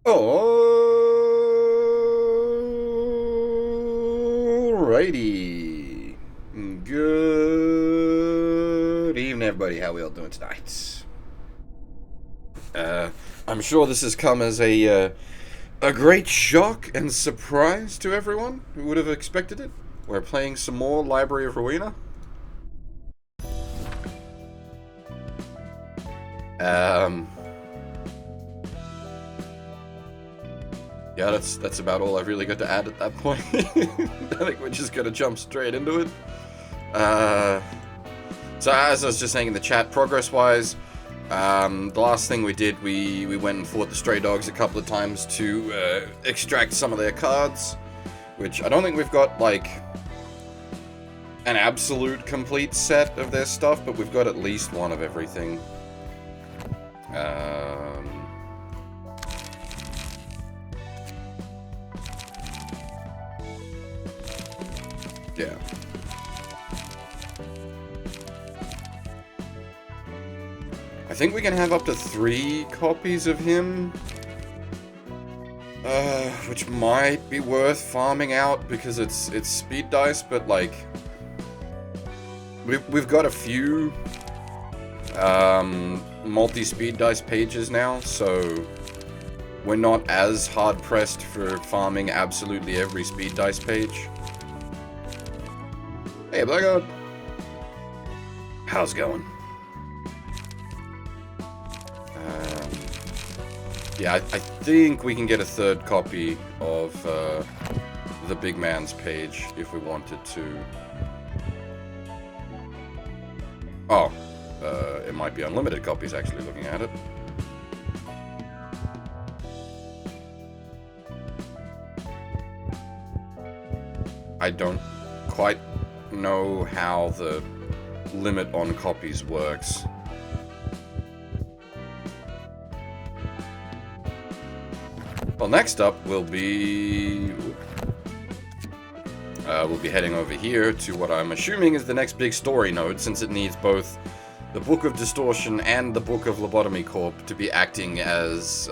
Alrighty. Good evening, everybody. How we all doing tonight? I'm sure this has come as a great shock and surprise to everyone who would have expected it. We're playing some more Library of Ruina. Yeah, that's about all I've really got to add at that point. I think we're just gonna jump straight into it. So as I was just saying in the chat, progress-wise, the last thing we did, we went and fought the stray dogs a couple of times to extract some of their cards, which I don't think we've got, like, an absolute complete set of their stuff, but we've got at least one of everything. Yeah. I think we can have up to 3 copies of him. Which might be worth farming out because it's speed dice, but like we've got a few multi-speed dice pages now, so we're not as hard pressed for farming absolutely every speed dice page. Hey, Blackout! How's it going? Yeah, I think we can get a 3rd copy of the big man's page if we wanted to. Oh, it might be unlimited copies actually looking at it. I don't quite know how the limit on copies works. Well, next up we'll be heading over here to what I'm assuming is the next big story node, since it needs both the Book of Distortion and the Book of Lobotomy Corp to be acting as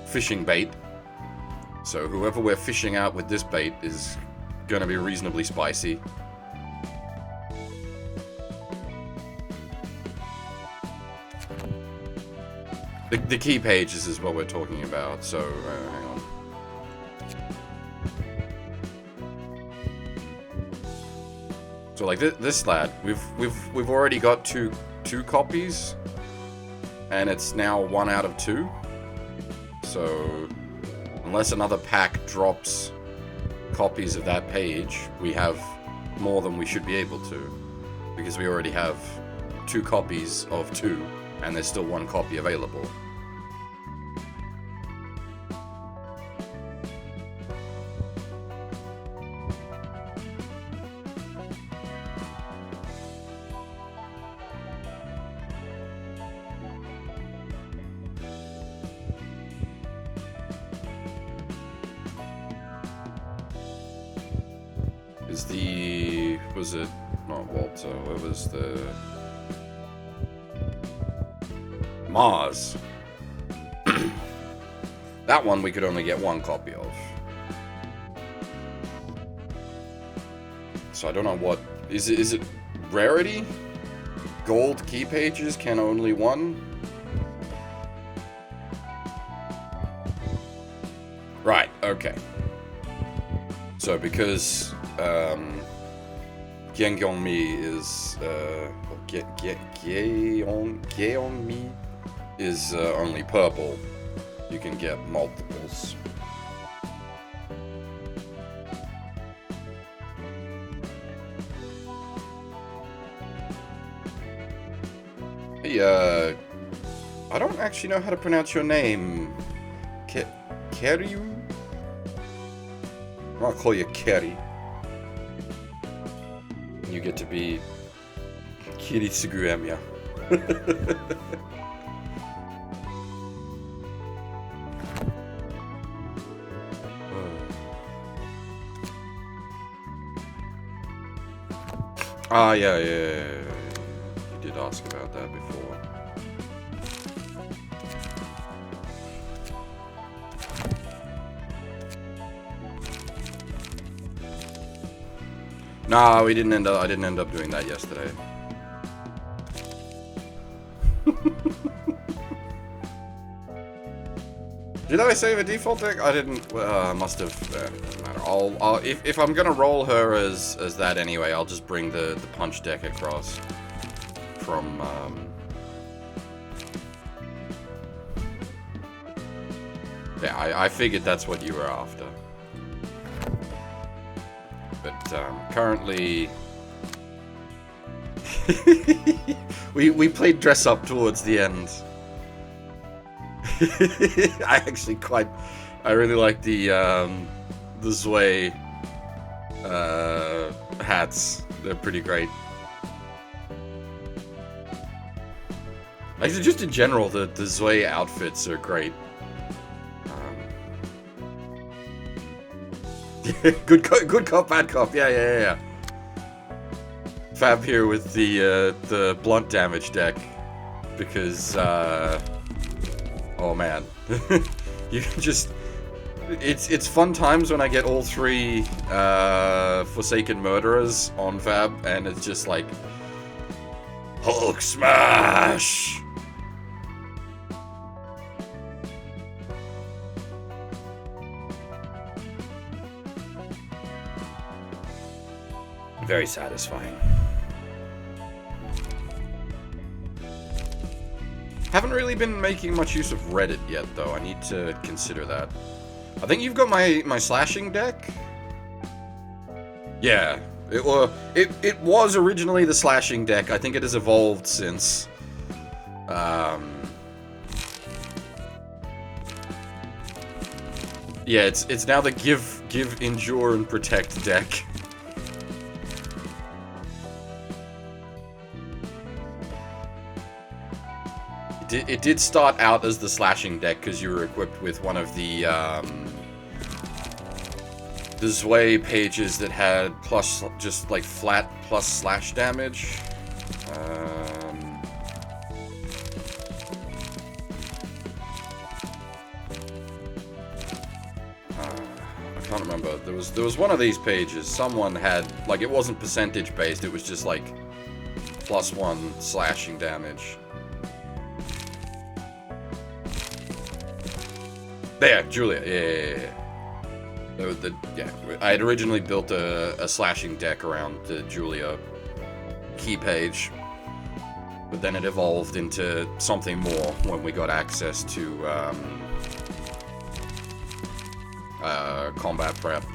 fishing bait. So whoever we're fishing out with this bait is gonna be reasonably spicy. The key pages is what we're talking about, so hang on. So like this lad, we've already got two copies, and it's now 1 out of 2. So unless another pack drops copies of that page, we have more than we should be able to, because we already have 2 copies of 2, and there's still 1 copy available. Was it not Walter? What was the Mars? That one we could only get 1 copy of. So I don't know what is it. Is it rarity? Gold key pages can only 1. Right. Okay. So because Gyeongmi is Gyeongmi is only purple, you can get multiples. Hey, I don't actually know how to pronounce your name. Keryu? I'll call you Kerry. You get to be Kiritsuguemya. Ah, yeah. You did ask about that before. No, we didn't end up. I didn't end up doing that yesterday. Did I save a default deck? I didn't. Must have. Doesn't matter. If I'm gonna roll her as that anyway, I'll just bring the punch deck across from. Yeah, I figured that's what you were after. But currently, we played dress up towards the end. I really like the Zwei hats. They're pretty great. Actually, just in general, the Zwei outfits are great. Good cop, bad cop. Yeah. Fab here with the blunt damage deck because oh man, you can just it's fun times when I get all 3 Forsaken Murderers on Fab, and it's just like Hulk smash. Very satisfying. Haven't really been making much use of Reddit yet, though. I need to consider that. I think you've got my slashing deck? Yeah. It was originally the slashing deck. I think it has evolved since. Yeah, it's now the give, endure, and protect deck. It did start out as the slashing deck because you were equipped with one of the Zwei pages that had plus, just like flat plus slash damage. I can't remember. There was one of these pages. Someone had, like, it wasn't percentage based. It was just like +1 slashing damage. There, Julia. Yeah. I had originally built a slashing deck around the Julia key page, but then it evolved into something more when we got access to combat prep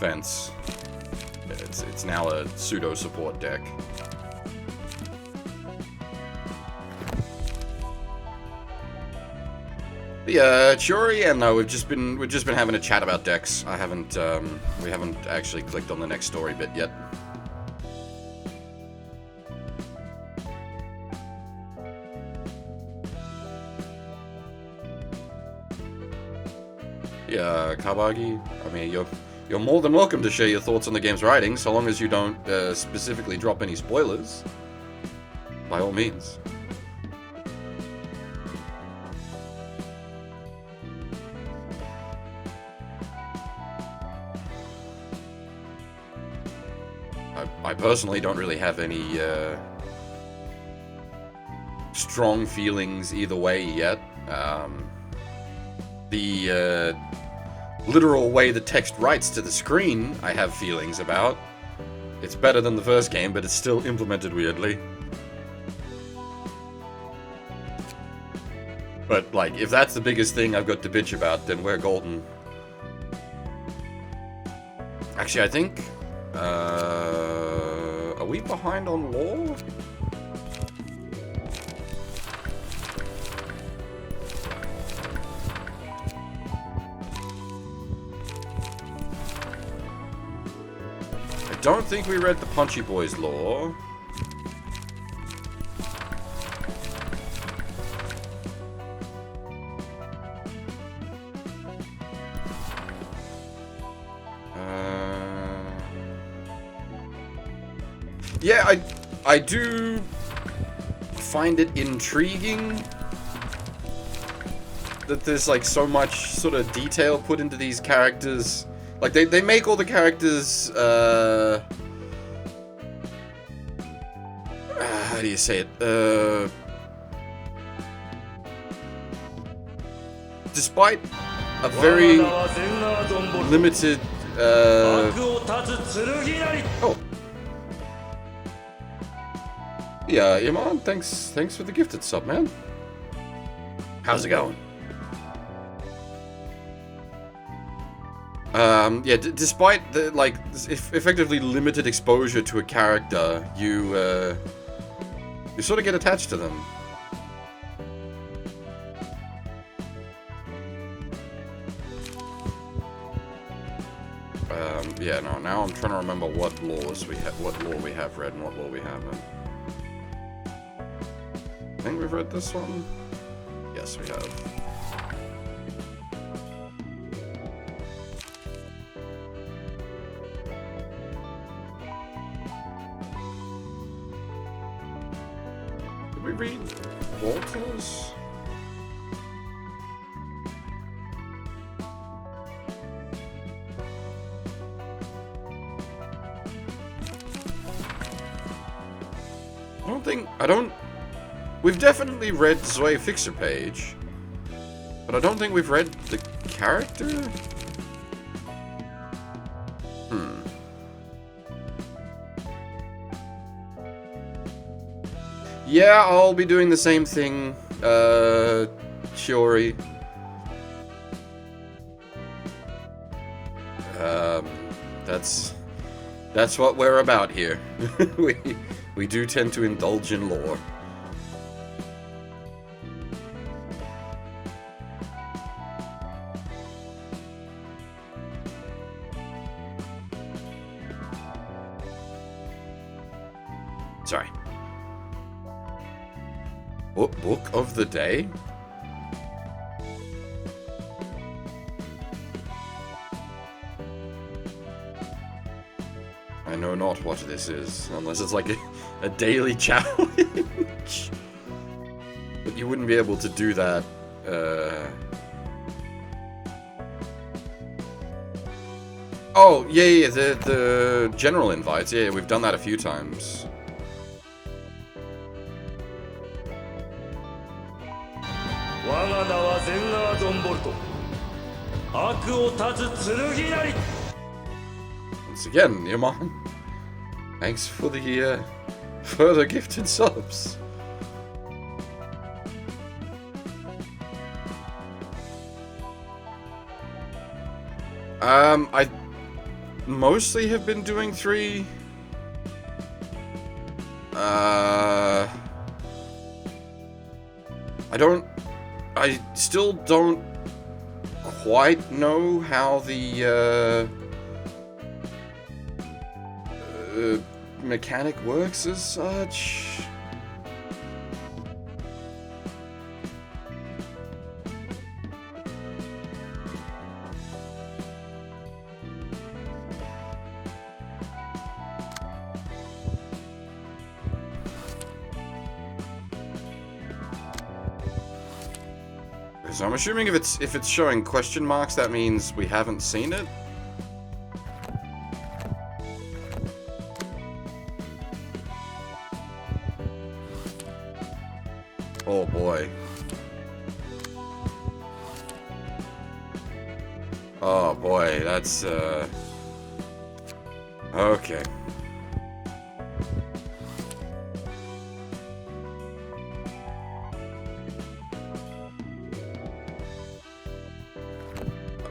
fence. It's now a pseudo support deck. Yeah, Churi, and no, we've just been having a chat about decks. We haven't actually clicked on the next story bit yet. Yeah, Kabagi, I mean, you're more than welcome to share your thoughts on the game's writing, so long as you don't specifically drop any spoilers. By all means. I personally don't really have any strong feelings either way yet. The literal way the text writes to the screen, I have feelings about. It's better than the first game, but it's still implemented weirdly. But, like, if that's the biggest thing I've got to bitch about, then we're golden. Actually, I think... are we behind on lore? I don't think we read the Punchy Boys lore. Yeah, I do find it intriguing that there's like so much sort of detail put into these characters. Like they make all the characters how do you say it? Despite a very limited, oh. Yeah, Iman, thanks for the gifted sub, man. How's it going? Yeah, despite the, like, effectively limited exposure to a character, you sort of get attached to them. Yeah, no, now I'm trying to remember what laws we have, what law we have read and what law we haven't. I think we've read this one? Yes, we have. Did we read Walter's? We've definitely read Zoe Fixer Page, but I don't think we've read the character? Yeah, I'll be doing the same thing, Shiori. That's what we're about here. We do tend to indulge in lore. Sorry. Book of the day? I know not what this is, unless it's like a daily challenge. But you wouldn't be able to do that, Oh, yeah, the general invites. Yeah, we've done that a few times. Once again, Yaman, thanks for the further gifted subs. I mostly have been doing 3. I still don't quite know how the mechanic works as such. So I'm assuming if it's showing question marks, that means we haven't seen it. Oh boy. Oh boy, that's okay.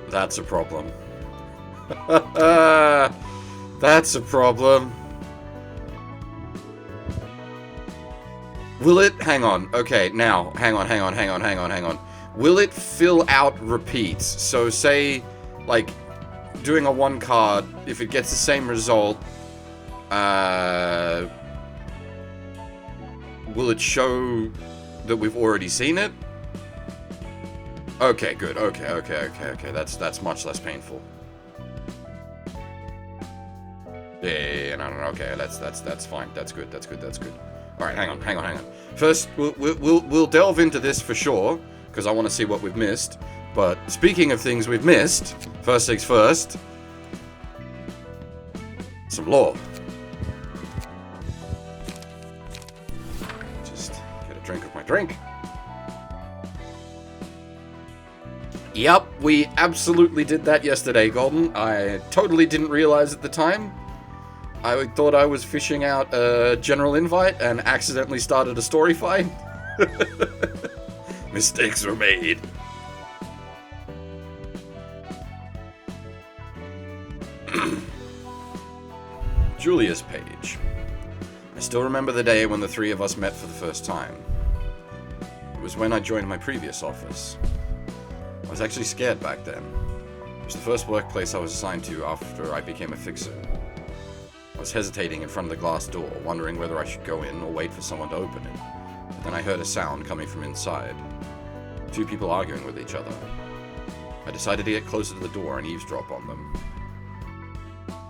That's a problem. That's a problem. Will it? Hang on. Okay, now, hang on. Will it fill out repeats? So say, like, doing a 1 card, if it gets the same result, will it show that we've already seen it? Okay, good. Okay. That's much less painful. Yeah, no. Okay, that's fine. That's good. All right, hang on. First, we'll delve into this for sure because I want to see what we've missed. But speaking of things we've missed, first things first, some lore. Drink. Yup, we absolutely did that yesterday, Golden. I totally didn't realize at the time. I thought I was fishing out a general invite and accidentally started a story fight. Mistakes were made. Julia's page. I still remember the day when the three of us met for the first time. It was when I joined my previous office. I was actually scared back then. It was the first workplace I was assigned to after I became a fixer. I was hesitating in front of the glass door, wondering whether I should go in or wait for someone to open it. But then I heard a sound coming from inside. Two people arguing with each other. I decided to get closer to the door and eavesdrop on them.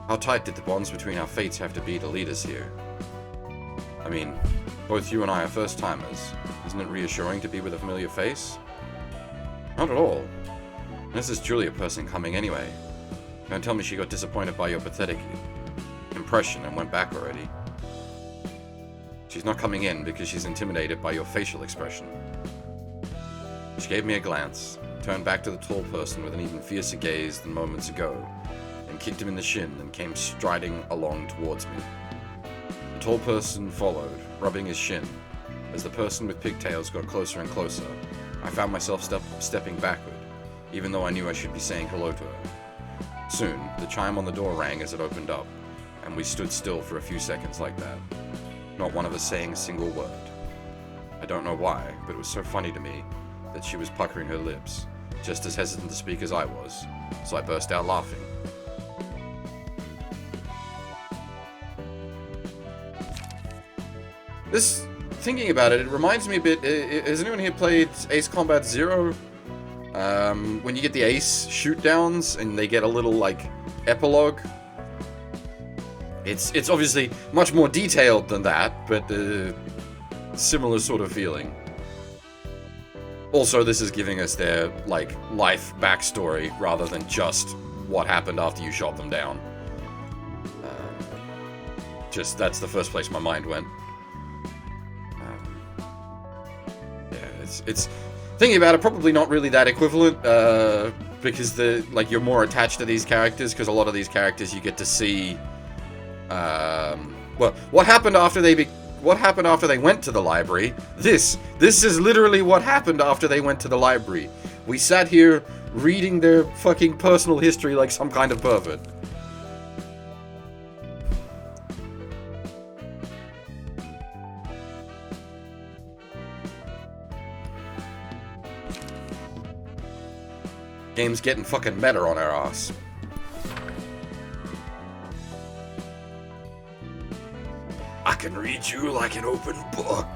How tight did the bonds between our fates have to be to lead us here? I mean, both you and I are first-timers. Isn't it reassuring to be with a familiar face? Not at all. There's this Julia person coming anyway. Don't tell me she got disappointed by your pathetic impression and went back already. She's not coming in because she's intimidated by your facial expression. She gave me a glance, turned back to the tall person with an even fiercer gaze than moments ago, and kicked him in the shin and came striding along towards me. The tall person followed, rubbing his shin. As the person with pigtails got closer and closer, I found myself stepping backward, even though I knew I should be saying hello to her. Soon, the chime on the door rang as it opened up, and we stood still for a few seconds like that. Not one of us saying a single word. I don't know why, but it was so funny to me that she was puckering her lips, just as hesitant to speak as I was, so I burst out laughing. This, thinking about it, it reminds me a bit, has anyone here played Ace Combat Zero? When you get the Ace shoot-downs and they get a little, like, epilogue. It's obviously much more detailed than that, but similar sort of feeling. Also, this is giving us their, like, life backstory rather than just what happened after you shot them down. That's the first place my mind went. It's thinking about it, probably not really that equivalent, because you're more attached to these characters, because a lot of these characters you get to see, what happened after they went to the library. This is literally what happened after they went to the library. We sat here reading their fucking personal history like some kind of pervert. Game's getting fucking meta on our ass. I can read you like an open book.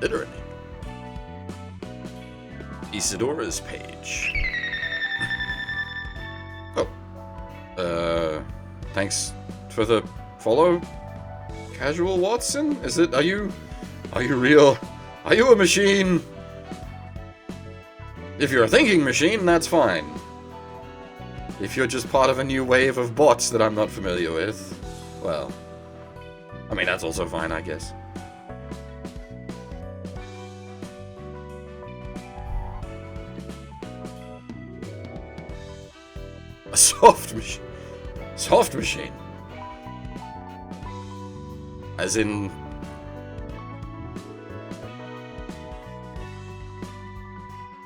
Literally. Isidora's page. Oh. Thanks for the follow. Casual Watson? Are you real? Are you a machine? If you're a thinking machine, that's fine. If you're just part of a new wave of bots that I'm not familiar with, well, I mean, that's also fine, I guess. A soft machine. Soft machine. As in...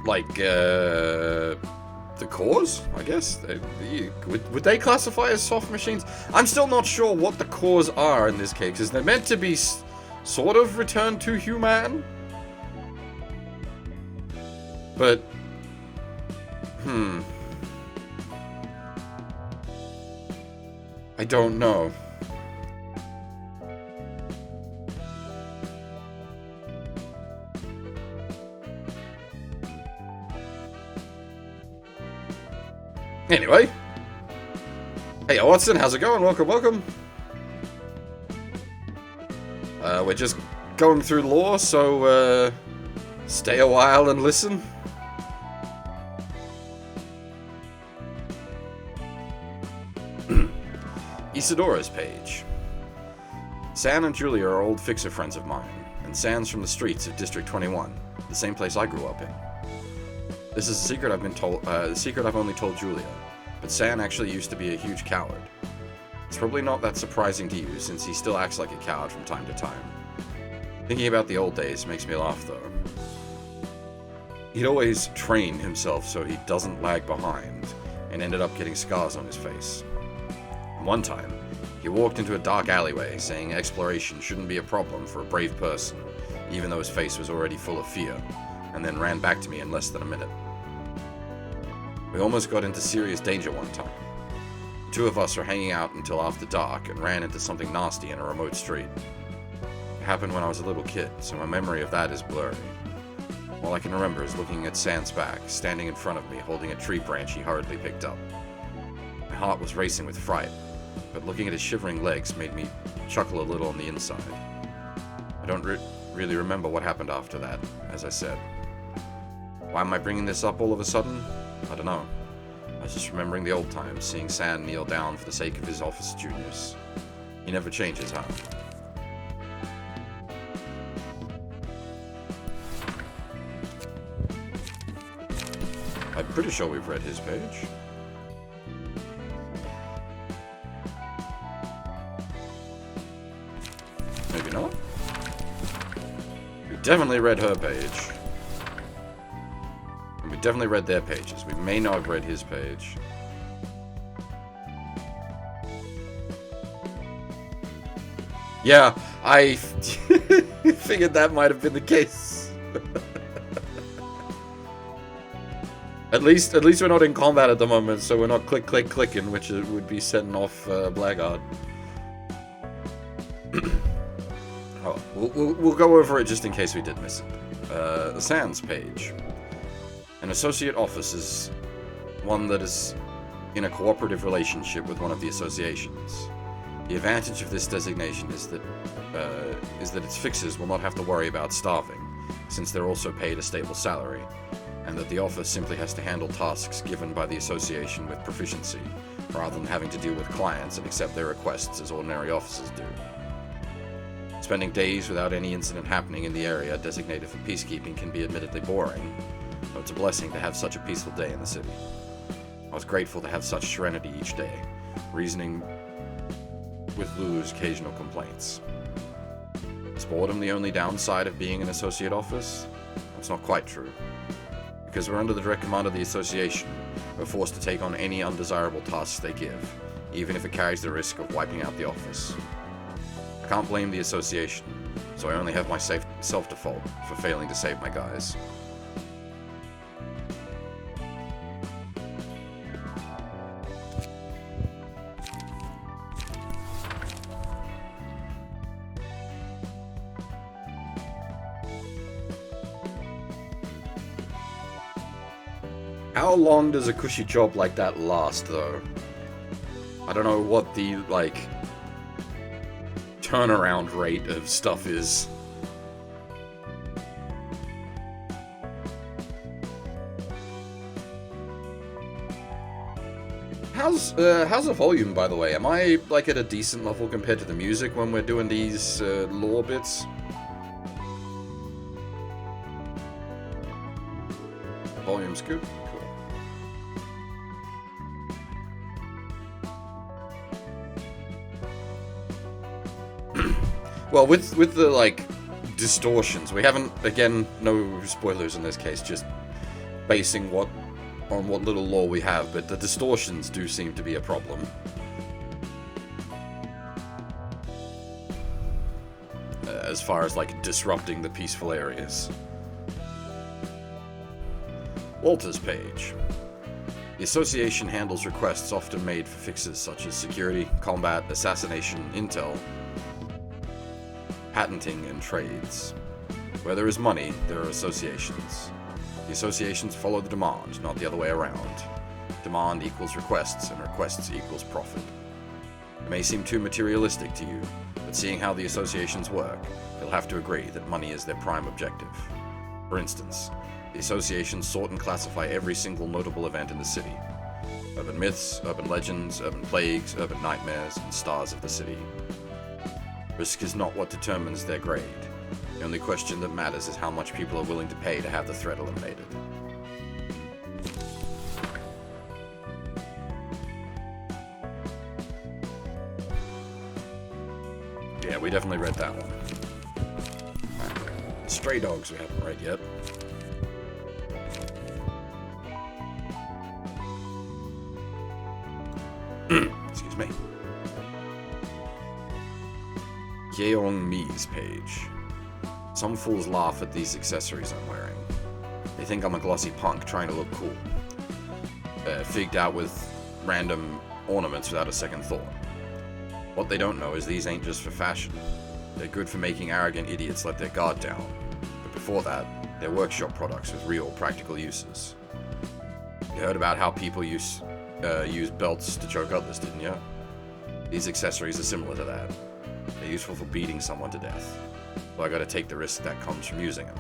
like, the cores, I guess? Would they classify as soft machines? I'm still not sure what the cores are in this case, because they're meant to be sort of returned to human. But, I don't know. Anyway. Hey, Watson, how's it going? Welcome. We're just going through lore, so, stay a while and listen. Isidora's page. San and Julia are old fixer friends of mine, and and Sans from the streets of District 21, the same place I grew up in. This is a secret I've only told Julia, but San actually used to be a huge coward. It's probably not that surprising to you, since he still acts like a coward from time to time. Thinking about the old days makes me laugh, though. He'd always train himself so he doesn't lag behind, and ended up getting scars on his face. One time, he walked into a dark alleyway, saying exploration shouldn't be a problem for a brave person, even though his face was already full of fear, and then ran back to me in less than a minute. We almost got into serious danger one time. The two of us were hanging out until after dark and ran into something nasty in a remote street. It happened when I was a little kid, so my memory of that is blurry. All I can remember is looking at Sans back, standing in front of me, holding a tree branch he hurriedly picked up. My heart was racing with fright, but looking at his shivering legs made me chuckle a little on the inside. I don't really remember what happened after that, as I said. Why am I bringing this up all of a sudden? I don't know. I was just remembering the old times, seeing San kneel down for the sake of his office juniors. He never changes, huh? I'm pretty sure we've read his page. Maybe not. We definitely read her page. And we definitely read their pages. We may not have read his page. Yeah, I figured that might have been the case. At least we're not in combat at the moment, so we're not clicking, which would be setting off Blackguard. Oh, we'll go over it just in case we did miss it. The Sans page. An associate office is one that is in a cooperative relationship with one of the associations. The advantage of this designation is that its fixers will not have to worry about starving, since they're also paid a stable salary, and that the office simply has to handle tasks given by the association with proficiency, rather than having to deal with clients and accept their requests as ordinary officers do. Spending days without any incident happening in the area designated for peacekeeping can be admittedly boring, but it's a blessing to have such a peaceful day in the city. I was grateful to have such serenity each day, reasoning with Lulu's occasional complaints. Is boredom the only downside of being an associate office? That's not quite true. Because we're under the direct command of the association, we're forced to take on any undesirable tasks they give, even if it carries the risk of wiping out the office. I can't blame the association, so I only have my self-default for failing to save my guys. How long does a cushy job like that last, though? I don't know what the, turnaround rate of stuff is. How's the volume, by the way? Am I, at a decent level compared to the music when we're doing these, lore bits? Volume's good. Well, with the, distortions, we haven't, again, no spoilers in this case, just basing on what little lore we have, but the distortions do seem to be a problem. As far as, disrupting the peaceful areas. Walter's page. The association handles requests often made for fixes such as security, combat, assassination, intel, patenting, and trades. Where there is money, there are associations. The associations follow the demand, not the other way around. Demand equals requests, and requests equals profit. It may seem too materialistic to you, but seeing how the associations work, you'll have to agree that money is their prime objective. For instance, the associations sort and classify every single notable event in the city. Urban myths, urban legends, urban plagues, urban nightmares, and stars of the city. Risk is not what determines their grade. The only question that matters is how much people are willing to pay to have the threat eliminated. Yeah, we definitely read that one. Stray Dogs we haven't read yet. Excuse me. Yeong Mi's page. Some fools laugh at these accessories I'm wearing. They think I'm a glossy punk trying to look cool. Figged out with random ornaments without a second thought. What they don't know is these ain't just for fashion. They're good for making arrogant idiots let their guard down. But before that, they're workshop products with real, practical uses. You heard about how people use belts to choke others, didn't you? These accessories are similar to that. They're useful for beating someone to death. So I gotta take the risk that comes from using them.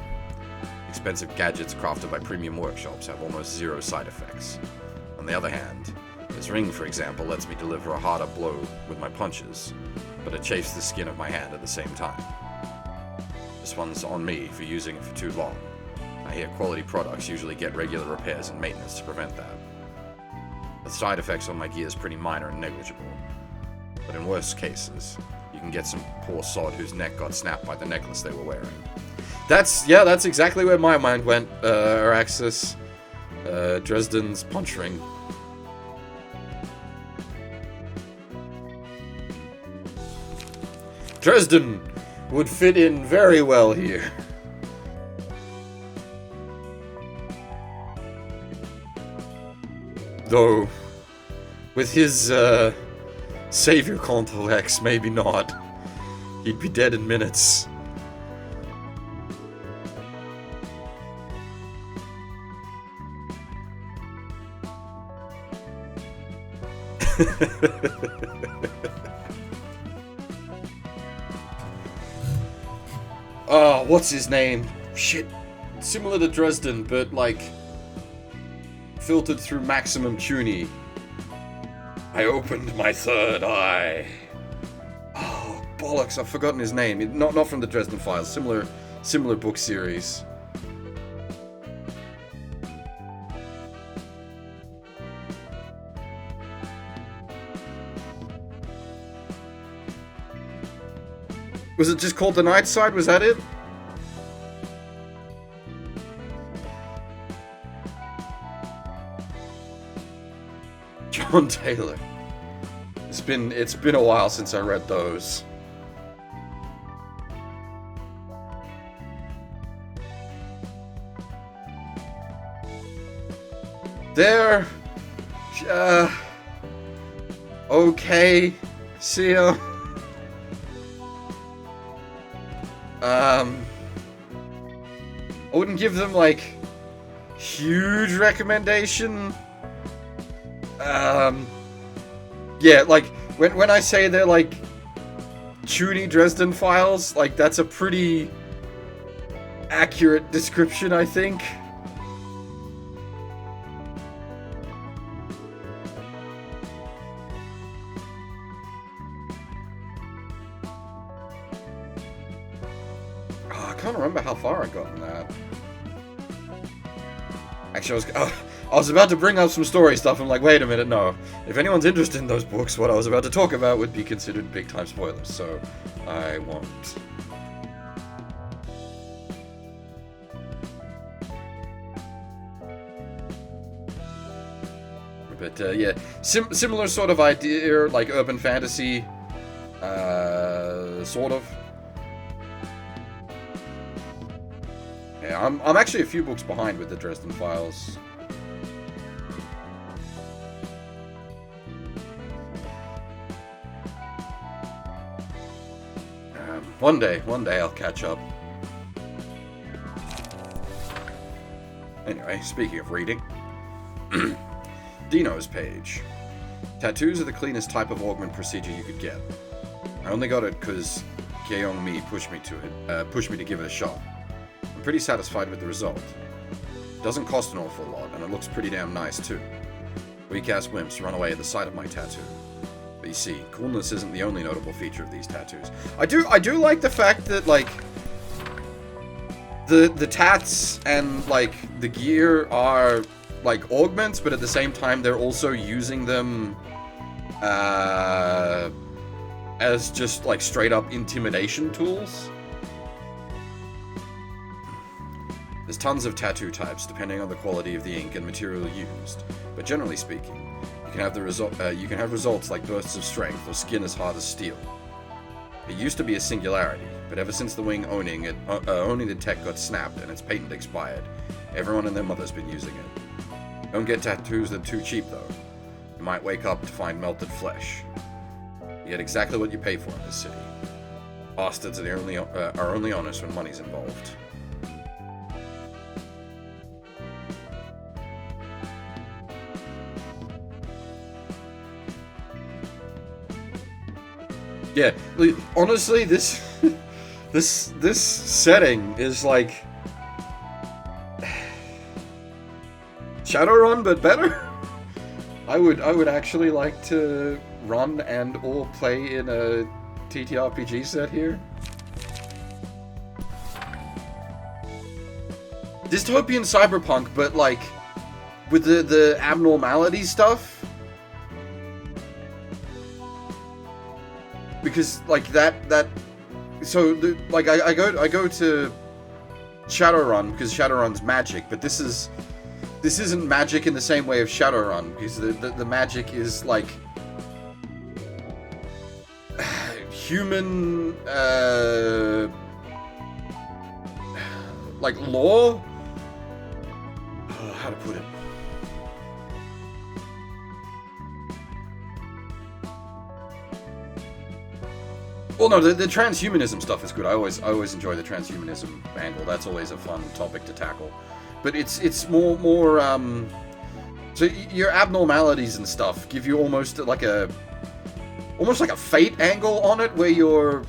Expensive gadgets crafted by premium workshops have almost zero side effects. On the other hand, this ring, for example, lets me deliver a harder blow with my punches, but it chafes the skin of my hand at the same time. This one's on me for using it for too long. I hear quality products usually get regular repairs and maintenance to prevent that. The side effects on my gear is pretty minor and negligible, but in worse cases, you can get some poor sod whose neck got snapped by the necklace they were wearing. That's exactly where my mind went, Araxis. Dresden's punch ring. Dresden would fit in very well here. Though, with his, savior complex, maybe not. He'd be dead in minutes. Oh, what's his name? Shit. Similar to Dresden, but like filtered through maximum tuning. I opened my third eye. Oh, bollocks, I've forgotten his name. Not from the Dresden Files, similar book series. Was it just called The Night Side? Was that it? John Taylor. It's been a while since I read those. They're okay. See ya. I wouldn't give them, like, huge recommendation. Yeah, like, when I say they're, like, Chuny Dresden Files, like, that's a pretty accurate description, I think. I can't remember how far I got in that. Actually, I was about to bring up some story stuff. I'm like, wait a minute, no. If anyone's interested in those books, what I was about to talk about would be considered big-time spoilers, so I won't. But, yeah, similar sort of idea, like urban fantasy, sort of. Yeah, I'm actually a few books behind with the Dresden Files. One day I'll catch up. Anyway, speaking of reading, Dino's page. Tattoos are the cleanest type of augment procedure you could get. I only got it because Yeong Mi pushed me to give it a shot. I'm pretty satisfied with the result. It doesn't cost an awful lot, and it looks pretty damn nice too. Weak-ass wimps run away at the sight of my tattoo. But you see, coolness isn't the only notable feature of these tattoos. I do like the fact that, like, the tats and like the gear are like augments, but at the same time they're also using them as just like straight up intimidation tools. There's tons of tattoo types depending on the quality of the ink and material used, but generally speaking, you can have results like bursts of strength or skin as hard as steel. It used to be a singularity, but ever since the wing owning the tech got snapped and its patent expired, everyone and their mother's been using it. Don't get tattoos that are too cheap though. You might wake up to find melted flesh. You get exactly what you pay for in this city. Bastards are only honest when money's involved. Yeah, honestly, this setting is like Shadowrun, but better. I would actually like to run and or play in a TTRPG set here. Dystopian cyberpunk, but like with the abnormality stuff. Because like that so like I go to Shadowrun because Shadowrun's magic, but this isn't magic in the same way of Shadowrun, because the magic is like human like lore. How to put it? Well, no, the transhumanism stuff is good. I always enjoy the transhumanism angle. That's always a fun topic to tackle. But it's more so your abnormalities and stuff give you almost like a fate angle on it, where you're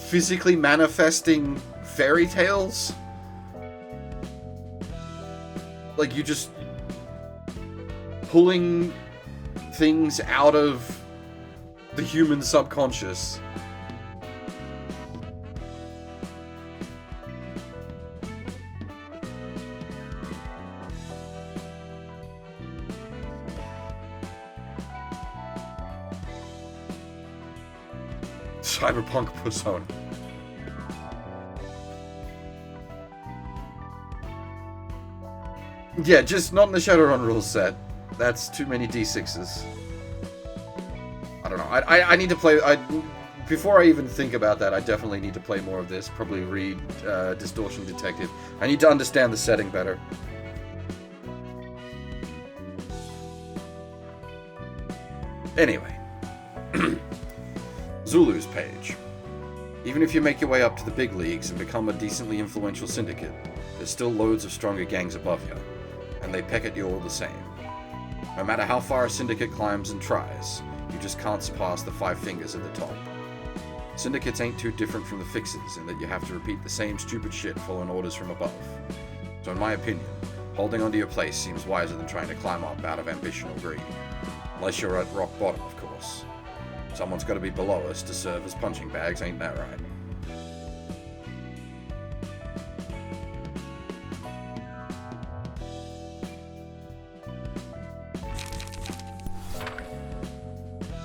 physically manifesting fairy tales. Like you just pulling things out of the human subconscious. Cyberpunk persona. Yeah, just not in the Shadowrun rules set. That's too many D6s. I don't know. I need to play. Before I even think about that, I definitely need to play more of this. Probably read Distortion Detective. I need to understand the setting better. Anyway. Zulu's page. Even if you make your way up to the big leagues and become a decently influential syndicate, there's still loads of stronger gangs above you, and they peck at you all the same. No matter how far a syndicate climbs and tries, you just can't surpass the 5 fingers at the top. Syndicates ain't too different from the fixers in that you have to repeat the same stupid shit following orders from above. So in my opinion, holding onto your place seems wiser than trying to climb up out of ambition or greed. Unless you're at rock bottom, of course. Someone's got to be below us to serve as punching bags, ain't that right?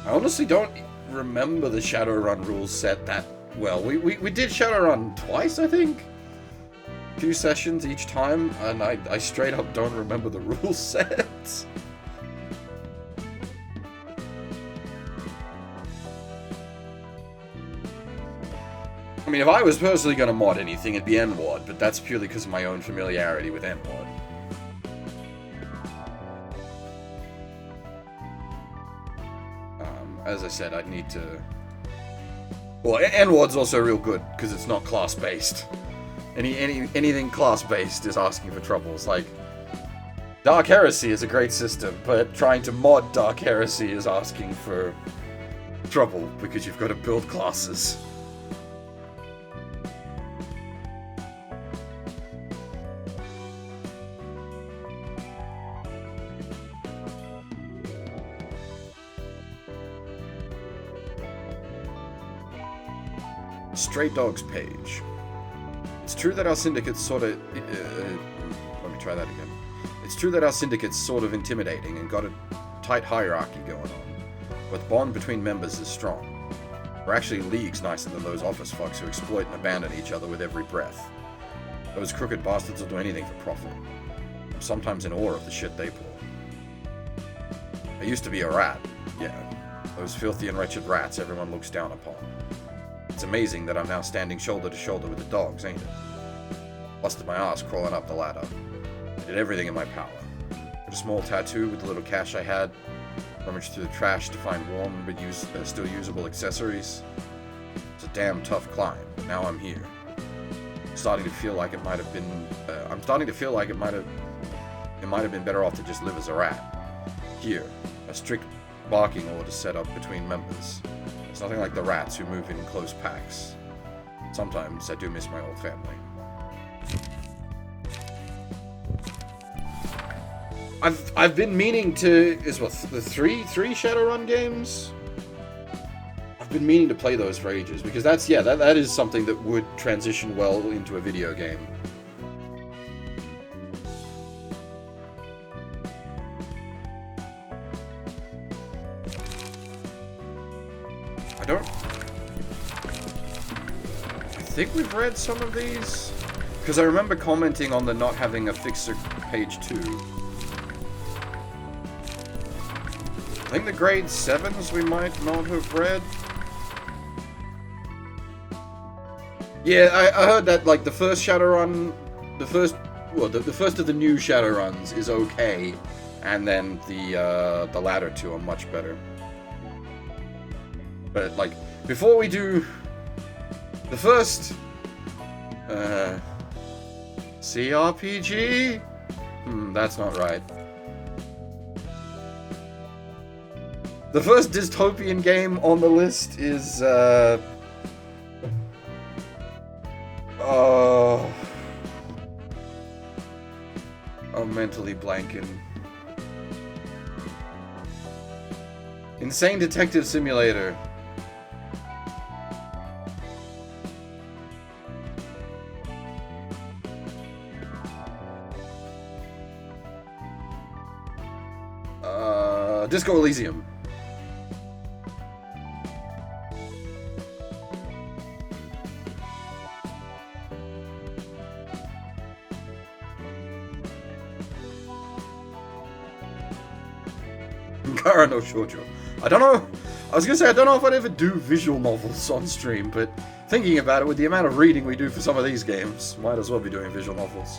I honestly don't remember the Shadowrun rules set that well. We did Shadowrun twice, I think? 2 sessions each time, and I straight up don't remember the rule set. I mean, if I was personally going to mod anything, it'd be NWAD, but that's purely because of my own familiarity with NWAD. As I said, I'd need to... Well, NWAD's also real good, because it's not class-based. Anything class-based is asking for trouble. It's like, Dark Heresy is a great system, but trying to mod Dark Heresy is asking for trouble, because you've got to build classes. Stray Dogs page. It's true that our syndicate's sort of... let me try that again. It's true that our syndicate's sort of intimidating and got a tight hierarchy going on, but the bond between members is strong. We're actually leagues nicer than those office fucks who exploit and abandon each other with every breath. Those crooked bastards will do anything for profit. I'm sometimes in awe of the shit they pull. I used to be a rat, yeah. Those filthy and wretched rats everyone looks down upon. It's amazing that I'm now standing shoulder to shoulder with the dogs, ain't it? Busted my ass crawling up the ladder. I did everything in my power. Did a small tattoo with the little cash I had. Rummaged through the trash to find worn but still usable accessories. It's a damn tough climb, but now I'm here. I'm starting to feel like it might have been better off to just live as a rat. Here, a strict barking order set up between members. It's nothing like the rats who move in close packs. Sometimes I do miss my old family. I've been meaning to... Is what, the three Shadowrun games? I've been meaning to play those for ages, because that's, yeah, that is something that would transition well into a video game. I think we've read some of these, because I remember commenting on the not having a fixer page 2. I think the grade 7s we might not have read. Yeah, I heard that, like, the first Shadowrun, the first of the new Shadowruns is okay, and then the latter two are much better. But, like, before we do the first CRPG? That's not right. The first dystopian game on the list is I'm mentally blanking. Insane Detective Simulator. Disco Elysium. Kara no Shoujo. I don't know. I was gonna say, I don't know if I'd ever do visual novels on stream, but thinking about it, with the amount of reading we do for some of these games, might as well be doing visual novels.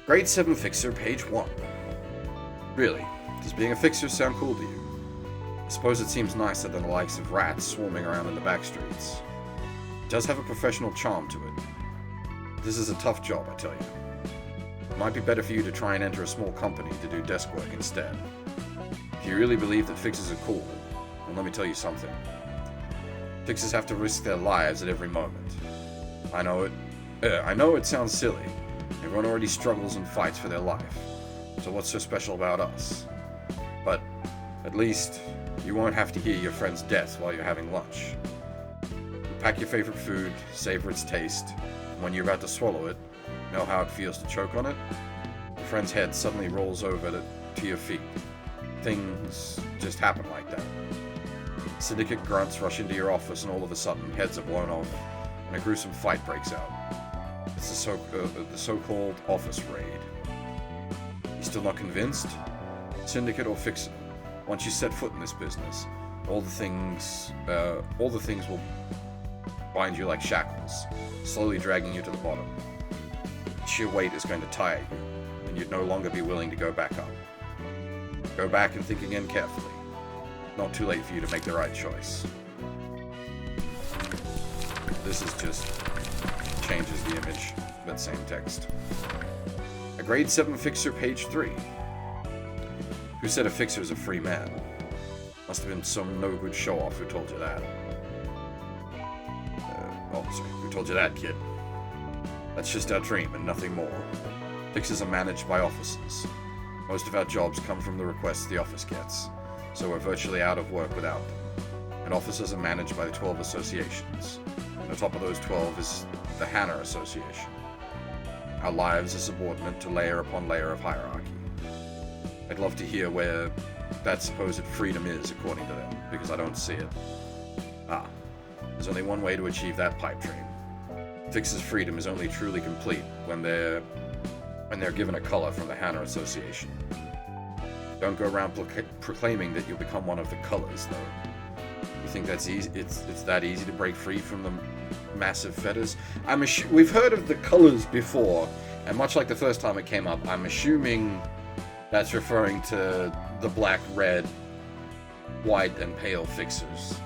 Grade 7 Fixer, page 1. Really? Does being a fixer sound cool to you? I suppose it seems nicer than the likes of rats swarming around in the back streets. It does have a professional charm to it. This is a tough job, I tell you. It might be better for you to try and enter a small company to do desk work instead. If you really believe that fixers are cool, then let me tell you something. Fixers have to risk their lives at every moment. I know it sounds silly. Everyone already struggles and fights for their life. So what's so special about us? But at least you won't have to hear your friend's death while you're having lunch. You pack your favorite food, savor its taste, and when you're about to swallow it, know how it feels to choke on it? Your friend's head suddenly rolls over to your feet. Things just happen like that. Syndicate grunts rush into your office, and all of a sudden, heads are blown off, and a gruesome fight breaks out. It's the so-called office raid. You still not convinced? Syndicate or fixer? Once you set foot in this business, all the things will bind you like shackles, slowly dragging you to the bottom. Sheer weight is going to tire you, and you'd no longer be willing to go back up. Go back and think again carefully. Not too late for you to make the right choice. This is just changes the image, but same text. A grade 7 fixer, page 3. Who said a fixer is a free man? Must have been some no-good show-off who told you that. Who told you that, kid? That's just our dream and nothing more. Fixers are managed by officers. Most of our jobs come from the requests the office gets, so we're virtually out of work without them. And officers are managed by the 12 associations. the top of those 12 is the Hannah Association. Our lives are subordinate to layer upon layer of hierarchy. I'd love to hear where that supposed freedom is, according to them, because I don't see it. Ah, there's only one way to achieve that pipe dream. Fix's freedom is only truly complete when they're given a color from the Hannah Association. Don't go around proclaiming that you'll become one of the colors, though. You think that's easy? It's that easy to break free from the massive fetters? We've heard of the colors before, and much like the first time it came up, I'm assuming that's referring to the black, red, white, and pale fixers.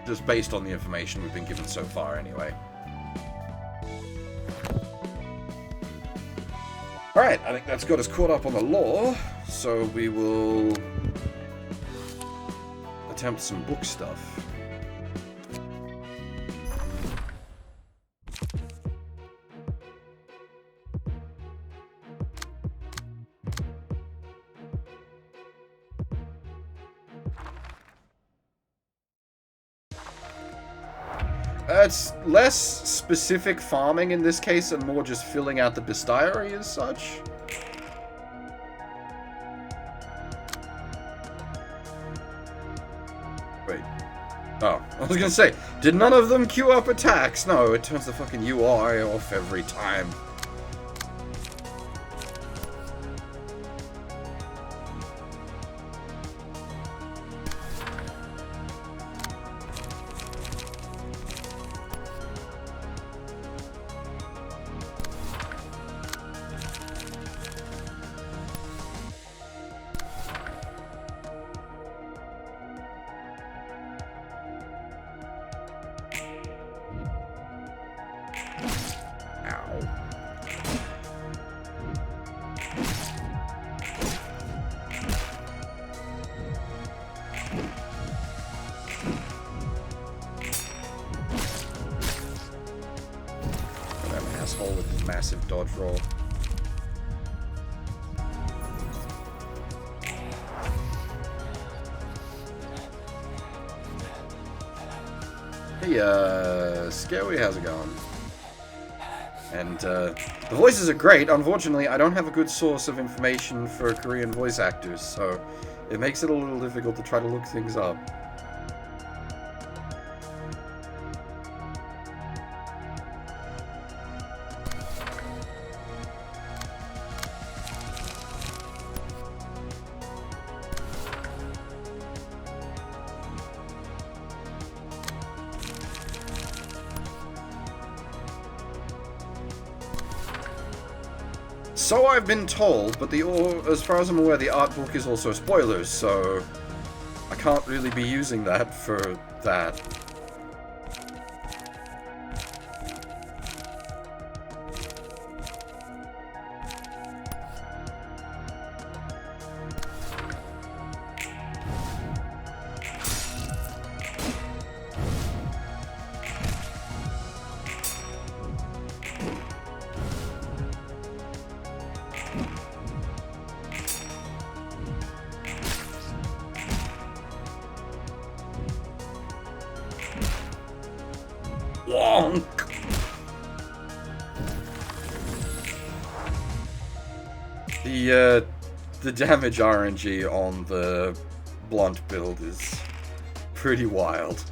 Just based on the information we've been given so far, anyway. Alright, I think that's got us caught up on the lore, so we will attempt some book stuff. It's less specific farming in this case and more just filling out the bestiary as such. Wait. Oh, I was gonna say, did none of them queue up attacks? No, it turns the fucking UI off every time. Dodge roll. Hey, Scary, how's it going? And, the voices are great. Unfortunately, I don't have a good source of information for Korean voice actors, so it makes it a little difficult to try to look things up. So I've been told, but as far as I'm aware, the art book is also spoilers, so I can't really be using that for that. The damage RNG on the blunt build is pretty wild.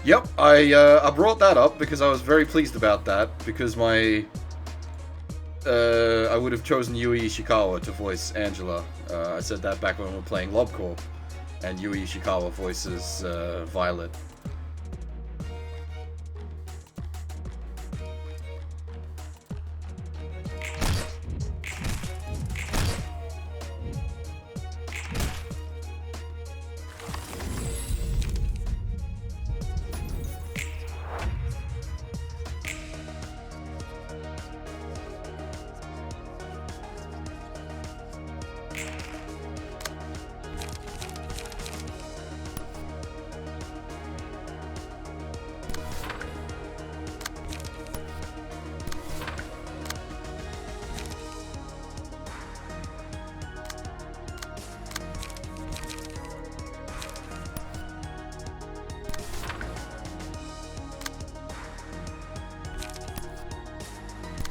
Yep, I brought that up because I was very pleased about that, because I would have chosen Yui Ishikawa to voice Angela. I said that back when we were playing LobCorp, and Yui Ishikawa voices Violet.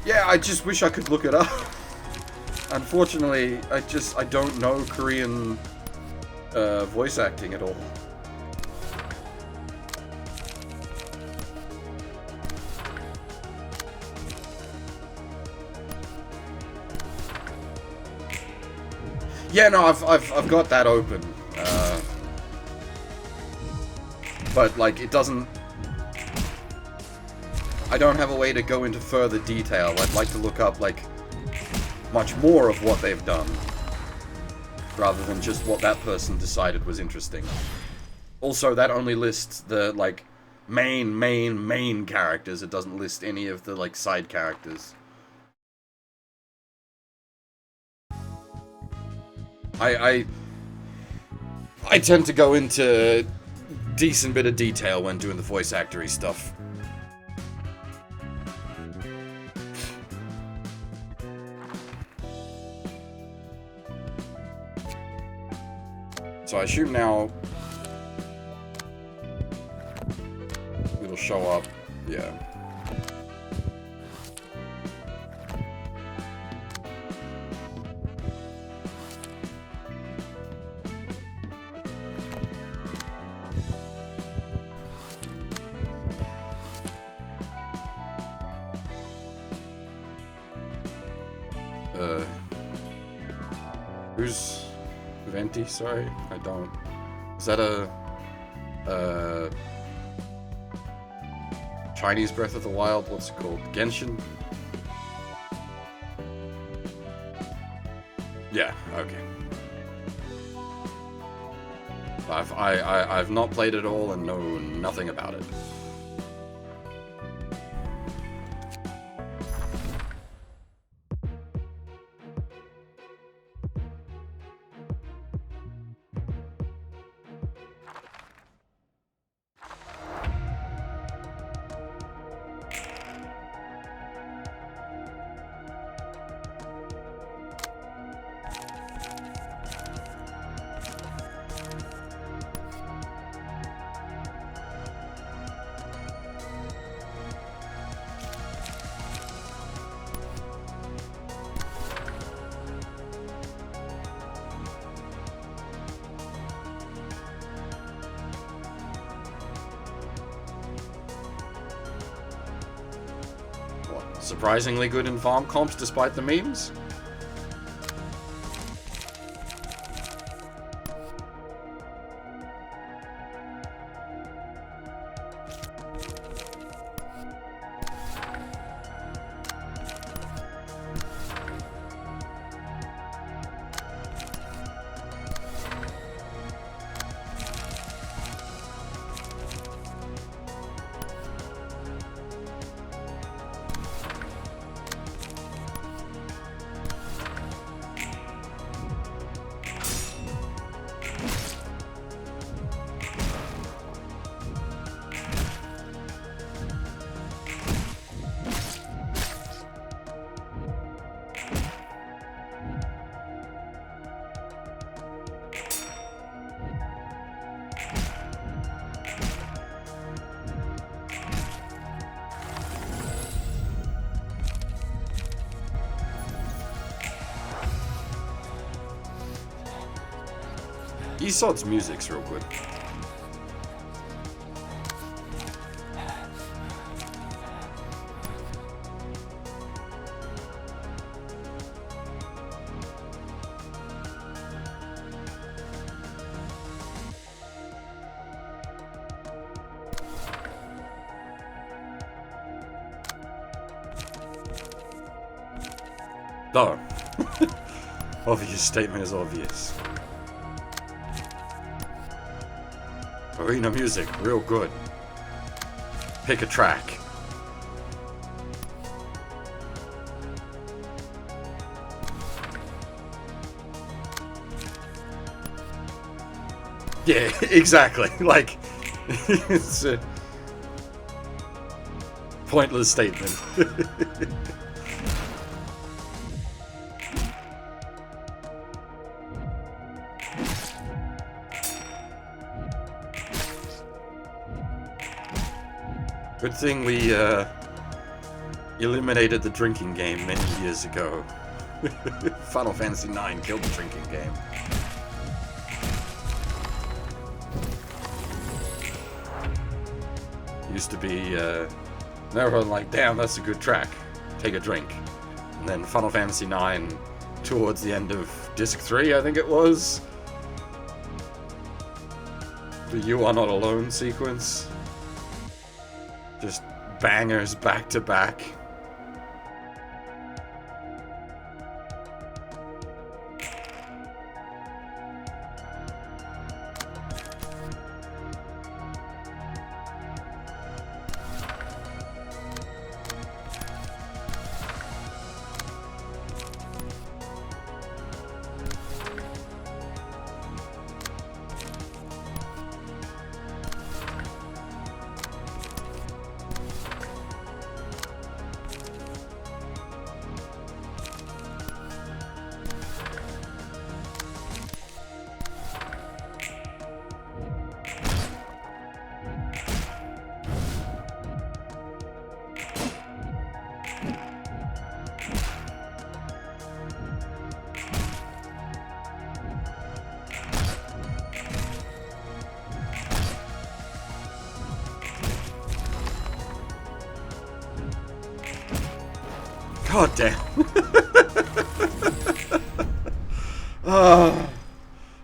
Yeah, I just wish I could look it up. Unfortunately, I don't know Korean voice acting at all. Yeah, no, I've got that open, but like it doesn't. I don't have a way to go into further detail. I'd like to look up like much more of what they've done, rather than just what that person decided was interesting. Also, that only lists the like main characters. It doesn't list any of the like side characters. I tend to go into decent bit of detail when doing the voice actory stuff. So I assume now it'll show up. Yeah. Who's Venti? Sorry, I don't. Is that a Chinese Breath of the Wild? What's it called? Genshin? Yeah. Okay. I've not played it all and know nothing about it. Surprisingly good in farm comps despite the memes? Esod's music's real good. No. Obvious statement is obvious. Ruina music, real good. Pick a track. Yeah, exactly. Like, it's a pointless statement. Good thing we eliminated the drinking game many years ago. Final Fantasy IX killed the drinking game. Used to be, everyone like, damn, that's a good track. Take a drink. And then Final Fantasy IX, towards the end of Disc 3, I think it was, the You Are Not Alone sequence. Just bangers back to back. God damn.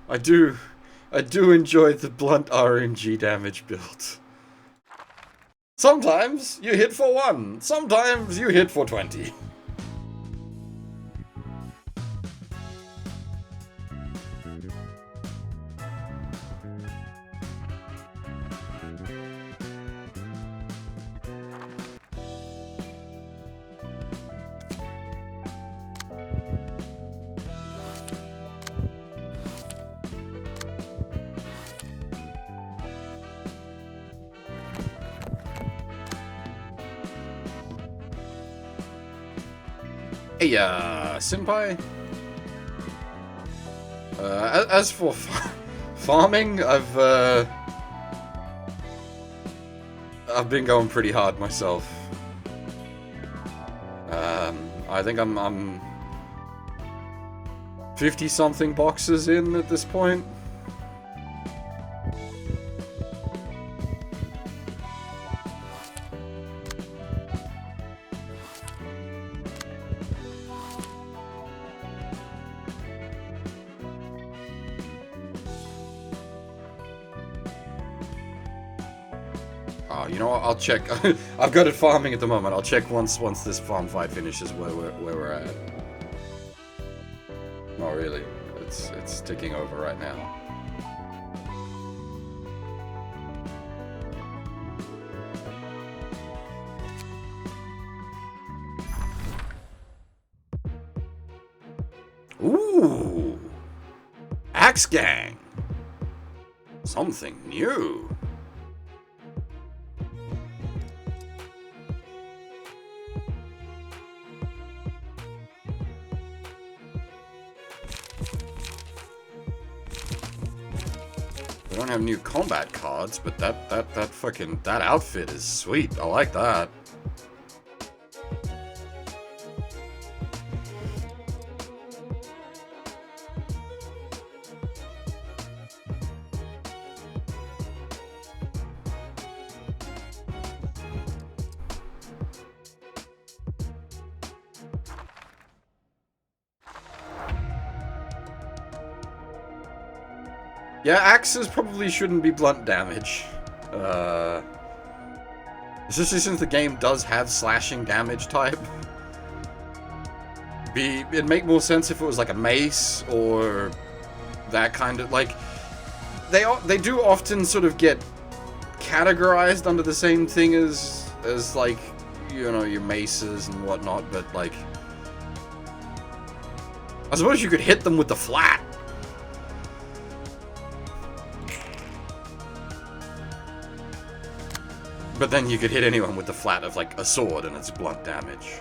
I do enjoy the blunt RNG damage build. Sometimes you hit for 1, sometimes you hit for 20. Hey, senpai. As for farming, I've been going pretty hard myself. I think I'm 50-something boxes in at this point. You know what, I'll check. I've got it farming at the moment. I'll check once this farm fight finishes where we're at. Not really. It's ticking over right now. Ooh! Axe Gang! Something new. We don't have new combat cards, but that outfit is sweet. I like that. Yeah, axes probably shouldn't be blunt damage. Especially since the game does have slashing damage type. It'd make more sense if it was like a mace or that kind of, like, they do often sort of get categorized under the same thing as like, you know, your maces and whatnot, but like, I suppose you could hit them with the flat. But then you could hit anyone with the flat of, like, a sword and it's blunt damage.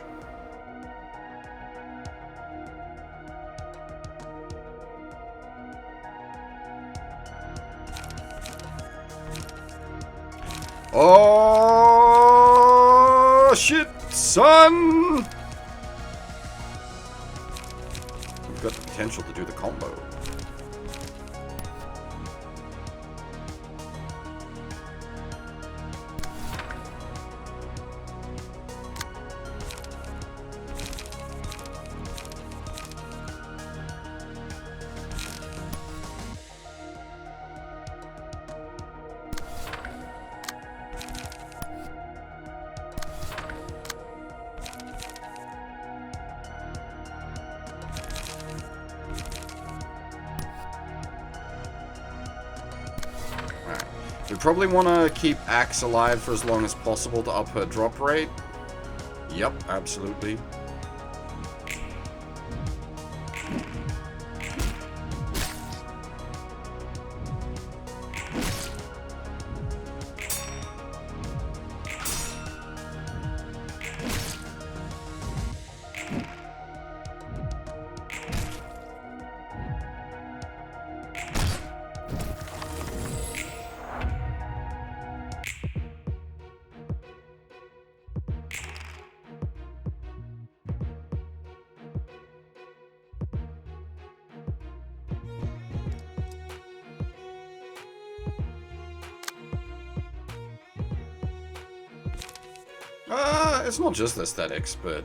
Oh, shit! son! We've got the potential to do the combo. We probably want to keep Axe alive for as long as possible to up her drop rate. Yep, absolutely. It's not just aesthetics, but...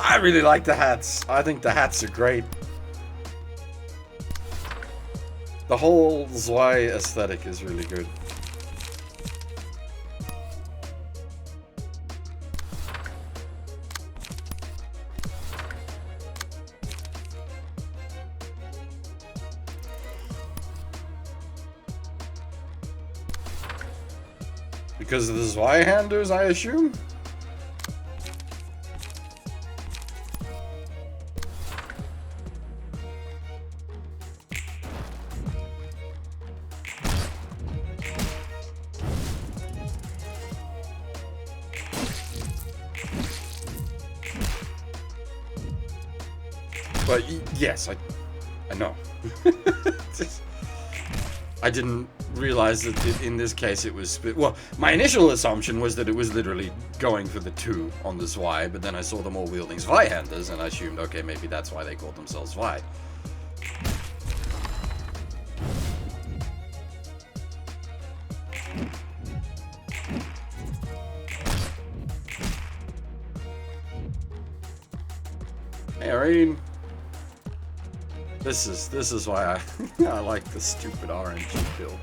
I really like the hats. I think the hats are great. The whole Zwei aesthetic is really good. Because of the Zweihanders, I assume? But yes, I know. I didn't realize that in this case it was... Well, my initial assumption was that it was literally going for the two on the Zwei, but then I saw them all wielding Zweihanders, and I assumed, okay, maybe that's why they called themselves Zwei. Hey, Irene. This is why I like the stupid RNG build.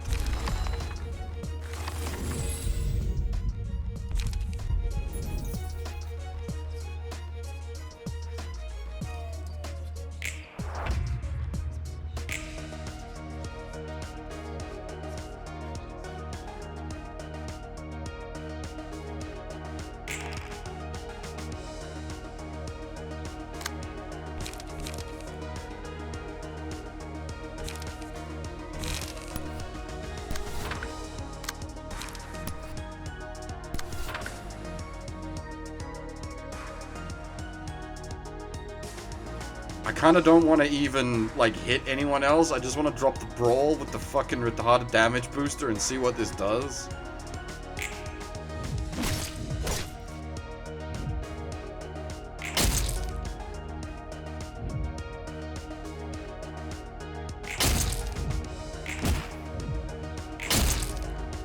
I kind of don't want to even, like, hit anyone else. I just want to drop the brawl with the fucking retarded damage booster and see what this does.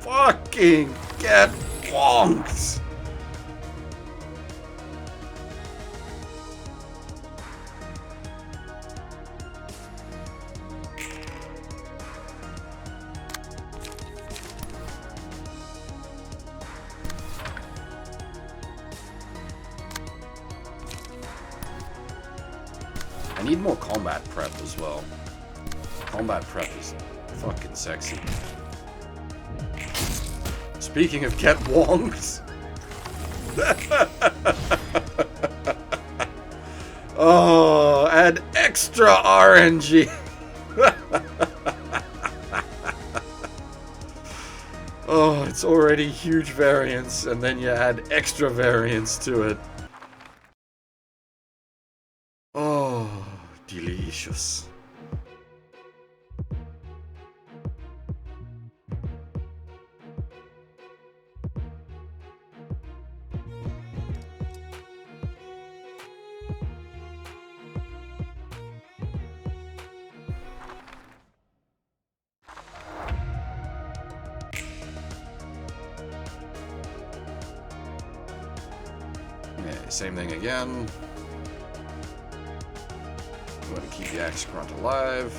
Fucking get wonked! I need more combat prep as well. Combat prep is fucking sexy. Speaking of get wonked. Oh, add extra RNG. Oh, it's already huge variance, and then you add extra variance to it. Oh, delicious. Yeah, same thing again. We want to keep the axe grunt alive.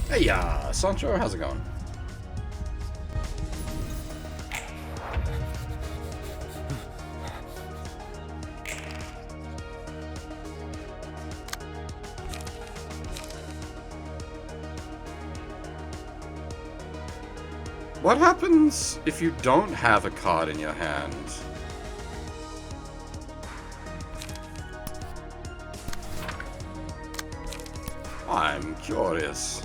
Hey, Sancho, how's it going? What happens if you don't have a card in your hand? I'm curious.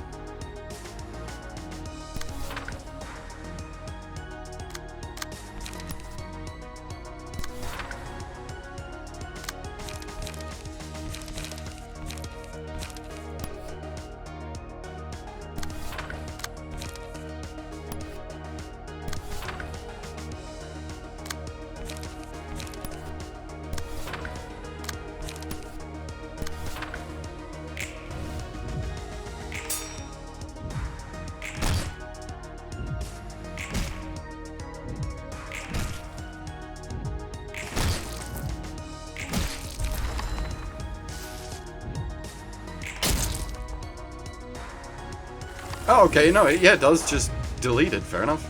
Oh, okay, no, yeah, it does just delete it. Fair enough.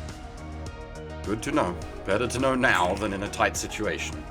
Good to know. Better to know now than in a tight situation.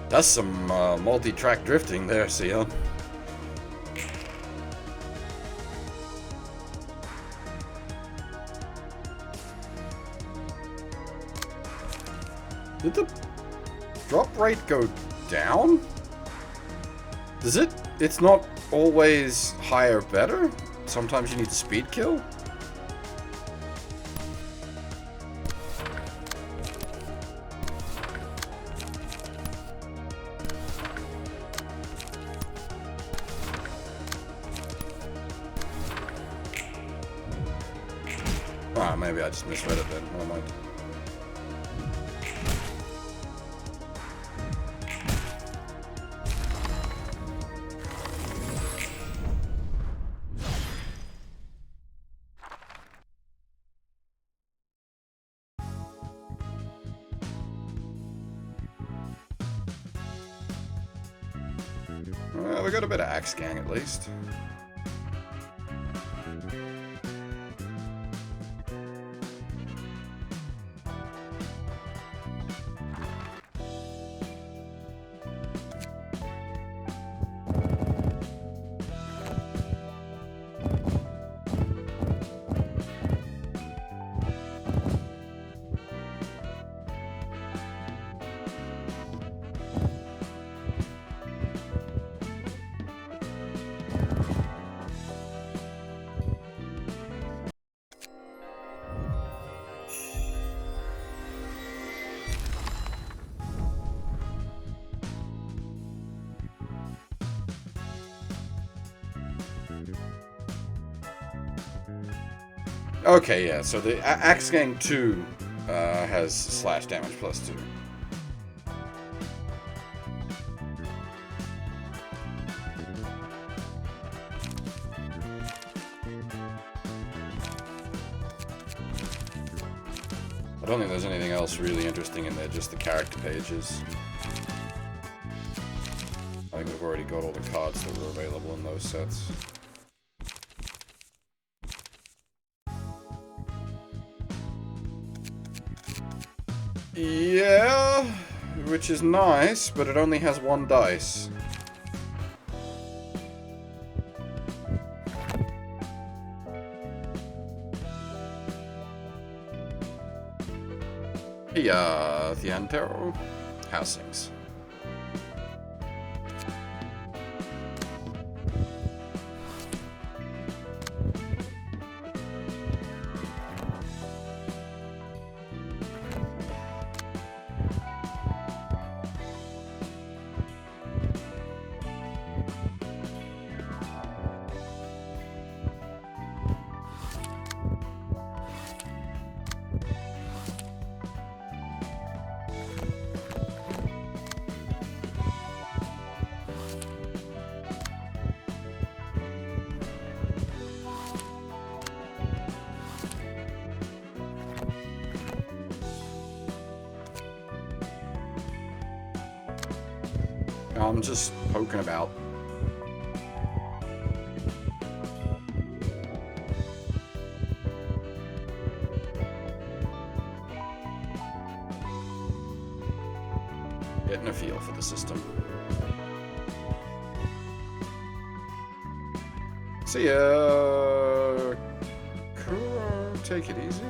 That's some multi-track drifting there, Sion. Did the drop rate go down? Does it? It's not always higher better? Sometimes you need speed kill? Ah, maybe I just misread it then. Never mind. Well, we got a bit of axe gang at least. Okay, yeah, so the Axe Gang 2 has slash damage plus 2. I don't think there's anything else really interesting in there, just the character pages. I think we've already got all the cards that were available in those sets. Yeah, which is nice, but it only has one dice. Yeah, the Antero housings. I'm just poking about. Getting a feel for the system. See ya. Kuro, take it easy.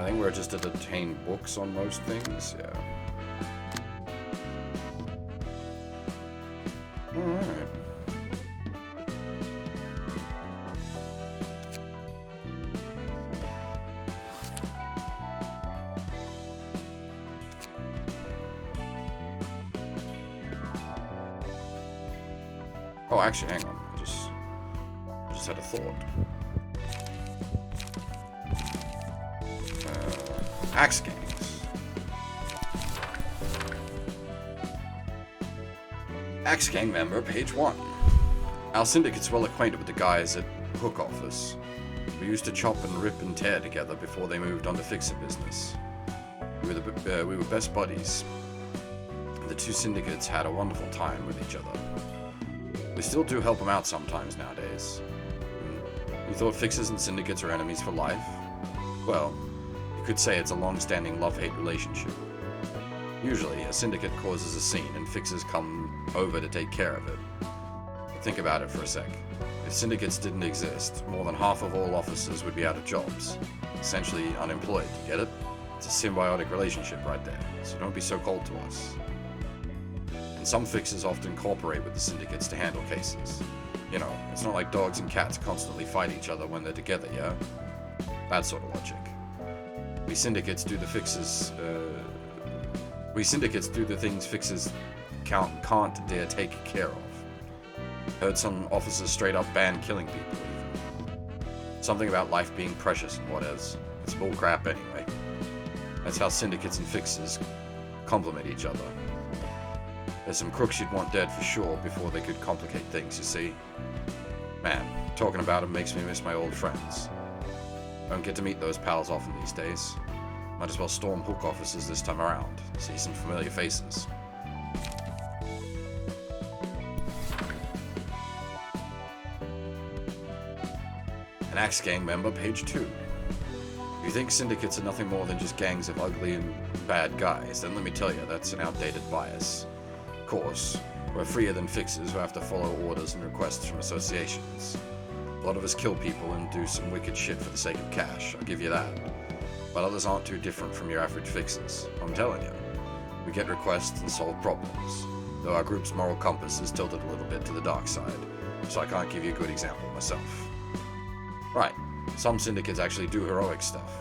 think we're just to obtain books on most things, yeah. Alright. Oh, actually, hang on. I just had a thought. Axe gangs. Axe gang member, page 1. Our syndicate's well acquainted with the guys at Hook Office. We used to chop and rip and tear together before they moved on to fixer business. We were best buddies. The two syndicates had a wonderful time with each other. We still do help them out sometimes nowadays. You thought fixers and syndicates are enemies for life? Well, you could say it's a long-standing love-hate relationship. Usually, a syndicate causes a scene and fixers come over to take care of it. But think about it for a sec. If syndicates didn't exist, more than half of all officers would be out of jobs. Essentially unemployed, you get it? It's a symbiotic relationship right there, so don't be so cold to us. And some fixers often cooperate with the syndicates to handle cases. You know, it's not like dogs and cats constantly fight each other when they're together, yeah? That sort of logic. We syndicates do the things fixers can't dare take care of. Heard some officers straight up ban killing people even. Something about life being precious and whatevs. It's bull crap anyway. That's how syndicates and fixers complement each other. There's some crooks you'd want dead for sure before they could complicate things, you see. Man, talking about them makes me miss my old friends. Don't get to meet those pals often these days. Might as well storm Hook offices this time around. See some familiar faces. An Axe Gang member, page 2. If you think syndicates are nothing more than just gangs of ugly and bad guys, then let me tell you, that's an outdated bias. Of course, we're freer than fixers who have to follow orders and requests from associations. A lot of us kill people and do some wicked shit for the sake of cash, I'll give you that. But others aren't too different from your average fixers, I'm telling you. We get requests and solve problems, though our group's moral compass is tilted a little bit to the dark side, so I can't give you a good example myself. Right, some syndicates actually do heroic stuff.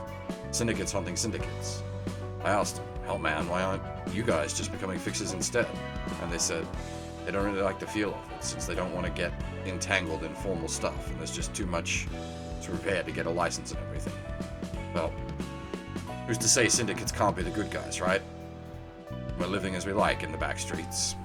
Syndicates hunting syndicates. I asked them, hell man, why aren't you guys just becoming fixers instead? And they said, they don't really like the feel of it, since they don't want to get entangled in formal stuff, and there's just too much to repair to get a license and everything. Well, who's to say syndicates can't be the good guys, right? We're living as we like in the back streets.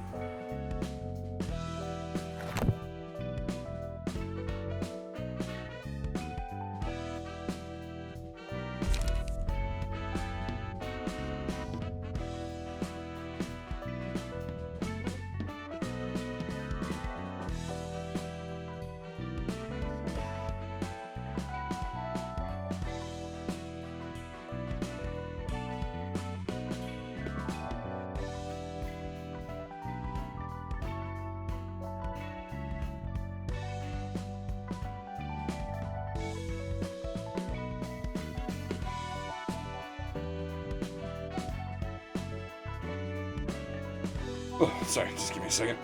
Oh, sorry, just give me a second.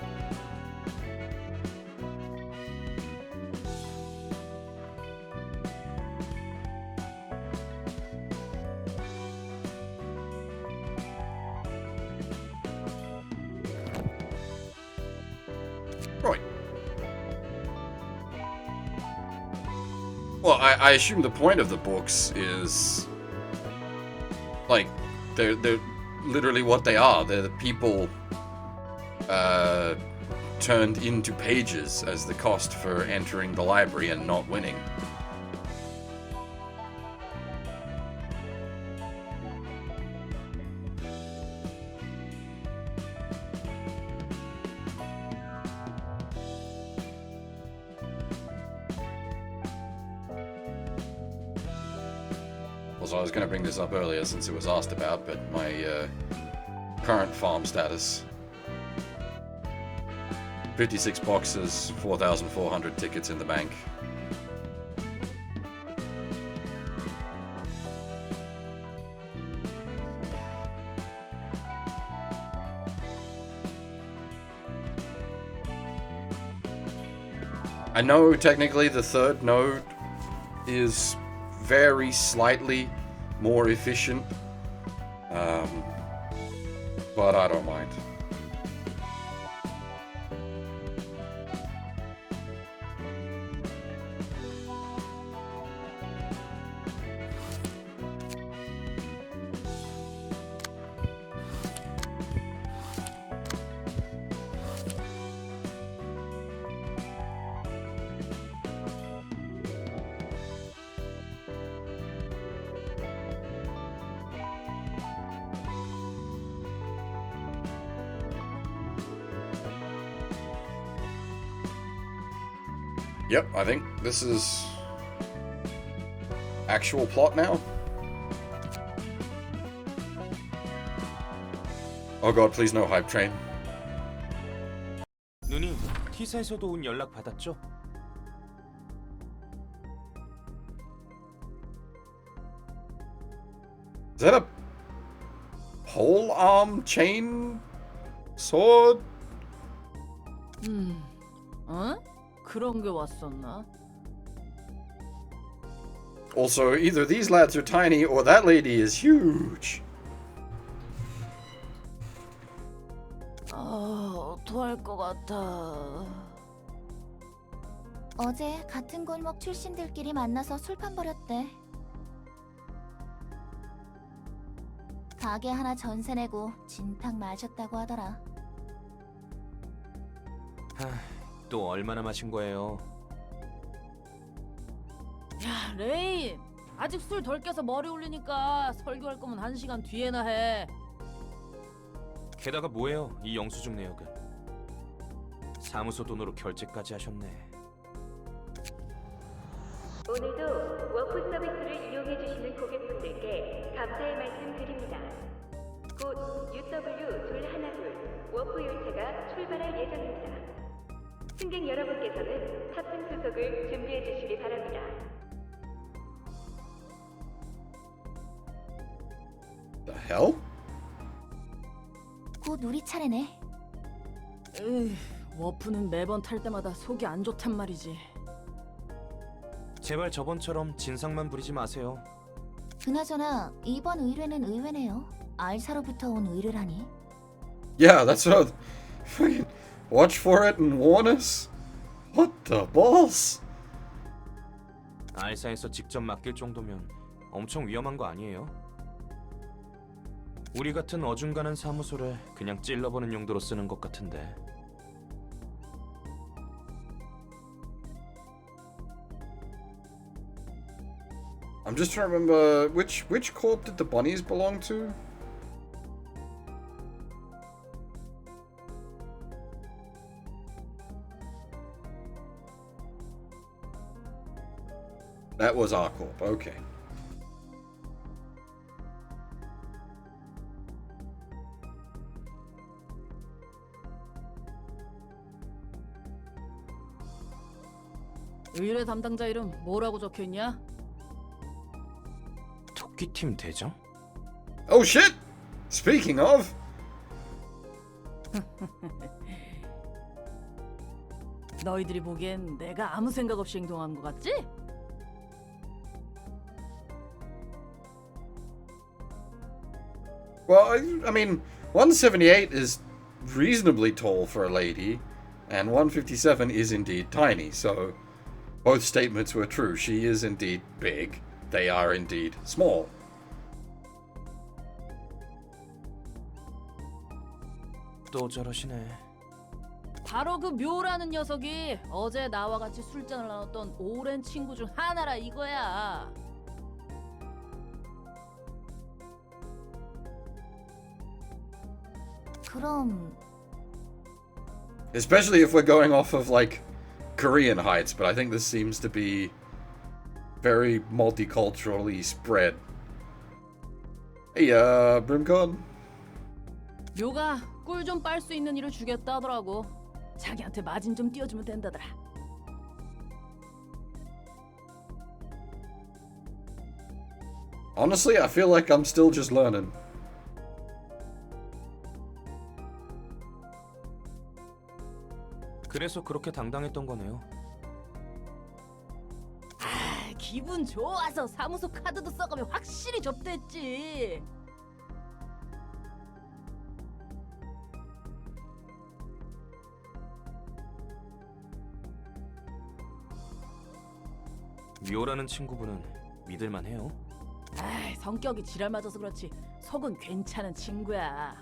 Right. Well, I assume the point of the books is, like, they're literally what they are. They're the people turned into pages as the cost for entering the library and not winning. Also, I was going to bring this up earlier since it was asked about, but my current farm status. 56 boxes, 4,400 tickets in the bank. I know technically the third node is very slightly more efficient, but I don't mind. Yep, I think this is actual plot now. Oh god, please no hype train. 누님, T사에서도 온 연락 받았죠? Is that a pole arm chain sword? 어? 그런 게 왔었나? Also, either these lads are tiny or that lady is huge. 어떡할 것 같아. 어제 같은 골목 출신들끼리 만나서 술판 벌였대. 가게 하나 전세 내고 진탕 마셨다고 하더라. 또 얼마나 마신 거예요? 야, 레인. 아직 술 덜 깨서 머리 올리니까 설교할 거면 1시간 뒤에나 해. 게다가 뭐예요, 이 영수증 내역은? 사무소 돈으로 결제까지 하셨네. 오늘도 워프 서비스를 이용해주시는 고객분들께 감사의 말씀 드립니다. 곧 UW212 워프 열차가 출발할 예정입니다. 승객 여러분께서는 탑승 수속을 준비해 주시기 바랍니다. The hell? 곧 우리 차례네. 에이, 워프는 매번 탈 때마다 속이 안 좋단 말이지. 제발 저번처럼 진상만 부리지 마세요. 그나저나 이번 의뢰는 의외네요. 알사로부터 온 의뢰라니. Yeah, that's what. Fucking watch for it and warn us. What the balls? 알사에서 직접 맡길 정도면 엄청 위험한 거 아니에요? 우리 같은 어중간한 사무소를 그냥 찔러보는 용도로 쓰는 것 같은데. I'm just trying to remember which corp did the bunnies belong to? That was our corp. Okay. 의뢰 담당자 이름 뭐라고 적혀있냐? 토끼팀 대장? Oh shit! Speaking of. 너희들이 보기엔 내가 아무 생각 없이 행동한 것 같지? Well, I mean, 178 is reasonably tall for a lady, and 157 is indeed tiny, so both statements were true. She is indeed big. They are indeed small. 또 저러시네. 바로 그 묘라는 녀석이 어제 나와 같이 술잔을 나눴던 오랜 친구 중 하나라 이거야. 그럼 Especially if we're going off of, like, Korean heights, but I think this seems to be very multiculturally spread. Hey, Brimcon. 묘가 꿀 좀 빨 수 있는 일을 주겠다 하더라고. 자기한테 마진 좀 띄워주면 된다더라. Honestly, I feel like I'm still just learning. 그래서 그렇게 당당했던 거네요. 기분 좋아서 사무소 카드도 써가며 확실히 접대했지. 묘라는 친구분은 믿을만해요? 아이, 성격이 지랄 맞아서 그렇지 속은 괜찮은 친구야.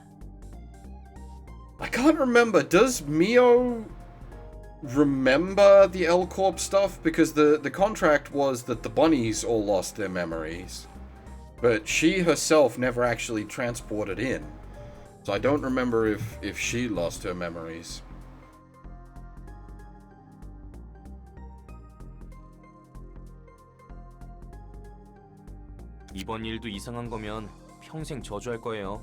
I can't remember. Does Mio remember the L Corp stuff? Because the contract was that the bunnies all lost their memories, but she herself never actually transported in. So I don't remember if she lost her memories. 이번 일도 이상한 거면 평생 저주할 거예요.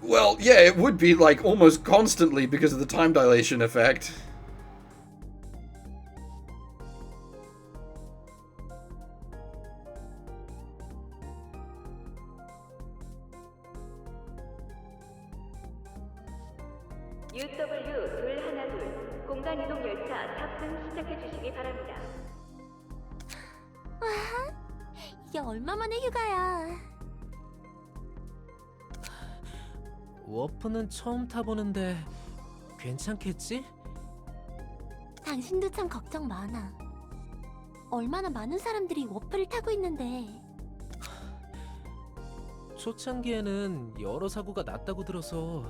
Well, yeah, it would be like almost constantly because of the time dilation effect. UW212 공간 이동 열차 탑승 시작해 주시기 바랍니다. 이게 얼마 만에 휴가야. 워프는 처음 타보는데 괜찮겠지? 당신도 참 걱정 많아. 얼마나 많은 사람들이 워프를 타고 있는데. 초창기에는 여러 사고가 났다고 들어서.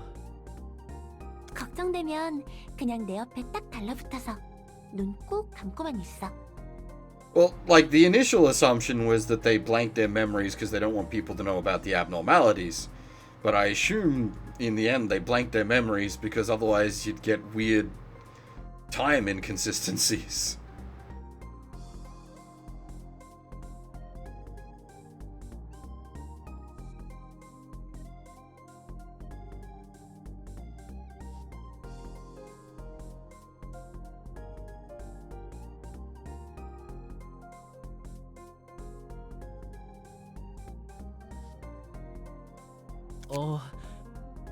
걱정되면 그냥 내 옆에 딱 달라붙어서 눈 꼭 감고만 있어. Well, like the initial assumption was that they blanked their memories because they don't want people to know about the abnormalities. But I assume in the end they blanked their memories because otherwise you'd get weird time inconsistencies.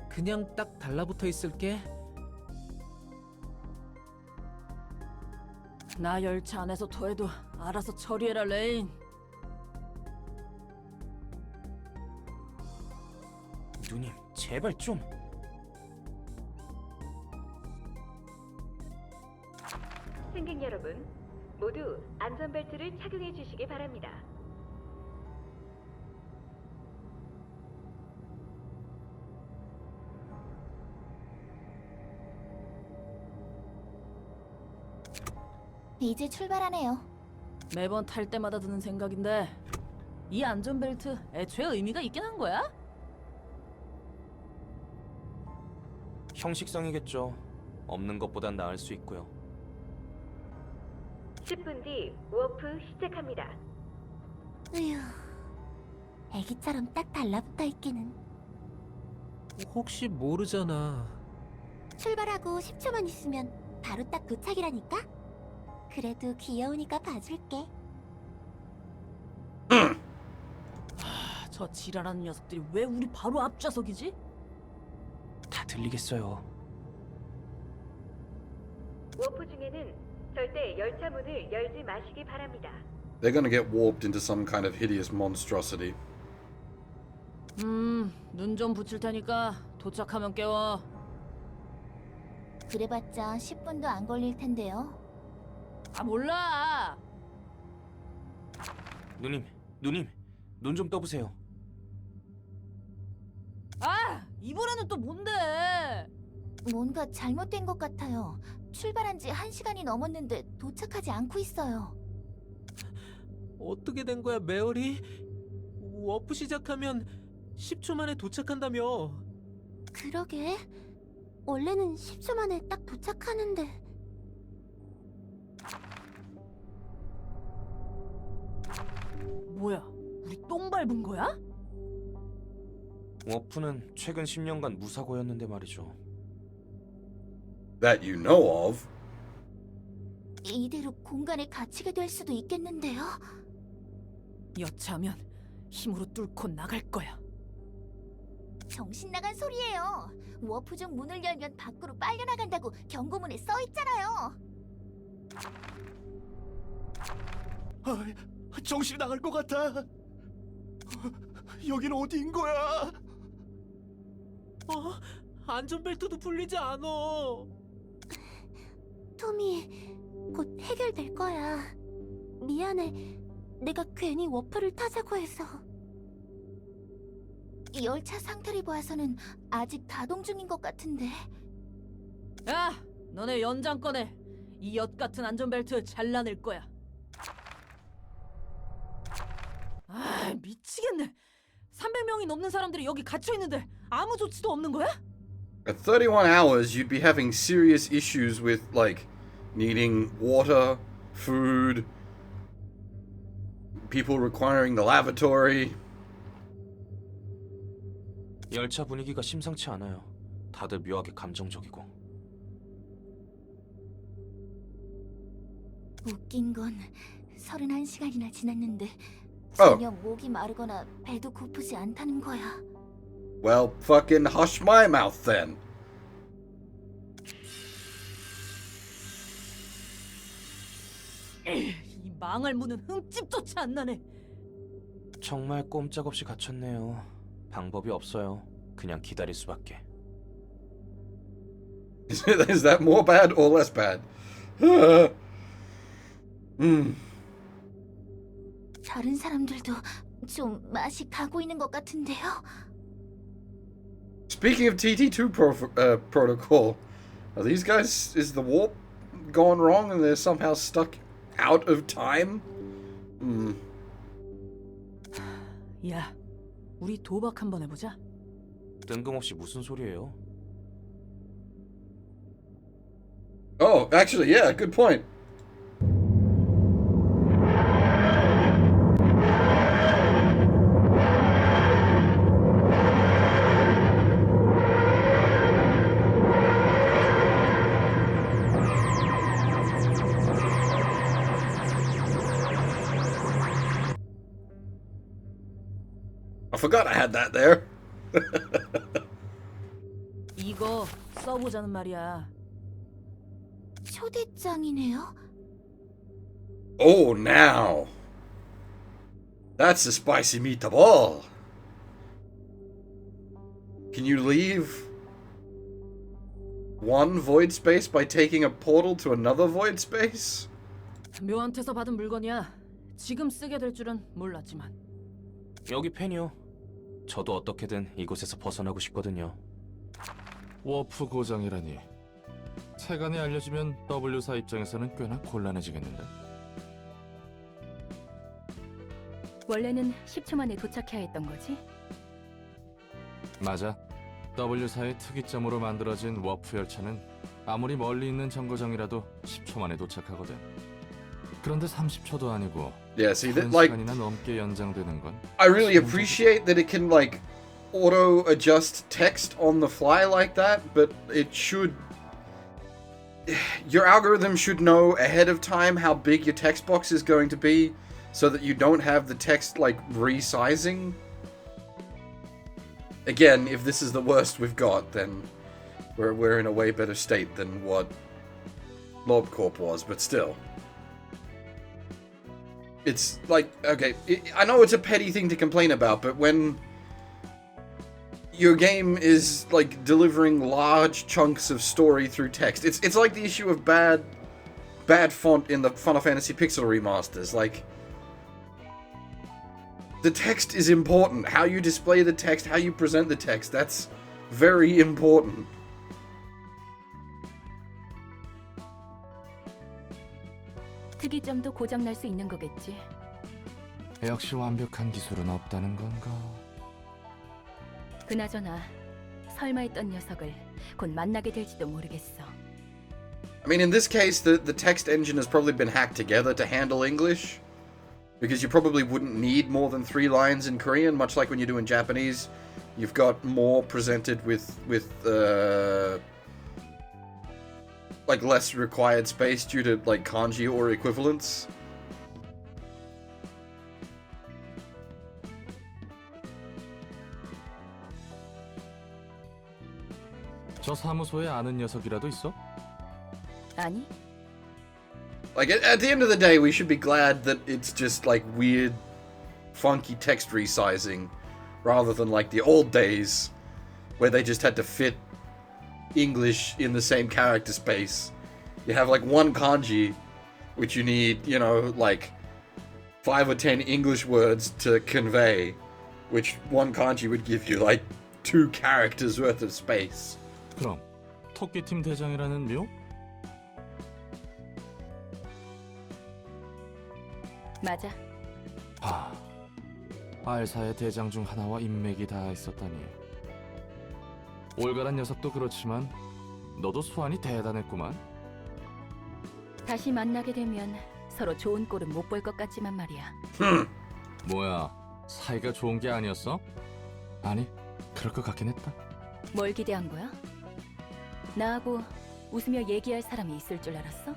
그냥 딱 달라붙어 있을게. 나 열차 안에서 토해도 알아서 처리해라, 레인. 누님, 제발 좀. 승객 여러분, 모두 안전벨트를 착용해 주시기 바랍니다. 이제 출발하네요. 매번 탈 때마다 드는 생각인데 이 안전벨트 애초에 의미가 있긴 한 거야? 형식상이겠죠. 없는 것보단 나을 수 있고요. 10분 뒤 워프 시작합니다. 으휴, 애기처럼 딱 달라붙어 있기는. 혹시 모르잖아. 출발하고 10초만 있으면 바로 딱 도착이라니까? 그래도 귀여우니까 봐줄게. 저 지랄하는 녀석들이 왜 우리 바로 앞좌석이지? 다 들리겠어요. 워프 중에는 절대 열차 문을 열지 마시기 바랍니다. They're gonna get warped into some kind of hideous monstrosity. 눈 좀 붙일 테니까 도착하면 깨워. 그래봤자 10분도 안 걸릴 텐데요. 아, 몰라. 누님, 눈 좀 떠보세요. 아, 이번에는 또 뭔데? 뭔가 잘못된 것 같아요. 출발한 지 1시간이 넘었는데 도착하지 않고 있어요. 어떻게 된 거야, 메어리? 워프 시작하면 10초 만에 도착한다며. 그러게. 원래는 10초 만에 딱 도착하는데. 뭐야, 우리 똥 밟은 거야? 워프는 최근 10년간 무사고였는데 말이죠. That you know of. 이대로 공간에 갇히게 될 수도 있겠는데요. 여차하면 힘으로 뚫고 나갈 거야. 정신 나간 소리예요. 워프 중 문을 열면 밖으로 빨려 나간다고 경고문에 써 있잖아요. 정신이 나갈 것 같아. 여긴 어디인 거야? 안전벨트도 풀리지 않아. 토미, 곧 해결될 거야. 미안해. 내가 괜히 워프를 타자고 해서. 열차 상태를 봐서는 아직 가동 중인 것 같은데. 야, 너네 연장 꺼내. 이 엿 같은 안전벨트 잘라낼 거야. 아, 미치겠네. 300명이 넘는 사람들이 여기 갇혀 있는데 아무 조치도 없는 거야? At 31 hours, you'd be having serious issues with, like, needing water, food, people requiring the lavatory. 열차 분위기가 심상치 않아요. 다들 묘하게 감정적이고. 웃긴 건 31시간이나 지났는데 어. 전혀 목이 마르거나 배도 고프지 않다는 거야. Well, fucking hush my mouth then. 이 망할 문은 흠집조차 안 나네. 정말 꼼짝없이 갇혔네요. 방법이 없어요. 그냥 기다릴 수밖에. Is that more bad or less bad? 다른 사람들도 좀 맛이 가고 있는 것 같은데요. Speaking of TT2 protocol, are these guys, is the warp gone wrong and they're somehow stuck out of time? 야, 우리 도박 한번 해보자. 뜬금없이 무슨 소리예요? Oh, actually, yeah, good point. I forgot I had that there. 이거 써보자는 말이야. 초대장이네요. Oh, now. That's a spicy meatball. Can you leave one void space by taking a portal to another void space? 묘한테서 받은 물건이야. 지금 쓰게 될 줄은 몰랐지만. 여기 펜이요. 저도 어떻게든 이곳에서 벗어나고 싶거든요. 워프 고장이라니. 세간에 알려지면 W사 입장에서는 꽤나 곤란해지겠는데. 원래는 10초 만에 도착해야 했던 거지? 맞아. W사의 특이점으로 만들어진 워프 열차는 아무리 멀리 있는 정거장이라도 10초 만에 도착하거든. 그런데 30초도 아니고 Yeah, see, that, like, 1시간이나 넘게 연장되는 건 I really appreciate that it can, like, auto-adjust text on the fly like that, but it should... Your algorithm should know ahead of time how big your text box is going to be, so that you don't have the text, like, resizing. Again, if this is the worst we've got, then we're in a way better state than what LobCorp was, but still. It's like, okay, I know it's a petty thing to complain about, but when your game is, like, delivering large chunks of story through text, it's like the issue of bad font in the Final Fantasy Pixel remasters. Like, the text is important. How you display the text, how you present the text, that's very important. 특이점도 고장 날 수 있는 거겠지. 역시 완벽한 기술은 없다는 건가? 그나저나 설마 했던 녀석을 곧 만나게 될지도 모르겠어. I mean, in this case, the text engine has probably been hacked together to handle English, because you probably wouldn't need more than 3 lines in Korean, much like when you do in Japanese. You've got more presented with like less required space due to like kanji or equivalents. 저 사무소에 아는 녀석이라도 있어? 아니? Like, at the end of the day, we should be glad that it's just, like, weird, funky text resizing, rather than, like, the old days, where they just had to fit English in the same character space. You have, like, one kanji, which you need, you know, like, 5 or 10 English words to convey, which one kanji would give you, like, 2 characters worth of space. 그럼 토끼팀 대장이라는 묘? 맞아. 알사의 대장 중 하나와 인맥이 다 있었다니. 올가란 녀석도 그렇지만 너도 수완이 대단했구만. 다시 만나게 되면 서로 좋은 꼴은 못 볼 것 같지만 말이야. 뭐야, 사이가 좋은 게 아니었어? 아니, 그럴 것 같긴 했다. 뭘 기대한 거야? 나하고 웃으며 얘기할 사람이 있을 줄 알았어?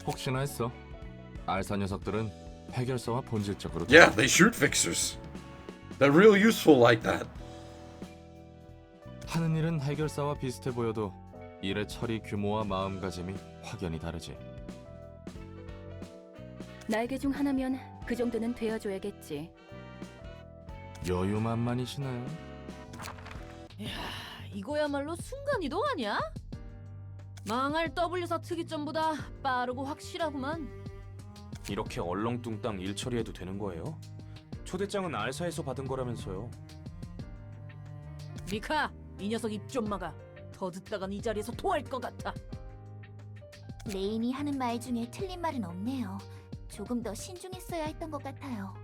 혹시나 했어. 알사 녀석들은 해결사와 본질적으로 Yeah, they shoot fixers. They're real useful like that. 하는 일은 해결사와 비슷해 보여도 일의 처리 규모와 마음가짐이 확연히 다르지. 날개 중 하나면 그 정도는 되어줘야겠지. 여유만만이시네. 이거야말로 순간이동 아니야? 망할 W사 특이점보다 빠르고 확실하구만. 이렇게 얼렁뚱땅 일 처리해도 되는 거예요? 초대장은 알사에서 받은 거라면서요. 미카, 이 녀석 입 좀 막아. 더 듣다간 이 자리에서 토할 것 같아. 레인이 하는 말 중에 틀린 말은 없네요. 조금 더 신중했어야 했던 것 같아요.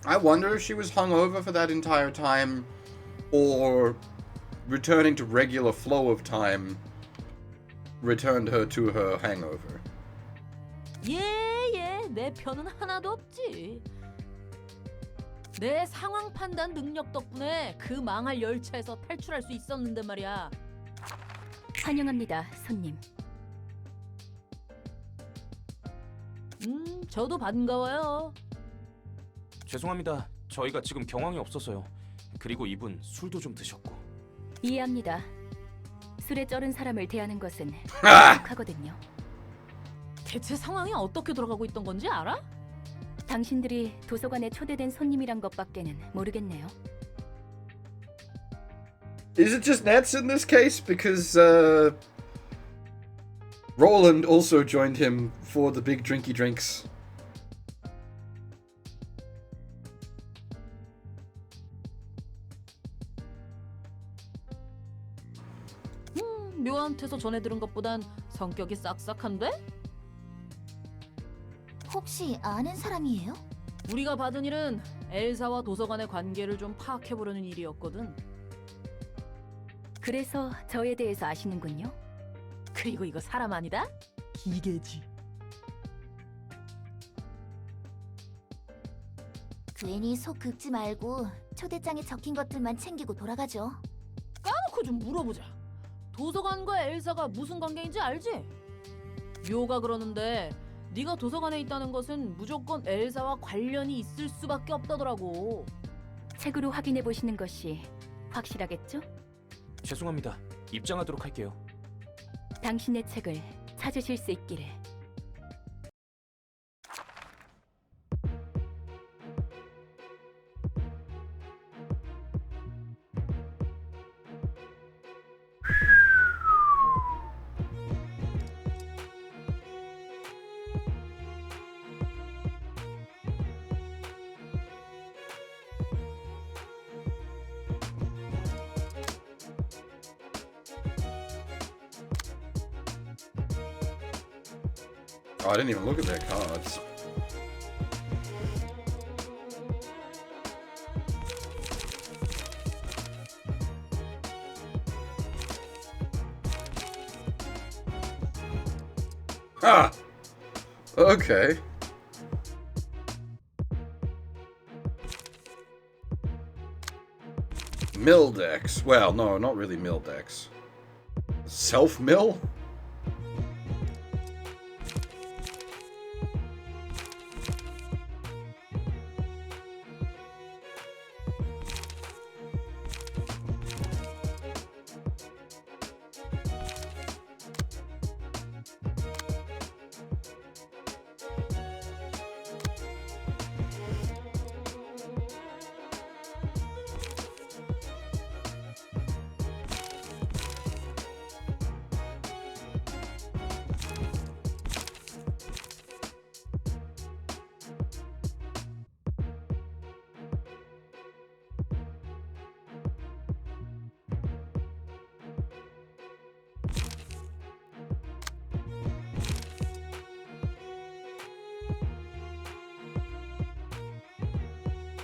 I wonder if she was hungover for that entire time, or returning to regular flow of time returned her to her hangover. 내 편은 하나도 없지. 내 상황 판단 능력 덕분에 그 망할 열차에서 탈출할 수 있었는데 말이야. 환영합니다, 손님. 저도 반가워요. 죄송합니다. 저희가 지금 경황이 없어서요. 그리고 이분 술도 좀 드셨고. 이해합니다. 술에 쩔은 사람을 대하는 것은 아! 하거든요. 대체 상황이 어떻게 돌아가고 있던 건지 알아? 당신들이 도서관에 초대된 손님이란 것밖에는 모르겠네요. Is it just Nets in this case? Because Roland also joined him for the big drinky drinks. 묘한테서 전해 들은 것보단 성격이 싹싹한데? 혹시 아는 사람이에요? 우리가 받은 일은 엘사와 도서관의 관계를 좀 파악해보려는 일이었거든. 그래서 저에 대해서 아시는군요. 그리고 이거 사람 아니다? 기계지. 괜히 속 긁지 말고 초대장에 적힌 것들만 챙기고 돌아가죠. 까놓고 좀 물어보자. 도서관과 엘사가 무슨 관계인지 알지? 묘가 그러는데 네가 도서관에 있다는 것은 무조건 엘사와 관련이 있을 수밖에 없다더라고. 책으로 확인해 보시는 것이 확실하겠죠? 죄송합니다. 입장하도록 할게요. 당신의 책을 찾으실 수 있기를. Oh, I didn't even look at their cards. Ah! Okay. Mildex. Well, no, not really Mildex. Self-mill?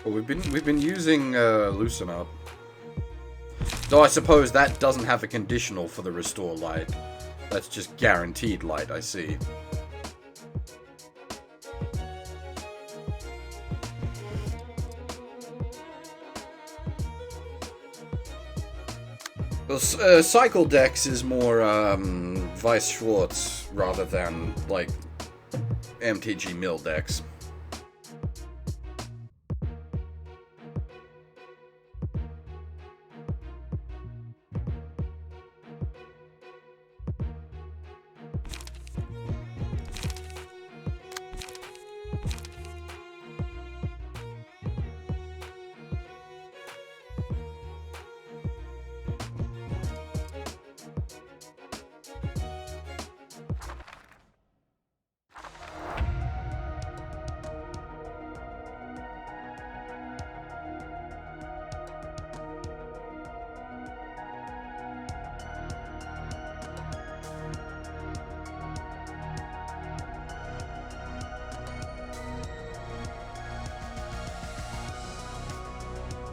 Well, we've been using loosen up. Though I suppose that doesn't have a conditional for the restore light. That's just guaranteed light, I see. Well, Cycle Dex is more Weiss Schwarz rather than like MTG Mill Dex.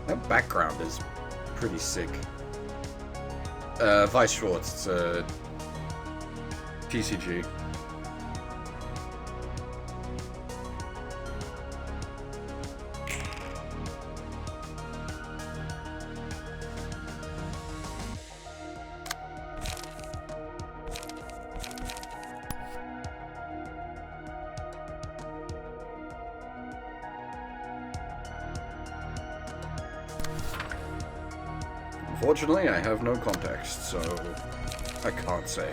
That background is pretty sick. Weiss Schwarz, it's a TCG. Unfortunately, I have no context, so I can't say.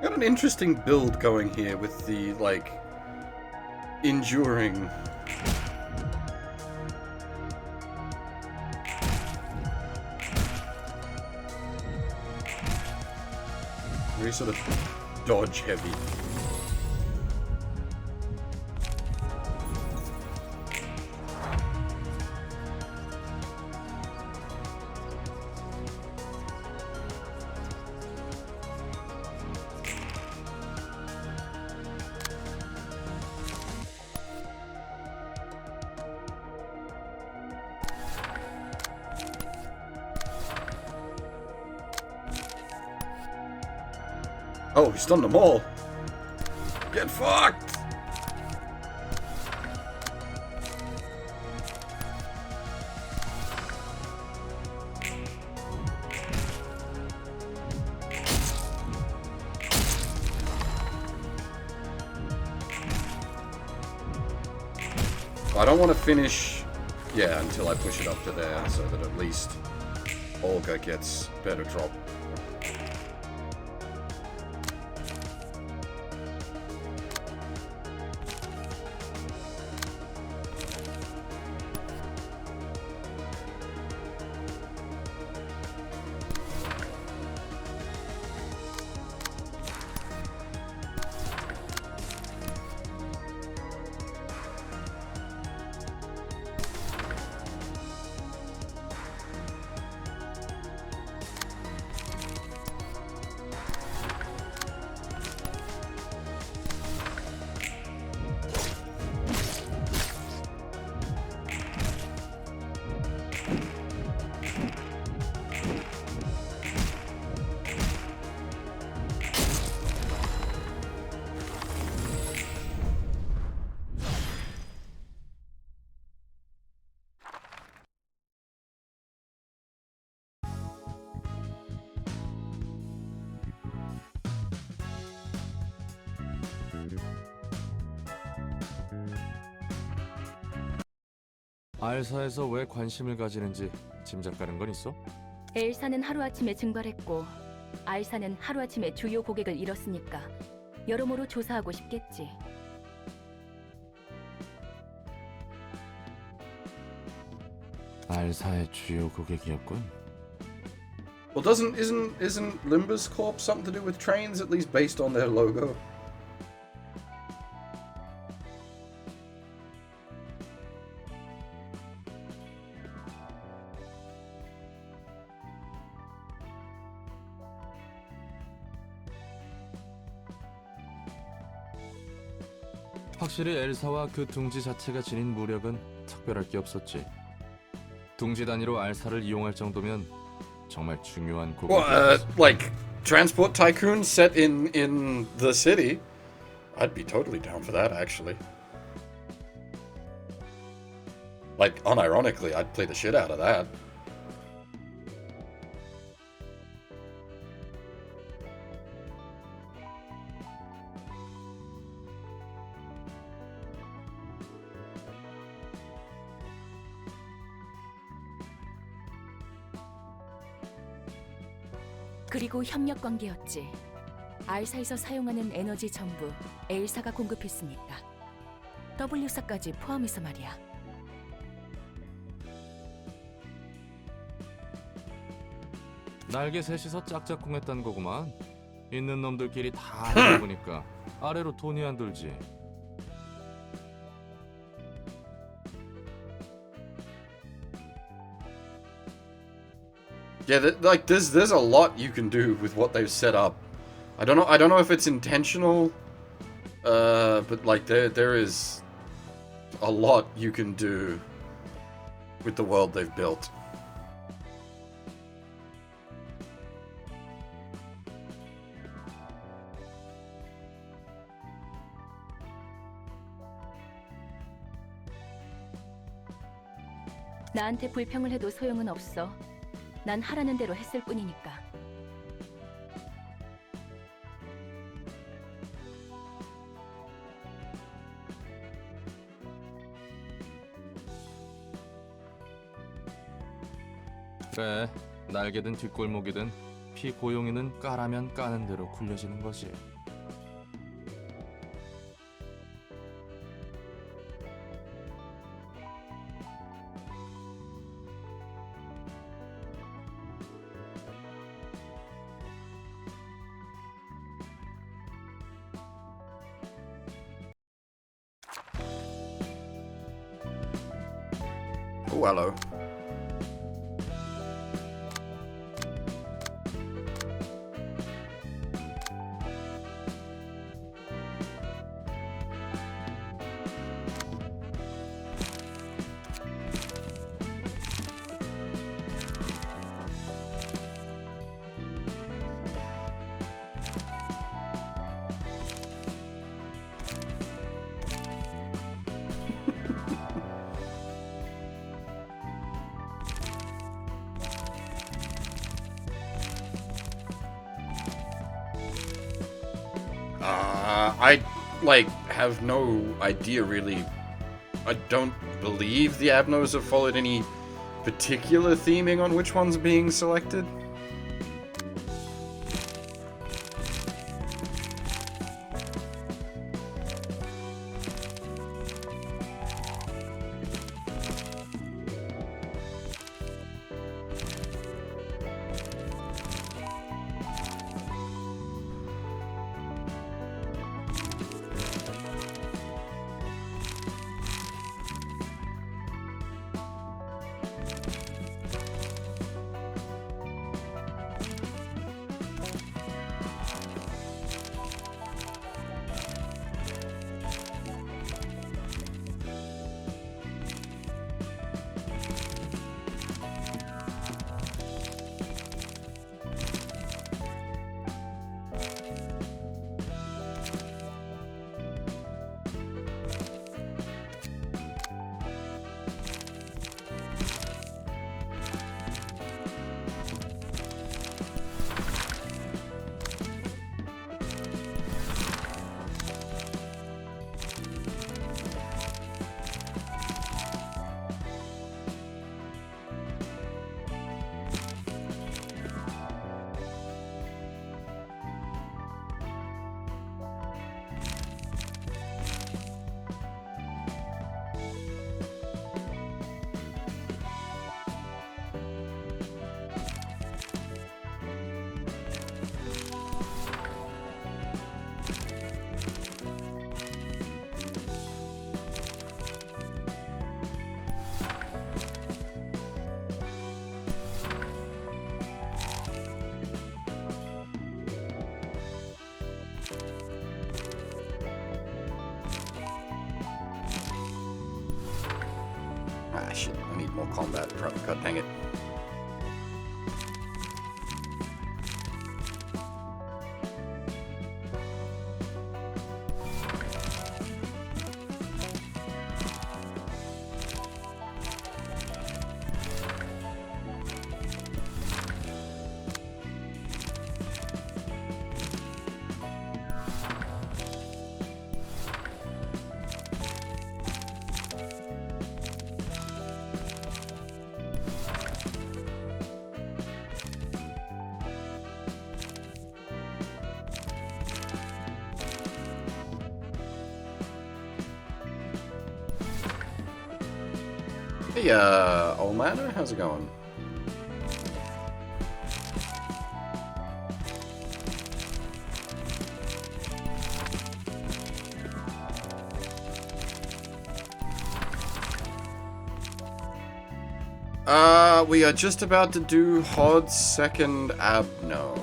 Got an interesting build going here with the, like, enduring. Very sort of dodge heavy. Oh, he stunned them all. Get fucked! I don't want to finish, yeah, until I push it up to there, so that at least Olga gets better drop. 알사에서 왜 관심을 가지는지 짐작가는 건 있어? 엘사는 하루아침에 증발했고 알사는 하루아침에 주요 고객을 잃었으니까 여러모로 조사하고 싶겠지. 알사의 주요 고객이었군. Well, isn't Limbus Corp something to do with trains, at least based on their logo? 확실히 엘사와 그 둥지 자체가 지닌 무력은 특별할 게 없었지. 둥지 단위로 알사를 이용할 정도면 정말 중요한 Well, 고객이었어. like transport tycoon set in the city. I'd be totally down for that, actually. Like, unironically, I'd play the shit out of that. 그리고 협력 관계였지. 알사에서 사용하는 에너지 전부 엘사가 공급했으니까. W사까지 포함해서 말이야. 날개 셋이서 짝짝꿍했단 거구만. 있는 놈들끼리 다 해보니까 아래로 돈이 안 돌지. Yeah, like there's a lot you can do with what they've set up. I don't know if it's intentional, but like there is a lot you can do with the world they've built. 나한테 불평을 해도 소용은 없어. 난 하라는 대로 했을 뿐이니까. 그래, 날개든 뒷골목이든 SP 고용인은 까라면 까는 대로 굴려지는 거지. Oh, hello. I, like, have no idea, really. I don't believe the Abnos have followed any particular theming on which one's being selected. Ah, shit. I need more combat. God dang it. Hey, old man, how's it going? We are just about to do Hod's second Abno.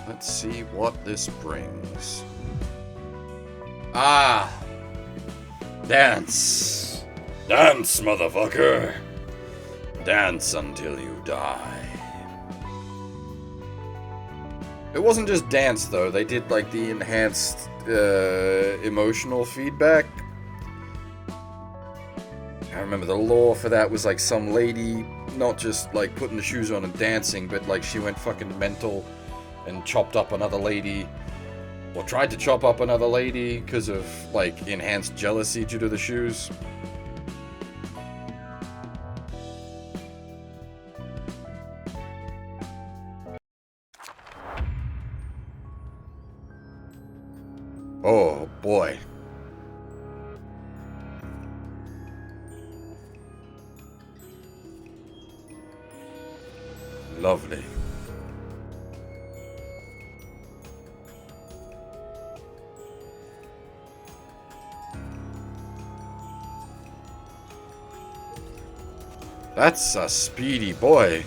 Let's see what this brings. Ah! Dance! Dance, motherfucker! Dance until you die. It wasn't just dance, though. They did, like, the enhanced, emotional feedback. I remember the lore for that was, like, some lady not just, like, putting the shoes on and dancing, but, like, she went fucking mental and chopped up another lady, or tried to chop up another lady because of, like, enhanced jealousy due to the shoes. Oh, boy. Lovely. That's a speedy boy.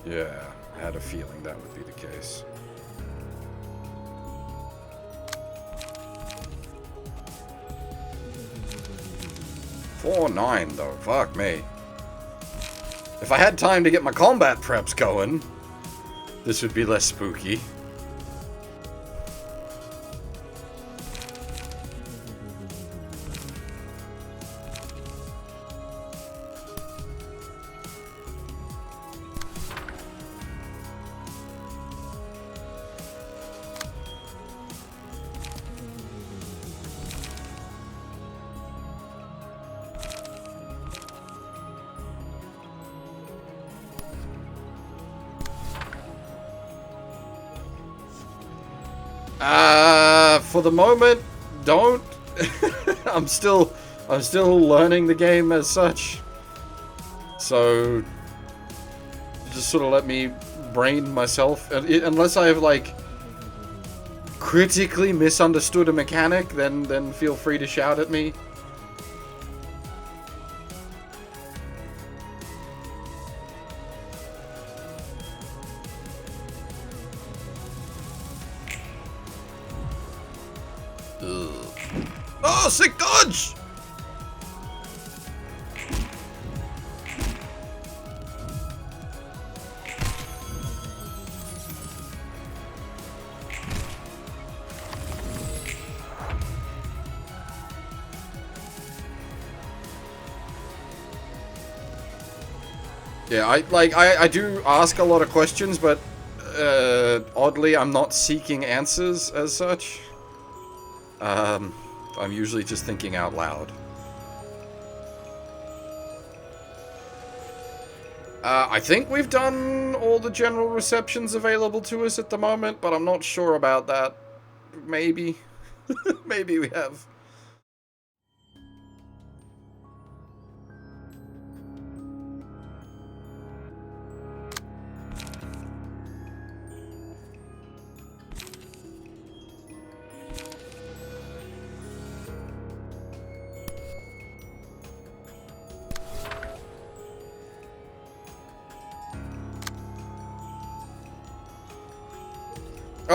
Yeah, I had a feeling that would be the case. $4.9 though, fuck me. If I had time to get my combat preps going, this would be less spooky. For the moment, don't. I'm still learning the game as such. So just sort of let me brain myself. Unless I have like critically misunderstood a mechanic, then feel free to shout at me. Oh, sick dodge! Yeah, I do ask a lot of questions, but oddly, I'm not seeking answers as such. I'm usually just thinking out loud. I think we've done all the general receptions available to us at the moment, but I'm not sure about that. Maybe. Maybe we have.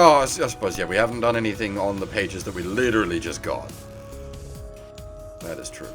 Oh, I suppose, yeah, we haven't done anything on the pages that we literally just got. That is true.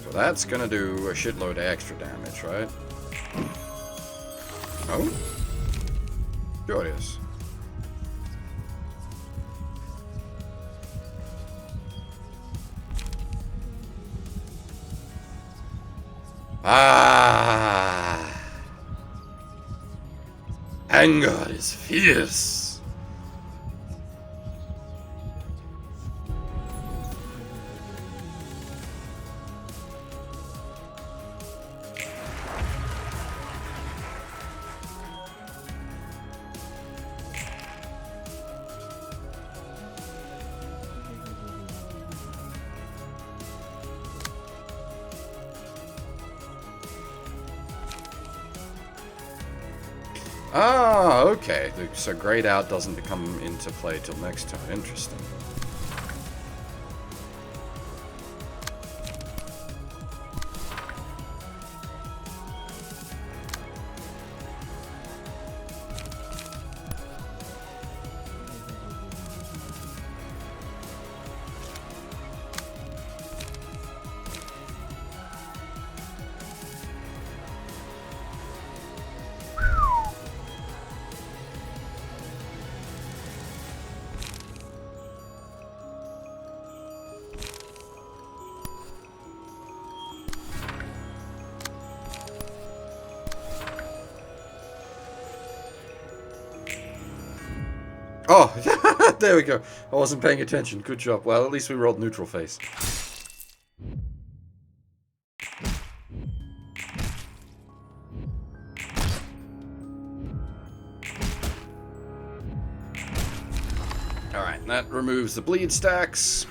So that's gonna do a shitload of extra damage, right? No? Sure it is. Ah. Anger is fierce. Ah, okay. So grayed out doesn't come into play till next turn. Interesting. Oh, there we go. I wasn't paying attention. Good job. Well, at least we rolled neutral face. Alright, that removes the bleed stacks.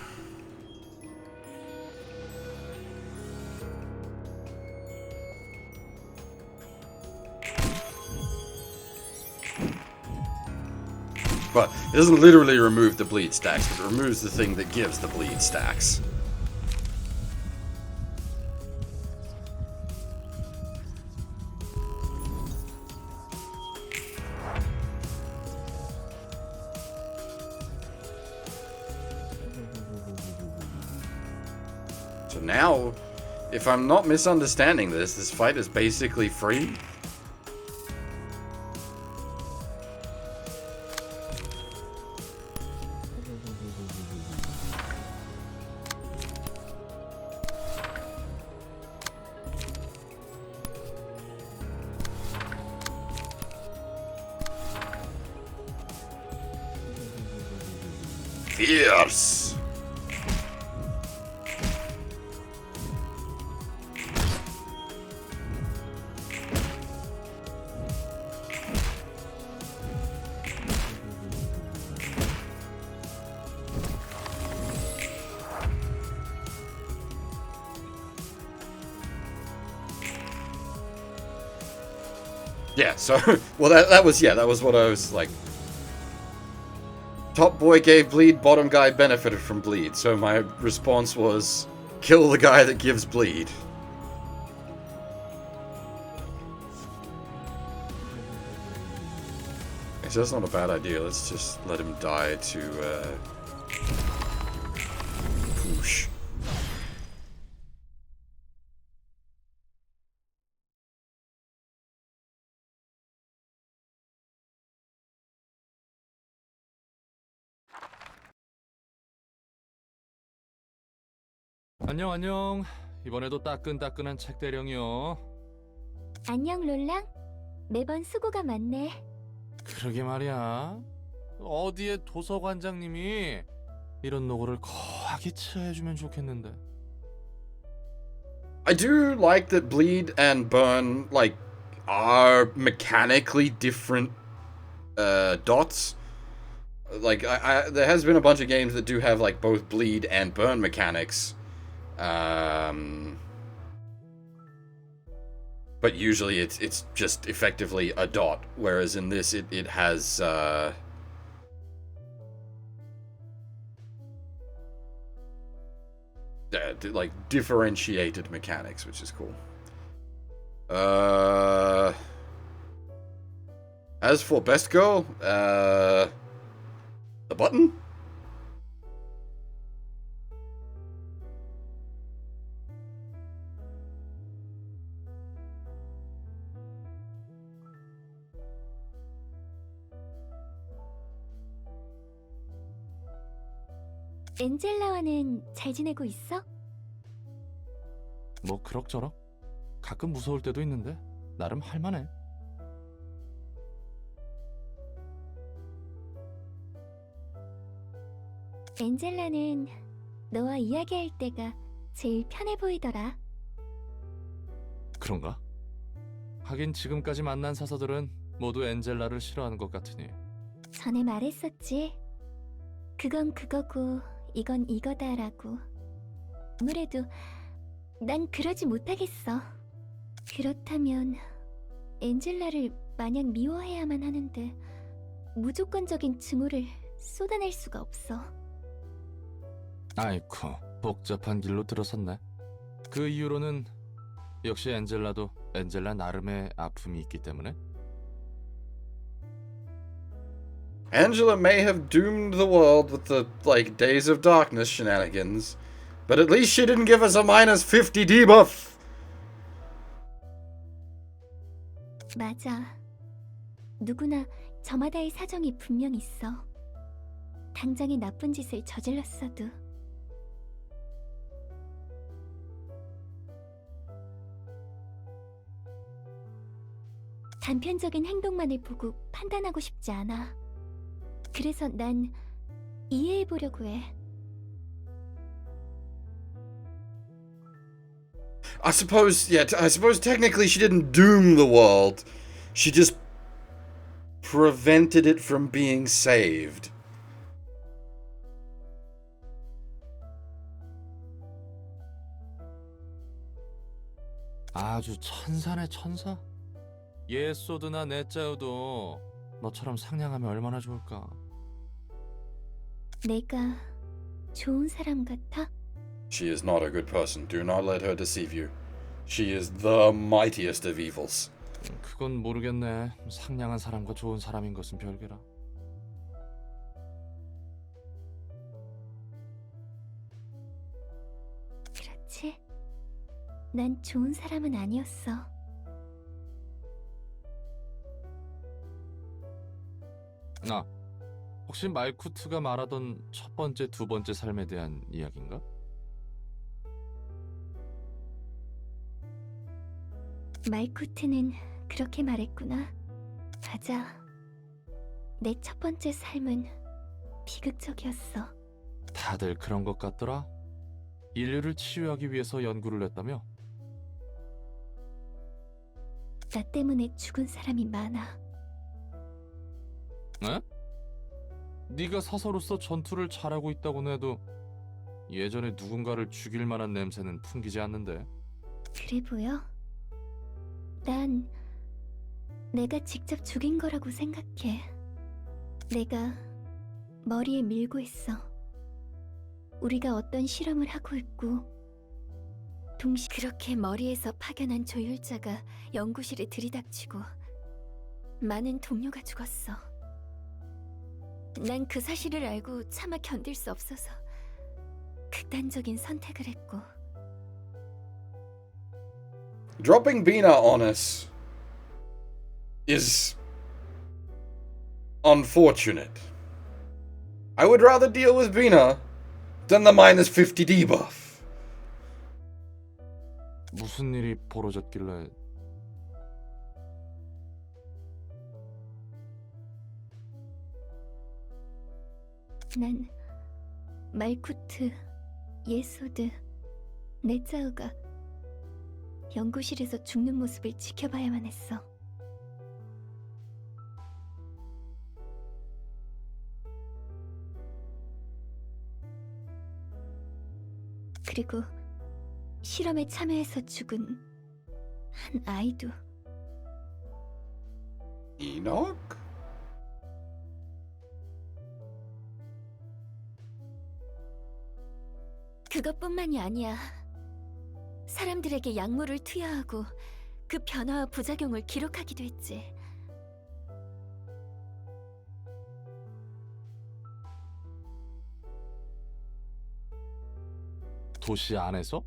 But it doesn't literally remove the bleed stacks, but it removes the thing that gives the bleed stacks. So now, if I'm not misunderstanding this fight is basically free? Fierce. Yeah, so, well, that was what I was like. Top boy gave bleed, bottom guy benefited from bleed. So my response was, kill the guy that gives bleed. So that's not a bad idea. Let's just let him die to, push. 안녕 안녕. 이번에도 따끈따끈한 책 대령이요. 안녕 롤랑. 매번 수고가 많네. 그러게 말이야. 어디에 도서관장님이 이런 노고를 거하게 처해주면 좋겠는데. I do like that bleed and burn, like, are mechanically different dots. Like, there has been a bunch of games that do have, like, both bleed and burn mechanics. But usually it's just effectively a dot, whereas in this it has like differentiated mechanics, which is cool. As for best girl, the button? 엔젤라와는 잘 지내고 있어? 뭐 그럭저럭? 가끔 무서울 때도 있는데 나름 할만해. 엔젤라는 너와 이야기할 때가 제일 편해 보이더라. 그런가? 하긴 지금까지 만난 사서들은 모두 엔젤라를 싫어하는 것 같으니. 전에 말했었지. 그건 그거고 이건 이거다라고. 아무래도 난 그러지 못하겠어. 그렇다면 엔젤라를 마냥 미워해야만 하는데 무조건적인 증오를 쏟아낼 수가 없어. 아이쿠, 복잡한 길로 들어섰네. 그 이유로는 역시 엔젤라도 엔젤라 나름의 아픔이 있기 때문에. Angela may have doomed the world with the, like, Days of Darkness shenanigans, but at least she didn't give us a minus 50 debuff! 맞아. 누구나 저마다의 사정이 분명 있어. 당장의 나쁜 짓을 저질렀어도. 단편적인 행동만을 보고 판단하고 싶지 않아. 그래서 난 이해해보려고 해. I suppose technically she didn't doom the world. She just prevented it from being saved. 아주 천사네 천사. 예소드나 네짜우도 너처럼 상냥하면 얼마나 좋을까. 내가 좋은 사람 같아? She is not a good person. Do not let her deceive you. She is the mightiest of evils. 그건 모르겠네. 상냥한 사람과 좋은 사람인 것은 별개라. 그렇지. 난 좋은 사람은 아니었어. 아, 혹시 말쿠트가 말하던 첫 번째, 두 번째 삶에 대한 이야기인가? 말쿠트는 그렇게 말했구나. 맞아. 내 첫 번째 삶은 비극적이었어. 다들 그런 것 같더라. 인류를 치유하기 위해서 연구를 했다며? 나 때문에 죽은 사람이 많아. 에? 네가 사서로서 전투를 잘하고 있다고는 해도 예전에 누군가를 죽일 만한 냄새는 풍기지 않는데. 그래 보여? 난 내가 직접 죽인 거라고 생각해. 내가 머리에 밀고 있어. 우리가 어떤 실험을 하고 있고 동시에 그렇게 머리에서 파견한 조율자가 연구실에 들이닥치고 많은 동료가 죽었어. 난 그 사실을 알고 차마 견딜 수 없어서 극단적인 선택을 했고. Dropping Bina on us is unfortunate. I would rather deal with Bina than the minus 50 debuff. 무슨 일이 벌어졌길래? 난 말쿠트, 예소드, 네짜우가 연구실에서 죽는 모습을 지켜봐야만 했어. 그리고 실험에 참여해서 죽은 한 아이도. Enoch? 그것뿐만이 아니야. 사람들에게 약물을 투여하고 그 변화와 부작용을 기록하기도 했지. 도시 안에서?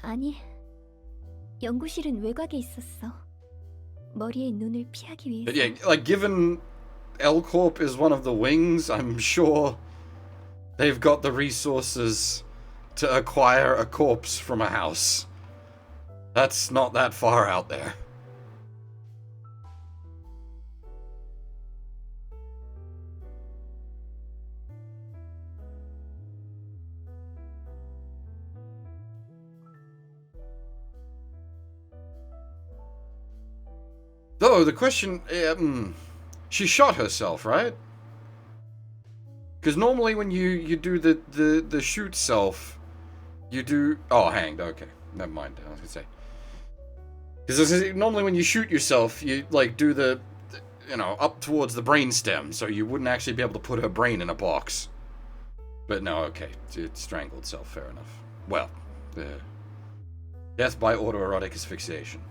아니, 연구실은 외곽에 있었어. 머리에 눈을 피하기 위해서. But yeah, like, given L Corp is one of the wings, I'm sure they've got the resources to acquire a corpse from a house. That's not that far out there. Though, the question... she shot herself, right? Because normally when you do the shoot self, you do... Oh, hanged, okay. Never mind, I was gonna say. Because normally when you shoot yourself, you, like, do the, you know, up towards the brain stem, so you wouldn't actually be able to put her brain in a box. But no, okay, it strangled itself, fair enough. Well, death by autoerotic asphyxiation.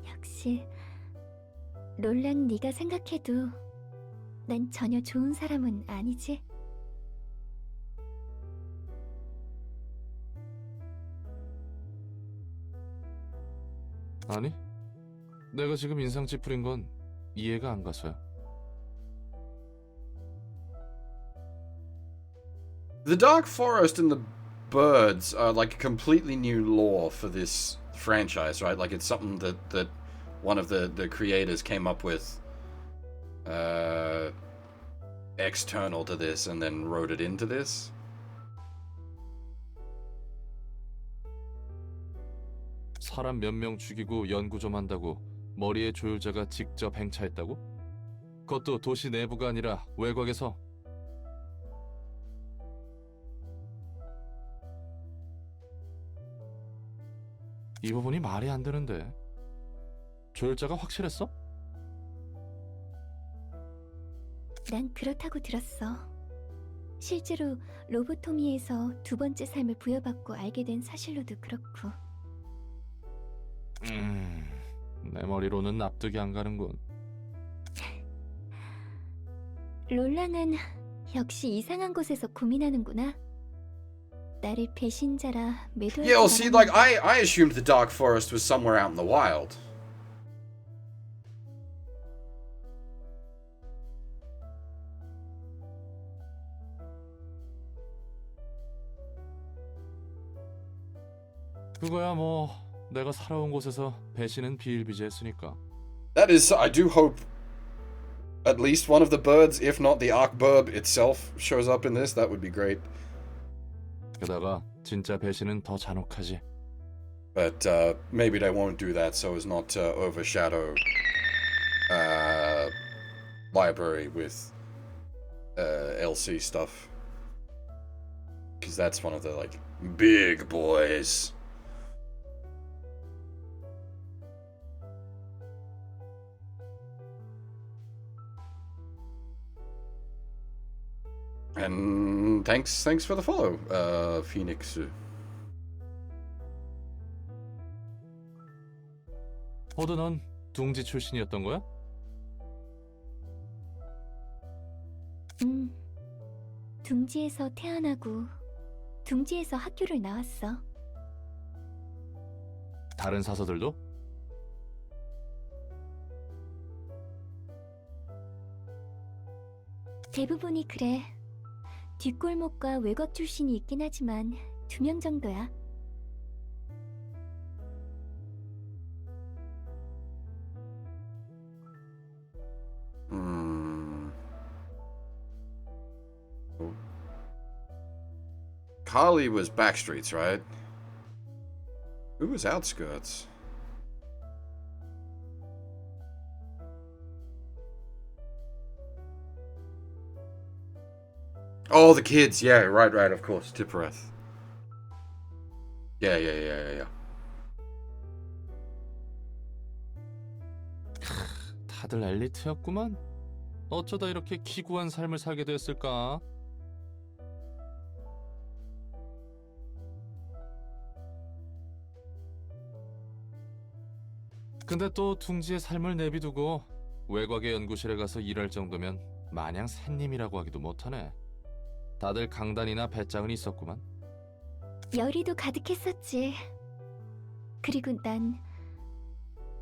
역시 롤랑 네가 생각해도 난 전혀 좋은 사람은 아니지. 아니, 내가 지금 인상 찌푸린 건 이해가 안 가서야. The Dark Forest and the birds are like a completely new lore for this franchise, right? Like it's something that one of the creators came up with external to this and then wrote it into this. 사람 몇 명 죽이고 연구 좀 한다고 머리에 조율자가 직접 행차했다고? 그것도 도시 내부가 아니라 외곽에서. 이 부분이 말이 안 되는데. 조율자가 확실했어? 난 그렇다고 들었어. 실제로 로보토미에서 두 번째 삶을 부여받고 알게 된 사실로도 그렇고. 내 머리로는 납득이 안 가는군. 롤랑은 역시 이상한 곳에서 고민하는구나. 나를 배신자라 매도할 Yeah, well, see, like I assumed the Dark Forest was somewhere out in the wild. 그거야 뭐 내가 살아온 곳에서 배신은 비일비재했으니까. That is, I do hope at least one of the birds, if not the Arkburb itself, shows up in this. That would be great. 게다가 진짜 배신은 더 잔혹하지. But maybe they won't do that so as not to overshadow library with LC stuff. Because that's one of the, like, big boys. And thanks for the follow, Phoenix. 호드 넌 둥지 출신이었던 거야? 둥지에서 태어나고 둥지에서 학교를 나왔어. 다른 사서들도? 대부분이 그래. 뒷골목과 외곽 출신이 있긴 하지만 2명 정도야. Carly was Backstreets, right? Who was Outskirts? Oh, the kids. Yeah, right, of course. Tippereth. Yeah. 다들 엘리트였구만. 어쩌다 이렇게 기구한 삶을 살게 됐을까? 근데 또 둥지의 삶을 내비두고 외곽의 연구실에 가서 일할 정도면 마냥 샌님이라고 하기도 못하네. 다들 강단이나 배짱은 있었구만. 열의도 가득했었지. 그리고 난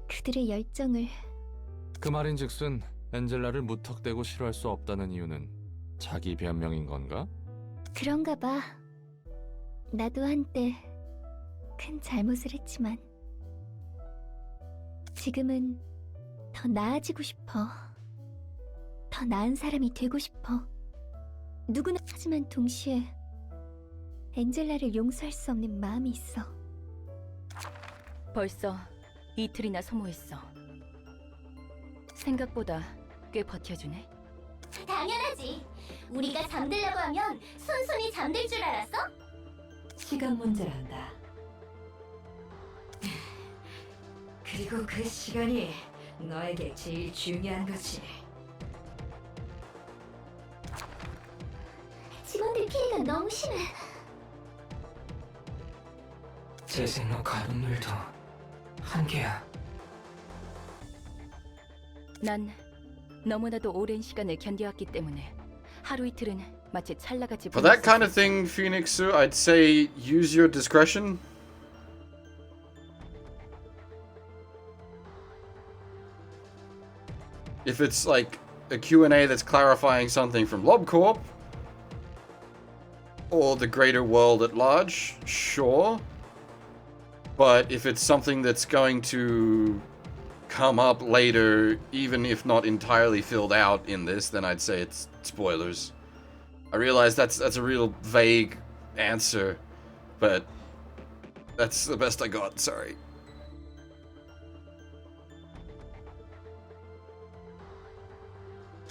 그들의 열정을 그 말인즉슨 엔젤라를 무턱대고 싫어할 수 없다는 이유는 자기 변명인 건가? 그런가 봐. 나도 한때 큰 잘못을 했지만 지금은 더 나아지고 싶어. 더 나은 사람이 되고 싶어. 누구나 하지만 동시에 엔젤라를 용서할 수 없는 마음이 있어. 벌써 이틀이나 소모했어. 생각보다 꽤 버텨주네. 당연하지. 우리가 잠들려고 하면 순순히 잠들 줄 알았어? 시간 문제란다. 그리고 그 시간이 너에게 제일 중요한 거지. 직원들 피해가 너무 심해. 재생로가 눈물도 한계야. 난 너무나도 오랜 시간을 견뎌왔기 때문에 하루 이틀은 마치 찰나같이 For that kind of 보냈었어. thing, Phoenixu, I'd say use your discretion. If it's like a Q&A that's clarifying something from LobCorp or the greater world at large, sure. But if it's something that's going to come up later, even if not entirely filled out in this, then I'd say it's spoilers. I realize that's a real vague answer, but that's the best I got, sorry.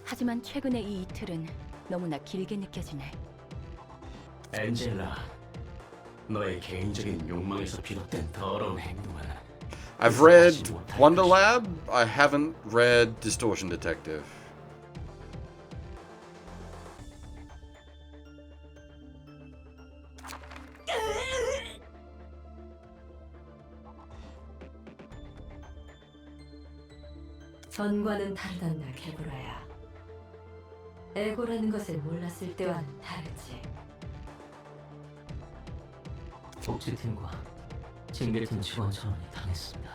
하지만 최근의 이 이틀은 너무나 길게 느껴지네. 엔젤라, 너의 개인적인 욕망에서 비롯된 더러운 행동은 I've read Wonder Lab, I haven't read Distortion Detective. 전과는 다르단다, 개구라야. 에고라는 것을 몰랐을 때와는 다르지. 복지팀과 징계팀 직원 전원이 당했습니다.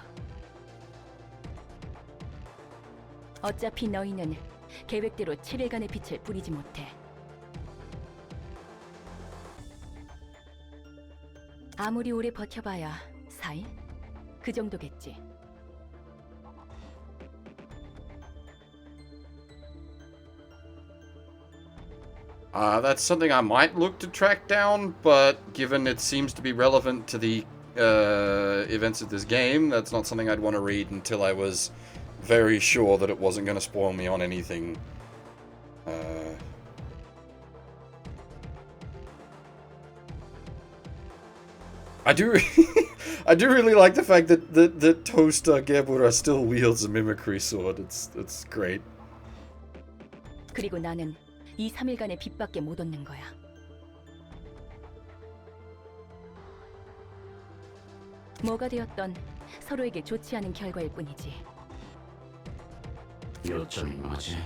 어차피 너희는 계획대로 7일간의 빛을 뿌리지 못해. 아무리 오래 버텨봐야 4일? 그 정도겠지. That's something I might look to track down, but given it seems to be relevant to the events of this game, that's not something I'd want to read until I was very sure that it wasn't going to spoil me on anything. I do, I do really like the fact that Toaster Gebura still wields a mimicry sword. It's great. 그리고 나는 이 3일간의 빛밖에 못 얻는 거야. 뭐가 되었던 서로에게 좋지 않은 결과일 뿐이지. 요점이 뭐지?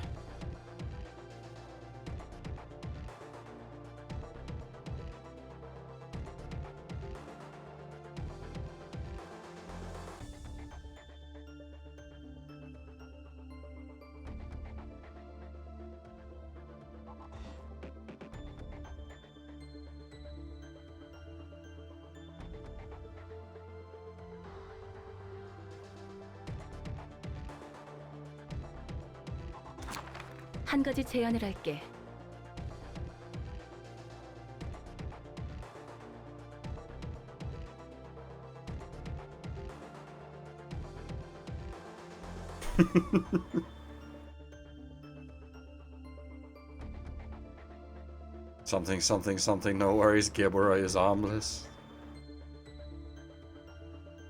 한 가지 제안을 할게. Something, no worries, Gebura is armless.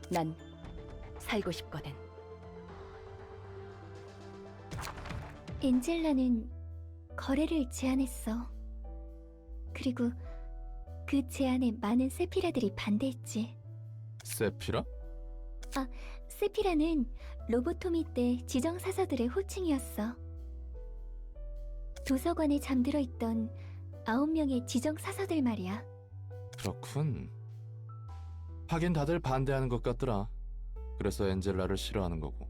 난 살고 싶거든. 엔젤라는 거래를 제안했어. 그리고 그 제안에 많은 세피라들이 반대했지. 세피라? 세피라는 로보토미 때 지정사서들의 호칭이었어. 도서관에 잠들어 있던 9명의 지정사서들 말이야. 그렇군. 하긴 다들 반대하는 것 같더라. 그래서 엔젤라를 싫어하는 거고.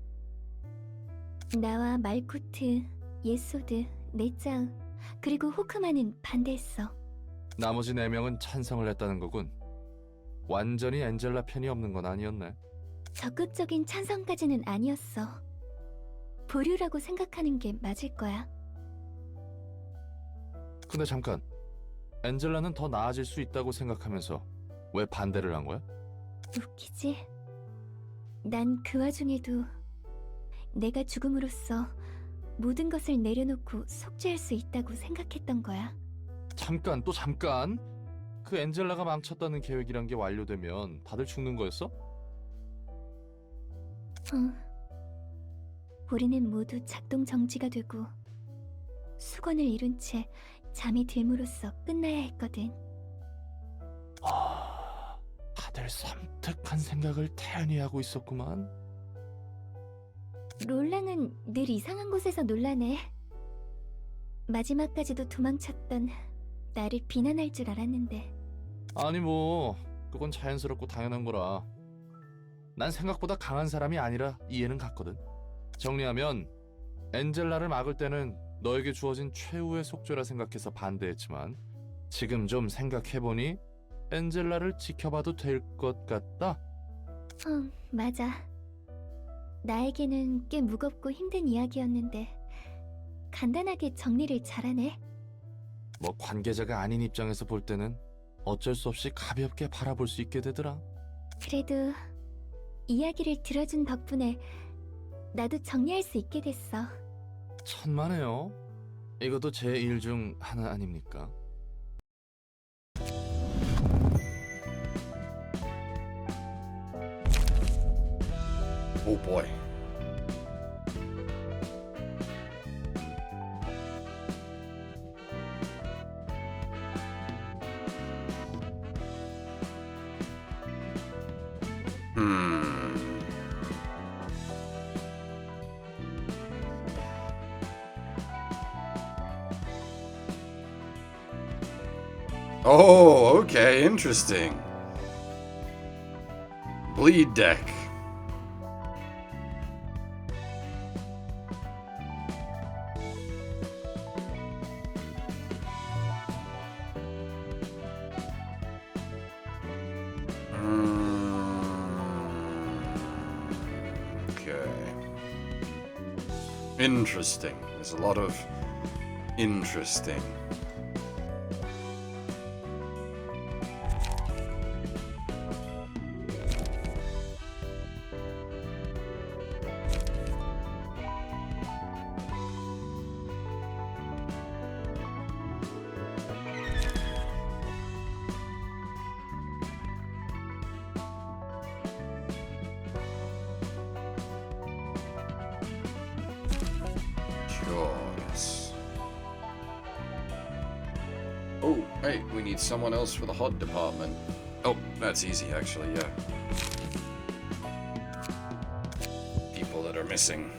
나와 말쿠트, 예소드, 네짜으, 그리고 호크만은 반대했어. 나머지 4명은 찬성을 했다는 거군. 완전히 엔젤라 편이 없는 건 아니었네. 적극적인 찬성까지는 아니었어. 보류라고 생각하는 게 맞을 거야. 근데 잠깐, 엔젤라는 더 나아질 수 있다고 생각하면서 왜 반대를 한 거야? 웃기지? 난 그 와중에도 내가 죽음으로써 모든 것을 내려놓고 속죄할 수 있다고 생각했던 거야. 잠깐, 또 잠깐! 그 엔젤라가 망쳤다는 계획이란 게 완료되면 다들 죽는 거였어? 우리는 모두 작동 정지가 되고 수건을 이룬 채 잠이 들므로써 끝나야 했거든. 다들 섬뜩한 생각을 태연히 하고 있었구만. 롤랑은 늘 이상한 곳에서 놀라네. 마지막까지도 도망쳤던 나를 비난할 줄 알았는데. 아니 뭐 그건 자연스럽고 당연한 거라. 난 생각보다 강한 사람이 아니라 이해는 갔거든. 정리하면 엔젤라를 막을 때는 너에게 주어진 최후의 속죄라 생각해서 반대했지만 지금 좀 생각해보니 엔젤라를 지켜봐도 될 것 같다? 맞아. 나에게는 꽤 무겁고 힘든 이야기였는데 간단하게 정리를 잘하네. 뭐 관계자가 아닌 입장에서 볼 때는 어쩔 수 없이 가볍게 바라볼 수 있게 되더라. 그래도 이야기를 들어준 덕분에 나도 정리할 수 있게 됐어. 천만에요. 이것도 제 일 중 하나 아닙니까? Oh boy. Oh, okay, interesting. Bleed deck. Okay. Interesting. There's a lot of interesting. Yes. Oh, hey, we need someone else for the HOD department. Oh, that's easy, actually, yeah. People that are missing.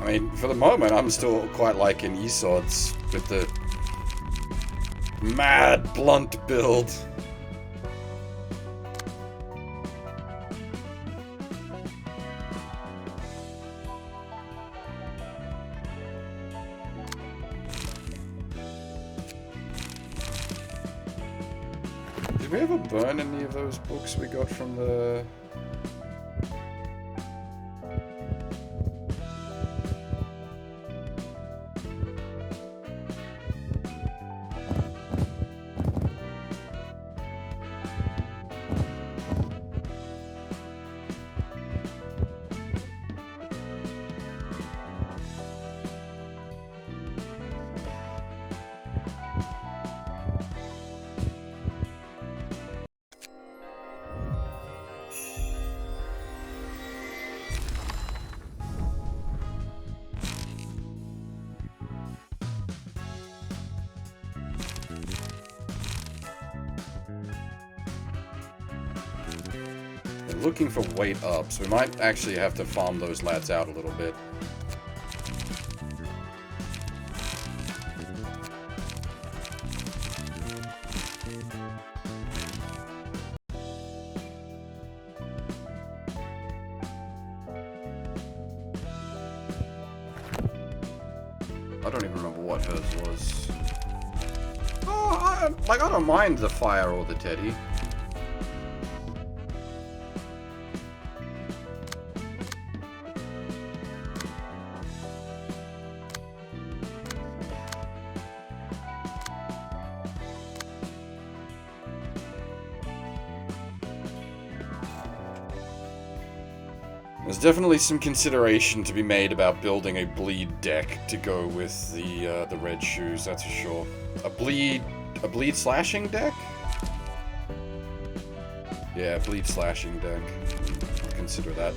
I mean, for the moment, I'm still quite liking Isod's with the Mad blunt build. Did we ever burn any of those books we got from the... Looking for weight up, so we might actually have to farm those lads out a little bit. I don't even remember what hers was. Oh, I don't mind the fire or the teddy. There's definitely some consideration to be made about building a bleed deck to go with the red shoes, that's for sure. A bleed slashing deck? Yeah, bleed slashing deck. I'll consider that.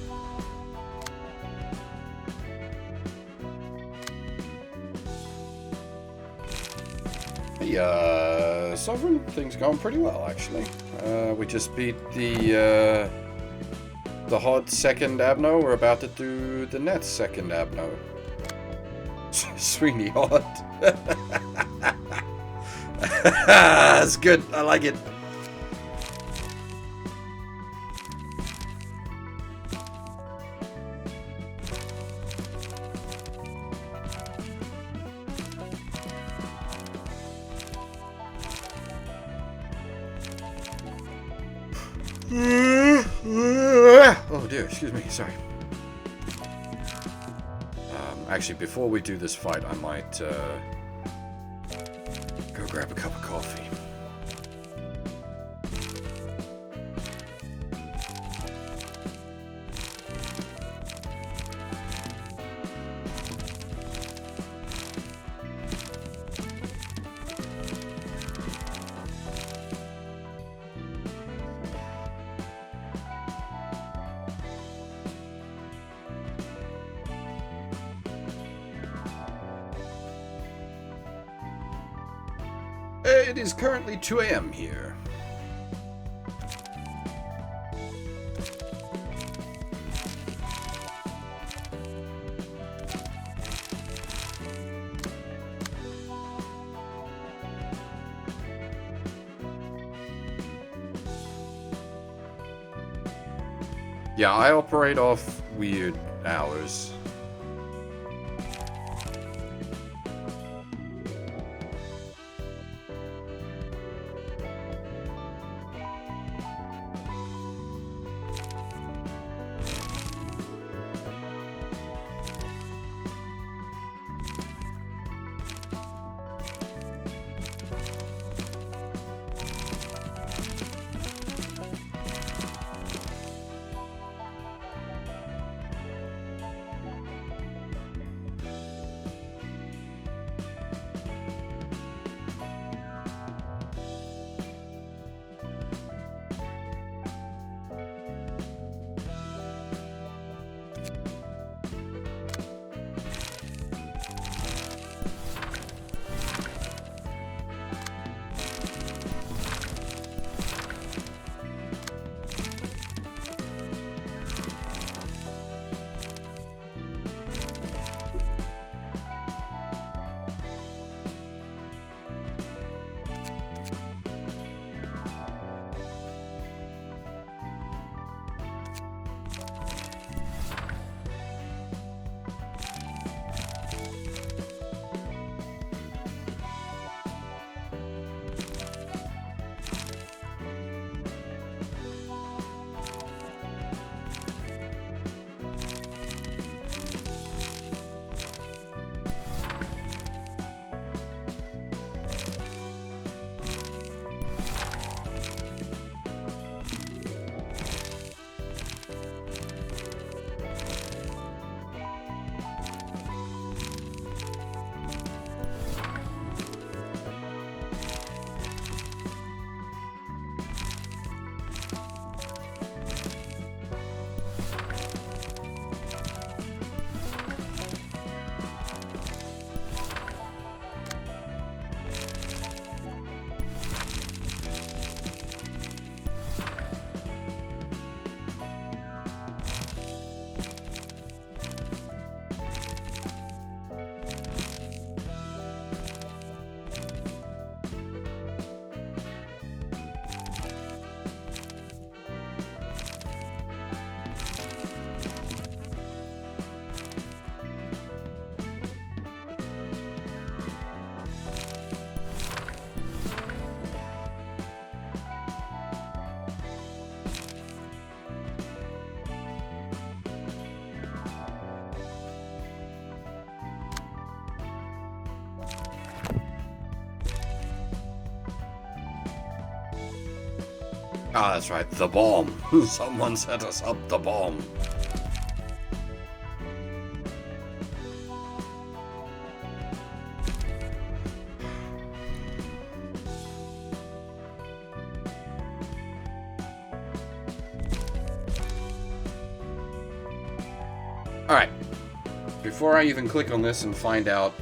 Hey, Sovereign, things going pretty well actually. We just beat the Hod second Abno. We're about to do the Net second Abno. Sweeney Hod. That's good. I like it. Oh dear, excuse me, sorry. Actually, before we do this fight, I might go grab a cup of coffee. It is currently 2 a.m. here. Yeah, I operate off weird hours. Ah, that's right, the bomb. Someone set us up the bomb. Alright. Before I even click on this and find out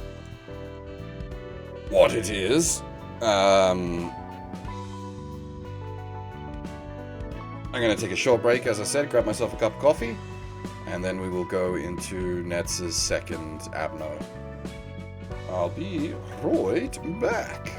what it is, I'm going to take a short break, as I said, grab myself a cup of coffee, and then we will go into Netz's second Abno. I'll be right back.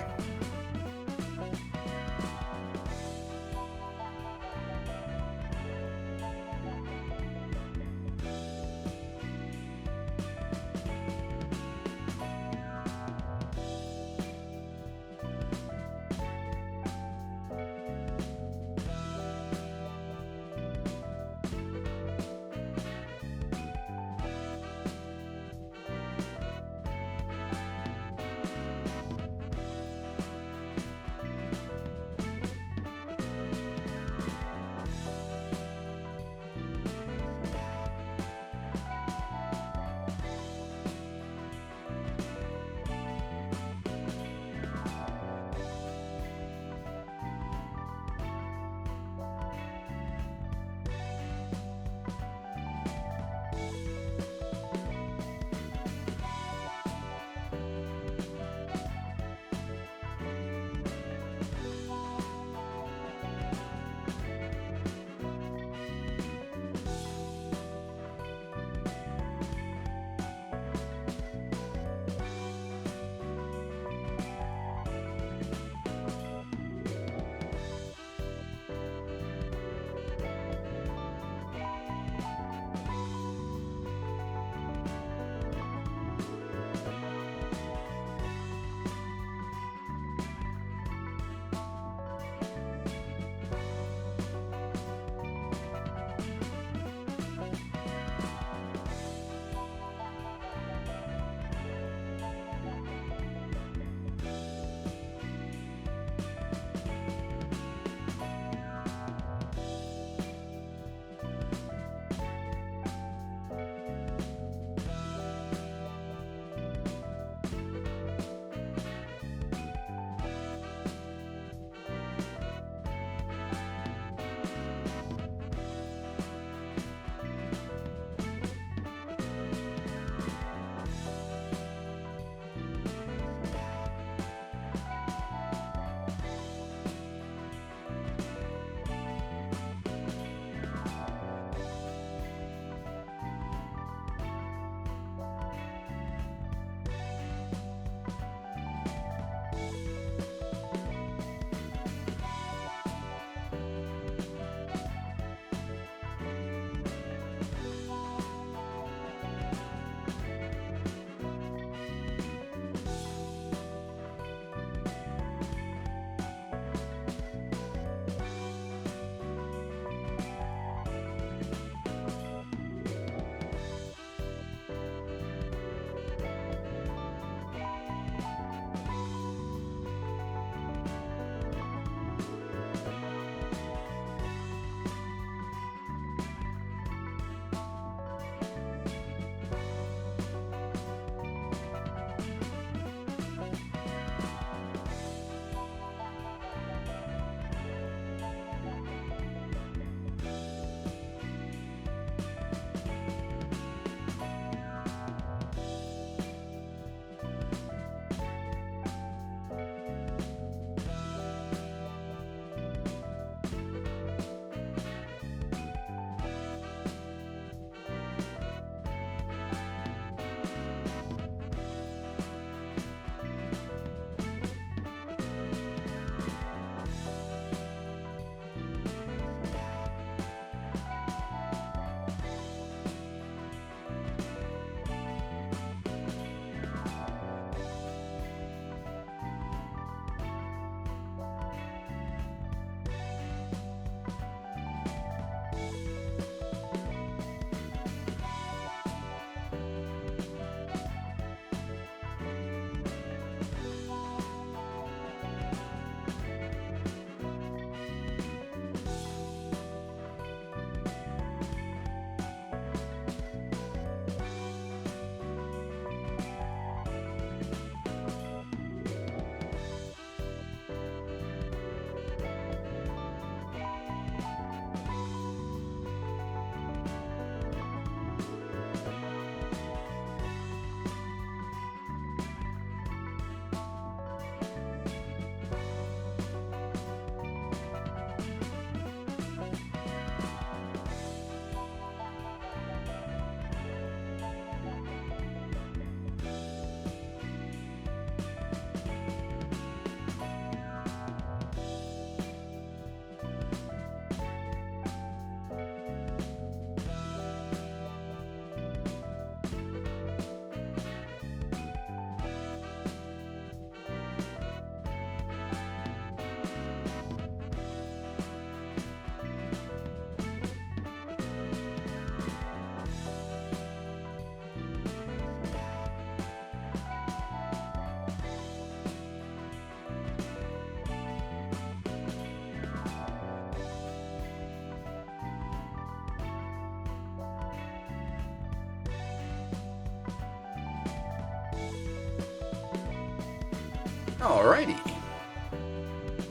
Alrighty.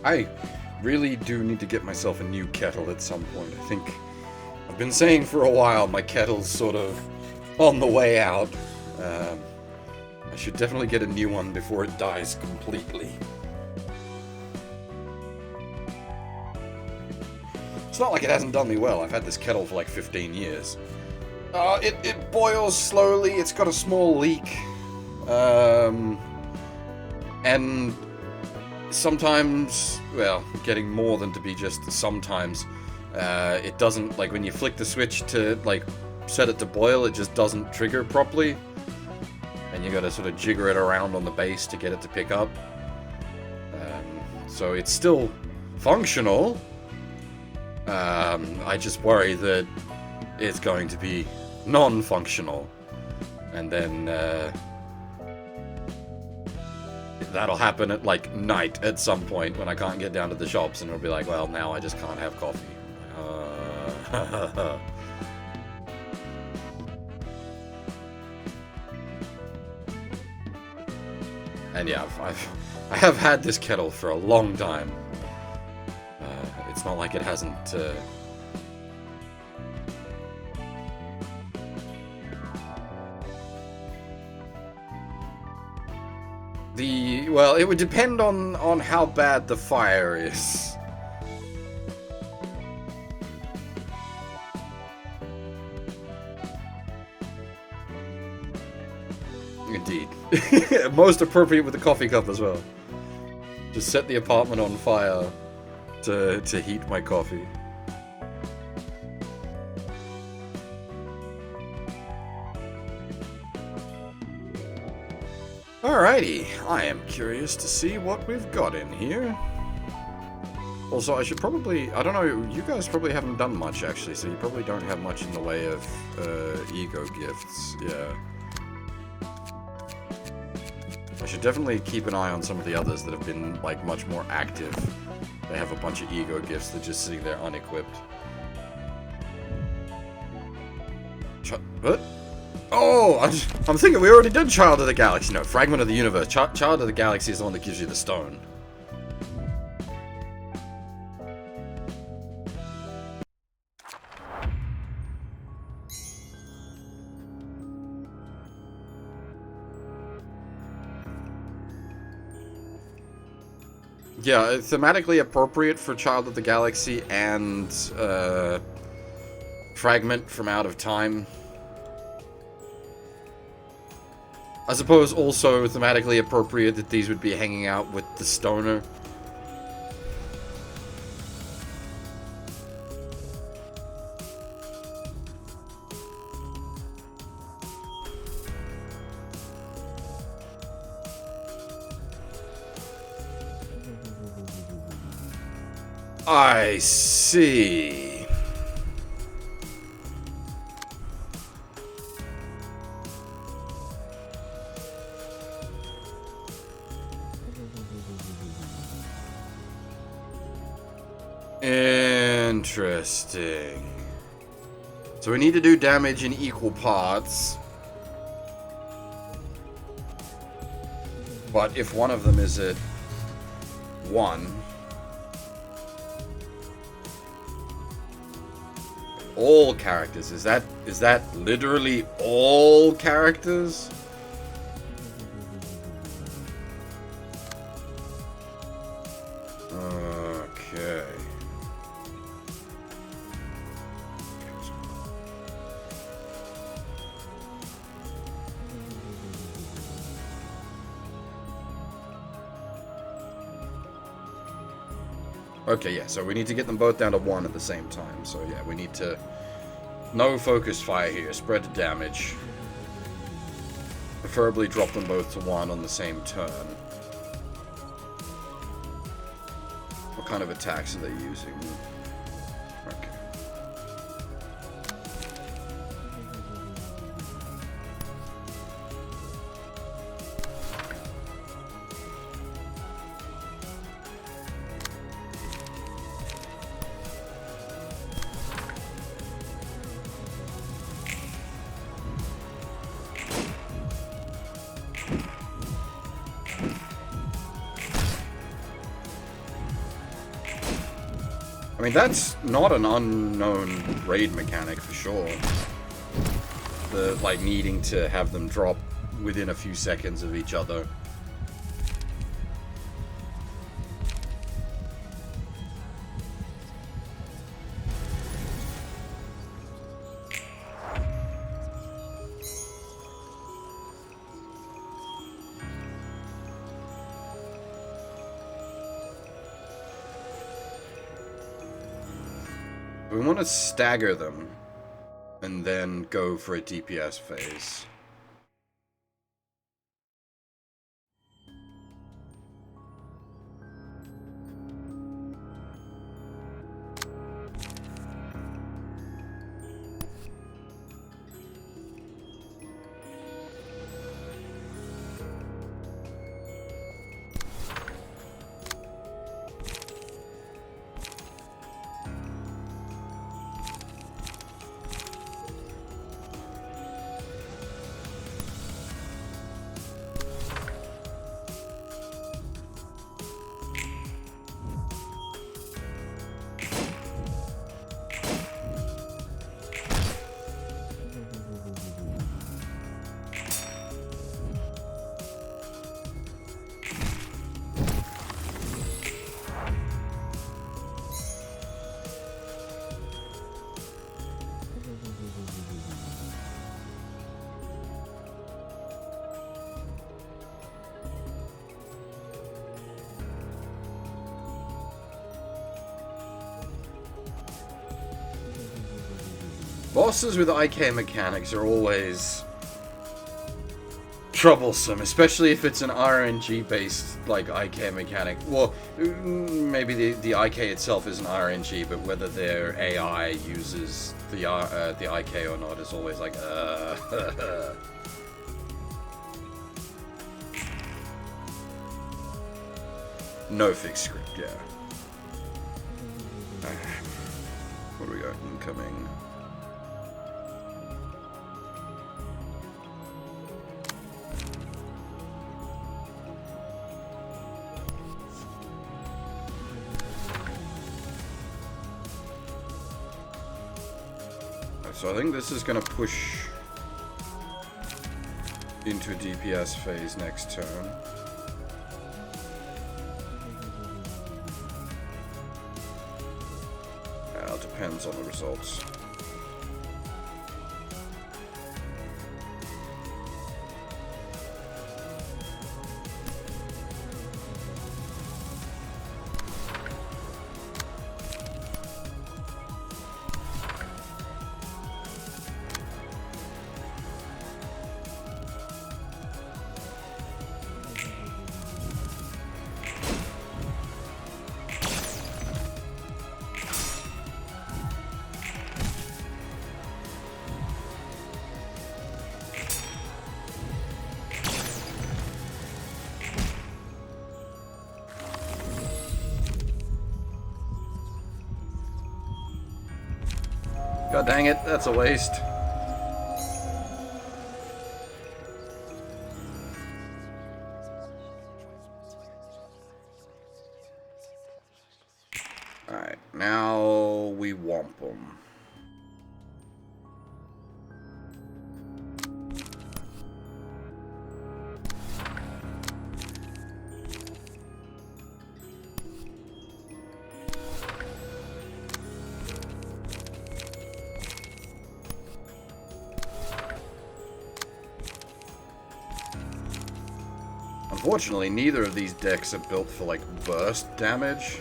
I really do need to get myself a new kettle at some point. I think I've been saying for a while my kettle's sort of on the way out. I should definitely get a new one before it dies completely. It's not like it hasn't done me well. I've had this kettle for like 15 years. It boils slowly. It's got a small leak. And sometimes, well, getting more than to be just sometimes, it doesn't, like when you flick the switch to like set it to boil, it just doesn't trigger properly. And you gotta sort of jigger it around on the base to get it to pick up. So it's still functional. I just worry that it's going to be non-functional. And then that'll happen at like night at some point when I can't get down to the shops, and it'll be like, well, now I just can't have coffee. And yeah, I have had this kettle for a long time. It's not like it hasn't. Well, it would depend on how bad the fire is. Indeed. Most appropriate with the coffee cup as well. Just set the apartment on fire to heat my coffee. Alrighty, I am curious to see what we've got in here. Also, I should probably, I don't know, you guys probably haven't done much actually, so you probably don't have much in the way of ego gifts, yeah. I should definitely keep an eye on some of the others that have been, like, much more active. They have a bunch of ego gifts that are just sitting there unequipped. What? Oh, I'm thinking we already did Child of the Galaxy. No, Fragment of the Universe. Child of the Galaxy is the one that gives you the stone. Yeah, thematically appropriate for Child of the Galaxy and Fragment from Out of Time. I suppose also thematically appropriate that these would be hanging out with the stoner. I see. Interesting. So we need to do damage in equal parts. But if one of them is at 1... all characters. Is that literally all characters? Okay. Okay, yeah, so we need to get them both down to 1 at the same time. So yeah, we need to... no focused fire here, spread the damage. Preferably drop them both to 1 on the same turn. What kind of attacks are they using? Okay. I mean, that's not an unknown raid mechanic for sure. The, like, needing to have them drop within a few seconds of each other. We want to stagger them and then go for a DPS phase. Bosses with IK mechanics are always troublesome, especially if it's an RNG-based, like, IK mechanic. Well, maybe the IK itself isn't RNG, but whether their AI uses the IK or not is always like, No fixed script, yeah. What do we got incoming? So I think this is going to push into a DPS phase next turn. Depends on the results. God dang it, that's a waste. Alright, now we womp them. Unfortunately, neither of these decks are built for, like, burst damage.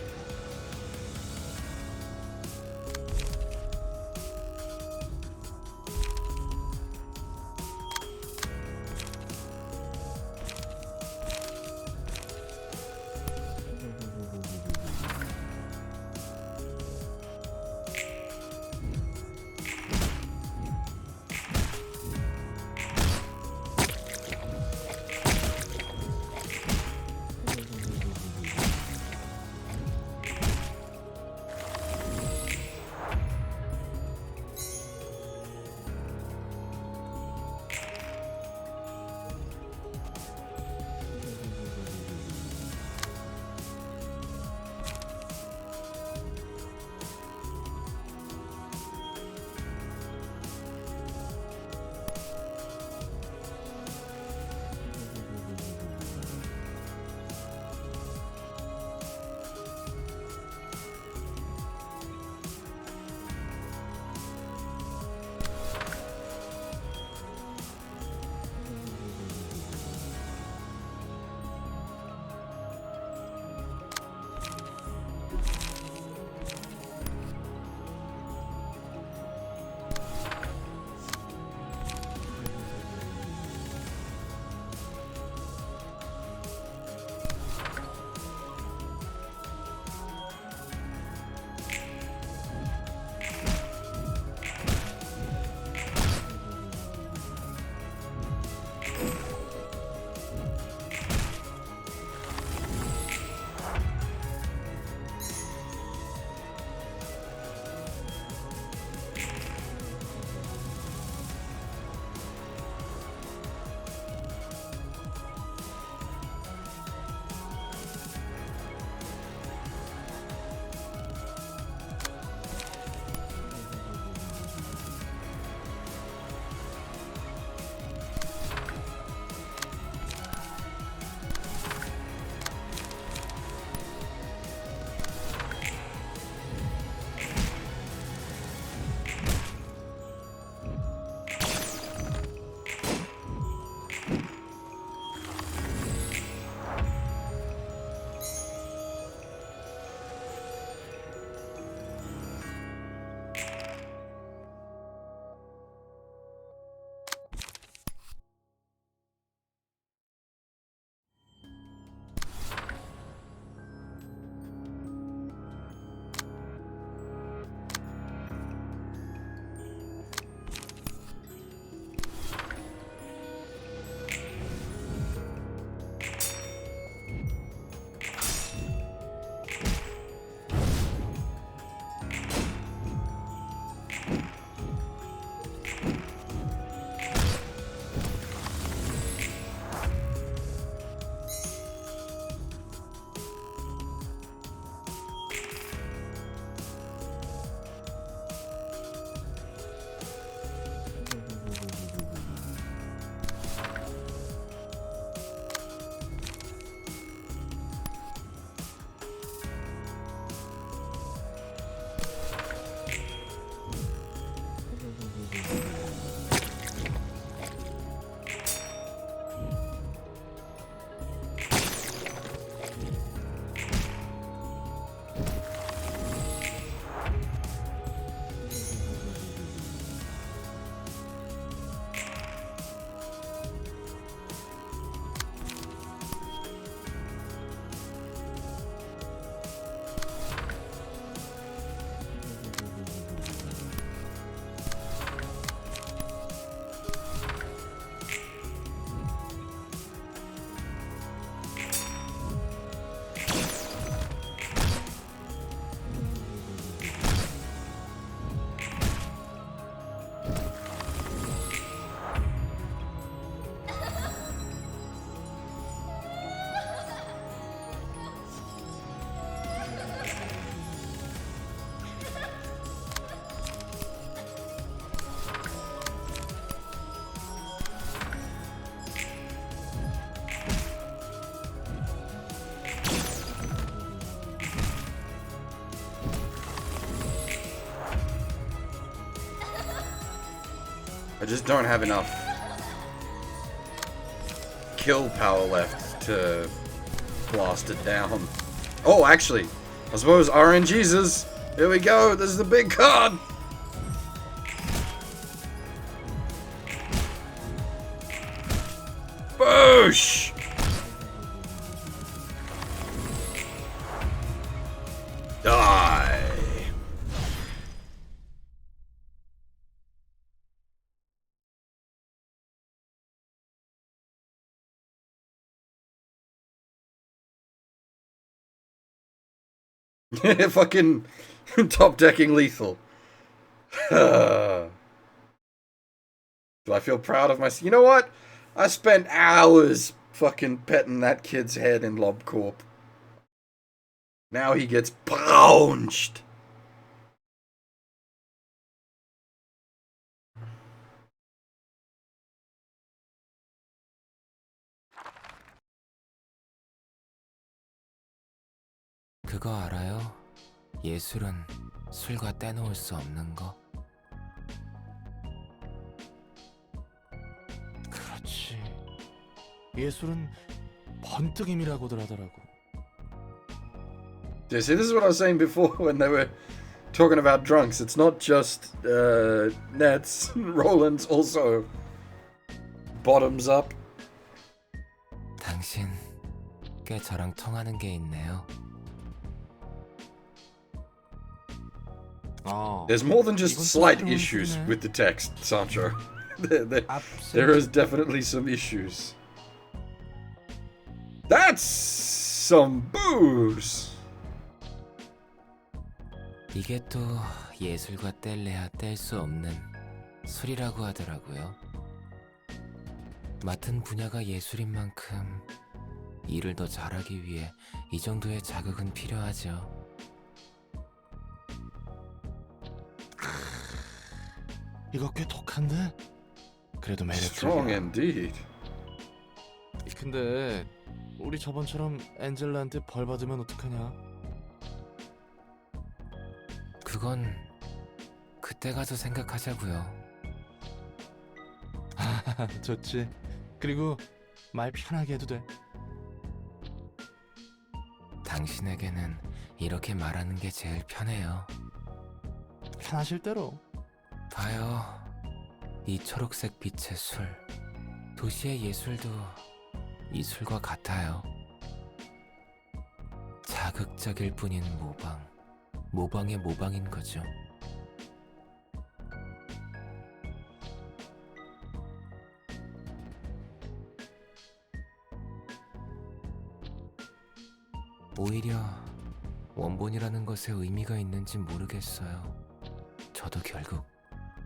I just don't have enough kill power left to blast it down. Oh, actually, I suppose RNGesus. Here we go. This is the big card. Boosh! Die! Fucking top decking lethal. Do I feel proud of myself? You know what? I spent hours fucking petting that kid's head in LobCorp. Now he gets pounced. 그거 알아요? 예술은 술과 떼놓을 수 없는 거. 그렇지. 예술은 번뜩임이라고들 하더라고. Yeah, see, this is what I was saying before when they were talking about drunks. It's not just Nets. Roland's also bottoms up. 당신 꽤 저랑 통하는 게 있네요. There's more than just slight issues with the text, Sancho. There is definitely some issues. That's some booze! 이게 또 예술과 뗄래야 뗄 수 없는 술이라고 하더라고요. 맡은 분야가 예술인 만큼 일을 더 잘하기 위해 이 정도의 자극은 필요하죠. 이거 꽤 독한데? 그래도 Strong 매력적이야. indeed. 근데 우리 저번처럼 엔젤라한테 벌 받으면 어떡하냐? 그건 그때 가서 생각하자고요. 좋지. 그리고 말 편하게 해도 돼. 당신에게는 이렇게 말하는 게 제일 편해요. 편하실 대로. 봐요. 이 초록색 빛의 술. 도시의 예술도 이 술과 같아요. 자극적일 뿐인 모방. 모방의 모방인 거죠. 오히려 원본이라는 것에 의미가 있는지 모르겠어요. 저도 결국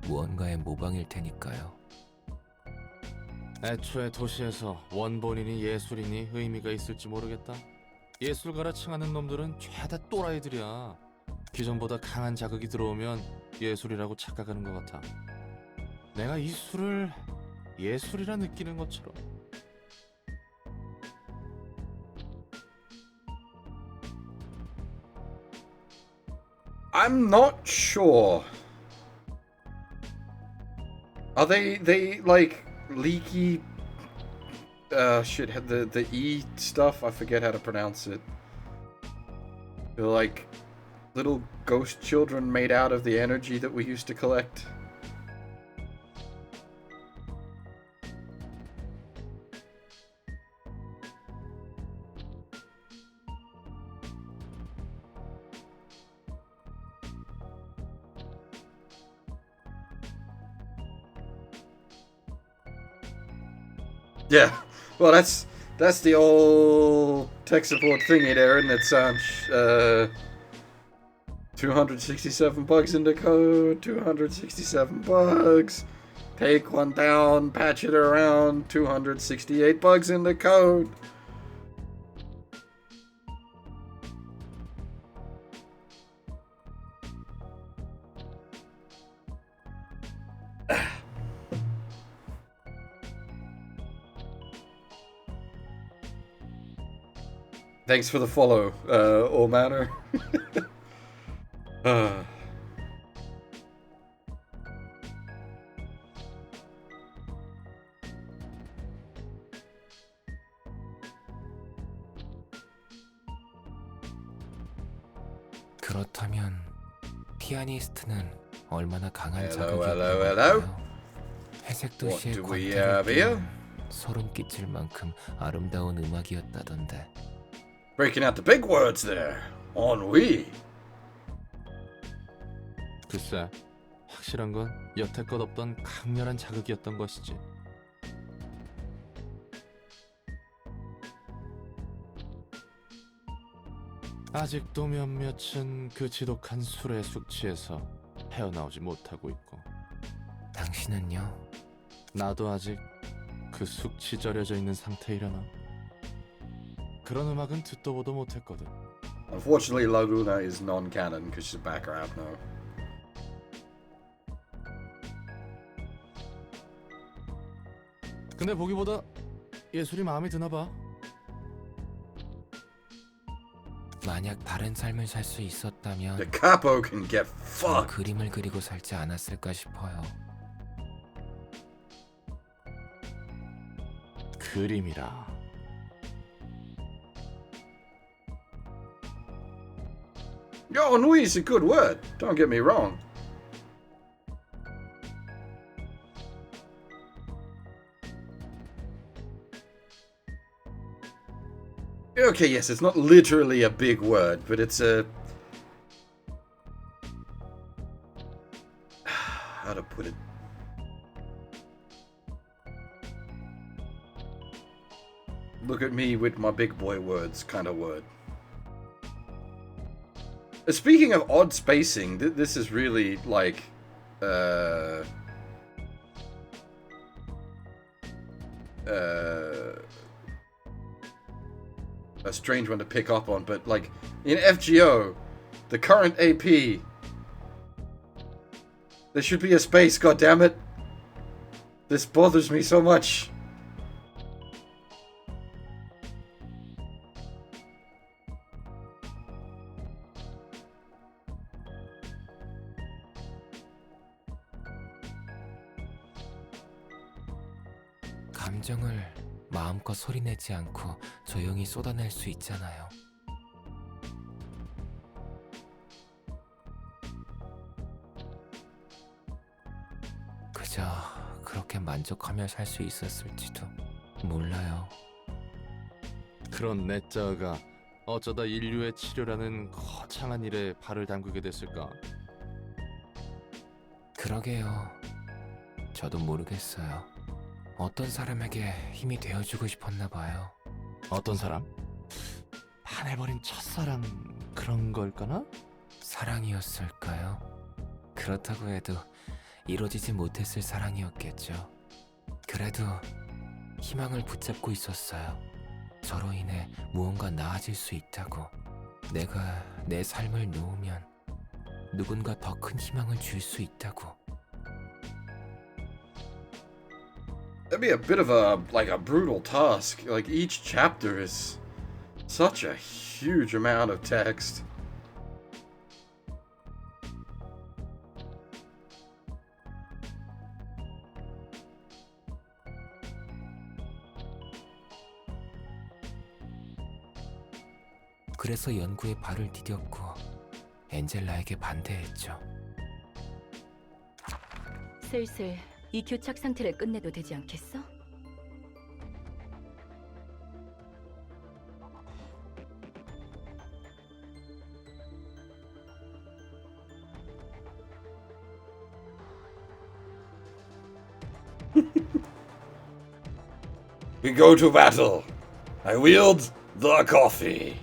무언가의 모방일 테니까요. 애초에 도시에서 원본이니 예술이니 의미가 있을지 모르겠다. 예술가라 칭하는 놈들은 죄다 또라이들이야. 기존보다 강한 자극이 들어오면 예술이라고 착각하는 것 같아. 내가 이 술을 예술이라 느끼는 것처럼. I'm not sure. Are they like leaky shit, the E stuff? I forget how to pronounce it. They're like little ghost children made out of the energy that we used to collect. Yeah, well, that's the old tech support thingy there, isn't it, Sanch? 267 bugs in the code, 267 bugs. Take one down, patch it around, 268 bugs in the code. Thanks for the follow, All Manor. 그렇다면 피아니스트는 얼마나 강한 Hello, 자극이었을까요? 회색 What 도시의 do we have here? 광택을 소름 끼칠 만큼 아름다운 음악이었다던데. Breaking out the big words there. Ennui. 글쎄, 확실한 건 여태껏 없던 강렬한 자극이었던 것이지. 아직도 몇몇은 그 지독한 술에 숙취해서 헤어나오지 못하고 있고, 당신은요? 나도 아직 그 숙취 절여져 있는 상태이려나. 그런 음악은 듣도 보도 못했거든. Unfortunately, La Ruina is non-canon because she's a background now. 근데 보기보다 예술이 마음에 드나 봐. 만약 다른 삶을 살 수 있었다면 The capo can get 저 fucked. 그림을 그리고 살지 않았을까 싶어요. 그림이라. Yo, ennui is a good word. Don't get me wrong. Okay, yes, it's not literally a big word, but it's a... How to put it? Look at me with my big boy words kind of word. Speaking of odd spacing, this is really like... a strange one to pick up on, but like in FGO, the current AP, there should be a space, goddammit. This bothers me so much. 감정을 마음껏 소리내지 않고 조용히 쏟아낼 수 있잖아요. 그저 그렇게 만족하며 살 수 있었을지도 몰라요. 그런 내자가 어쩌다 인류의 치료라는 거창한 일에 발을 담그게 됐을까? 그러게요. 저도 모르겠어요. 어떤 사람에게 힘이 되어주고 싶었나 봐요. 어떤 사람? 반해버린 첫사랑 그런 걸까나? 사랑이었을까요? 그렇다고 해도 이루어지지 못했을 사랑이었겠죠. 그래도 희망을 붙잡고 있었어요. 저로 인해 무언가 나아질 수 있다고. 내가 내 삶을 놓으면 누군가 더 큰 희망을 줄 수 있다고. That'd be a bit of a brutal task. Like each chapter is such a huge amount of text. 그래서 연구에 발을 디뎠고 엔젤라에게 반대했죠. 슬슬 이 교착 상태를 끝내도 되지 않겠어? We go to battle. I wield the coffee.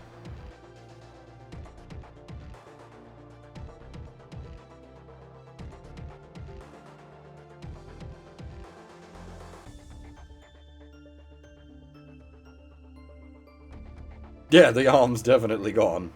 Yeah, the arm's definitely gone.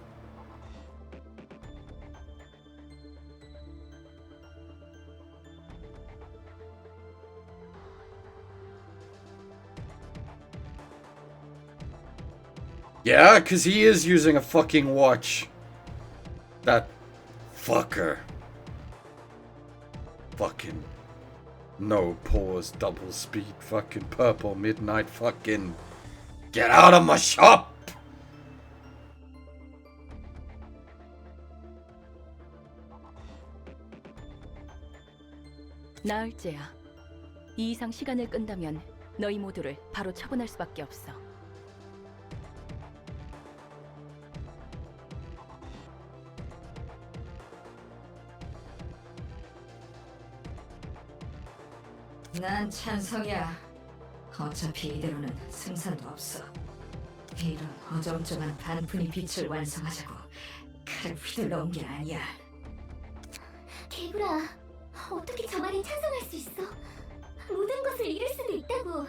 Yeah, because he is using a fucking watch. That fucker. Fucking no pause, double speed, fucking purple midnight, fucking get out of my shop! 나흘째야. 이 이상 시간을 끈다면 너희 모두를 바로 처분할 수밖에 없어. 난 찬성이야. 어차피 이대로는 승산도 없어. 이런 어정쩡한 반푼이 빛을 완성하자고 칼을 휘둘러 온 게 아니야. 개구라, 어떻게 저 말에 찬성할 수 있어? 모든 것을 잃을 수도 있다고.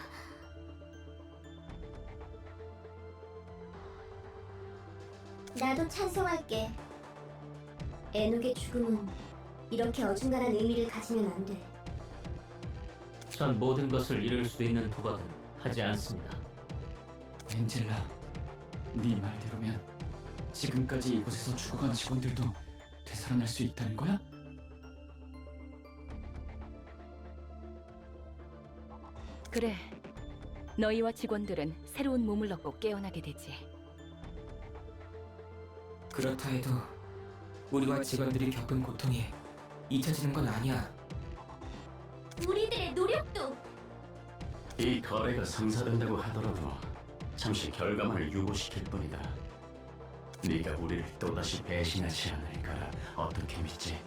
나도 찬성할게. 에녹의 죽음은 이렇게 어중간한 의미를 가지면 안 돼. 전 모든 것을 잃을 수 있는 도박은 하지 않습니다. 엔젤라, 네 말대로면 지금까지 이곳에서 죽어간 직원들도 되살아날 수 있다는 거야? 그래. 너희와 직원들은 새로운 몸을 얻고 깨어나게 되지. 그렇다 해도 우리와 직원들이 겪은 고통이 잊혀지는 건 아니야. 우리들의 노력도. 이 거래가 성사된다고 하더라도 잠시 결과만을 유보시킬 뿐이다. 네가 우리를 또다시 배신하지 않을까 어떻게 믿지?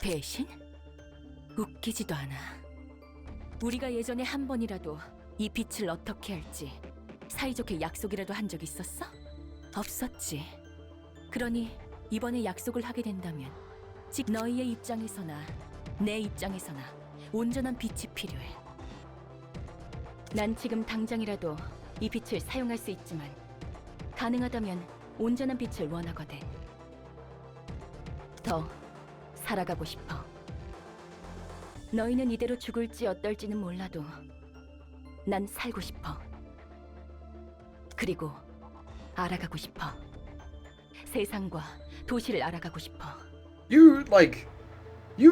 배신? 웃기지도 않아. 우리가 예전에 한 번이라도 이 빛을 어떻게 할지 사이좋게 약속이라도 한 적 있었어? 없었지. 그러니 이번에 약속을 하게 된다면 즉 너희의 입장에서나 내 입장에서나 온전한 빛이 필요해. 난 지금 당장이라도 이 빛을 사용할 수 있지만 가능하다면 온전한 빛을 원하거든. 더 살아가고 싶어. 너희는 이대로 죽을지 어떨지는 몰라도 난 살고 싶어. 그리고 알아가고 싶어. 세상과 도시를 알아가고 싶어. You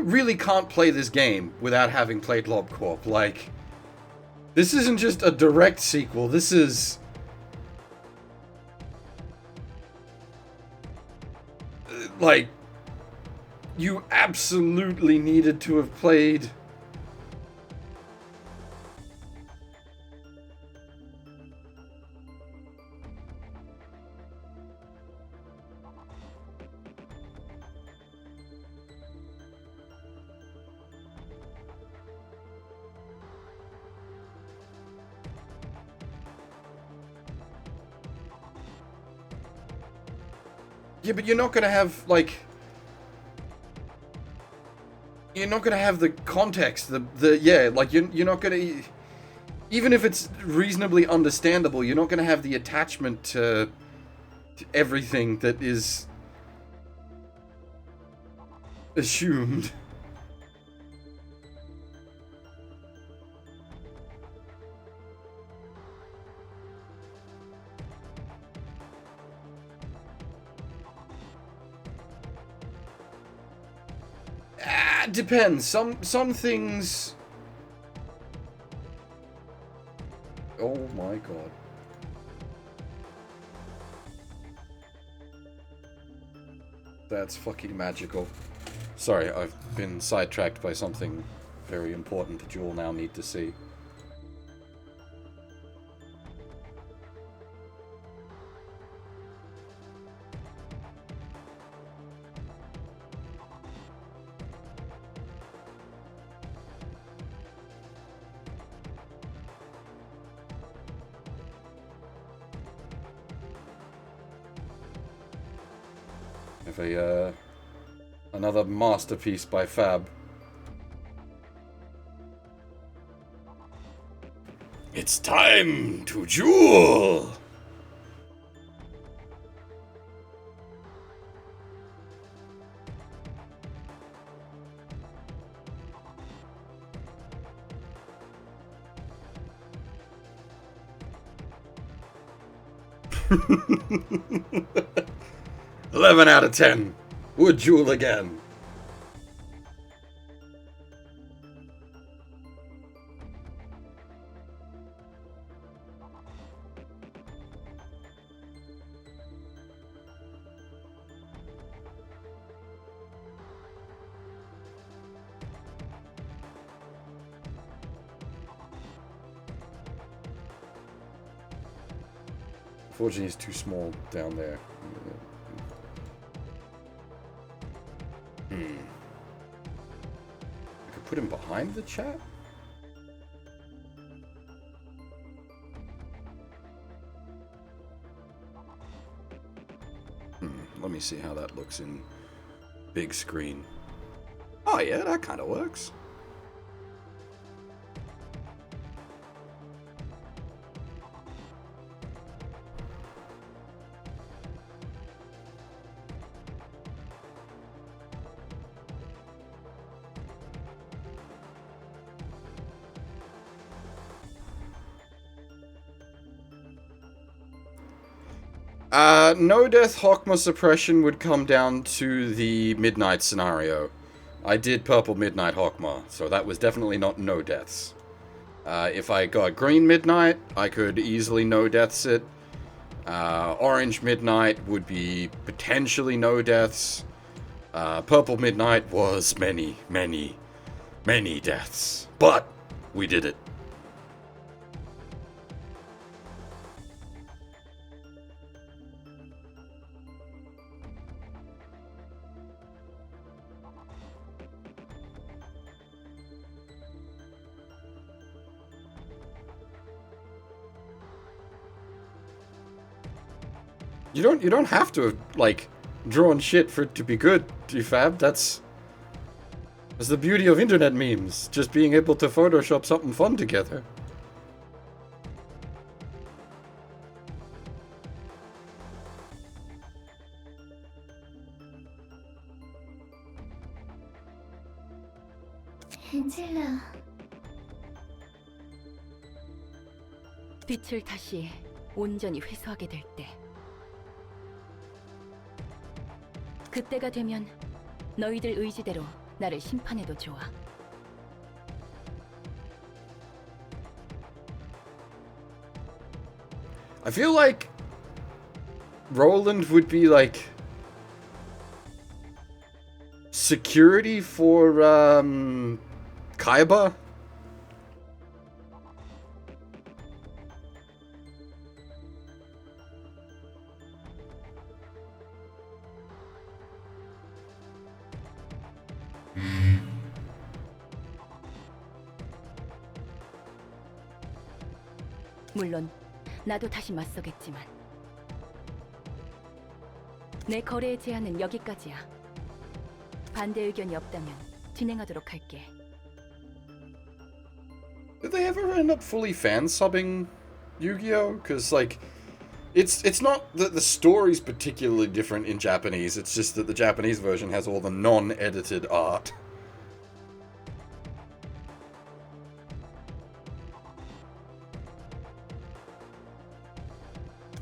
really can't play this game without having played LobCorp. Like, this isn't just a direct sequel. This is like, you absolutely needed to have played. Yeah, but you're not gonna have, like, you're not gonna have the context, yeah, like, you're not gonna, even if it's reasonably understandable, you're not gonna have the attachment to everything that is assumed. Depends. Some things. Oh my god. That's fucking magical. Sorry, I've been sidetracked by something very important that you all now need to see. Another masterpiece by Fab. It's time to jewel! "11 out of 10. Would jewel again." Unfortunately, he's too small down there. I could put him behind the chat? Let me see how that looks in big screen. Oh yeah, that kind of works. No death Hawkma suppression would come down to the midnight scenario. I did purple midnight Hawkma, so that was definitely not no deaths. If I got green midnight, I could easily no deaths it. Orange midnight would be potentially no deaths. Purple midnight was many, many, many deaths. But we did it. You don't have to have, like, drawn shit for it to be good, Fab. That's the beauty of internet memes. Just being able to Photoshop something fun together. 엔젤라. 빛을 다시 온전히 회수하게 될 때, 그때가 되면 너희들 의지대로 나를 심판해도 좋아. I feel like Roland would be like security for Kaiba. 물론 나도 다시 맞서겠지만 내 거래의 제한은 여기까지야. 반대 의견이 없다면 진행하도록 할게. Did they ever end up fully fan-subbing Yu-Gi-Oh? Because, like, it's not that the story's particularly different in Japanese, it's just that the Japanese version has all the non-edited art.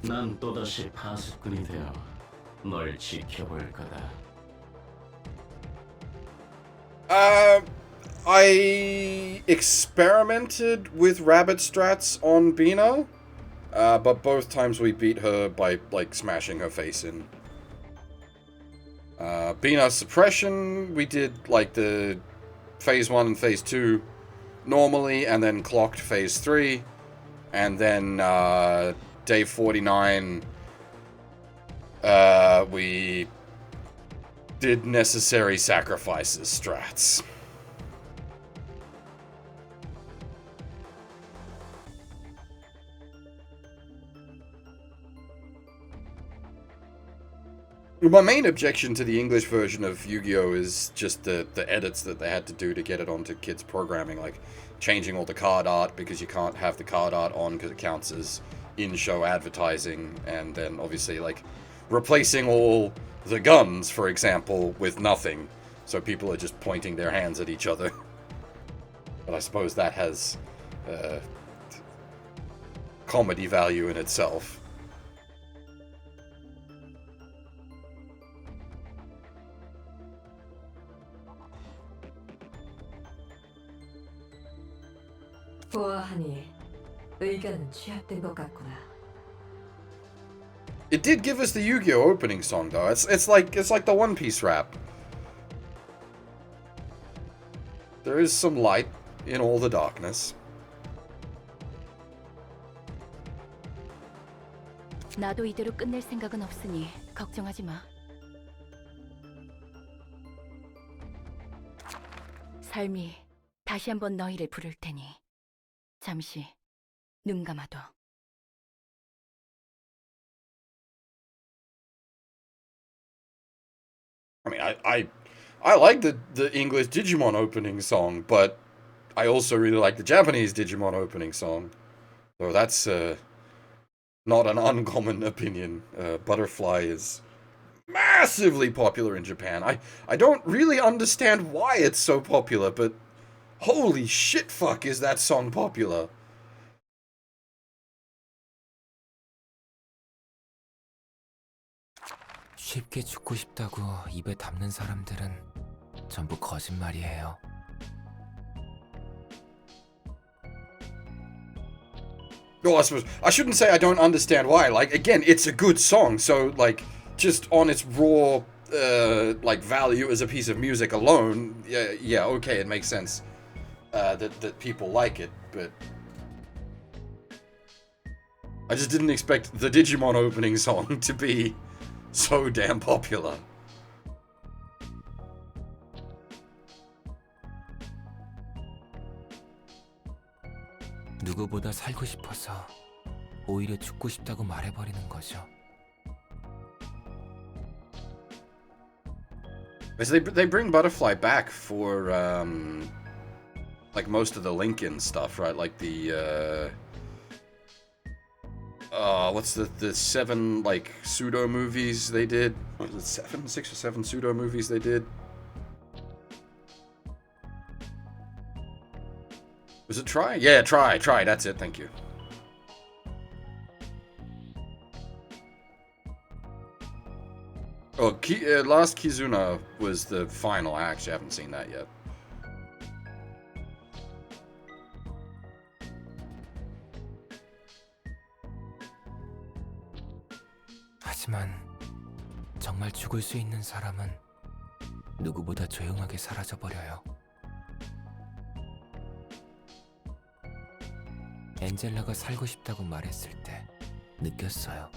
난 또다시 파수꾼이 되어 널 지켜볼 거다. I experimented with rabbit strats on Bina, but both times we beat her by, like, smashing her face in. Bina suppression, we did, like, the phase 1 and phase 2 normally, and then clocked phase 3, and then, day 49, we did necessary sacrifices strats. My main objection to the English version of Yu-Gi-Oh! Is just the edits that they had to do to get it onto kids' programming, like changing all the card art because you can't have the card art on because it counts as in-show advertising, and then obviously like replacing all the guns, for example, with nothing, so people are just pointing their hands at each other. But I suppose that has comedy value in itself. 보아하니 의견은 취합된 것 같구나. It did give us the Yu-Gi-Oh! Opening song, though. It's like the One Piece rap. There is some light in all the darkness. 나도 이대로 끝낼 생각은 없으니 걱정하지 마. 삶이 다시 한번 너희를 부를 테니 잠시 눈 감아둬. I mean, I like the English Digimon opening song, but I also really like the Japanese Digimon opening song. So that's not an uncommon opinion. Butterfly is massively popular in Japan. I don't really understand why it's so popular, but holy shit fuck is that song popular. 쉽게 죽고 싶다고 입에 담는 사람들은 전부 거짓말이에요. No, I suppose I shouldn't say I don't understand why. Like, again, it's a good song, so like just on its raw like value as a piece of music alone, yeah, okay, it makes sense that people like it, but I just didn't expect the Digimon opening song to be so damn popular. 누구보다 살고 싶어서 오히려 죽고 싶다고 말해버리는 거죠. They bring Butterfly back for like most of the Lincoln stuff, right? Like the what's the 7 like pseudo movies they did? What was it, 6 or 7 pseudo movies they did? Was it Try? Yeah, Try, that's it, thank you. Oh, Last Kizuna was the final. I actually haven't seen that yet. 하지만 정말 죽을 수 있는 사람은 누구보다 조용하게 사라져버려요. 엔젤라가 살고 싶다고 말했을 때 느꼈어요.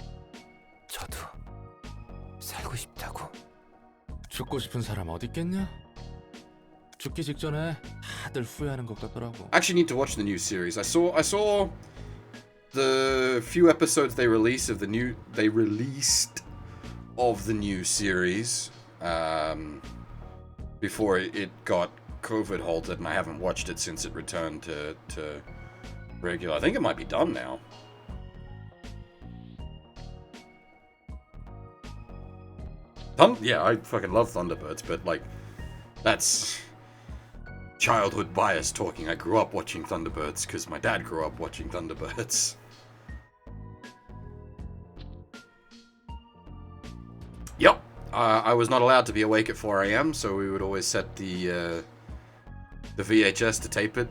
저도 살고 싶다고. 죽고 싶은 사람 어디 있겠냐? 죽기 직전에 다들 후회하는 것 같더라고. I actually need to watch the new series. I saw the few episodes they released of the new series before it got COVID halted, and I haven't watched it since it returned to regular. I think it might be done now. Yeah, I fucking love Thunderbirds, but like, that's childhood bias talking. I grew up watching Thunderbirds because my dad grew up watching Thunderbirds. Yep, I was not allowed to be awake at 4 a.m., so we would always set the VHS to tape it.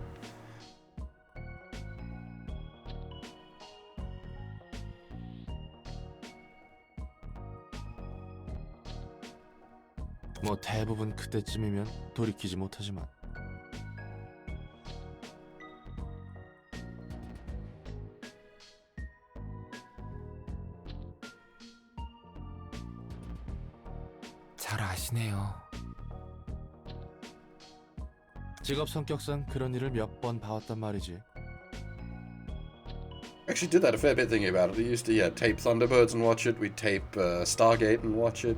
뭐 대부분 그때쯤이면 돌이키지 못하지만. 잘 아시네요. 직업 성격상 그런 일을 몇 번 봐왔단 말이지. Actually did that a fair bit thinking about it. We used to, tape Thunderbirds and watch it. We'd tape Stargate and watch it.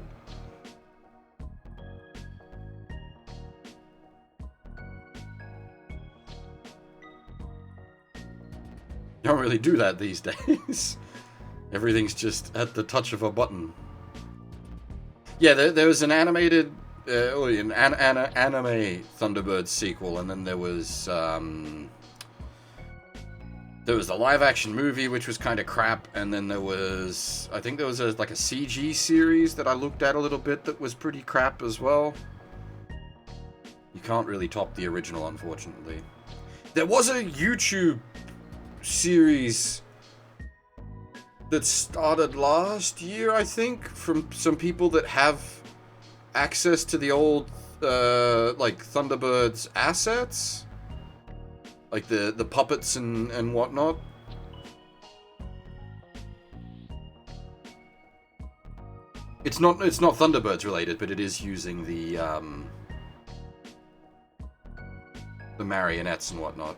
You don't really do that these days. Everything's just at the touch of a button. Yeah, there was an animated, an anime Thunderbirds sequel, and then there was the live-action movie, which was kind of crap, and then there was, I think there was like a CG series that I looked at a little bit that was pretty crap as well. You can't really top the original, unfortunately. There was a YouTube series that started last year, I think, from some people that have access to the old like Thunderbirds assets, like the puppets and whatnot. It's not Thunderbirds related, but it is using the marionettes and whatnot.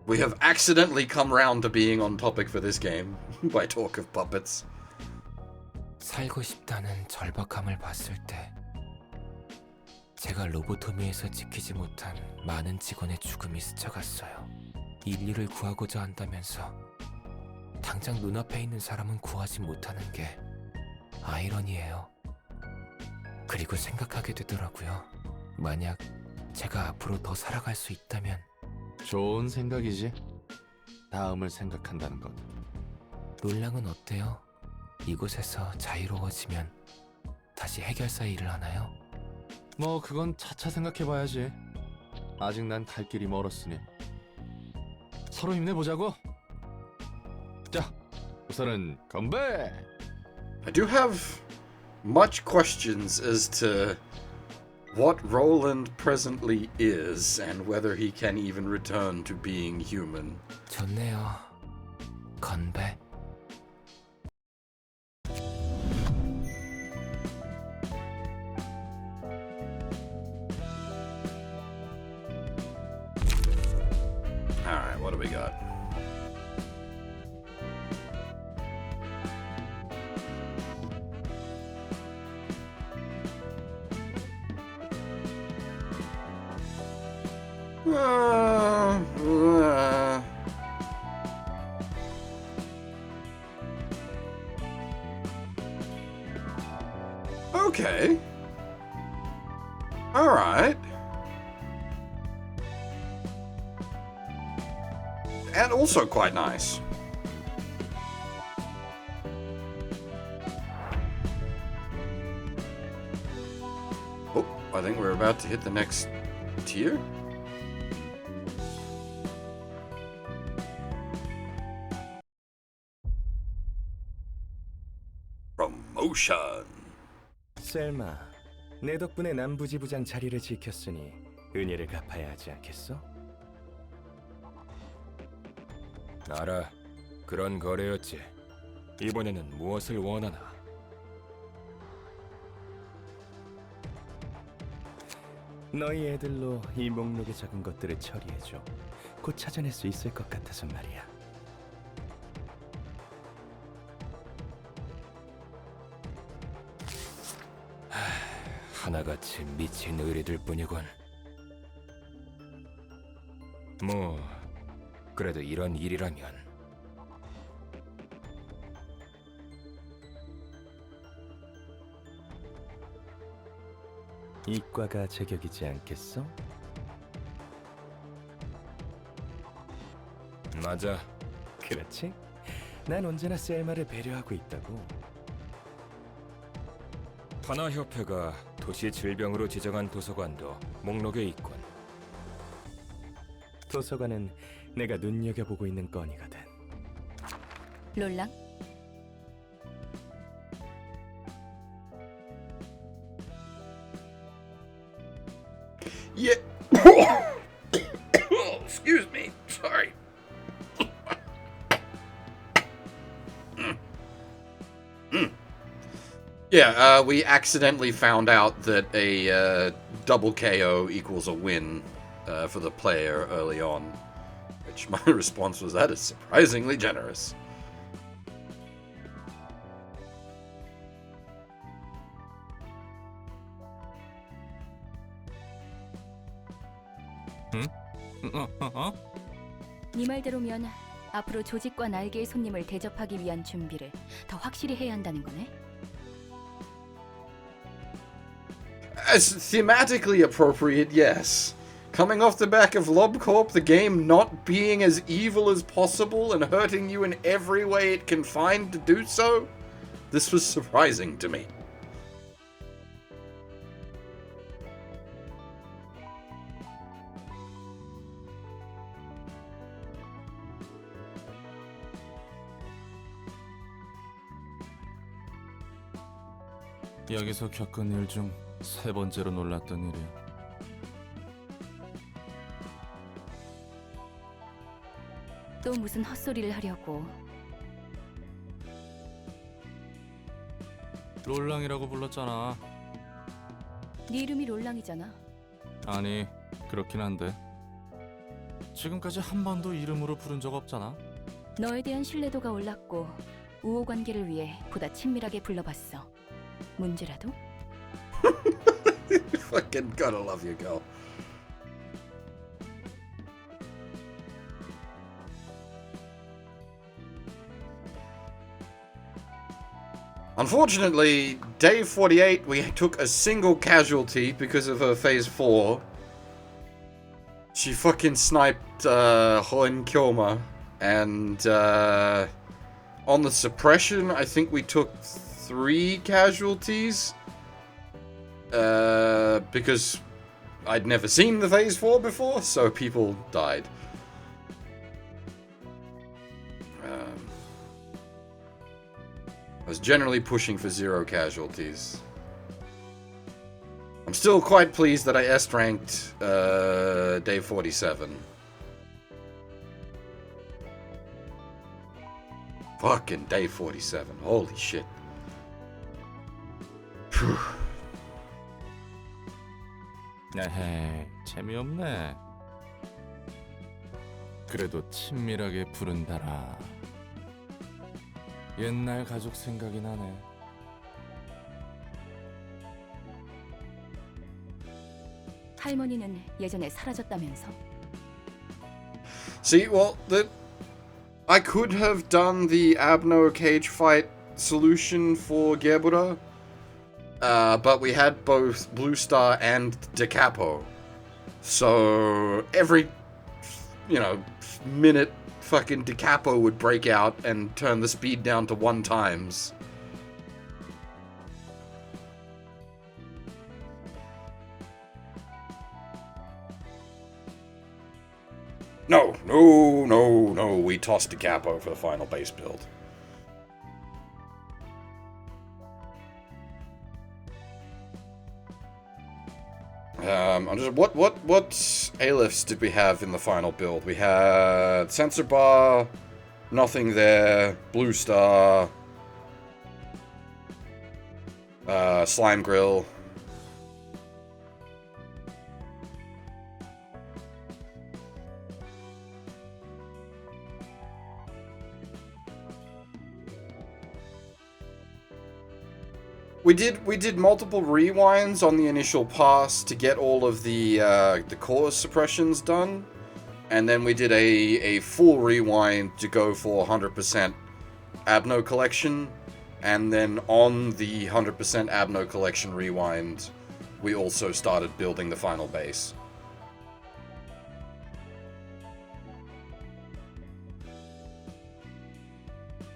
We have accidentally come round to being on topic for this game by talk of puppets. 살고 싶다는 절박함을 봤을 때 제가 로보토미에서 지키지 못한 많은 직원의 죽음이 스쳐갔어요. 인류를 구하고자 한다면서 당장 눈앞에 있는 사람은 구하지 못하는 게 아이러니예요. 그리고 생각하게 되더라고요. 만약 제가 앞으로 더 살아갈 수 있다면. 좋은 생각이지. 다음을 생각한다는 것. 롤랑은 어때요? 이곳에서 자유로워지면 다시 해결사 일을 하나요? 뭐 그건 차차 생각해봐야지. 아직 난 갈 길이 멀었으니. 서로 힘내보자고. 자, 우선은 건배! I do have much questions as to what Roland presently is and whether he can even return to being human. 좋네요. 건배. Alright, what do we got? Okay. All right. And also quite nice. Oh, I think we're about to hit the next tier. Promotion. 셀마, 내 덕분에 남부지부장 자리를 지켰으니 은혜를 갚아야 하지 않겠어? 알아. 그런 거래였지. 이번에는 무엇을 원하나? 너희 애들로 이 목록에 적은 것들을 처리해줘. 곧 찾아낼 수 있을 것 같아서 말이야. 하나같이 미친 의리들 뿐이군. 뭐 그래도 이런 일이라면 이과가 제격이지 않겠어? 맞아. 그렇지? 난 언제나 셀마를 배려하고 있다고. 하나협회가 도시 질병으로 지정한 도서관도 목록에 있군. 도서관은 내가 눈여겨보고 있는 건이거든. 롤랑? Yeah. Excuse me. Sorry. Yeah, we accidentally found out that a double KO equals a win for the player early on, which my response was, that is surprisingly generous. 네 말대로면 앞으로 조직과 날개의 손님을 대접하기 위한 준비를 더 확실히 해야 한다는 거네. As thematically appropriate, yes. Coming off the back of LobCorp, the game not being as evil as possible and hurting you in every way it can find to do so, this was surprising to me. 여기서 겪은 일 중 세 번째로 놀랐던 일이야. 또 무슨 헛소리를 하려고. 롤랑이라고 불렀잖아. 네 이름이 롤랑이잖아. 아니, 그렇긴 한데 지금까지 한 번도 이름으로 부른 적 없잖아. 너에 대한 신뢰도가 올랐고 우호 관계를 위해 보다 친밀하게 불러봤어. 문제라도? Fucking gotta love you, girl. Unfortunately, day 48, we took a single casualty because of her phase 4. She fucking sniped Hoen Kyoma. And on the suppression, I think we took 3 casualties. Because I'd never seen the phase 4 before, so people died. I was generally pushing for 0 casualties. I'm still quite pleased that I S-ranked day 47. Fucking day 47. Holy shit. Phew. 에헤이, 재미없네. 그래도 친밀하게 부른다라. 옛날 가족 생각이 나네. 할머니는 예전에 사라졌다면서? See, well, I could have done the Abno cage fight solution for Gebura, but we had both Blue Star and Decapo. So every, minute, fucking Decapo would break out and turn the speed down to 1 times. No, we tossed Decapo for the final base build. What A-lifts did we have in the final build? We had Sensor Bar, nothing there, Blue Star, Slime Grill. We did multiple rewinds on the initial pass to get all of the core suppressions done, and then we did a full rewind to go for 100% Abno collection, and then on the 100% Abno collection rewind, we also started building the final base.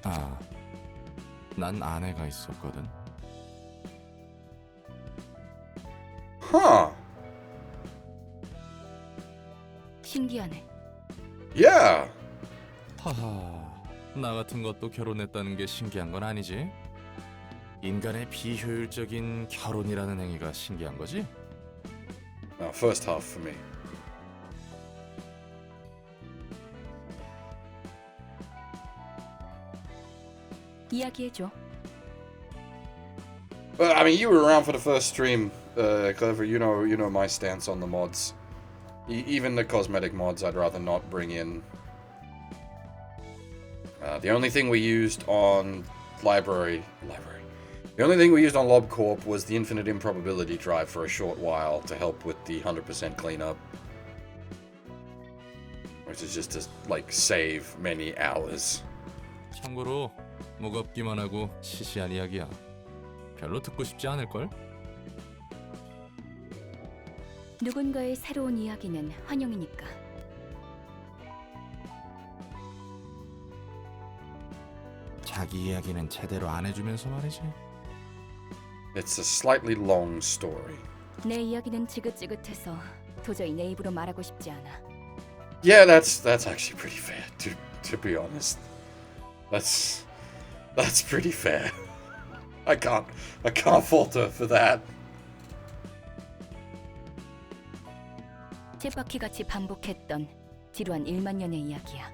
아, 난 아내가 있었거든. Huh. 신기하네. Yeah. 하하, 나 같은 것도 결혼했다는 게 신기한 건 아니지. 인간의 비효율적인 결혼이라는 행위가 신기한 거지? First half for me. 이야기해줘. Well, I mean, you were around for the first stream, Clever. You know my stance on the mods. Even the cosmetic mods, I'd rather not bring in. The only thing we used on library. The only thing we used on LobCorp was the infinite improbability drive for a short while to help with the 100% cleanup, which is just to save many hours. 참고로 무겁기만 하고 시시한 이야기야. 별로 듣고 싶지 않을걸? 누군가의 새로운 이야기는 환영이니까. 자기 이야기는 제대로 안 해주면서 말이지. It's a slightly long story. 내 이야기는 지긋지긋해서 도저히 내 입으로 말하고 싶지 않아. Yeah, that's actually pretty fair. To be honest, that's pretty fair. I can't falter for that. 쳇바퀴같이 반복했던 지루한 1만 년의 이야기야.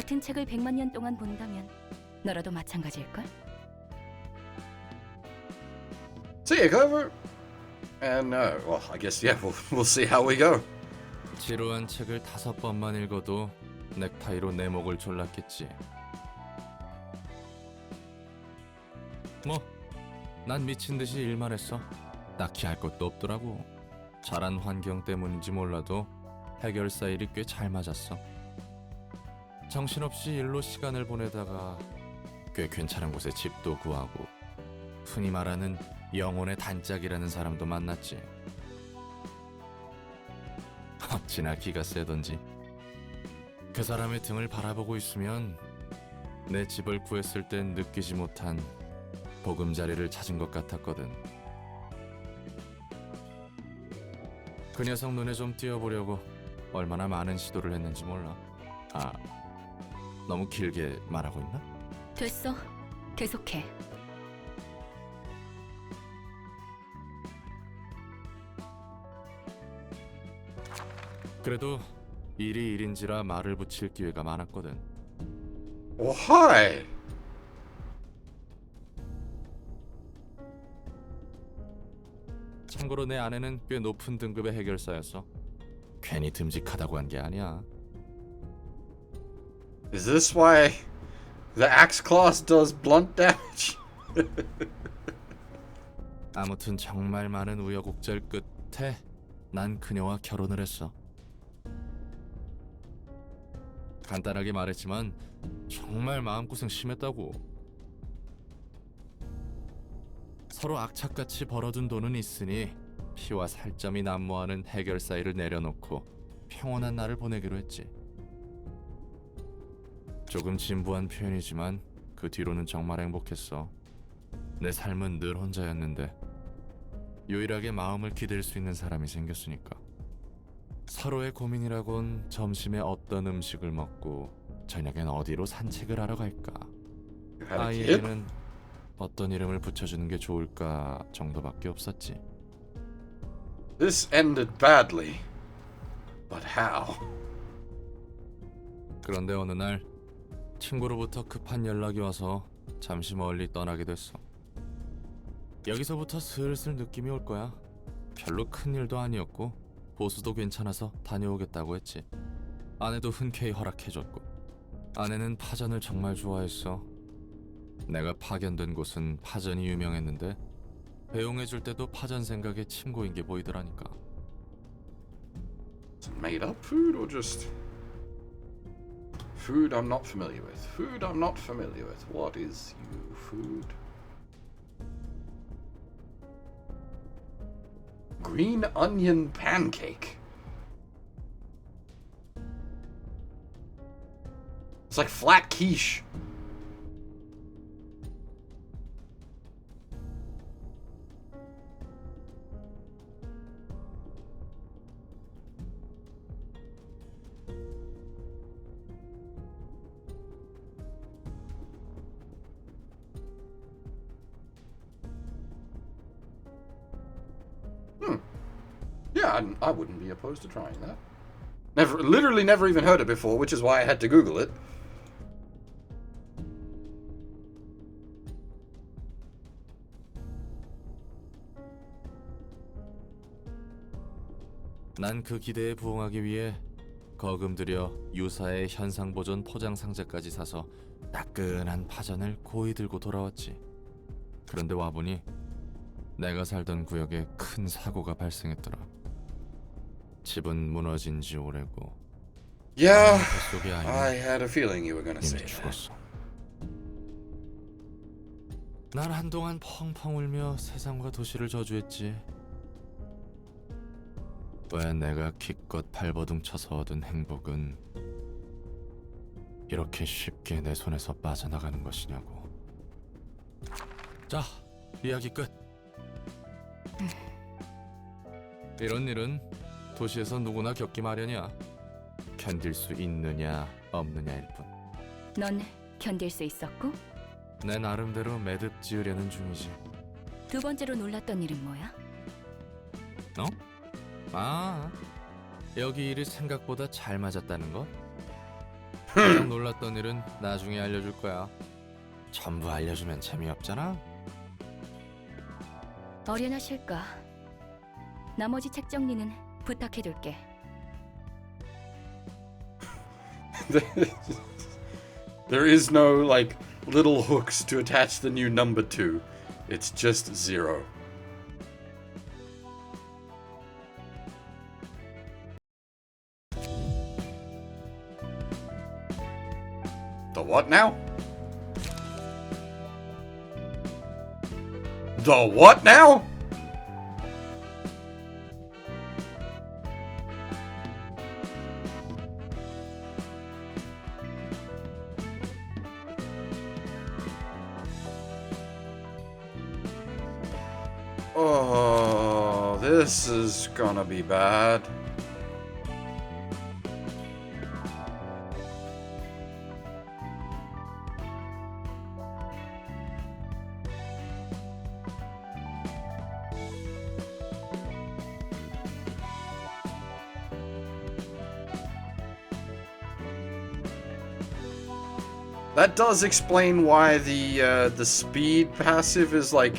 같은 책을 100만 년 동안 본다면 너라도 마찬가지일걸? See you, Clover. And well, I guess yeah, we'll see how we go. 지루한 책을 5번만 읽어도 넥타이로 내 목을 졸랐겠지. 뭐, 난 미친 듯이 일만 했어. 딱히 할 것도 없더라고. 자란 환경 때문인지 몰라도 해결사 일이 꽤 잘 맞았어. 정신없이 일로 시간을 보내다가 꽤 괜찮은 곳에 집도 구하고 흔히 말하는 영혼의 단짝이라는 사람도 만났지. 어찌나 기가 세던지. 그 사람의 등을 바라보고 있으면 내 집을 구했을 땐 느끼지 못한 보금자리를 찾은 것 같았거든. 그 녀석 눈에 좀 띄어보려고 얼마나 많은 시도를 했는지 몰라. 아, 너무 길게 말하고 있나? 됐어. 계속해. 그래도 일이 일인지라 말을 붙일 기회가 많았거든. Oh, hi. 참고로 내 아내는 꽤 높은 등급의 해결사였어. 괜히 듬직하다고 한 게 아니야. Is this why the axe class does blunt damage? 아무튼 정말 많은 우여곡절 끝에 난 그녀와 결혼을 했어. 간단하게 말했지만 정말 마음고생 심했다고. 서로 악착같이 벌어둔 돈은 있으니 피와 살점이 난무하는 해결사 일을 내려놓고 평온한 날을 보내기로 했지. 조금 진부한 표현이지만 그 뒤로는 정말 행복했어. 내 삶은 늘 혼자였는데 유일하게 마음을 기댈 수 있는 사람이 생겼으니까. 서로의 고민이라곤 점심에 어떤 음식을 먹고 저녁엔 어디로 산책을 하러 갈까, 아이에게는 어떤 이름을 붙여주는 게 좋을까 정도밖에 없었지. This ended badly. But how? 그런데 어느 날 친구로부터 급한 연락이 와서 잠시 멀리 떠나게 됐어. 여기서부터 슬슬 느낌이 올 거야. 별로 큰 일도 아니었고 보수도 괜찮아서 다녀오겠다고 했지. 아내도 흔쾌히 허락해줬고. 아내는 파전을 정말 좋아했어. 내가 파견된 곳은 파전이 유명했는데 배웅해줄 때도 파전 생각에 침 고인 게 보이더라니까. Is it made up food or just food I'm not familiar with? Food I'm not familiar with. What is you food? Green onion pancake. It's like flat quiche. Yeah, I wouldn't be opposed to trying that. Literally never even heard it before, which is why I had to Google it. 난 그 기대에 부응하기 위해 거금 들여 유사의 현상보존 포장 상자까지 사서 따끈한 파전을 고이 들고 돌아왔지. 그런데 와보니 내가 살던 구역에 큰 사고가 발생했더라. 집은 무너진 지 오래고. Yeah, I had a feeling you were gonna say that. 죽었어. 난 한동안 펑펑 울며 세상과 도시를 저주했지. 왜 내가 기껏 발버둥 쳐서 얻은 행복은 이렇게 쉽게 내 손에서 빠져나가는 것이냐고. 자, 이야기 끝. 이런 일은 도시에서 누구나 겪기 마련이야. 견딜 수 있느냐 없느냐일 뿐. 넌 견딜 수 있었고? 내 나름대로 매듭 지으려는 중이지. 두 번째로 놀랐던 일은 뭐야? 어? 아, 여기 일이 생각보다 잘 맞았다는 거? 가장 놀랐던 일은 나중에 알려줄 거야. 전부 알려주면 재미없잖아. 어련하실까? 나머지 책 정리는 부탁해둘게. There is no like little hooks to attach the new number to. It's just 0. The what now? The what now? Oh, this is gonna be bad. That does explain why the speed passive is like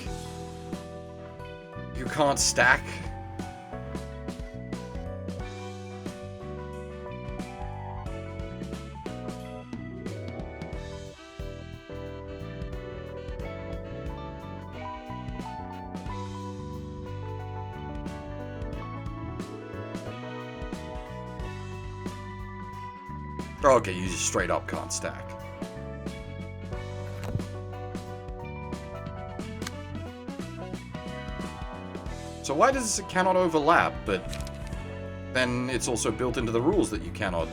you can't stack. Okay, you just straight up can't stack. So why does it cannot overlap, but then it's also built into the rules that you cannot...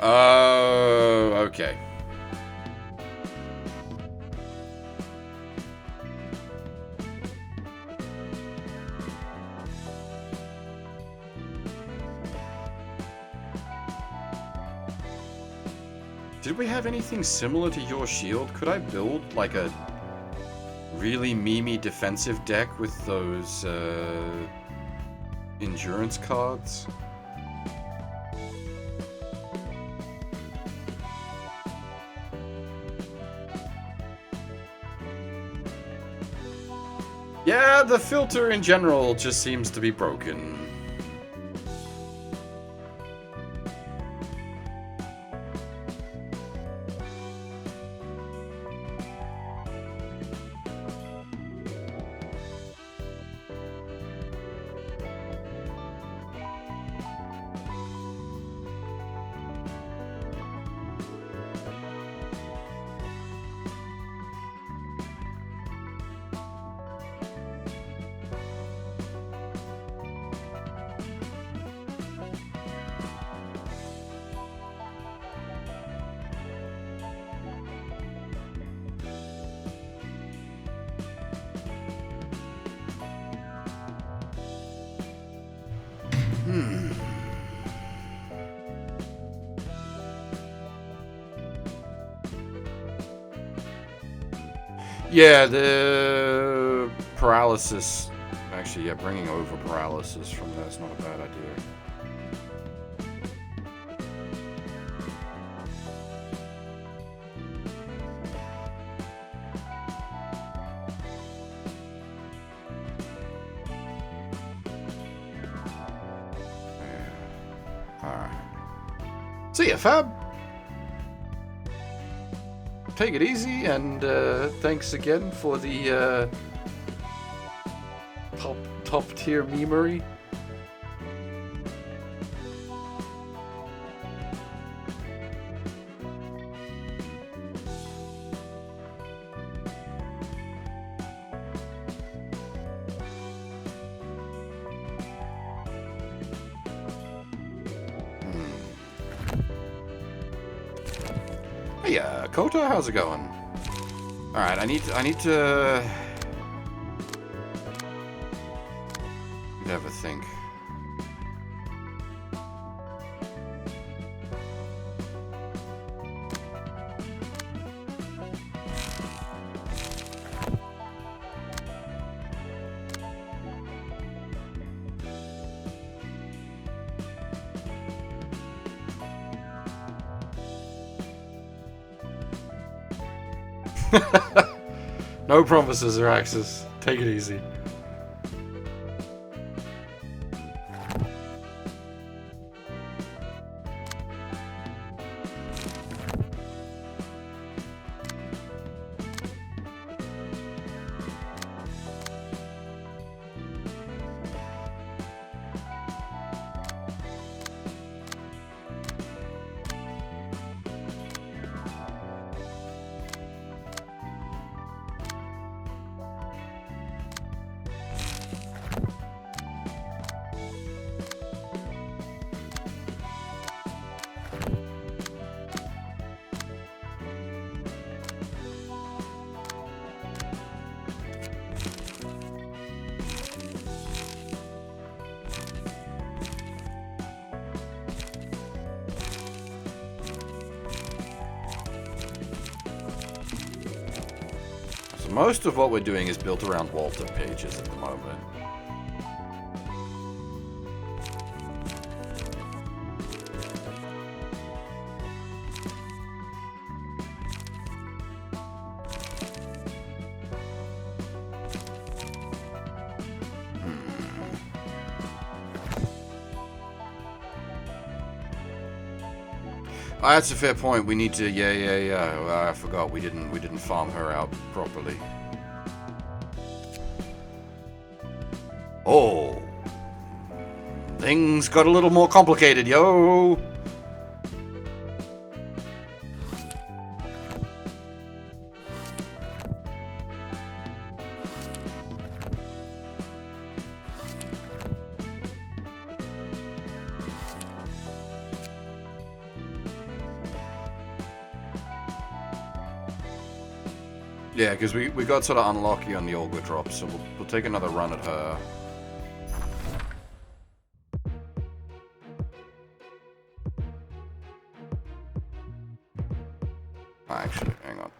Oh, okay. Did we have anything similar to your shield? Could I build like a really memey defensive deck with those endurance cards? Yeah, the filter in general just seems to be broken. Yeah, the paralysis. Actually, yeah, bringing over paralysis from that's not a bad idea. Alright. See ya, Fab! Take it easy, and thanks again for the top tier memery. Hey, Koto, how's it going? All right, I need to have a think. No promises, Araxis. Take it easy. Most of what we're doing is built around Walter pages at the moment. That's a fair point. We need to, yeah. I forgot we didn't farm her out properly. Oh, things got a little more complicated, yo. Yeah, because we got sort of unlucky on the Olga drop, so we'll take another run at her. Actually, hang on.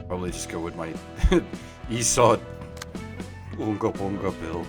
Probably just go with my Esau Unga Bunga build.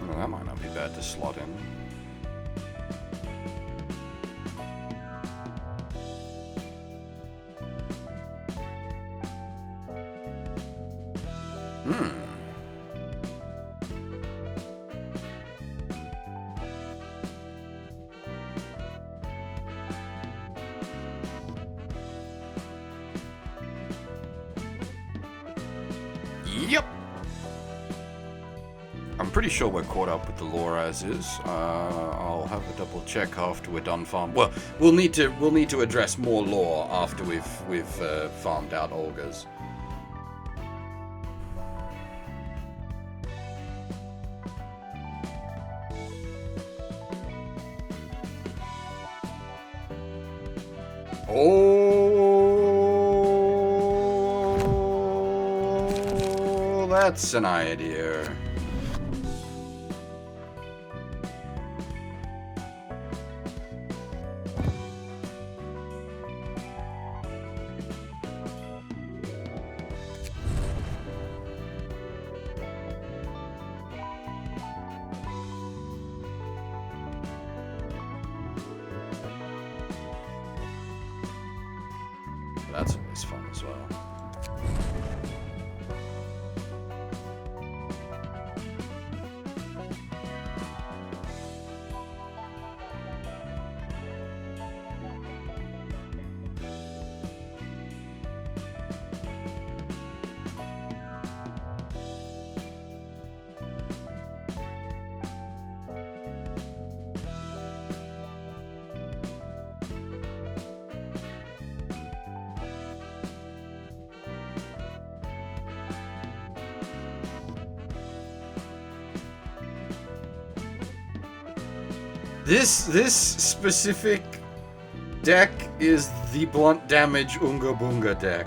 Well, that might not be bad to slot in. Yep. I'm pretty sure we're caught up with the lore as is. I'll have a double check after we're done farm. Well, we'll need to address more lore after we've farmed out Olga's. Oh, that's an idea. as well. This specific deck is the blunt damage Unga Bunga deck.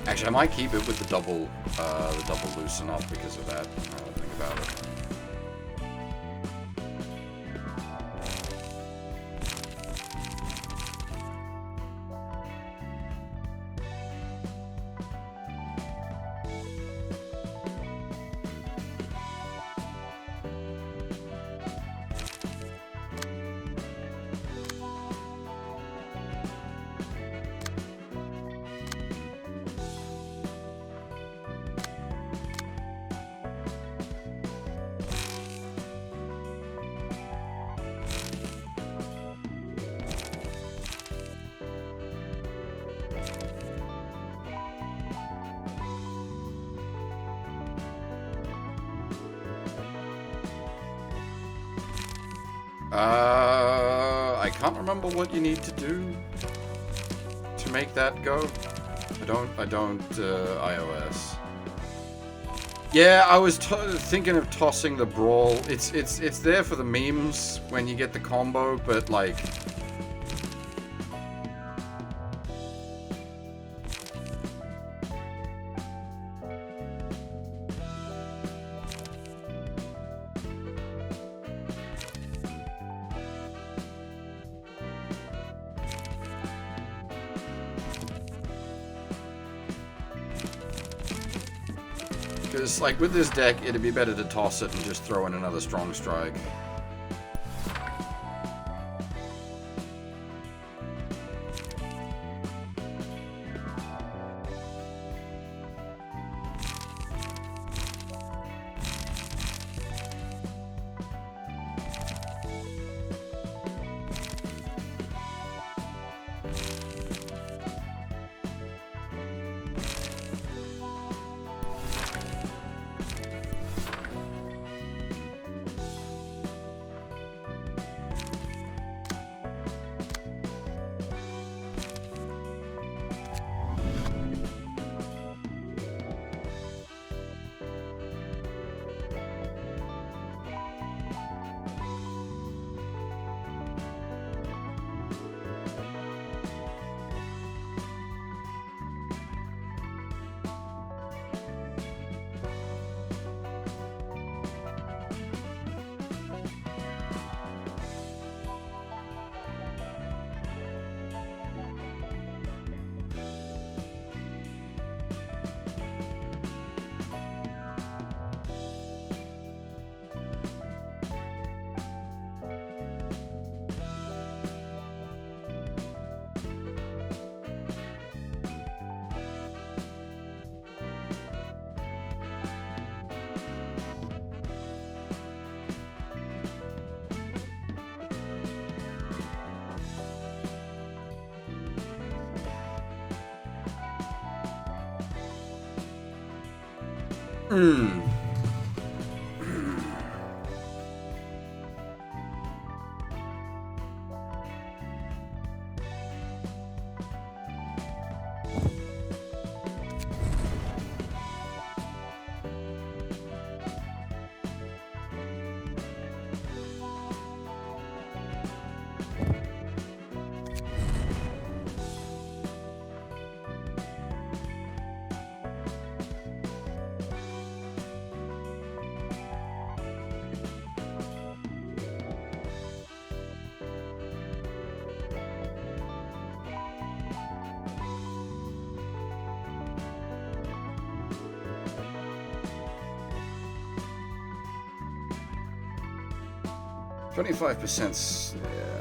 Actually, I might keep it with the double loosen up because of that. Now that I think about it. I can't remember what you need to do to make that go. I don't, iOS. Yeah, I was thinking of tossing the brawl. It's there for the memes when you get the combo, but like... Because, like, with this deck, it'd be better to toss it and just throw in another strong strike. Hmm. 25%. Yeah.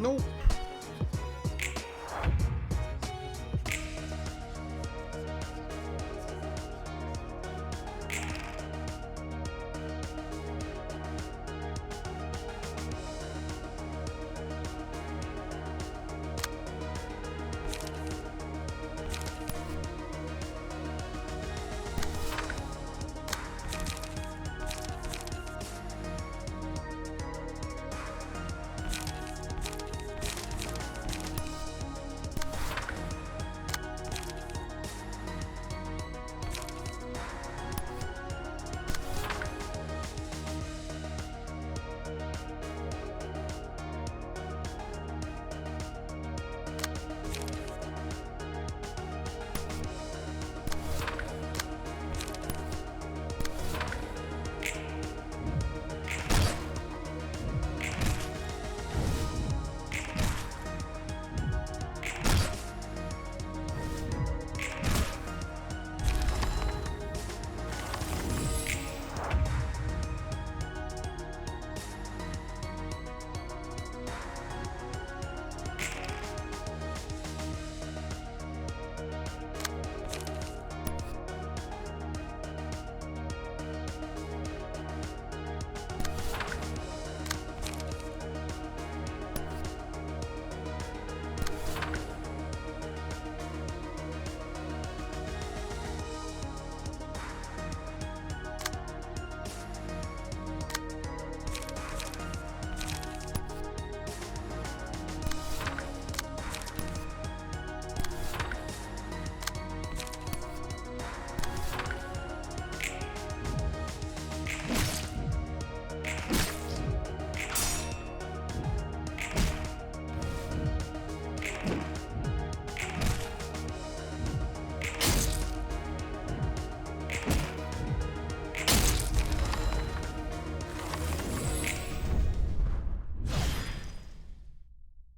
Nope.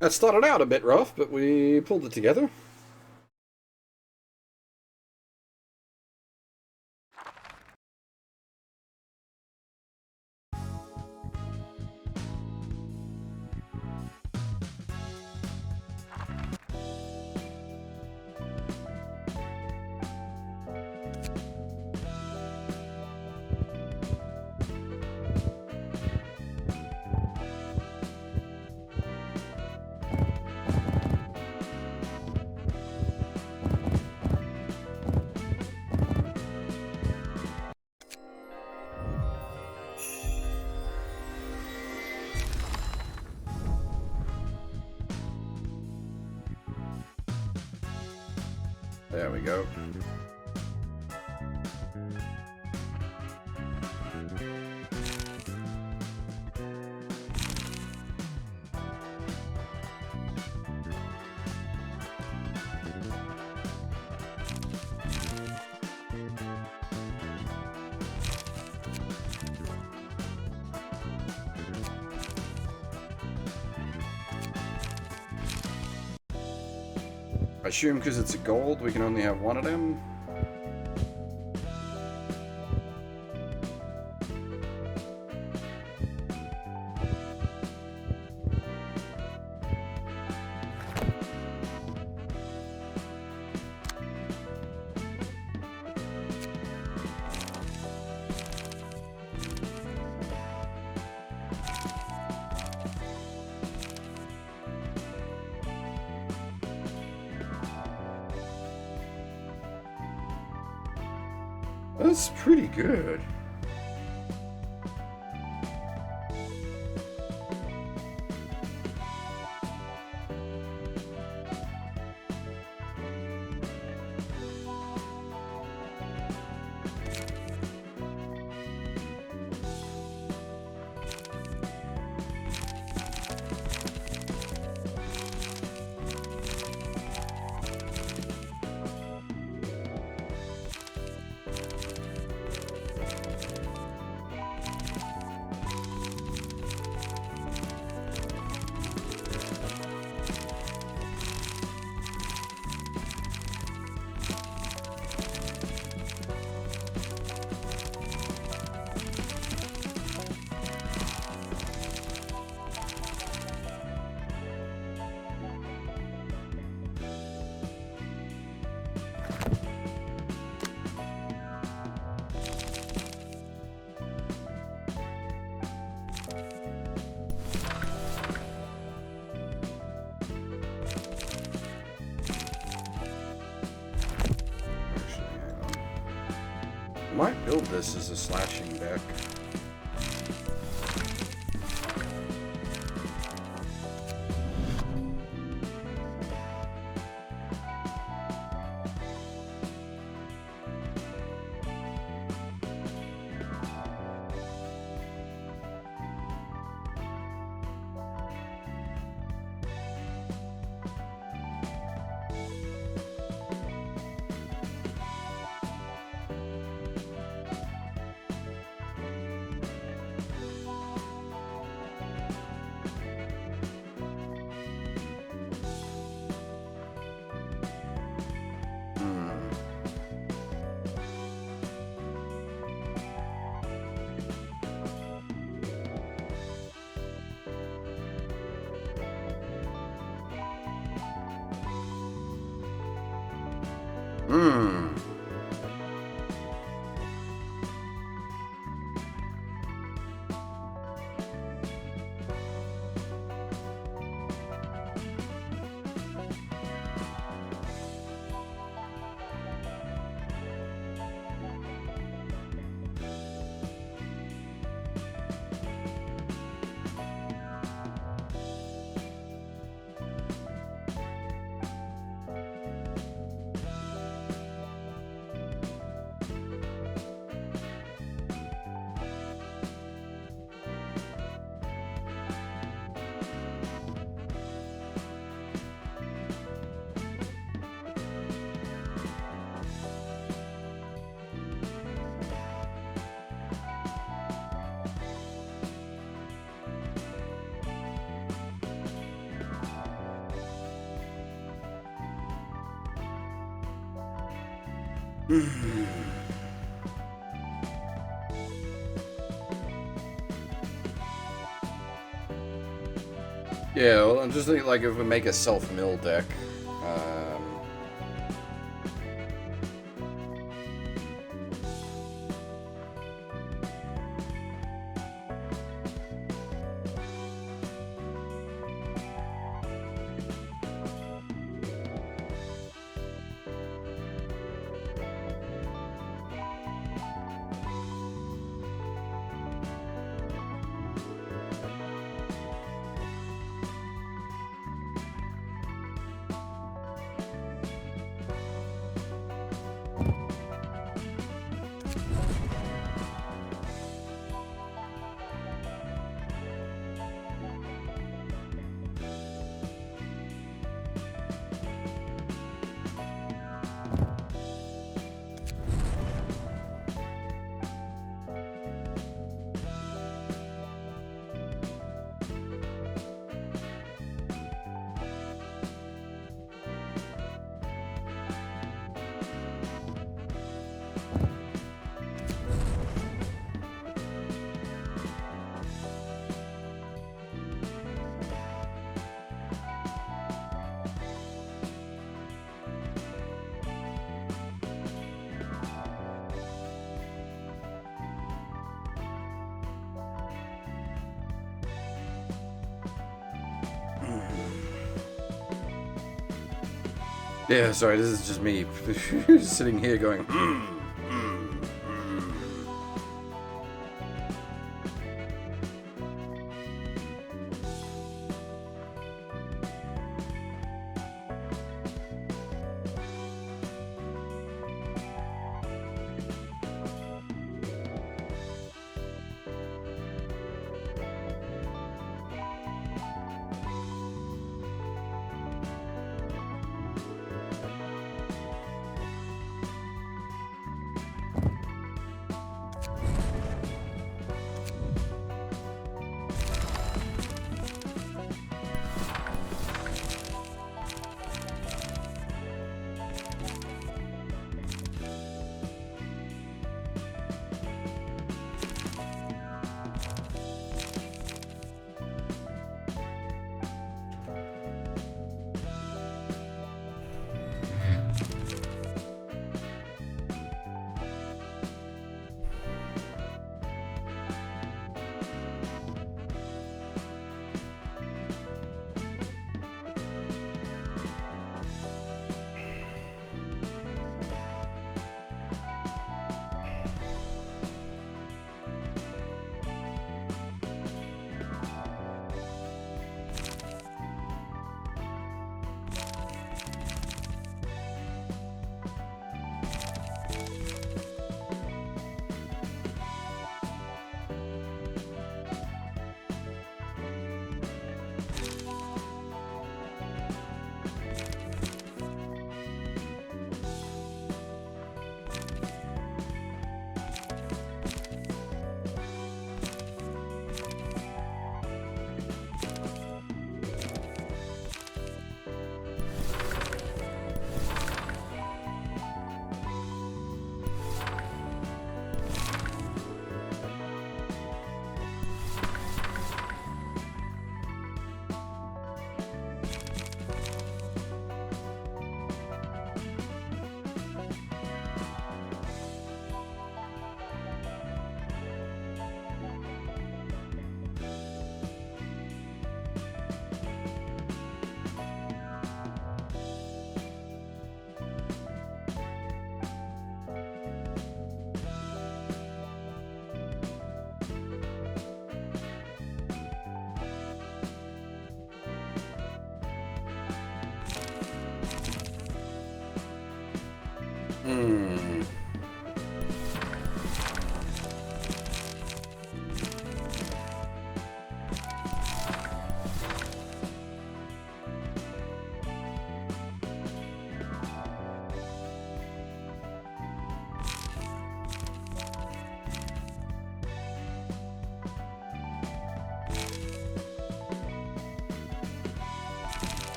That started out a bit rough, but we pulled it together. There we go. I assume because it's a gold, we can only have one of them. That's pretty good. Might build this as a slashing deck. Yeah, well, I'm just thinking, like, if we make a self-mill deck, yeah, sorry, this is just me sitting here going,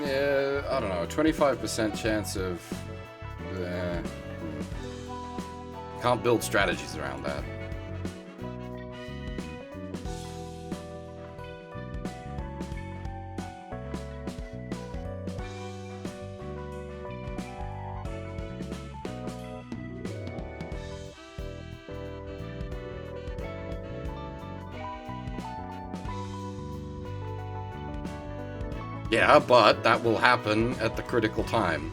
Yeah, I don't know. 25% chance of. Can't build strategies around that. Yeah, but that will happen at the critical time.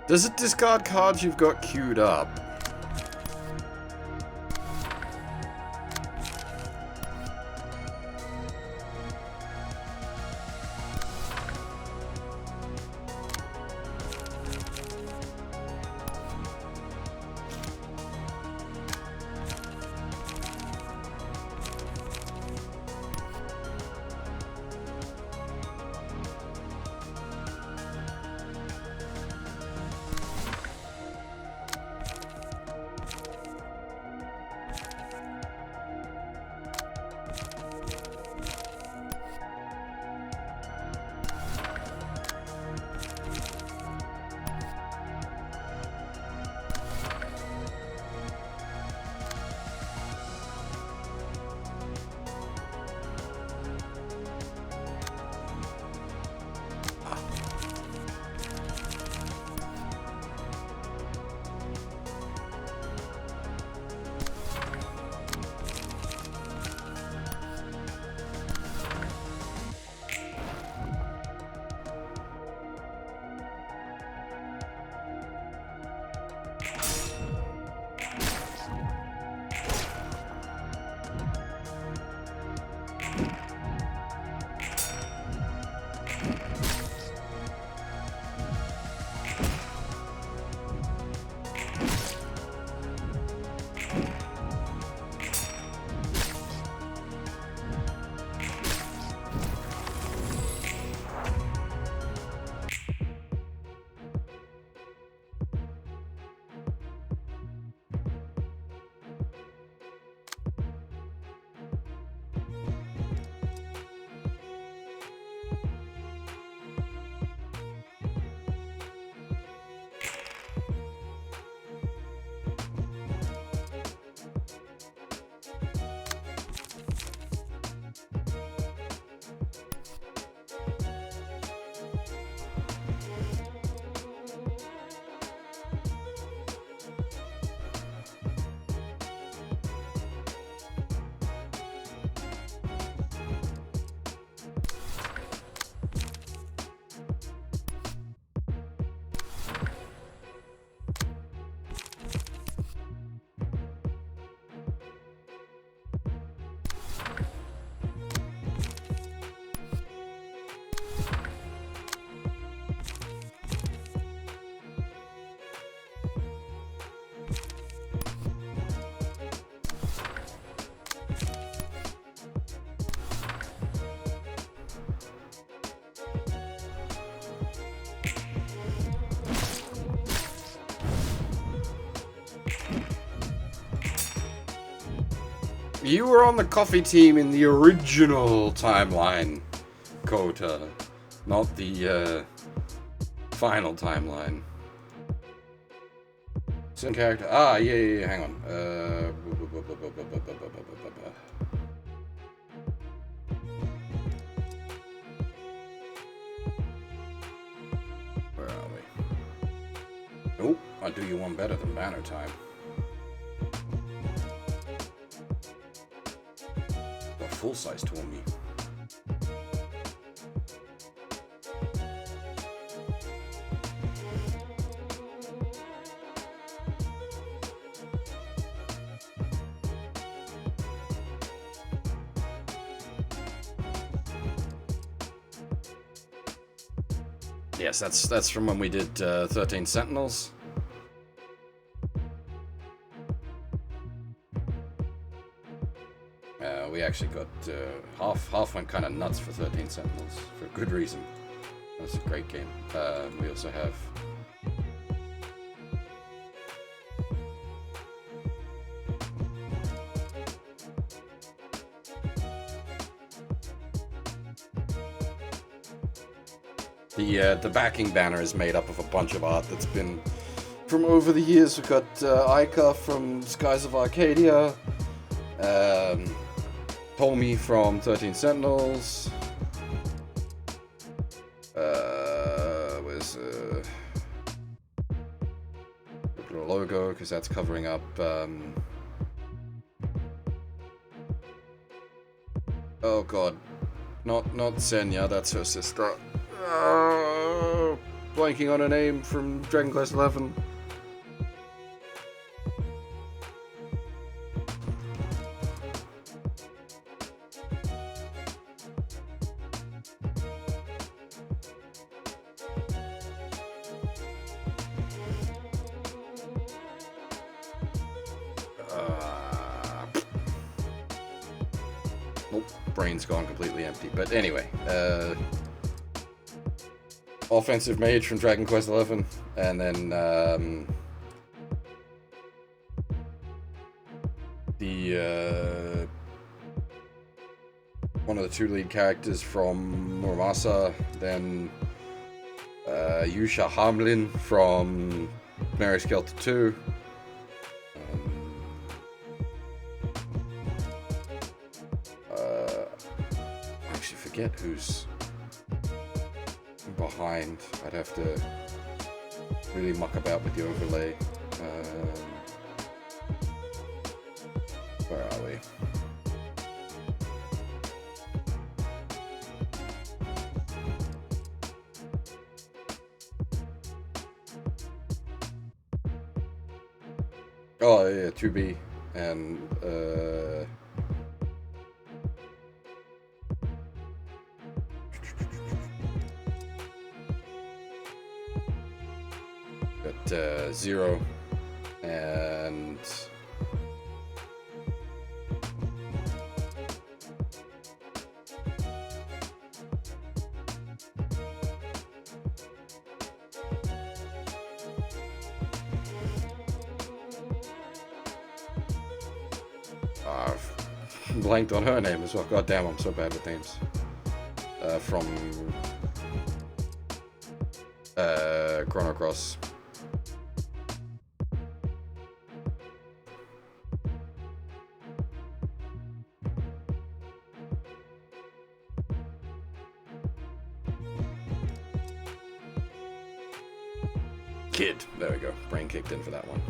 Does it discard cards you've got queued up? You were on the coffee team in the original timeline, Kota, not the final timeline. Certain character. Ah, yeah. Hang on. Where are we? Oh, I'll do you one better than banner time. A full-size Tormy. Yes, that's from when we did 13 Sentinels. We actually got half went kind of nuts for 13 Sentinels for a good reason. That's a great game. We also have the backing banner is made up of a bunch of art that's been from over the years. We've got Ica from Skies of Arcadia, Tommy from 13 Sentinels. Where's the logo? Because that's covering up. Oh god, not Senya. That's her sister. Blanking on a name from Dragon Quest XI. Nope, brain's gone completely empty. But anyway, offensive mage from Dragon Quest XI, and then the one of the two lead characters from Muramasa, then Yusha Hamlin from Mary Skelter 2. I actually forget who's behind. I'd have to really muck about with the overlay. Where are we? Oh yeah, 2B and got 0 and blanked on her name as well. God damn, I'm so bad with names. From Chrono Cross. Kid. There we go. Brain kicked in for that one.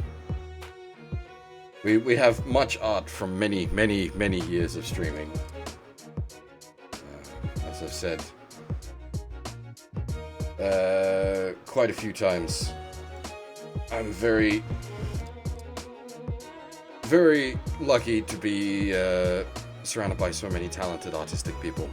We have much art from many years of streaming. As I've said quite a few times, I'm very lucky to be surrounded by so many talented artistic people.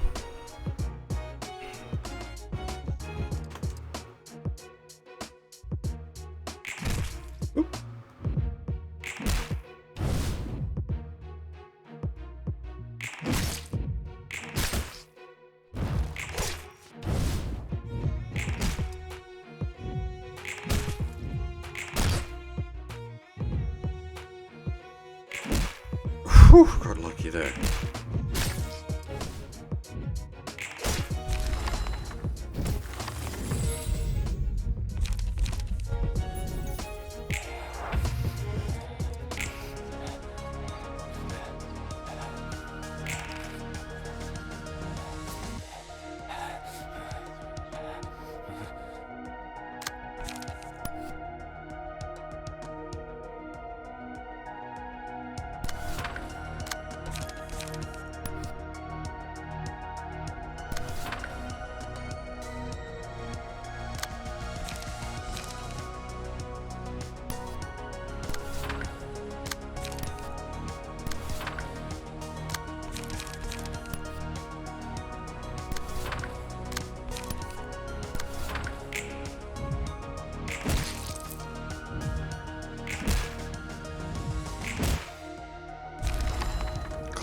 Whew, got lucky there.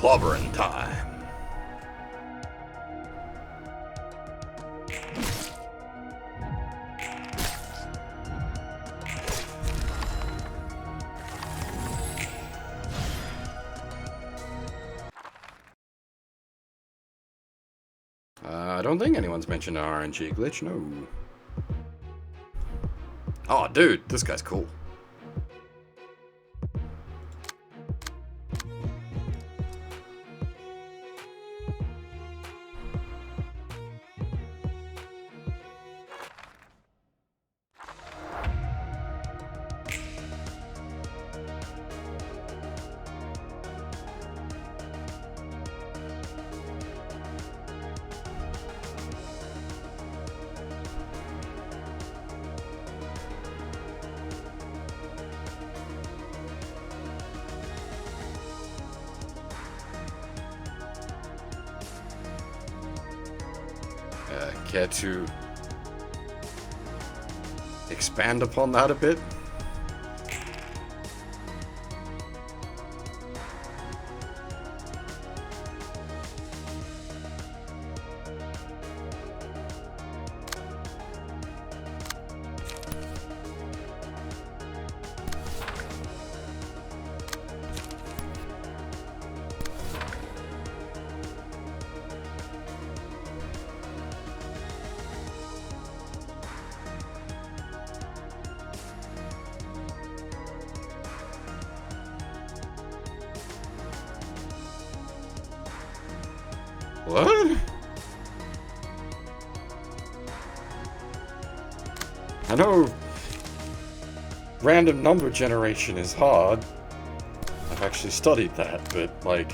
clobbering time. I don't think anyone's mentioned an RNG glitch, no. Oh, dude, this guy's cool. Care to expand upon that a bit? What? I know random number generation is hard. I've actually studied that, but like...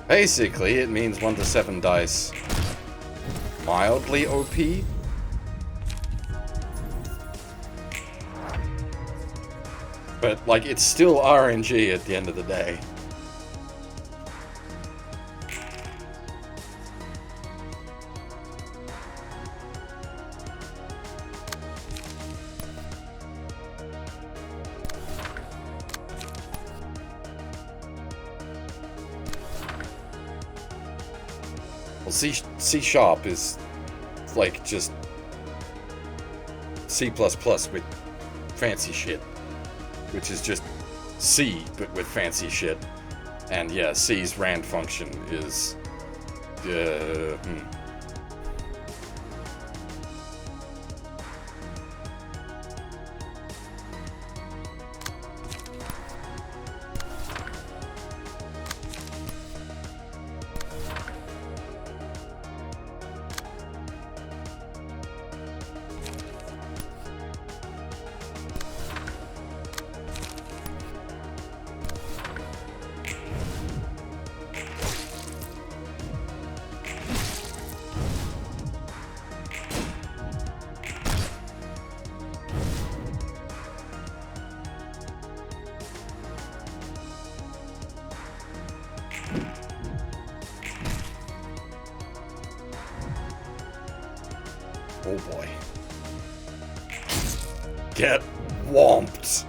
Basically, it means 1 to 7 dice. Mildly OP? But, like, it's still RNG at the end of the day. Well, C Sharp is like just C++ with fancy shit, which is just C but with fancy shit. And yeah, C's rand function is oh boy. Get whomped.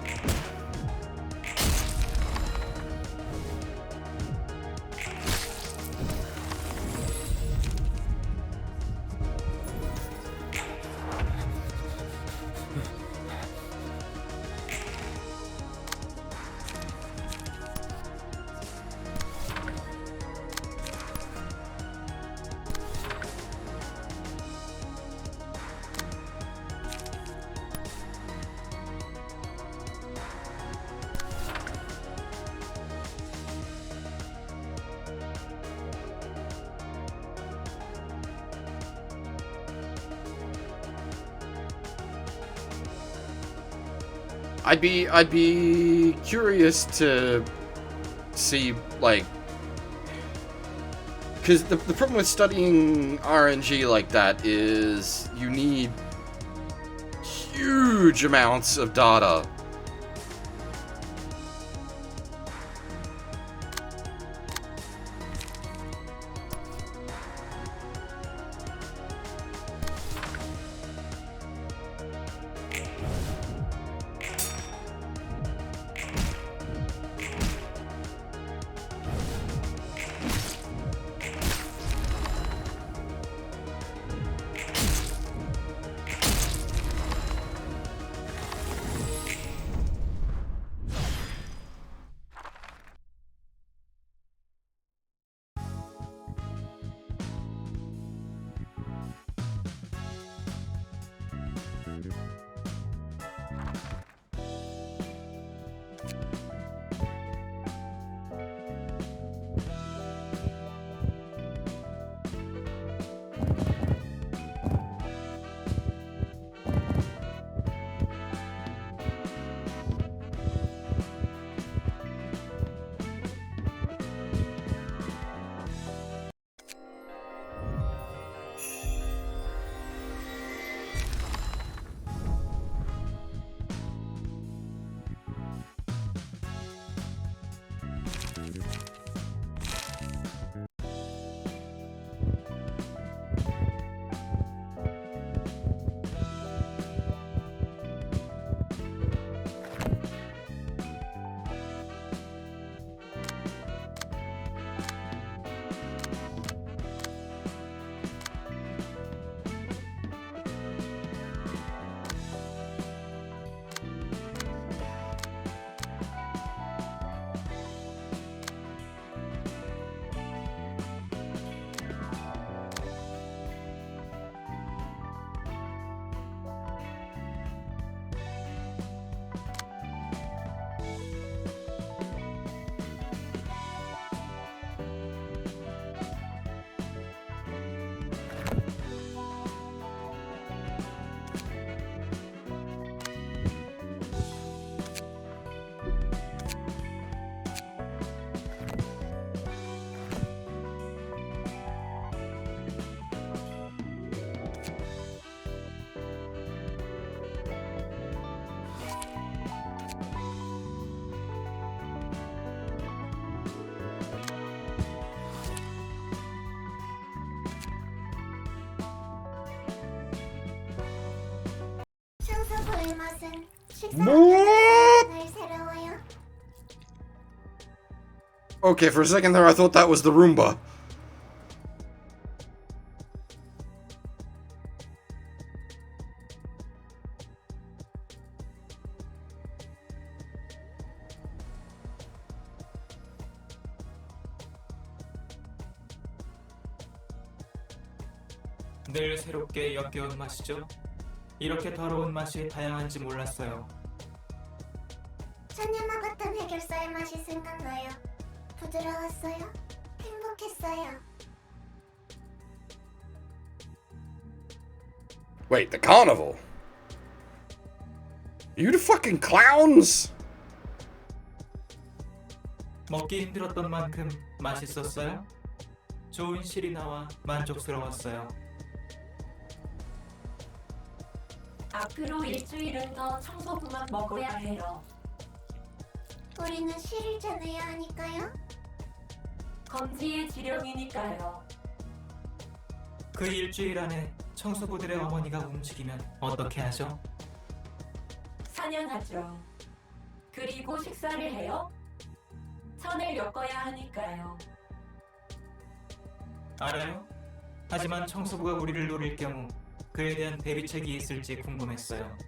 I'd be curious to see, like, because the problem with studying RNG like that is you need huge amounts of data. Okay, for a second there I thought that was the Roomba. 늘 새롭게 역겨운 맛이죠. 이렇게 더러운 맛이 다양한지 몰랐어요. 전혀 먹었던 해결사의 맛이 생각나요. 부드러웠어요. 행복했어요. Wait, the carnival? You the fucking clowns? 먹기 힘들었던 만큼 맛있었어요. 좋은 실이 나와 만족스러웠어요. 앞으로 일주일은 더 청소부만 먹어야 해요. 우리는 실을 짜내야 하니까요. 검지의 지령이니까요. 그 일주일 안에 청소부들의 어머니가 움직이면 어떻게 하죠? 사냥하죠. 그리고 식사를 해요. 선을 엮어야 하니까요. 알아요? 하지만 청소부가 우리를 노릴 경우 그에 대한 대비책이 있을지 궁금했어요.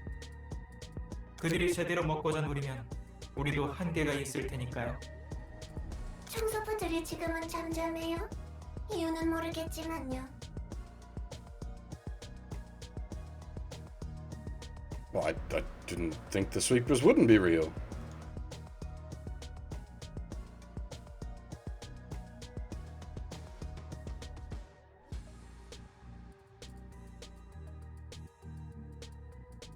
그들이 제대로 먹고자 노리면 우리도 한계가 있을 테니까요. 청소부들이 지금은 잠잠해요. 이유는 모르겠지만요. Well, I didn't think the sweepers wouldn't be real.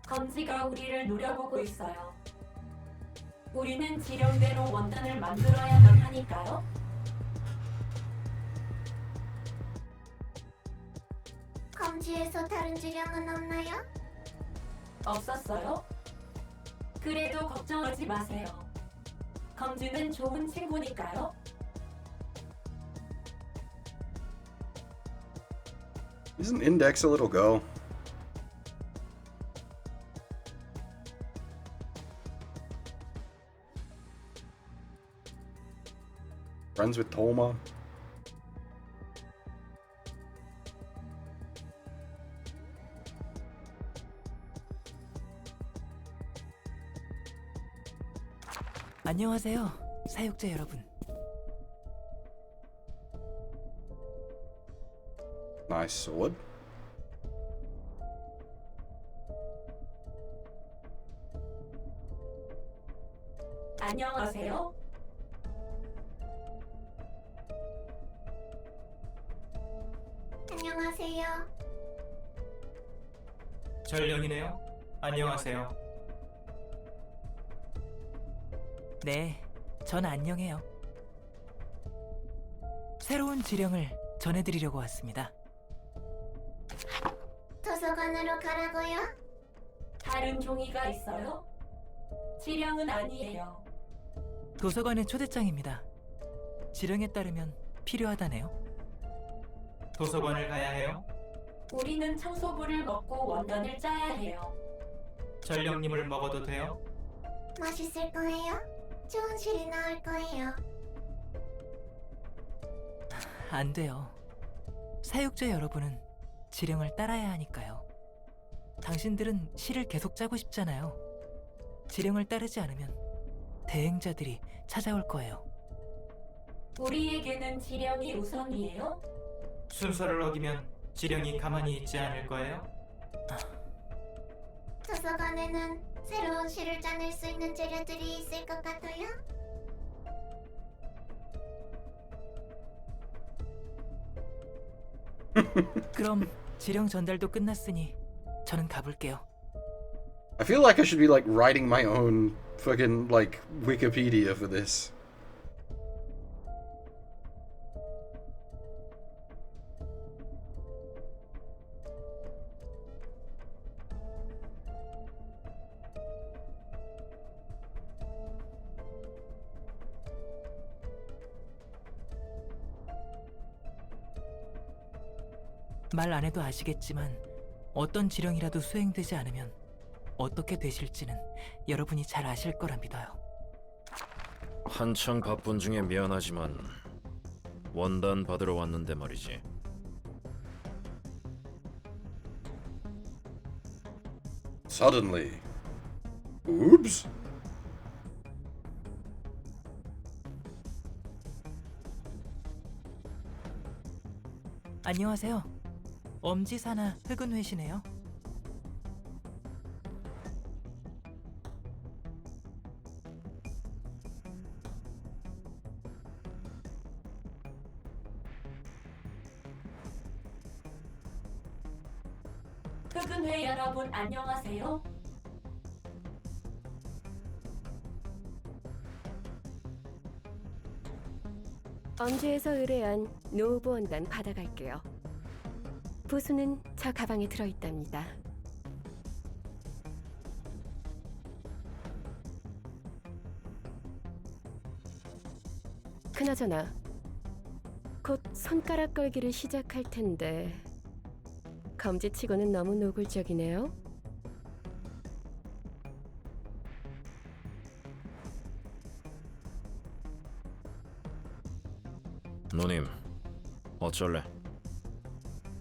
검지가 우리를 노려보고 있어요. 우리는 지령대로 원단을 만들어야만 하니까요. 검지에서 다른 지령은 없나요? 없었어요? 그래도 걱정하지 마세요. 검지는 좋은 친구니까요. Isn't Index a little girl? Friends with Tolma? 안녕하세요, 사육자 여러분. Nice sword. 안녕하세요. 안녕하세요. 전령이네요. 안녕하세요. 네, 전 안녕해요. 새로운 지령을 전해드리려고 왔습니다. 도서관으로 가라고요? 다른 종이가 있어요? 지령은 아니에요. 도서관의 초대장입니다. 지령에 따르면 필요하다네요. 도서관을 가야 해요? 우리는 청소부를 먹고 원단을 짜야 해요. 전령님을 먹어도 돼요? 맛있을 거예요? 좋은 실이 나올 거예요. 안 돼요. 사육자 여러분은 지령을 따라야 하니까요. 당신들은 실을 계속 짜고 싶잖아요. 지령을 따르지 않으면 대행자들이 찾아올 거예요. 우리에게는 지령이 우선이에요? 순서를 어기면 지령이 가만히 있지 않을 거예요? 도서관에는 새로운 시를 짜낼 수 있는 재료들이 있을 것 같아요? 그럼 지령 전달도 끝났으니 저는 가볼게요. I feel like I should be like writing my own fucking like Wikipedia for this. 말 안 해도 아시겠지만 어떤 지령이라도 수행되지 않으면 어떻게 되실지는 여러분이 잘 아실 거라 믿어요. 한창 바쁜 중에 미안하지만 원단 받으러 왔는데 말이지. Suddenly. Oops. 안녕하세요. 엄지사나 흑은회시네요. 흑은회 여러분 안녕하세요. 엄지에서 의뢰한 노브 원단 받아갈게요. 부수는 저 가방에 들어있답니다. 그나저나 곧 손가락 걸기를 시작할 텐데 검지치고는 너무 노골적이네요. 누님, 어쩔래?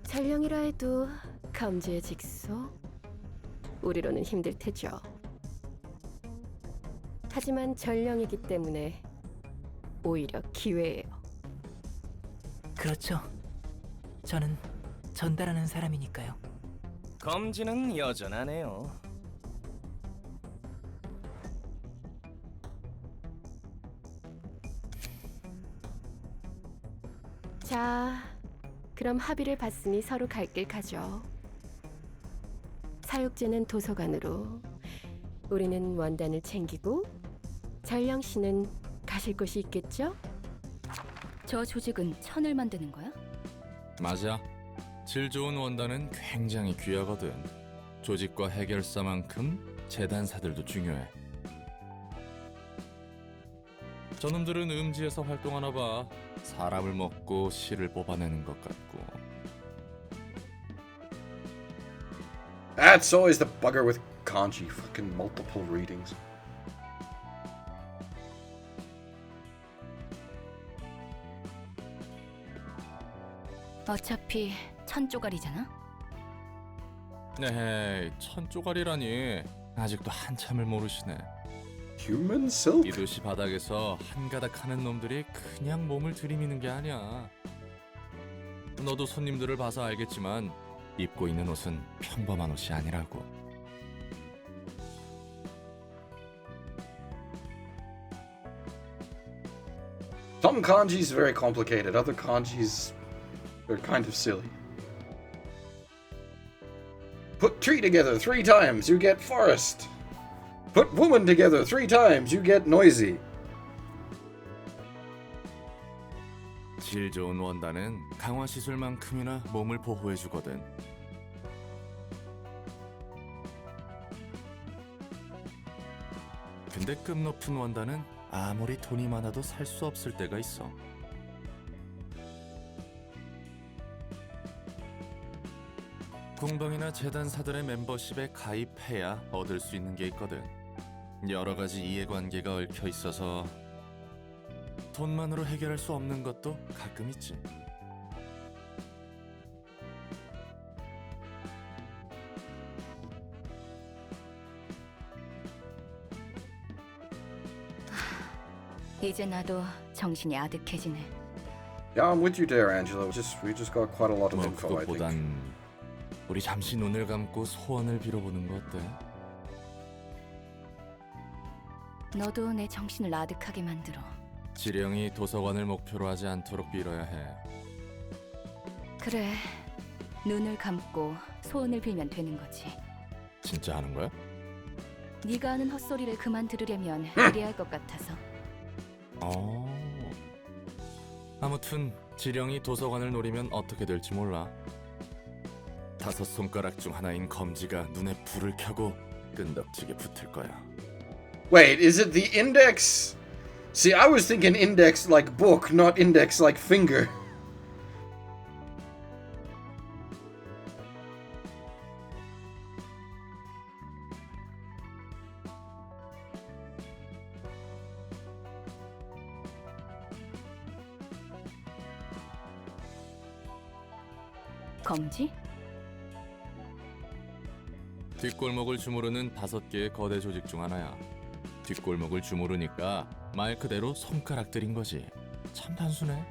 전령이라 해도 검지의 직소? 우리로는 힘들 테죠. 하지만 전령이기 때문에 오히려 기회예요. 그렇죠. 저는 전달하는 사람이니까요. 검지는 여전하네요. 자, 그럼 합의를 봤으니 서로 갈 길 가죠. 사육제는 도서관으로, 우리는 원단을 챙기고 전령 씨는 가실 곳이 있겠죠? 저 조직은 천을 만드는 거야? 맞아. 질 좋은 원단은 굉장히 귀하거든. 조직과 해결사만큼 재단사들도 중요해. 저놈들은 음지에서 활동하나 봐. 사람을 먹고 실을 뽑아내는 것 같고. That's always the bugger with kanji. Fucking multiple readings. 어차피 천 쪼가리잖아. 네, 천 쪼가리라니. 아직도 한참을 모르시네. Human silk? 이 도시 바닥에서 한가닥 하는 놈들이 그냥 몸을 들이미는 게 아니야. 너도 손님들을 봐서 알겠지만 입고 있는 옷은 평범한 옷이 아니라고. Some kanjis are very complicated. Other kanjis are kind of silly. Put tree together 3 times, you get forest. Put woman together 3 times, you get noisy. 질 좋은 원단은 강화 시술만큼이나 몸을 보호해주거든. 근데 급 높은 원단은 아무리 돈이 많아도 살 수 없을 때가 있어. 공방이나 재단사들의 멤버십에 가입해야 얻을 수 있는 게 있거든. 여러 가지 이해관계가 얽혀 있어서 돈만으로 해결할 수 없는 것도 가끔 있지. 이제 나도 정신이 아득해지네. Yeah, I'm with you there, Angela. We just got quite a lot of 뭐 info, I think. 그것보단 우리 잠시 눈을 감고 소원을 빌어보는 거 어때? 너도 내 정신을 아득하게 만들어. 지령이 도서관을 목표로 하지 않도록 빌어야 해. 그래, 눈을 감고 소원을 빌면 되는 거지. 진짜 하는 거야? 네가 하는 헛소리를 그만 들으려면 이래야 할 것 같아서. 아무튼 지령이 도서관을 노리면 어떻게 될지 몰라. 5 손가락 중 하나인 검지가 눈에 불을 켜고 끈덕지게 붙을 거야. Wait, is it the index? See, I was thinking index like book, not index like finger. 검지? 뒷골목을 주무르는 5개의 거대 조직 중 하나야. 뒷골목을 주무르니까 말 그대로 손가락들인 거지. 참 단순해.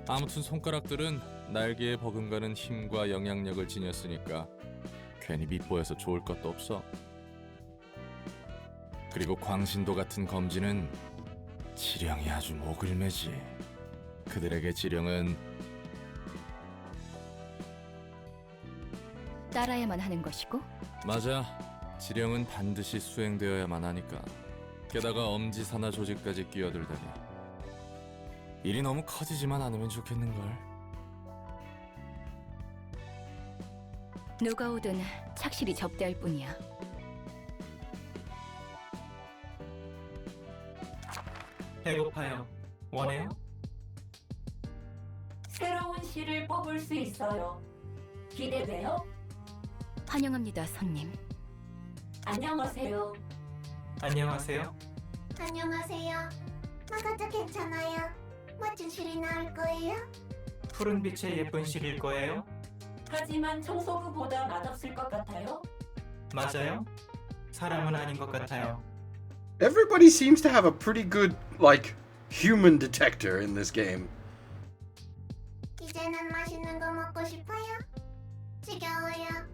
아무튼 손가락들은 날개에 버금가는 힘과 영향력을 지녔으니까 괜히 밉보여서 좋을 것도 없어. 그리고 광신도 같은 검지는 지령이 아주 목을 매지. 그들에게 지령은 따라야만 하는 것이고? 맞아. 지령은 반드시 수행되어야만 하니까. 게다가 엄지사나 조직까지 끼어들다니. 일이 너무 커지지만 않으면 좋겠는걸. 누가 오든 착실히 접대할 뿐이야. 배고파요. 원해요? 새로운 씨를 뽑을 수 있어요. 기대돼요? 환영합니다, 손님. 안녕하세요. 안녕하세요. 안녕하세요. 막아도 괜찮아요. 멋진 실이 나올 거예요. 푸른 빛의 예쁜 실일 거예요. 하지만 청소부보다 맛없을 것 같아요. 맞아요. 사람은 아닌 것 같아요. Everybody seems to have a pretty good, like, human detector in this game. 이제는 맛있는 거 먹고 싶어요. 지겨워요.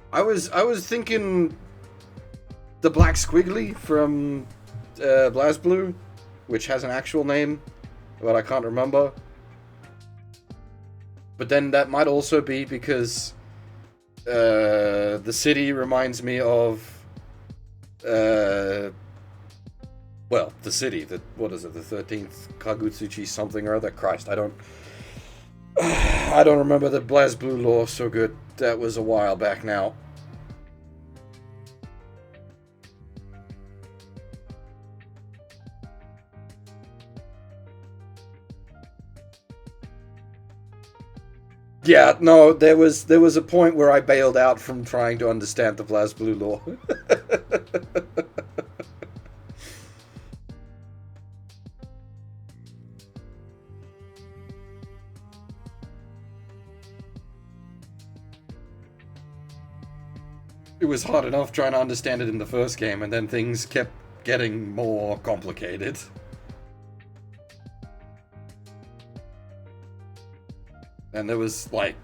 I was thinking the black squiggly from BlazBlue, which has an actual name, but I can't remember. But then that might also be because the city reminds me of well, the city, what is it, the 13th Kagutsuchi something or other. Christ, I don't remember the BlazBlue lore so good. That was a while back now. Yeah, no, there was a point where I bailed out from trying to understand the BlazBlue lore. It was hard enough trying to understand it in the first game, and then things kept getting more complicated. And there was, like,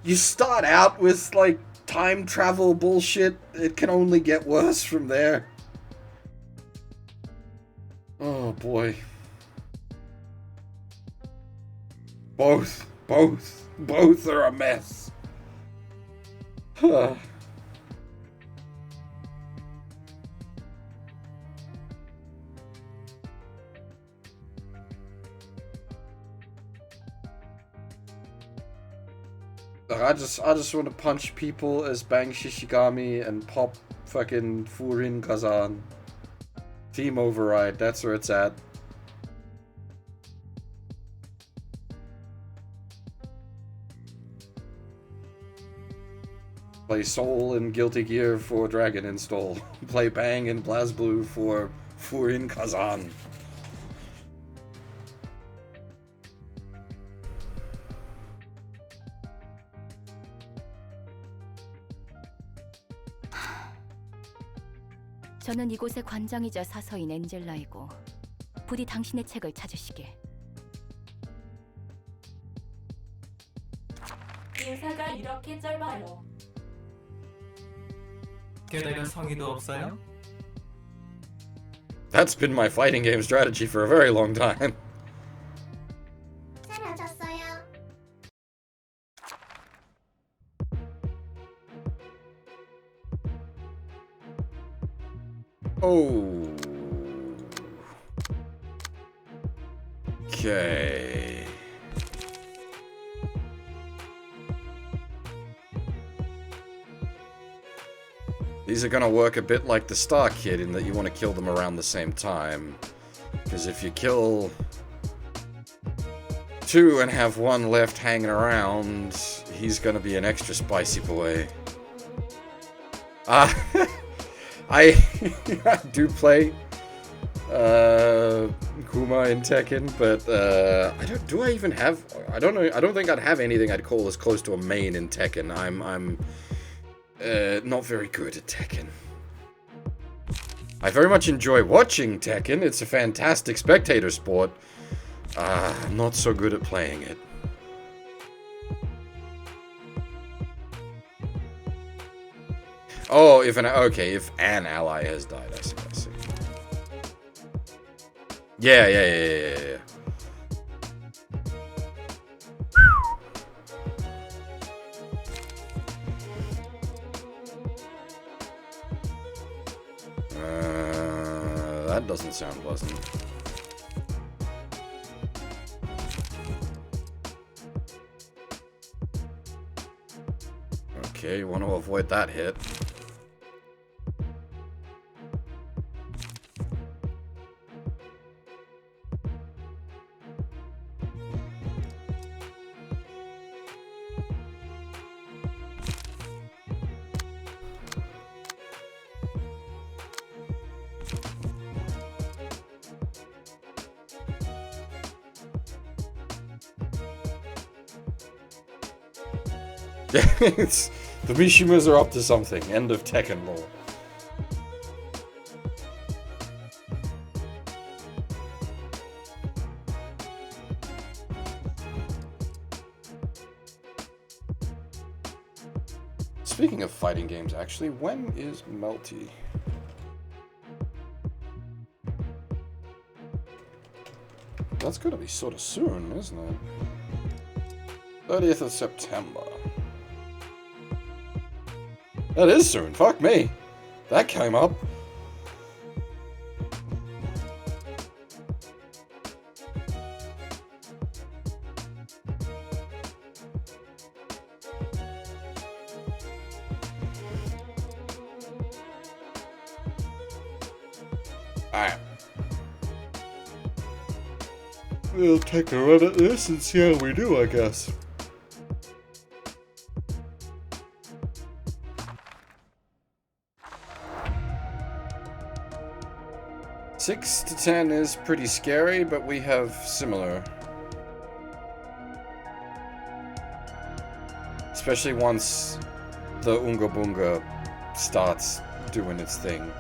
you start out with, like, time travel bullshit. It can only get worse from there. Oh, boy. Both are a mess. Huh. I just want to punch people as Bang Shishigami and pop fucking Furin Kazan. Team Override, that's where it's at. Play Soul and Guilty Gear for Dragon Install. Play Bang and BlazBlue for Furin Kazan. 저는 이곳의 관장이자 사서인 엔젤라이고 부디 당신의 책을 찾으시길. 인사가 이렇게 짧아요. 게다가 성의도 없어요? That's been my fighting game strategy for a very long time. 사라졌어요. Oh. Okay. These are gonna work a bit like the Star Kid in that you want to kill them around the same time. Because if you kill two and have one left hanging around, he's gonna be an extra spicy boy. I do play Kuma in Tekken, but I don't think I'd have anything I'd call as close to a main in Tekken. I'm not very good at Tekken. I very much enjoy watching Tekken. It's a fantastic spectator sport. I'm not so good at playing it. Oh, if an ally has died, I see. Yeah. That doesn't sound pleasant. Okay, you want to avoid that hit. The Mishimas are up to something. End of Tekken lore. Speaking of fighting games, actually, when is Melty? That's gonna be sort of soon, isn't it? 30th of September. That is soon. Fuck me. That came up. Alright. We'll take a run at this and see how we do, I guess. Six to 10 is pretty scary, but we have similar. Especially once the Unga Bunga starts doing its thing.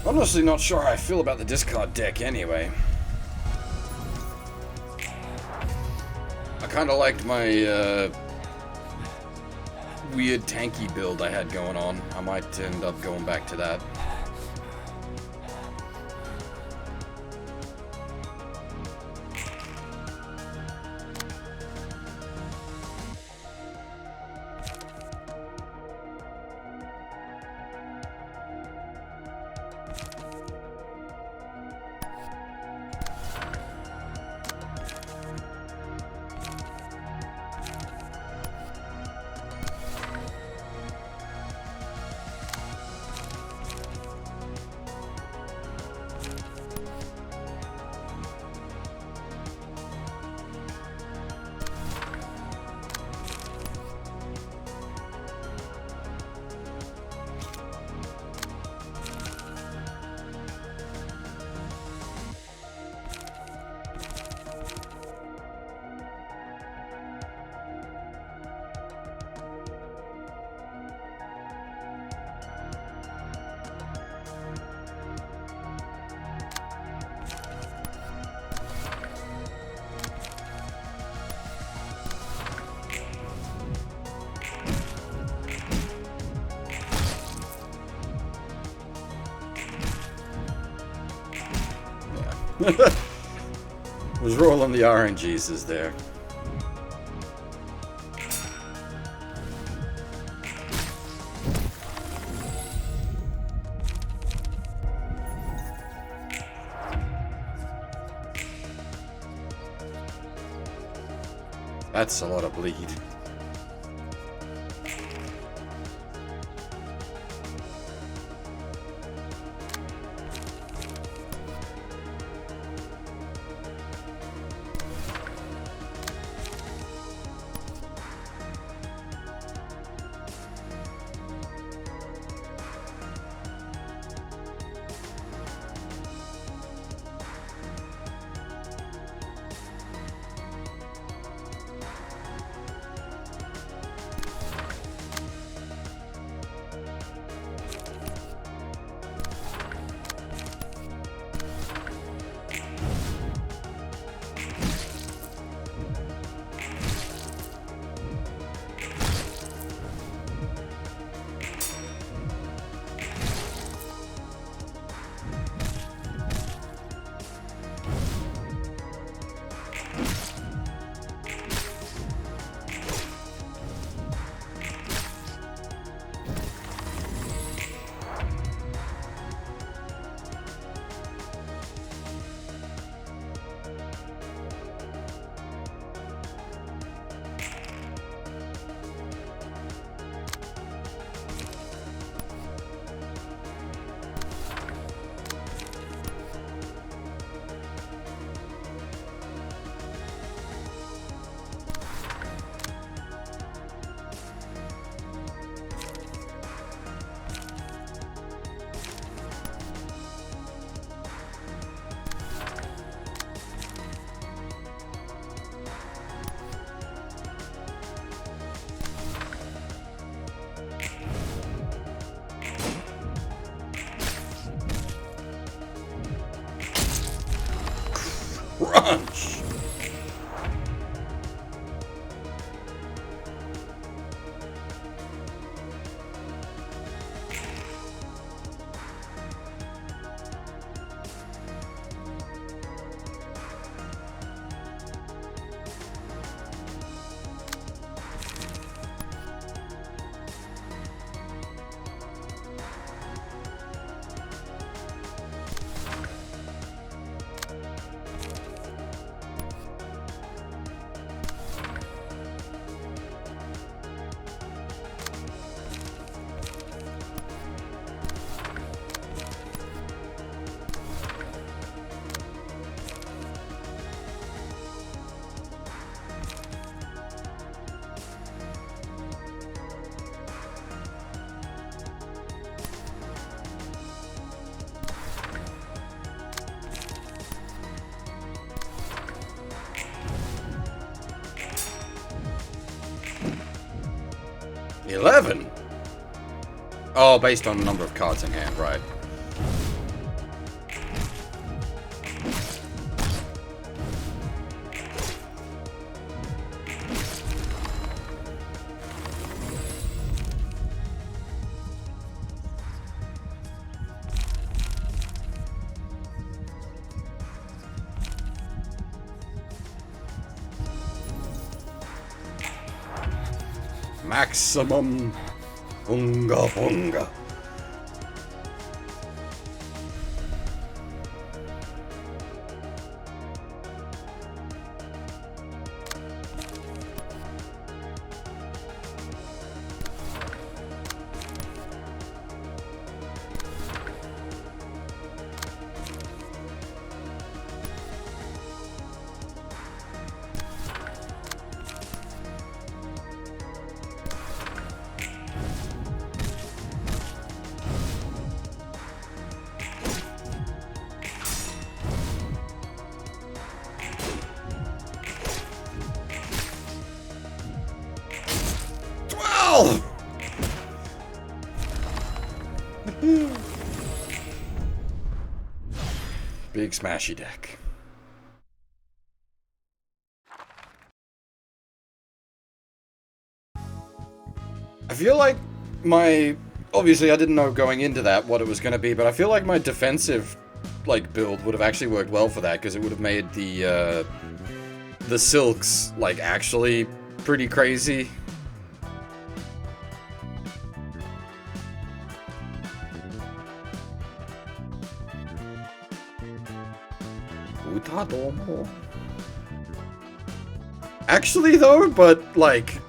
Honestly not sure how I feel about the discard deck anyway. I kinda liked my weird tanky build I had going on. I might end up going back to that. Was rolling the RNGs there. That's a lot of bleed. Crunch! $11? Oh, based on the number of cards in hand, right. Maximum Unga Bunga. Big smashy deck. I feel like my... Obviously, I didn't know going into that what it was going to be, but I feel like my defensive like build would have actually worked well for that, because it would have made the silks like actually pretty crazy. Actually though, but like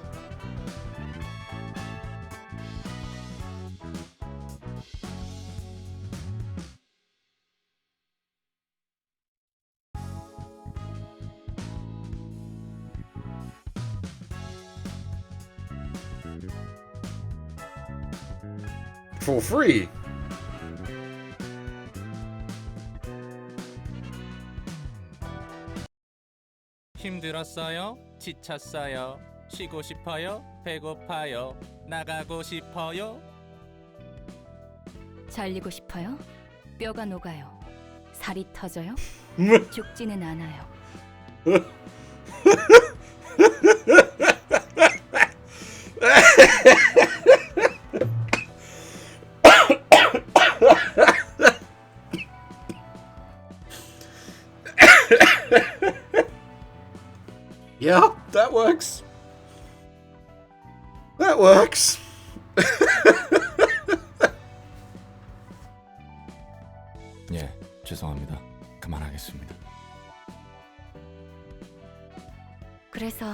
for free. 힘들었어요? 지쳤어요? 쉬고 싶어요? 배고파요? 나가고 싶어요? 잘리고 싶어요? 뼈가 녹아요. 살이 터져요? 죽지는 않아요. Yeah, that works. That works. 예, 죄송합니다. 그만하겠습니다. 그래서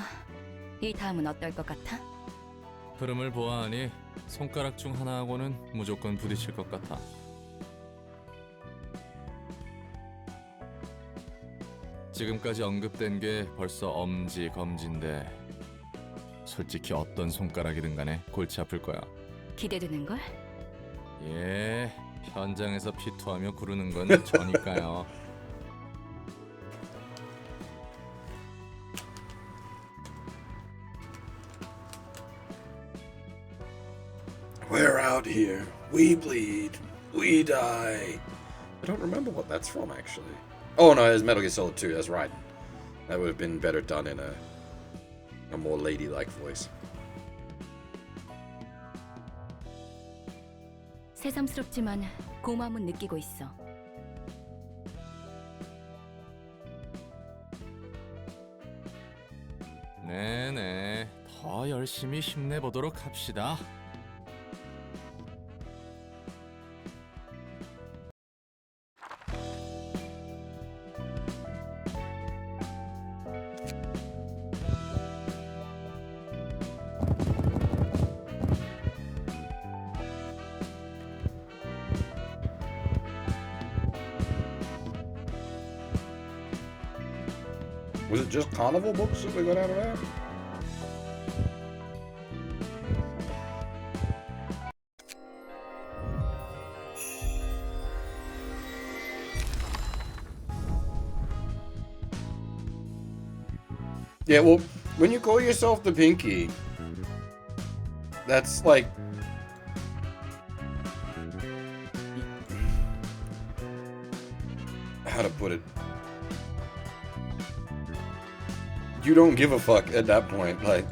이 다음은 어떨 것 같아? 흐름을 보아하니 손가락 중 하나하고는 무조건 부딪힐 것 같아. 지금까지 언급된 게 벌써 엄지, 검지인데 솔직히 어떤 손가락이든 간에 골치 아플 거야. 기대되는걸? 예, 현장에서 피투하며 구르는 건 저니까요. We're out here. We bleed. We die. I don't remember what that's from, actually. Oh, no, it's Metal Gear Solid 2. That's right. That would have been better done in a more ladylike voice. 새삼스럽지만 고마움은 느끼고 있어. 네네, 더 열심히 힘내보도록 합시다. Was it just carnival books that we got out of that? Yeah, well, when you call yourself the Pinky, that's like... how to put it? You don't give a fuck at that point, like...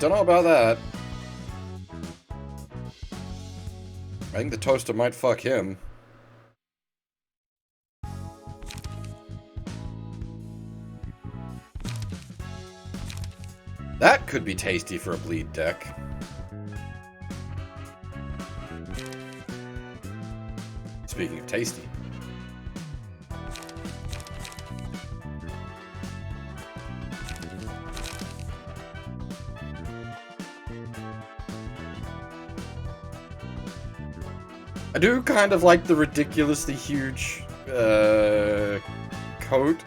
don't know about that. I think the toaster might fuck him. That could be tasty for a bleed deck. Speaking of tasty. I do kind of like the ridiculously huge coat.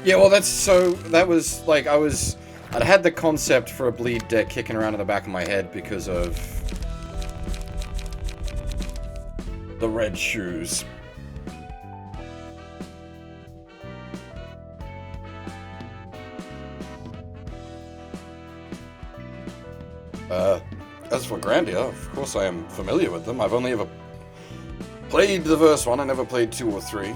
Yeah, well, that's so... that was, like, I'd had the concept for a bleed deck kicking around in the back of my head because of the red shoes. As for Grandia, of course I am familiar with them. I've only ever played the first one. I never played 2 or 3.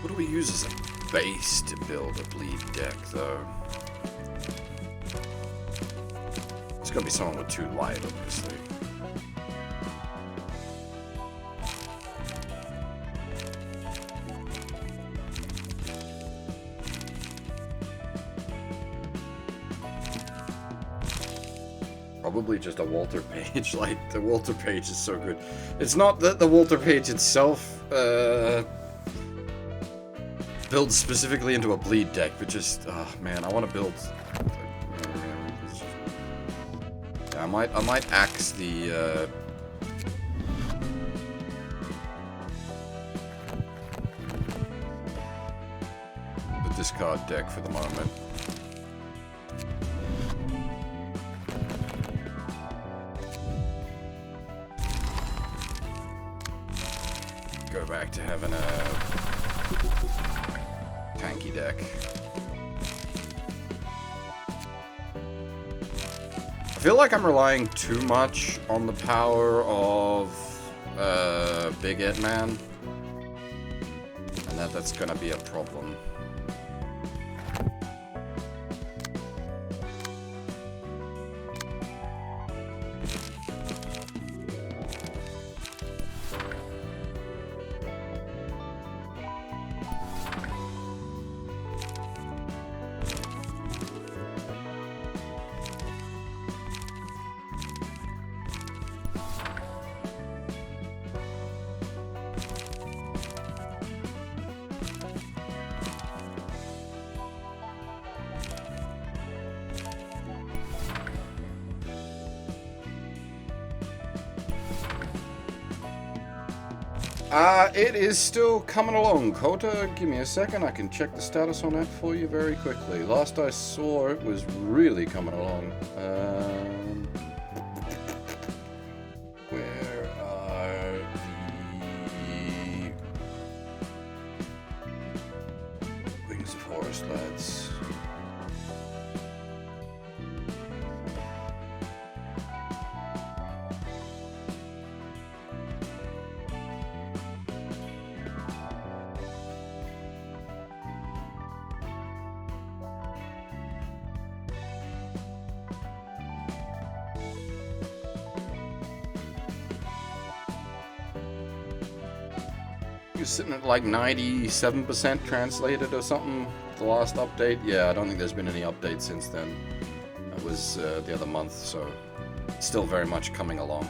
What do we use as a base to build a bleed deck, though? It's gonna be someone with 2 light, obviously. Probably just a Walter Page. Like, the Walter Page is so good. It's not that the Walter Page itself, builds specifically into a bleed deck, but just, oh man, I want to build. Yeah, I might axe the discard deck for the moment. Go back to having a tanky deck. I feel like I'm relying too much on the power of Big Ed Man, and that's gonna be a problem. It is still coming along, Kota. Give me a second, I can check the status on that for you very quickly. Last I saw, it was really coming along. Where are the Wings of Forest lads? Sitting at like 97% translated or something, the last update. Yeah, I don't think there's been any updates since then. That was the other month, so it's still very much coming along.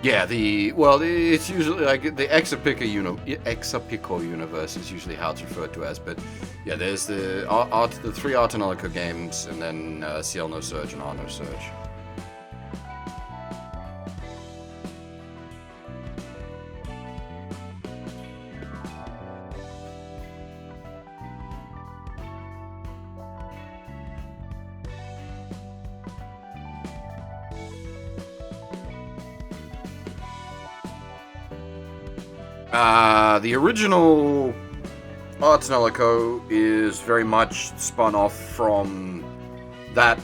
Yeah, it's usually like the Exapico universe is usually how it's referred to as, but yeah, there's the three Art and Alco games, and then CL No Surge and R No Surge. The original Arts and Alco is very much spun off from that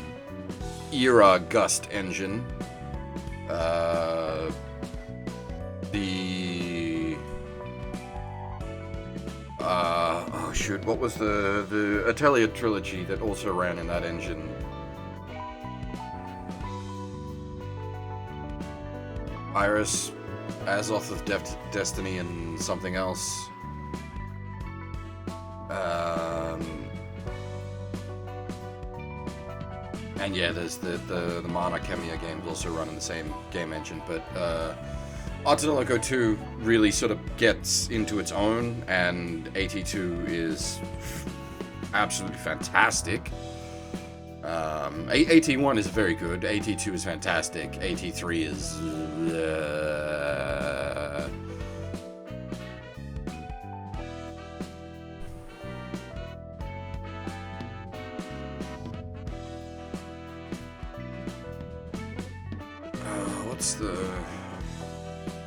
era Gust engine. What was the Atelier trilogy that also ran in that engine? Iris, Azoth of Destiny, and something else. And yeah, there's the Mana Chemia games also run in the same game engine, but Arts and Alco 2 really sort of gets into its own, and AT2 is absolutely fantastic. AT1 is very good, AT2 is fantastic, AT3 is...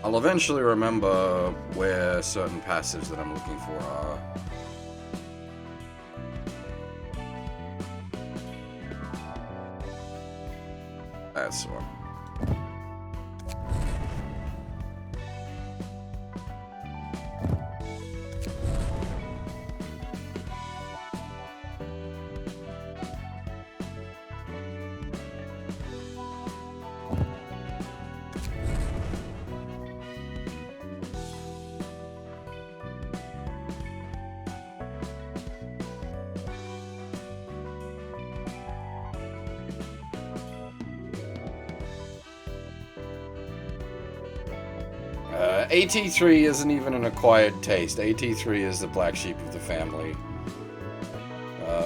I'll eventually remember where certain passives that I'm looking for are. That's one. AT3 isn't even an acquired taste. AT3 is the black sheep of the family.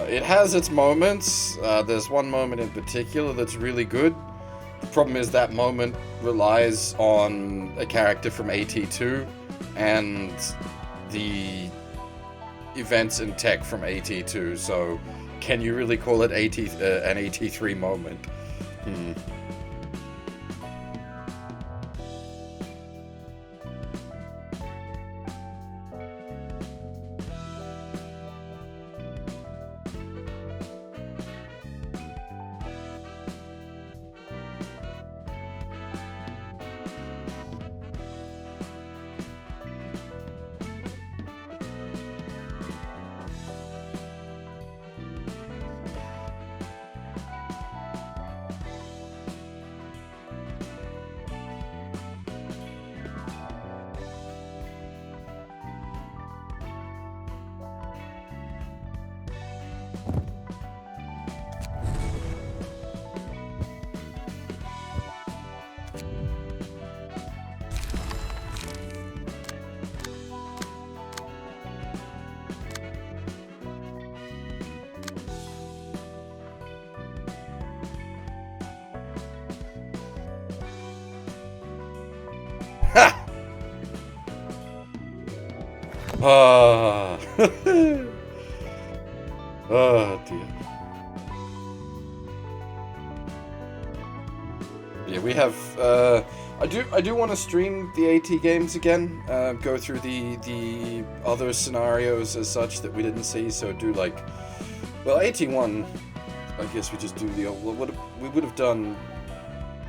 It has its moments. There's one moment in particular that's really good. The problem is that moment relies on a character from AT2 and the events and tech from AT2, so can you really call it an AT3 moment? Oh dear. Yeah, we have. I do want to stream the AT games again. Go through the other scenarios as such that we didn't see. So do like, well, AT1. I guess we just do the. We would have done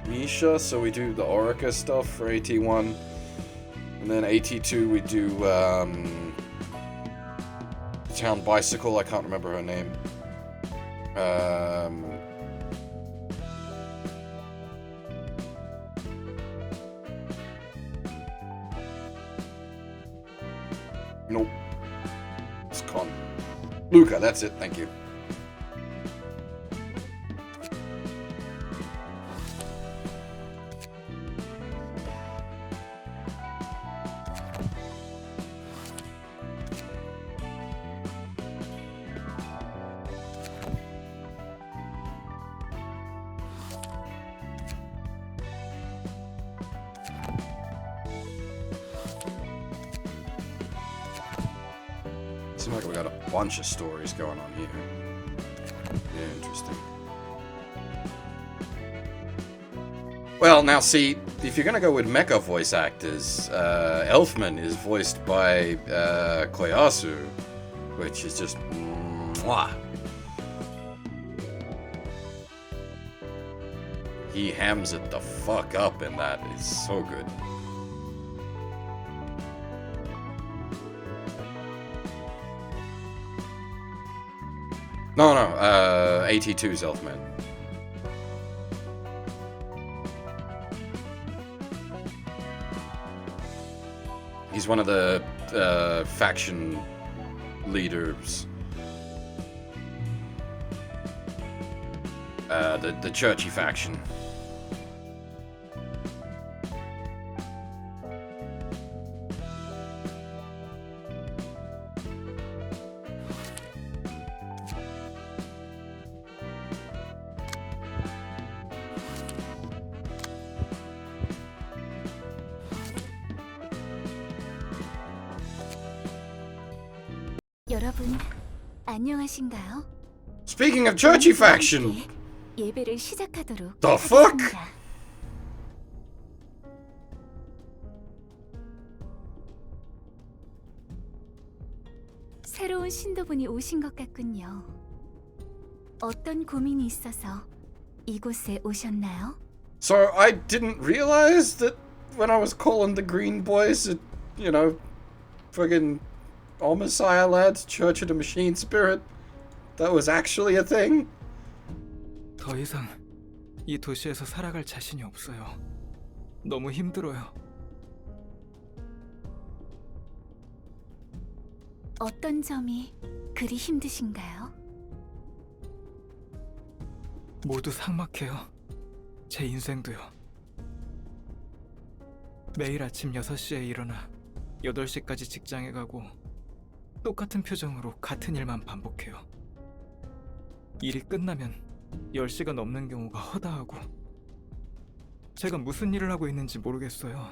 Misha, so we do the Orica stuff for AT1. And then AT2 we do Town Bicycle, I can't remember her name. Nope. It's Con. Luca, that's it, thank you. Looks like we got a bunch of stories going on here. Yeah, interesting. Well, now see, if you're gonna go with mecha voice actors, Elfman is voiced by Koyasu, which is just mwah. He hams it the fuck up in that. It's so good. No, 82's Elfman. He's one of the faction leaders. The churchy faction. 여러분, 안녕하신가요? Speaking of churchy faction, 예배를 시작하도록 the fuck? 하겠습니다. 새로운 신도분이 오신 것 같군요. 어떤 고민이 있어서 이곳에 오셨나요? So I didn't realize that when I was calling the Green Boys, friggin' Oh Messiah lads, Church of the Machine Spirit, that was actually a thing? 더 이상 이 도시에서 살아갈 자신이 없어요. 너무 힘들어요. 어떤 점이 그리 힘드신가요? 모두 삭막해요. 제 인생도요. 매일 아침 6시에 일어나 8시까지 직장에 가고 똑같은 표정으로 같은 일만 반복해요. 일이 끝나면 10시가 넘는 경우가 허다하고 제가 무슨 일을 하고 있는지 모르겠어요.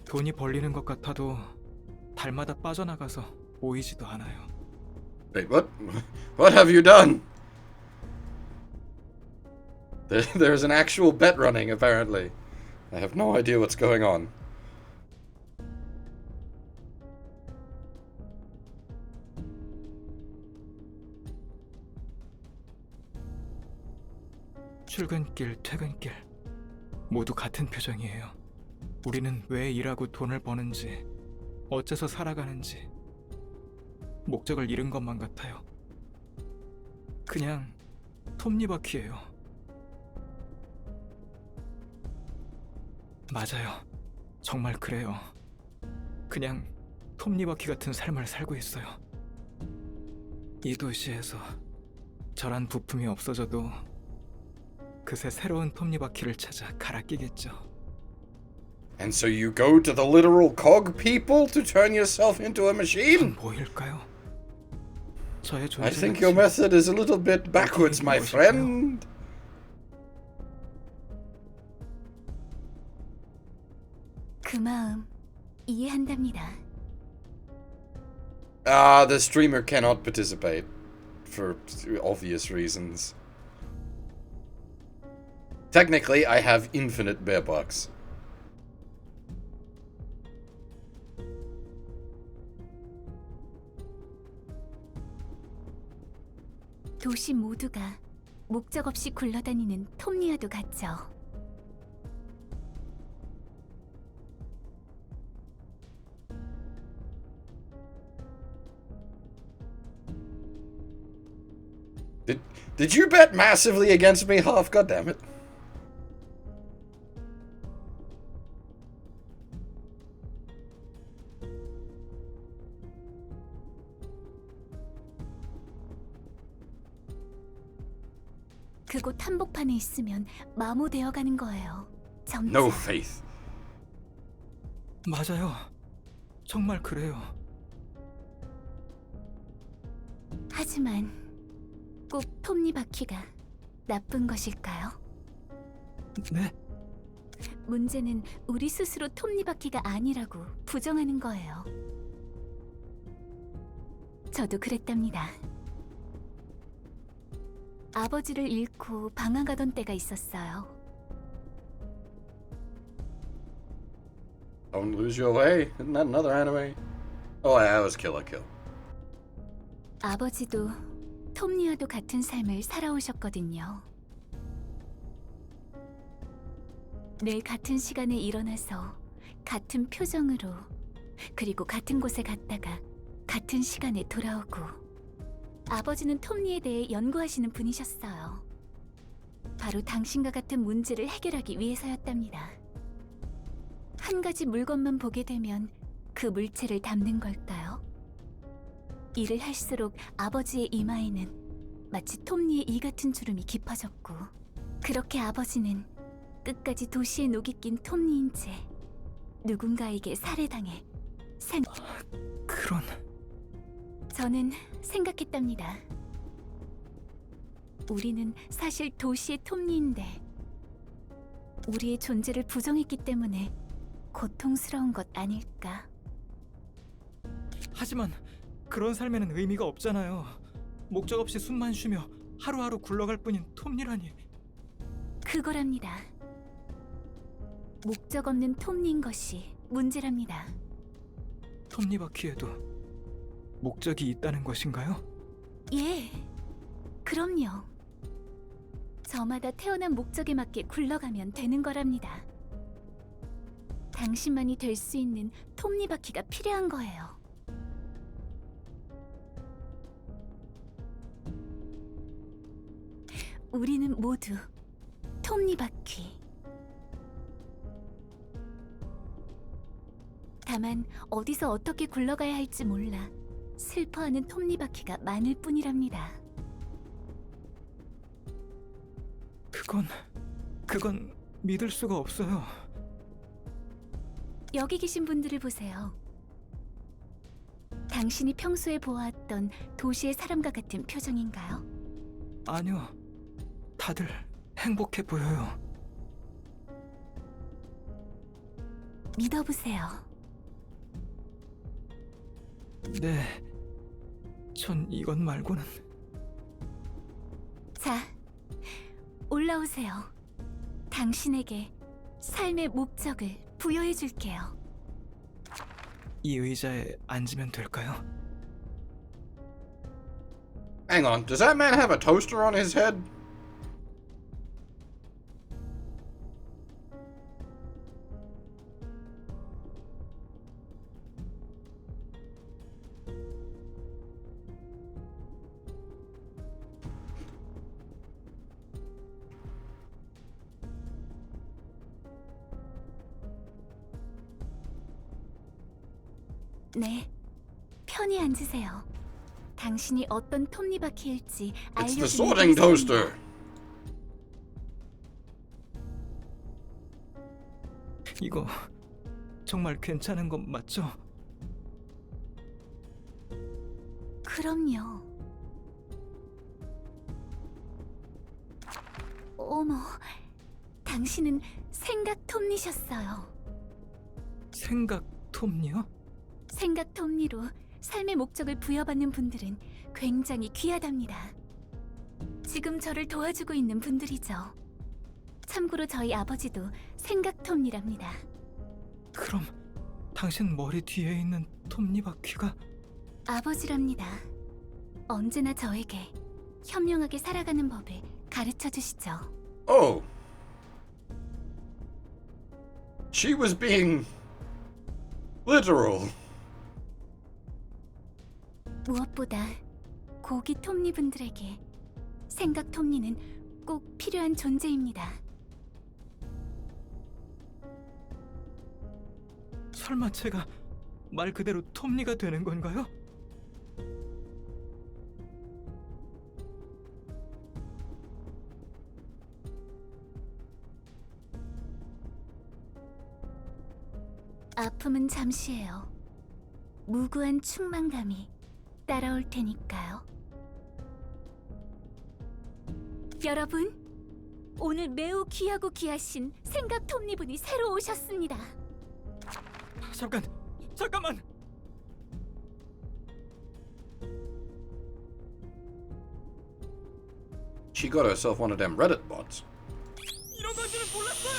돈이 벌리는 것 같아도 달마다 빠져나가서 모이지도 않아요. Wait, what? What have you done? There's an actual bet running, apparently. I have no idea what's going on. 출근길, 퇴근길 모두 같은 표정이에요. 우리는 왜 일하고 돈을 버는지, 어째서 살아가는지 목적을 잃은 것만 같아요. 그냥 톱니바퀴예요. 맞아요. 정말 그래요. 그냥 톱니바퀴 같은 삶을 살고 있어요. 이 도시에서 저란 부품이 없어져도 그새 새로운 톱니바퀴를 찾아 갈아 끼겠죠. And so you go to the literal cog people to turn yourself into a machine? 뭐일까요? 저의 I think your method is a little bit backwards, my friend. 그 마음 이해한답니다. The streamer cannot participate for obvious reasons. Technically, I have infinite bear bucks. 도시 모두가 목적 없이 굴러다니는 톱니와도 같죠. Did you bet massively against me, Half? God damn it. 그곳 한복판에 있으면 마모되어 가는 거예요. 점점. No faith. 맞아요. 정말 그래요. 하지만 꼭 톱니바퀴가 나쁜 것일까요? 네? 문제는 우리 스스로 톱니바퀴가 아니라고 부정하는 거예요. 저도 그랬답니다. 아버지를 잃고 방황하던 때가 있었어요. Don't lose your way. Isn't that another anime? Oh, yeah, that was Kill la Kill. 아버지도 톱니와도 같은 삶을 살아오셨거든요. 늘 같은 시간에 일어나서 같은 표정으로 그리고 같은 곳에 갔다가 같은 시간에 돌아오고 아버지는 톱니에 대해 연구하시는 분이셨어요. 바로 당신과 같은 문제를 해결하기 위해서였답니다. 한 가지 물건만 보게 되면 그 물체를 담는 걸까요? 일을 할수록 아버지의 이마에는 마치 톱니의 이 같은 주름이 깊어졌고 그렇게 아버지는 끝까지 도시의 녹이 낀 톱니인 채 누군가에게 살해당해 그런... 저는 생각했답니다. 우리는 사실 도시의 톱니인데 우리의 존재를 부정했기 때문에 고통스러운 것 아닐까. 하지만 그런 삶에는 의미가 없잖아요. 목적 없이 숨만 쉬며 하루하루 굴러갈 뿐인 톱니라니. 그거랍니다. 목적 없는 톱니인 것이 문제랍니다. 톱니바퀴에도 목적이 있다는 것인가요? 예, 그럼요. 저마다 태어난 목적에 맞게 굴러가면 되는 거랍니다. 당신만이 될 수 있는 톱니바퀴가 필요한 거예요. 우리는 모두 톱니바퀴. 다만 어디서 어떻게 굴러가야 할지 몰라 슬퍼하는 톱니바퀴가 많을 뿐이랍니다. 그건 믿을 수가 없어요. 여기 계신 분들을 보세요. 당신이 평소에 보아왔던 도시의 사람과 같은 표정인가요? 아니요. 다들 행복해 보여요. 믿어보세요. 네. 전 이것 말고는... 자, 올라오세요. 당신에게 삶의 목적을 부여해 줄게요. 이 의자에 앉으면 될까요? Hang on, does that man have a toaster on his head? 네, 편히 앉으세요. 당신이 어떤 톱니바퀴일지 It's the 알려주는 sorting toaster. 이거 정말 괜찮은 건 맞죠? 그럼요. 어머, 당신은 생각 톱니셨어요. 생각 톱니요? 생각 톱니로 삶의 목적을 부여받는 분들은 굉장히 귀하답니다. 지금 저를 도와주고 있는 분들이죠. 참고로 저희 아버지도 생각 톱니랍니다. 그럼 당신 머리 뒤에 있는 톱니바퀴가... 아버지랍니다. 언제나 저에게 현명하게 살아가는 법을 가르쳐 주시죠. Oh. She was being literal. 무엇보다 고기 톱니분들에게 생각 톱니는 꼭 필요한 존재입니다. 설마 제가 말 그대로 톱니가 되는 건가요? 아픔은 잠시예요. 무구한 충만감이 따라올 테니까요. 여러분, 오늘 매우 귀하고 귀하신 생각 톱니분이 새로 오셨습니다. 잠깐만. She got herself one of them Reddit bots. 이런 건 줄은 몰랐어요.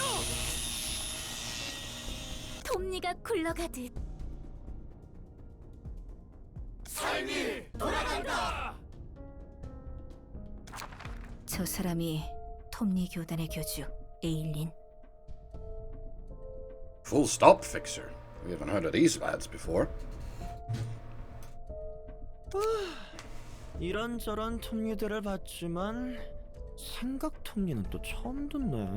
톱니가 굴러가듯 삶이 돌아간다. 저 사람이 톱니 교단의 교주 에일린. Full stop fixer. We haven't heard of these lads before. 이런저런 톱니들을 봤지만 생각 톱니는 또 처음 듣네.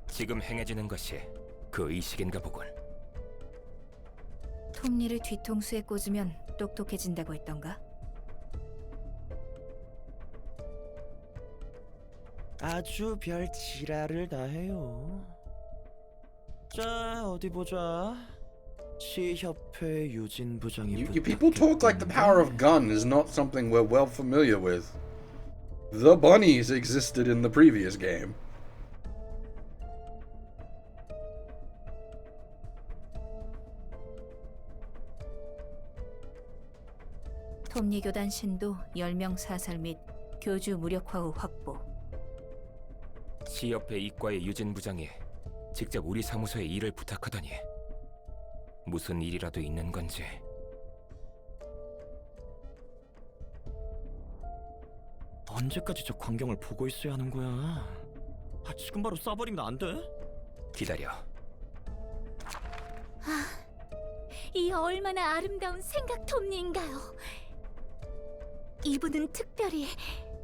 지금 행해지는 것이 그 의식인가 보군. 톱니를 뒤통수에 꽂으면 똑똑해진다고 했던가? 아주 별 지랄을 다 해요. 자, 어디 보자. 시협회 유진 부장이 You people talk like the power of gun is not something we're well familiar with. The bunnies existed in the previous game. 톱니 교단 신도 10명 사살 및 교주 무력화 후 확보. 시협회 이과의 유진 부장이 직접 우리 사무소에 일을 부탁하다니 무슨 일이라도 있는 건지. 언제까지 저 광경을 보고 있어야 하는 거야? 지금 바로 쏴버리면 안 돼? 기다려. 이 얼마나 아름다운 생각 톱니인가요? 이분은 특별히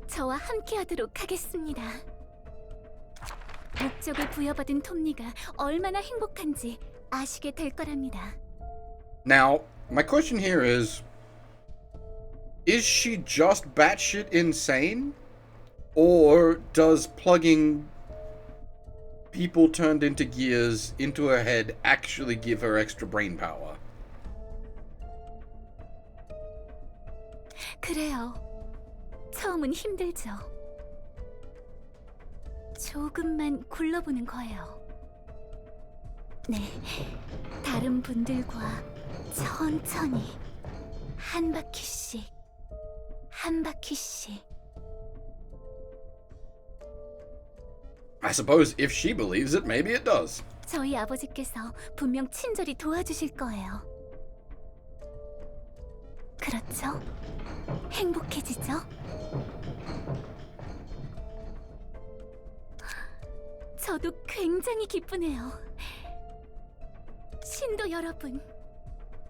저와 함께하도록 하겠습니다. 목적을 부여받은 톱니가 얼마나 행복한지 아시게 될 거랍니다. Now, my question here is she just batshit insane? Or does plugging people turned into gears into her head actually give her extra brain power? 그래요. 처음은 힘들죠. 조금만 굴러보는 거예요. 네, 다른 분들과 천천히 한 바퀴씩, 한 바퀴씩. I suppose if she believes it, maybe it does. 저희 아버지께서 분명 친절히 도와주실 거예요. 그렇죠? 행복해지죠? 저도 굉장히 기쁘네요. 신도 여러분,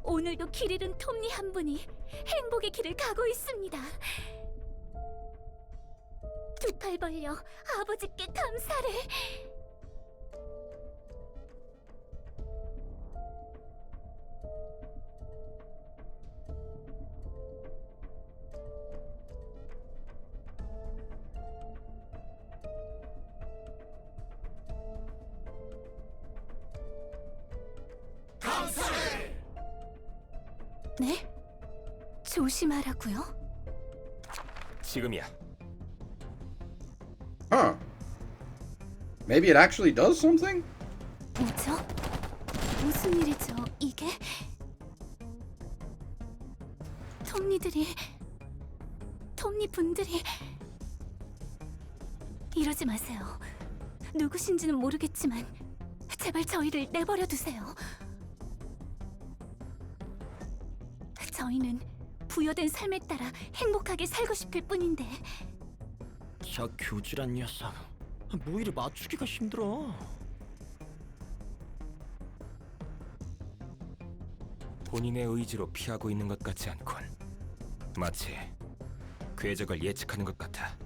오늘도 길 잃은 톱니 한 분이 행복의 길을 가고 있습니다. 두 팔 벌려 아버지께 감사를. 네? 조심하라고요? 지금이야. Huh. Maybe it actually does something? 뭐죠? 무슨 일이죠, 이게? 톱니분들이 이러지 마세요. 누구신지는 모르겠지만 제발 저희를 내버려 두세요. 저희는 부여된 삶에 따라 행복하게 살고 싶을 뿐인데. 저 교주란 녀석, 뭐 이리 맞추기가 힘들어. 본인의 의지로 피하고 있는 것 같지 않군. 마치 궤적을 예측하는 것 같아.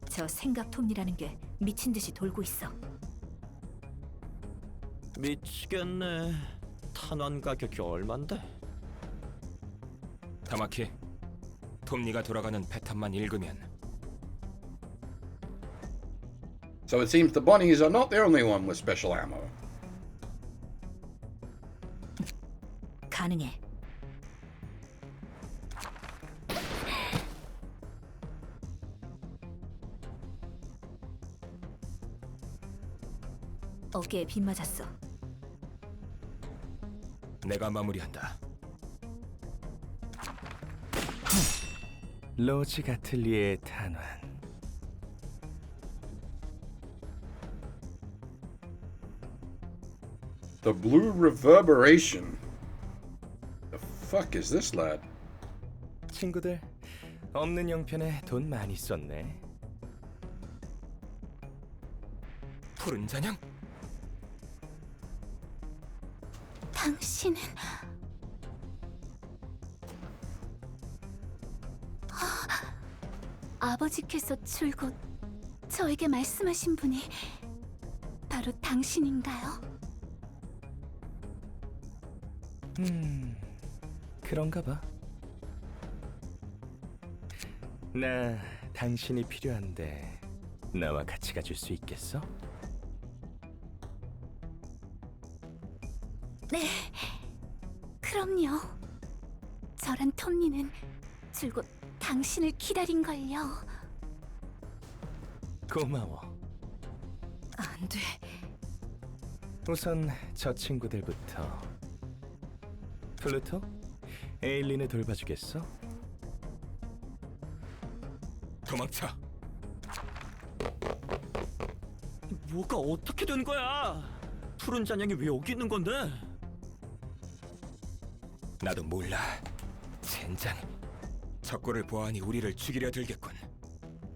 저 생각 톱니라는 게 미친 듯이 돌고 있어. 미치겠네. 탄환 가격이 얼만데? 타마키, 톱니가 돌아가는 패턴만 읽으면. So it seems the bunnies are not the only one with special ammo. 가능해. 어깨에 빗 맞았어. 내가 마무리한다. 로즈 가틀리의 탄환. The blue reverberation. The fuck is this, lad? 친구들, 없는 형편에 돈 많이 썼네. 푸른 잔향? 당신은 아버지께서 줄곧 저에게 말씀하신 분이 바로 당신인가요? 그런가 봐. 나 당신이 필요한데 나와 같이 가줄 수 있겠어? 네, 그럼요. 저랑 톱니는 줄곧 당신을 기다린걸요. 고마워. 안 돼. 우선 저 친구들부터. 플루토? 에일린을 돌봐주겠어? 도망쳐. 뭐가 어떻게 된 거야? 푸른 잔향이 왜 여기 있는 건데? 나도 몰라. 젠장. 적고를 보아하니 우리를 죽이려 들겠군.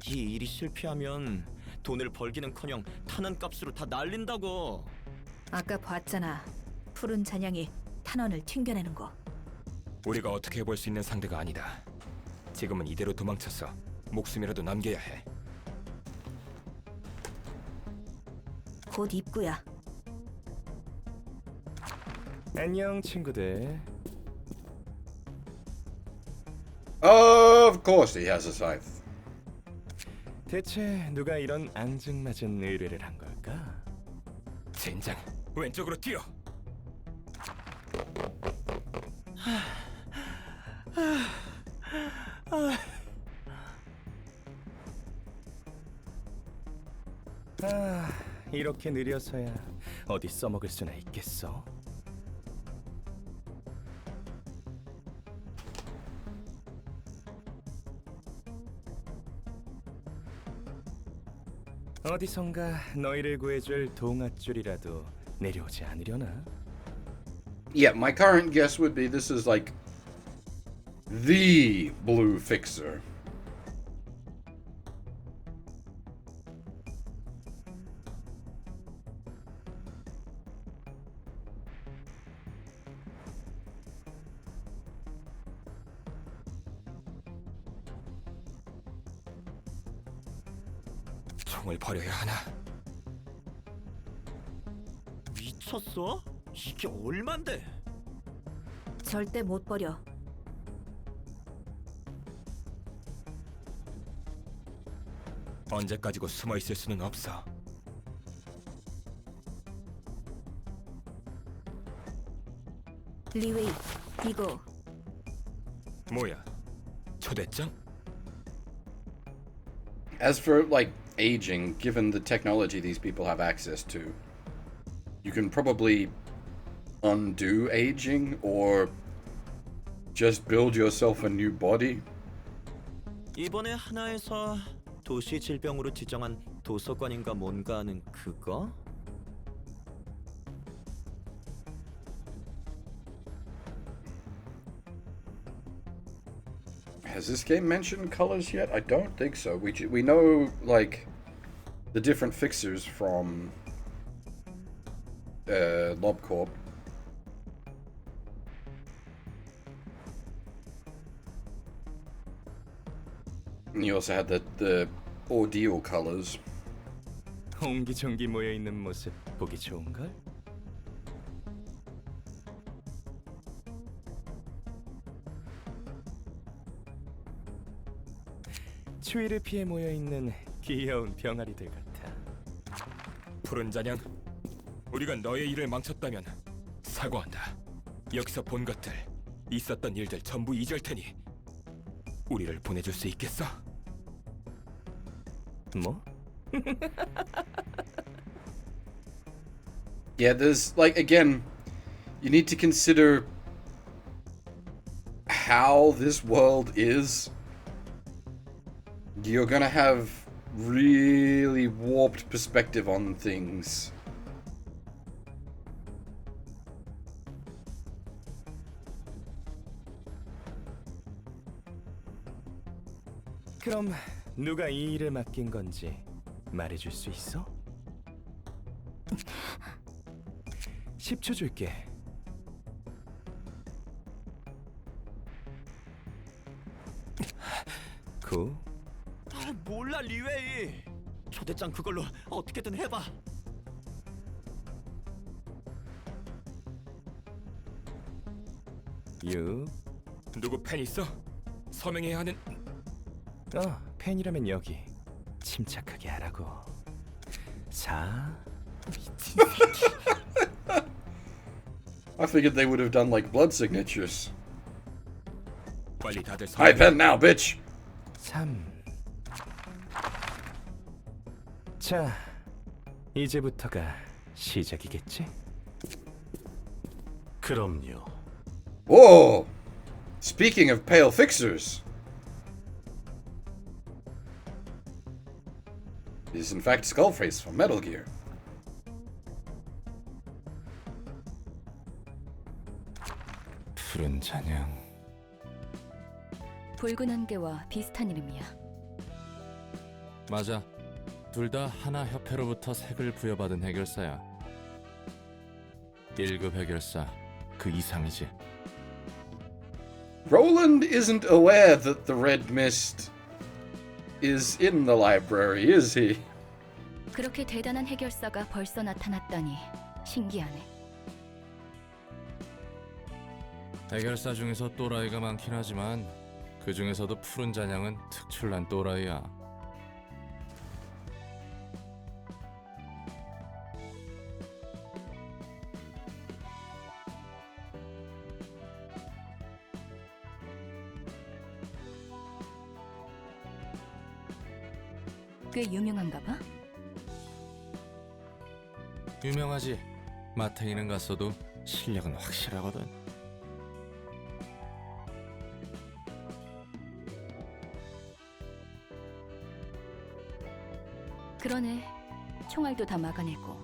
이 일이 실패하면 돈을 벌기는커녕 탄환 값으로 다 날린다고. 아까 봤잖아. 푸른 잔향이 탄원을 튕겨내는 거. 우리가 어떻게 해볼 수 있는 상대가 아니다. 지금은 이대로 도망쳐서 목숨이라도 남겨야 해. 곧 입구야. 안녕 친구들. Of course he has a scythe. 대체 누가 이런 앙증맞은 의뢰를 한 걸까? 젠장. 왼쪽으로 뛰어. 이렇게 느려서야 어디 써먹을 수나 있겠어? 어디선가 너희를 구해줄 동아줄이라도 내려오지 않으려나? Yeah, my current guess would be this is like the blue fixer. 총을 버려야 하나? 미쳤어? 이게 얼만데? 절대 못 버려. 언제까지고 숨어 있을 수는 없어. 리웨이, 이거 뭐야? 초대장? As for, like, aging, given the technology these people have access to, you can probably undo aging or just build yourself a new body. 이번에 하나에서 도시 질병으로 지정한 도서관인가 뭔가 하는 그거? Has this game mentioned colors yet? I don't think so. We know, like, the different fixers from LobCorp. And you also had the ordeal colors. 옹기종기 모여 있는 모습 보기 좋은걸? 추위를 피해 모여 있는 귀여운 병아리들 같아. 푸른 잔향, 우리가 너의 일을 망쳤다면 사과한다. 여기서 본 것들, 있었던 일들 전부 잊을 테니 우리를 보내줄 수 있겠어? 뭐? Yeah, there's, like, again, you need to consider how this world is. You're gonna have really warped perspective on things. 그럼 누가 이 일을 맡긴 건지 말해줄 수 있어? 10초 줄게. 구. 몰라 리웨이. 초대장 그걸로 어떻게든 해봐. 유. 누구 팬 있어? 서명해야 하는. 팬이라면 여기. 침착하게 하라고. 4. I figured they would have done like blood signatures. 빨리 다들 I pen now, bitch. 3. 자, 이제부터가 시작이겠지? 그럼요. Whoa! Speaking of pale fixers, is in fact Skullface from Metal Gear. 푸른 잔향. 붉은 안개와 비슷한 이름이야. 맞아. 둘 다 하나 협회로부터 색을 부여받은 해결사야. 1급 해결사 그 이상이지. Roland isn't aware that the red mist is in the library, is he? 그렇게 대단한 해결사가 벌써 나타났다니 신기하네. 해결사 중에서 또라이가 많긴 하지만 그 중에서도 푸른 잔향은 특출난 또라이야. 꽤 유명한가 봐? 유명하지. 마탱이는 갔어도 실력은 확실하거든. 그러네. 총알도 다 막아내고.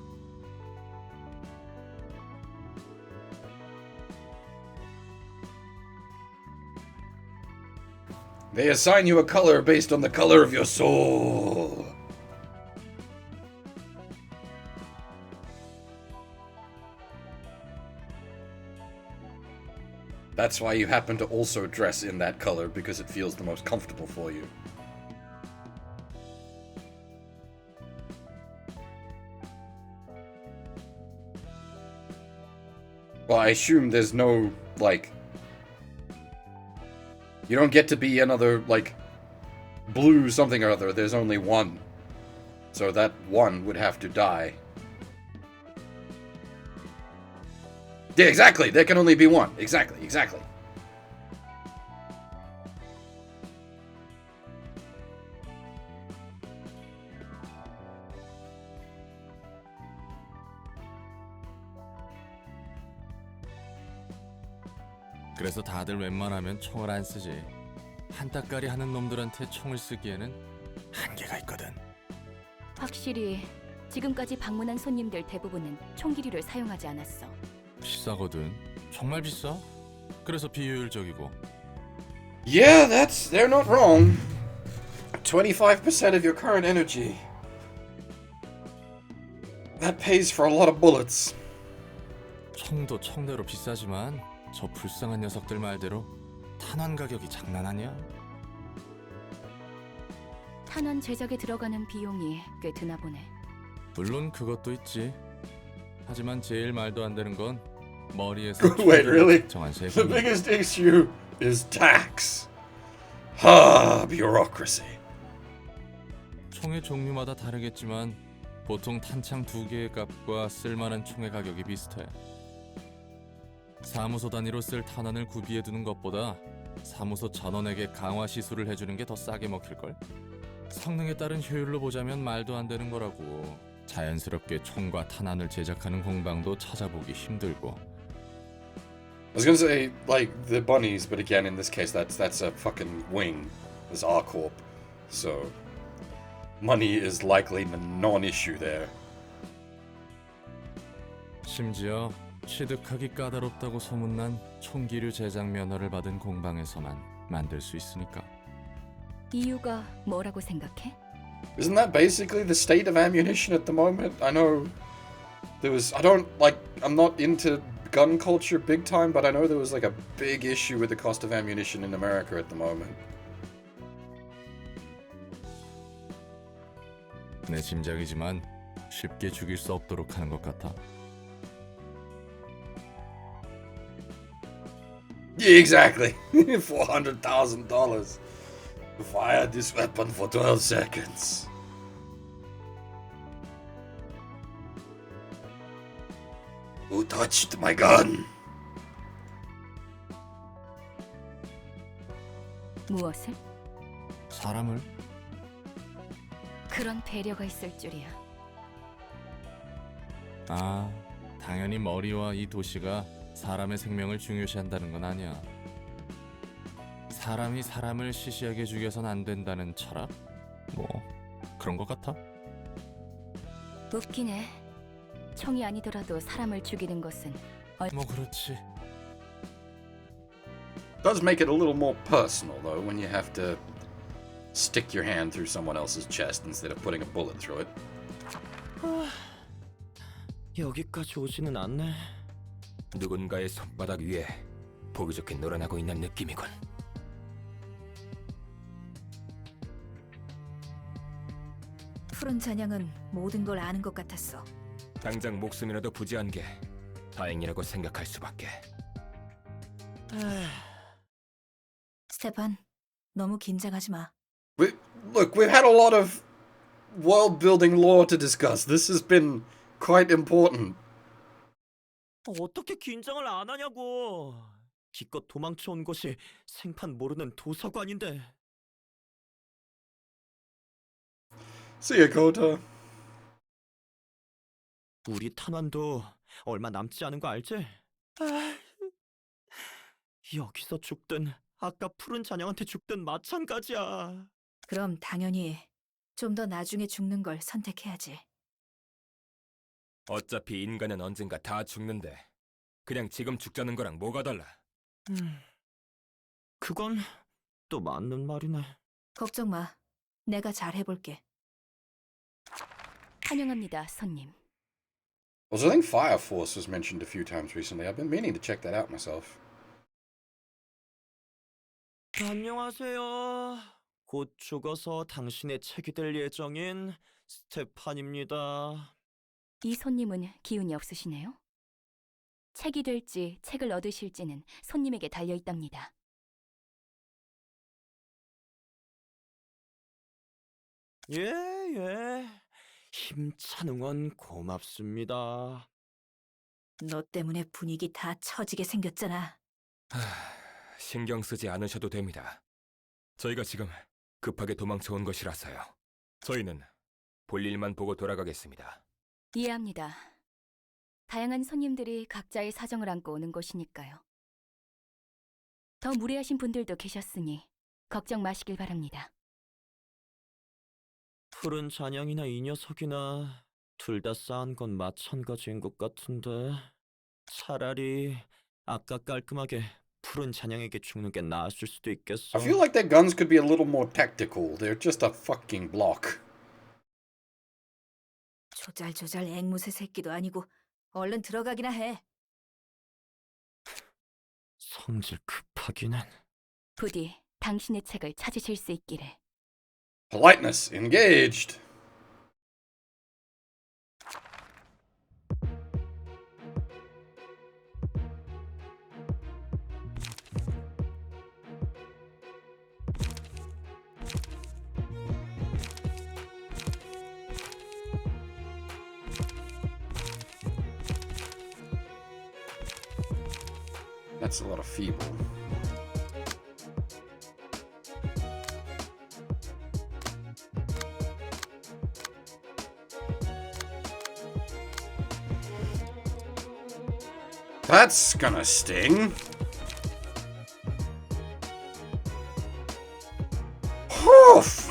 They assign you a color based on the color of your soul. That's why you happen to also dress in that color, because it feels the most comfortable for you. Well, I assume there's no, like... You don't get to be another, like, blue something or other. There's only one. So that one would have to die. Yeah, exactly. There can only be one. Exactly. 그래서 다들 웬만하면 총을 안 쓰지. 한따까리 하는 놈들한테 총을 쓰기에는 한계가 있거든. 확실히 지금까지 방문한 손님들 대부분은 총기류를 사용하지 않았어. 비싸거든. 정말 비싸. 그래서 비효율적이고. Yeah, they're not wrong. 25% of your current energy. That pays for a lot of bullets. 총도 총대로 비싸지만 저 불쌍한 녀석들 말대로 탄환 가격이 장난 아니야. 탄환 제작에 들어가는 비용이 꽤 드나 보네. 물론 그것도 있지. 하지만 제일 말도 안 되는 건 머리에서 Wait, really? 정한 The 세금. biggest issue is tax. Bureaucracy. 총의 종류마다 다르겠지만 보통 탄창 2개의 값과 쓸만한 총의 가격이 비슷해. 사무소 단위로 쓸 탄환을 구비해 두는 것보다 사무소 전원에게 강화 시술을 해주는 게 더 싸게 먹힐걸? 성능에 따른 효율로 보자면 말도 안 되는 거라고. 자연스럽게 총과 탄환을 제작하는 공방도 찾아보기 힘들고. I was gonna say, like, the bunnies, but again, in this case, that's a fucking wing. It's R-Corp. So, money is likely the non-issue there. 심지어 취득하기 까다롭다고 소문난 총기류 제작 면허를 받은 공방에서만 만들 수 있으니까. 이유가 뭐라고 생각해? Isn't that basically the state of ammunition at the moment? I know there was... I'm not into gun culture big time, but I know there was like a big issue with the cost of ammunition in America at the moment. 내 짐작이지만 쉽게 죽일 수 없도록 하는 것 같아. Yeah, exactly. $400,000 to fire this weapon for 12 seconds. Who touched my gun? 무엇을? 사람을? 그런 배려가 있을 줄이야. 아, 당연히 머리와 이 도시가 사람의 생명을 중요시한다는 건 아니야. 사람이 사람을 시시하게 죽여선 안 된다는 철학? 뭐 그런 것 같아? 웃기네. 총이 아니더라도 사람을 죽이는 것은 뭐 그렇지. Does make it a little more personal though when you have to stick your hand through someone else's chest instead of putting a bullet through it. 여기까지 오지는 않네. 누군가의 손바닥 위에 보기 좋게 놀아나고 있는 느낌이군. 푸른 잔향은 모든 걸 아는 것 같았어. 당장 목숨이라도 부지한 게 다행이라고 생각할 수밖에. 스테판, 너무 긴장하지 마. Look, we've had a lot of world-building lore to discuss. This has been quite important. 어떻게 긴장을 안 하냐고. 기껏 도망쳐 온 곳이 생판 모르는 도서관인데. See ya, Kota. 우리 탄환도 얼마 남지 않은 거 알지? 여기서 죽든 아까 푸른 잔향한테 죽든 마찬가지야. 그럼 당연히 좀 더 나중에 죽는 걸 선택해야지. 어차피 인간은 언젠가 다 죽는데 그냥 지금 죽자는 거랑 뭐가 달라? 그건 또 맞는 말이네. 걱정 마. 내가 잘 해볼게. 환영합니다, 손님. Also, I think Fire Force was mentioned a few times recently. I've been meaning to check that out myself. 안녕하세요. 곧 죽어서 당신의 책이 될 예정인 스테판입니다. 이 손님은 기운이 없으시네요. 책이 될지 책을 얻으실지는 손님에게 달려 있답니다. 예. 힘찬 응원 고맙습니다. 너 때문에 분위기 다 처지게 생겼잖아. 신경 쓰지 않으셔도 됩니다. 저희가 지금 급하게 도망쳐 온 것이라서요. 저희는 볼 일만 보고 돌아가겠습니다. 이해합니다. 다양한 손님들이 각자의 사정을 안고 오는 곳이니까요. 더 무례하신 분들도 계셨으니 걱정 마시길 바랍니다. 푸른 잔향이나 이 녀석이나 둘 다 싸한 건 마찬가지인 것 같은데 차라리 아까 깔끔하게 푸른 잔향에게 죽는 게 나았을 수도 있겠어. I feel like their guns could be a little more tactical. They're just a fucking block. 조잘조잘 앵무새 새끼도 아니고 얼른 들어가기나 해. 성질 급하기는. 부디 당신의 책을 찾으실 수 있기를. Politeness engaged. That's a lot of feeble. That's gonna sting. Oof.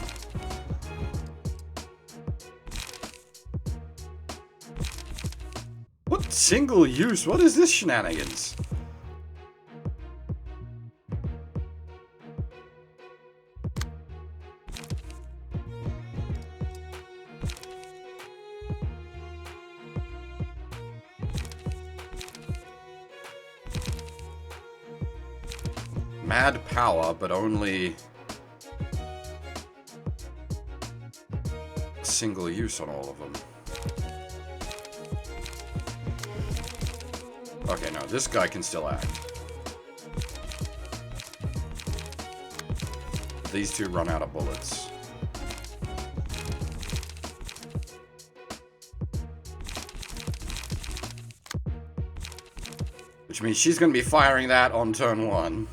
What single use? What is this shenanigans? Mad power, but only single use on all of them. Okay, no, this guy can still act. These two run out of bullets. Which means she's going to be firing that on turn 1.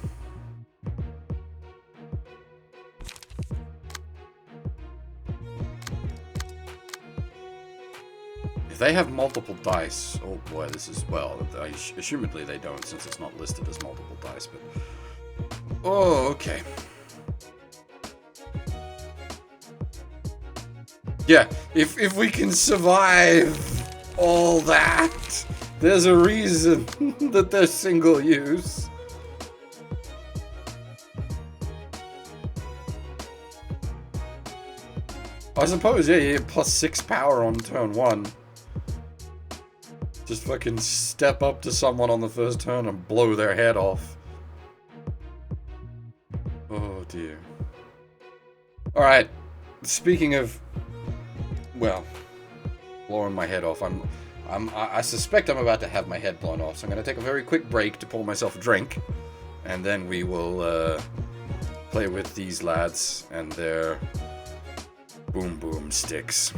If they have multiple dice, oh boy, this is, well, assumedly they don't since it's not listed as multiple dice, but... Oh, okay. Yeah, if we can survive all that, there's a reason that they're single use. I suppose, yeah, you get +6 power on turn 1. Just fucking step up to someone on the first turn and blow their head off. Oh dear. Alright, speaking of, well, blowing my head off, I suspect I'm about to have my head blown off, so I'm going to take a very quick break to pour myself a drink, and then we will play with these lads and their boom boom sticks.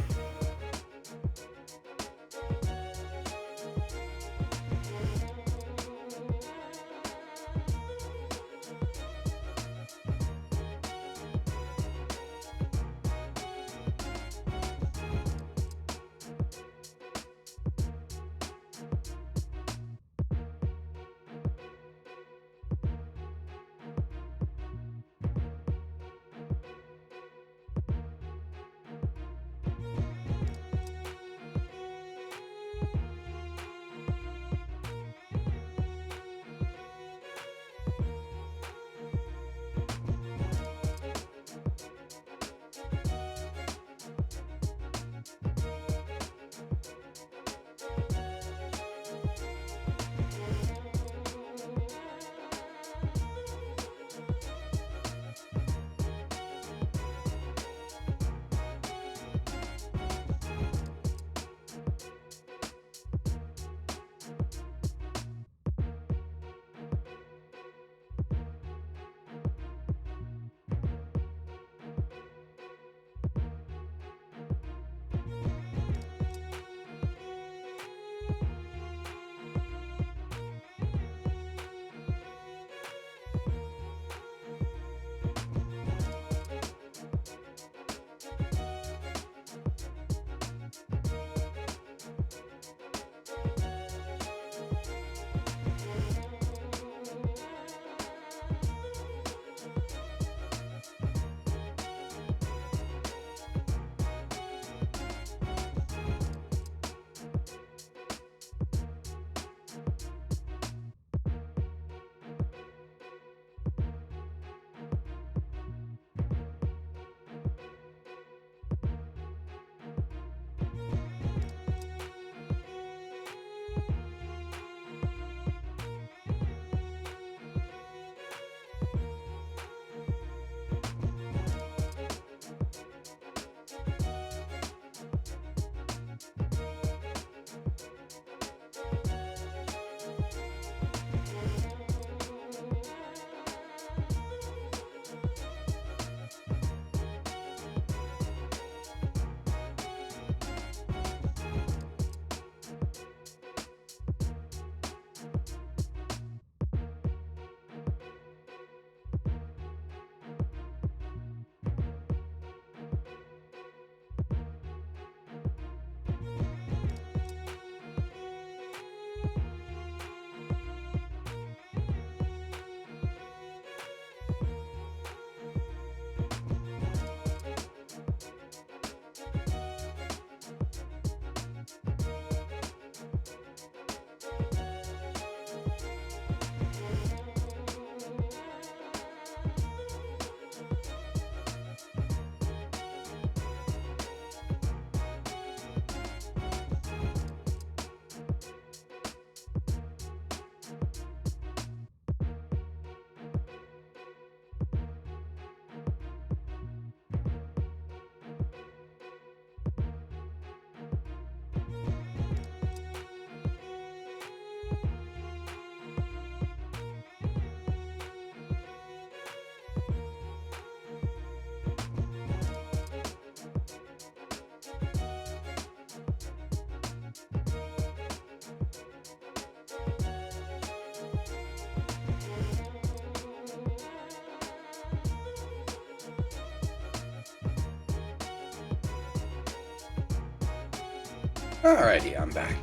Alrighty, I'm back.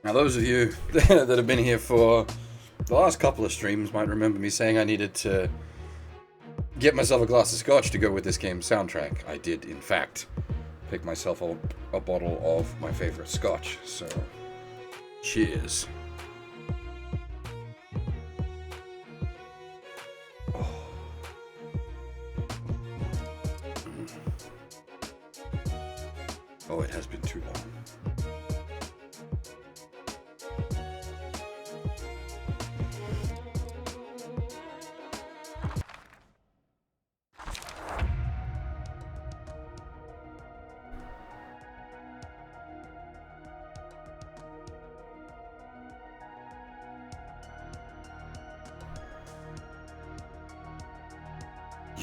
Now, those of you that have been here for the last couple of streams might remember me saying I needed to get myself a glass of scotch to go with this game's soundtrack. I did, in fact, pick myself a bottle of my favorite scotch, so cheers. Oh, it has been too long.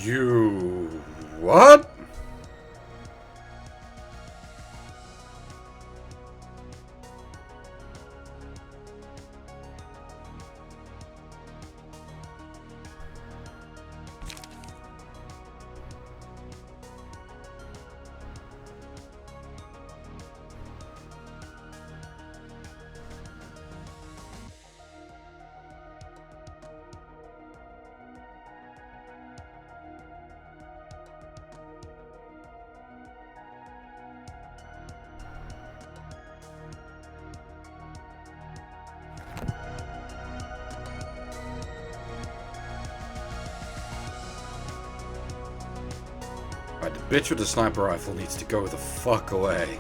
You... what? Right, the bitch with the sniper rifle needs to go the fuck away.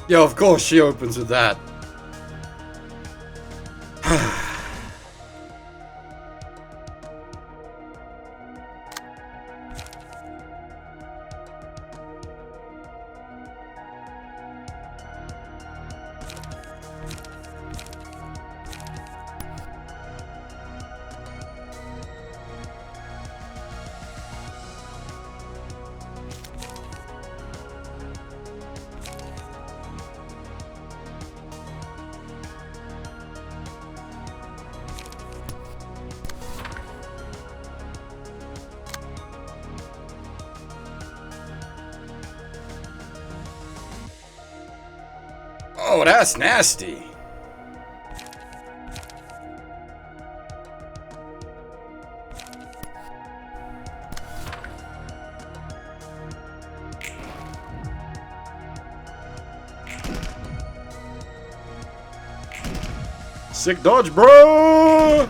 Yo, of course she opens with that. Oh, that's nasty. Sick dodge, bro!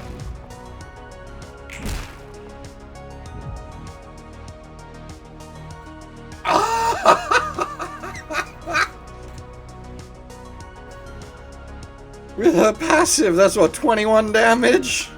With her passive, that's what, 21 damage?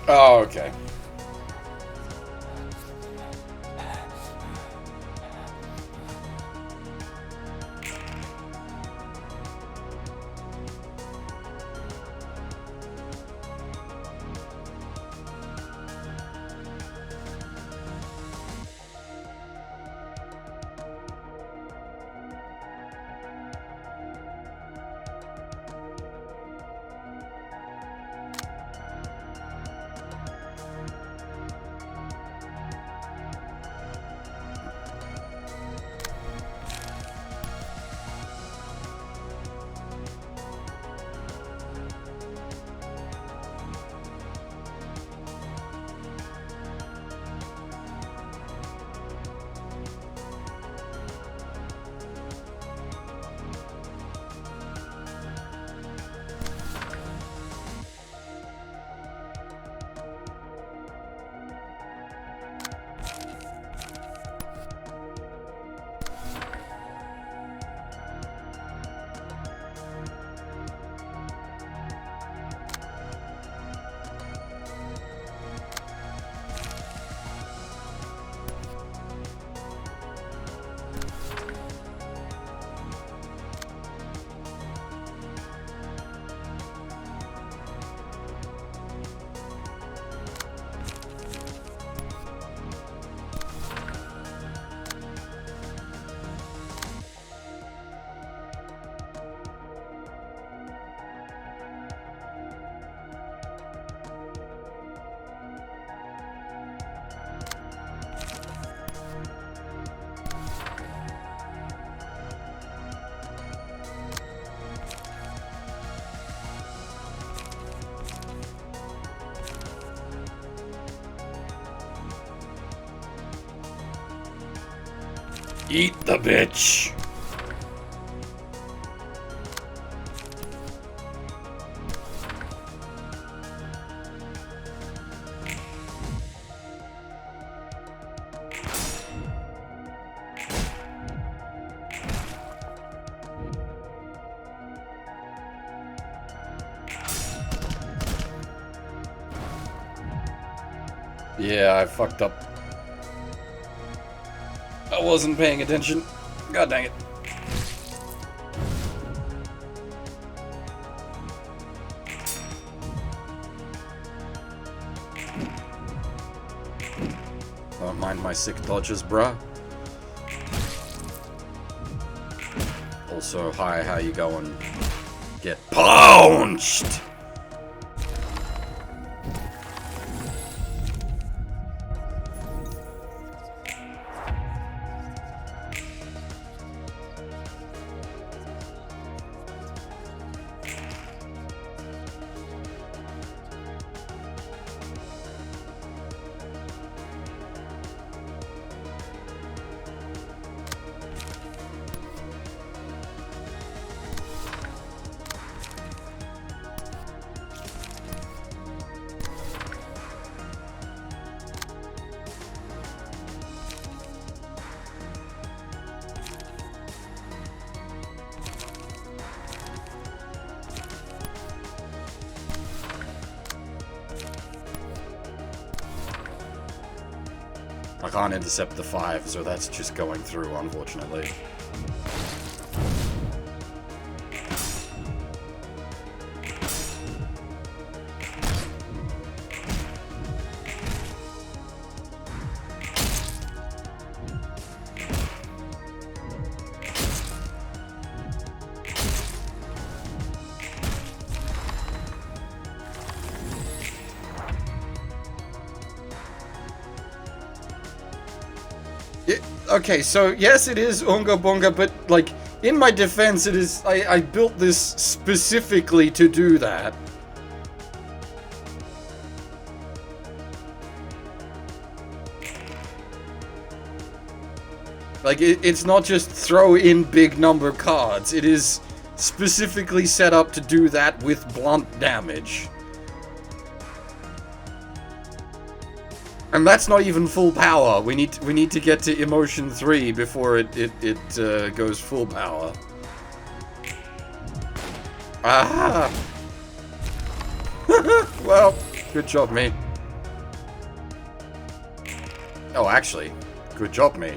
Oh, okay. Eat the bitch. Yeah, I fucked up. I wasn't paying attention. God dang it. Don't mind my sick dodges, bruh. Also, hi, how you going? Get pounced! I can't intercept the 5, so that's just going through, unfortunately. Okay, so yes, it is Unga Bunga, but like, in my defense, it is. I built this specifically to do that. Like, it's not just throw in big number cards, it is specifically set up to do that with blunt damage. And that's not even full power. We need to get to emotion 3 before it goes full power. Aha! Well, good job, me. Oh, actually, good job, me.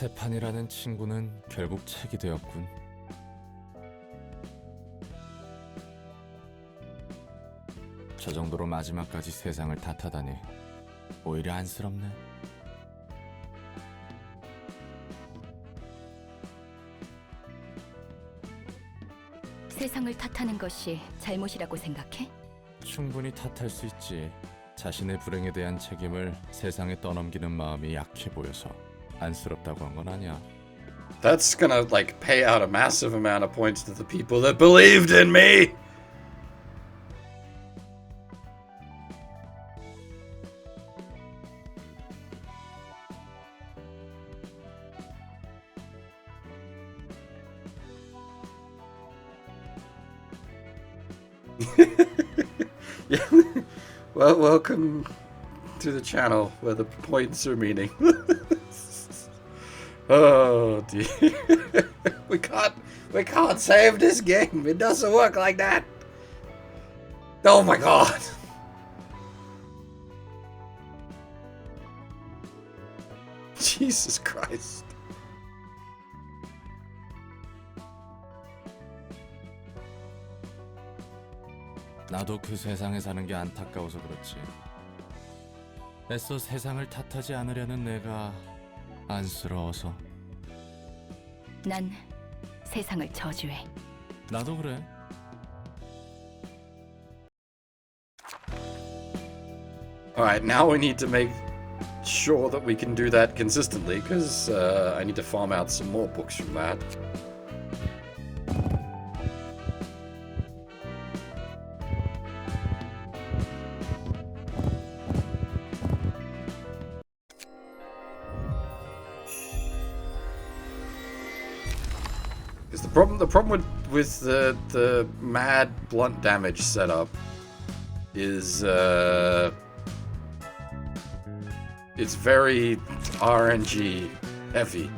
스테판이라는 친구는 결국 책이 되었군. 저 정도로 마지막까지 세상을 탓하다니 오히려 안쓰럽네. 세상을 탓하는 것이 잘못이라고 생각해? 충분히 탓할 수 있지. 자신의 불행에 대한 책임을 세상에 떠넘기는 마음이 약해 보여서 안쓰럽다고 한 건 아니야. That's gonna, like, pay out a massive amount of points to the people that believed in me! Yeah. Well, welcome to the channel where the points are meaningless. Oh dear. we can't save this game. It doesn't work like that. Oh my god. Jesus Christ. 나도 그 세상에 사는 게 안타까워서 그렇지. 애써 세상을 탓하지 않으려는 내가 안쓰러워서. 난 세상을 저주해. 나도 그래. Alright, now we need to make sure that we can do that consistently, because I need to farm out some more books from that. Because the problem with the mad blunt damage setup is it's very RNG heavy.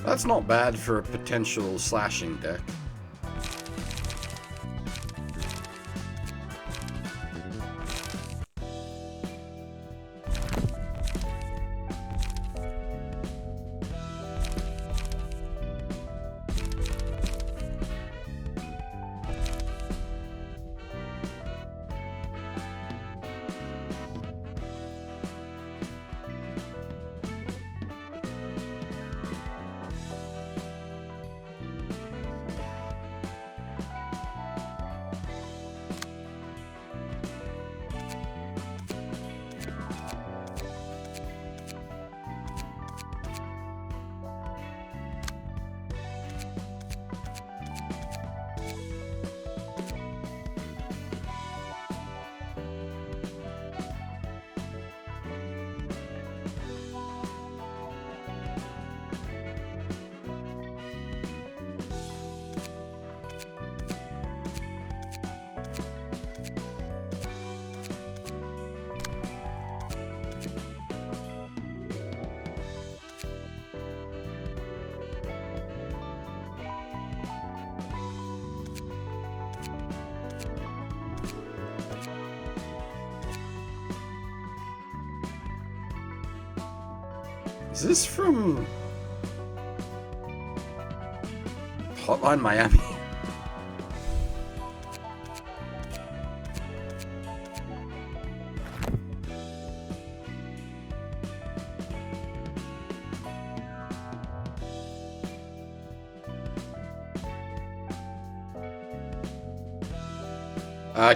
That's not bad for a potential slashing deck. Is this from Hotline Miami?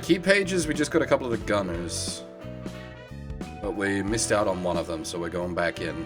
Key pages, we just got a couple of the gunners. But we missed out on one of them, so we're going back in.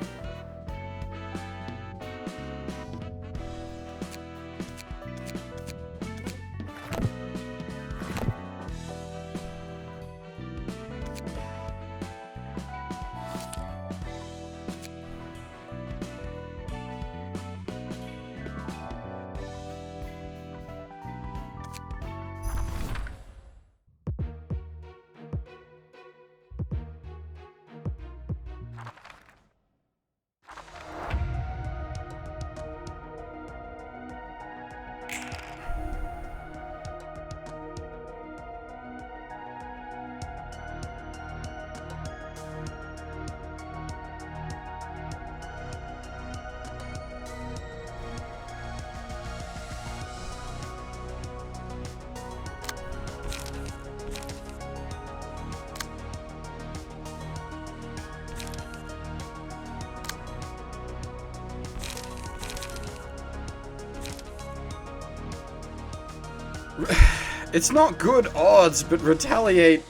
It's not good odds, but retaliate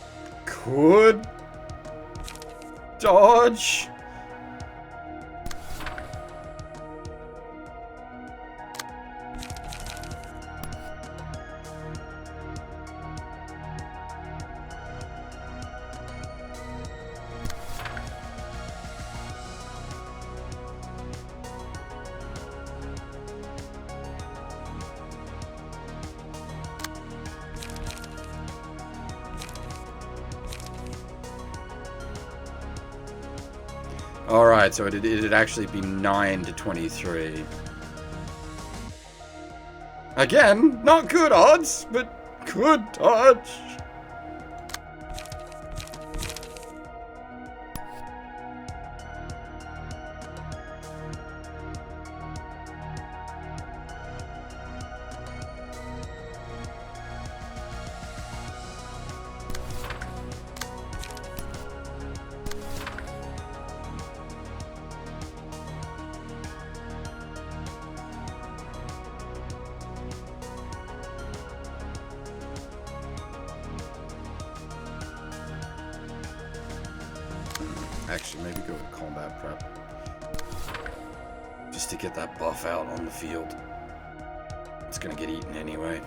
could dodge. Alright, so it'd actually be 9 to 23. Again, not good odds, but good dodge. Actually, maybe go with combat prep. Just to get that buff out on the field. It's gonna get eaten anyway.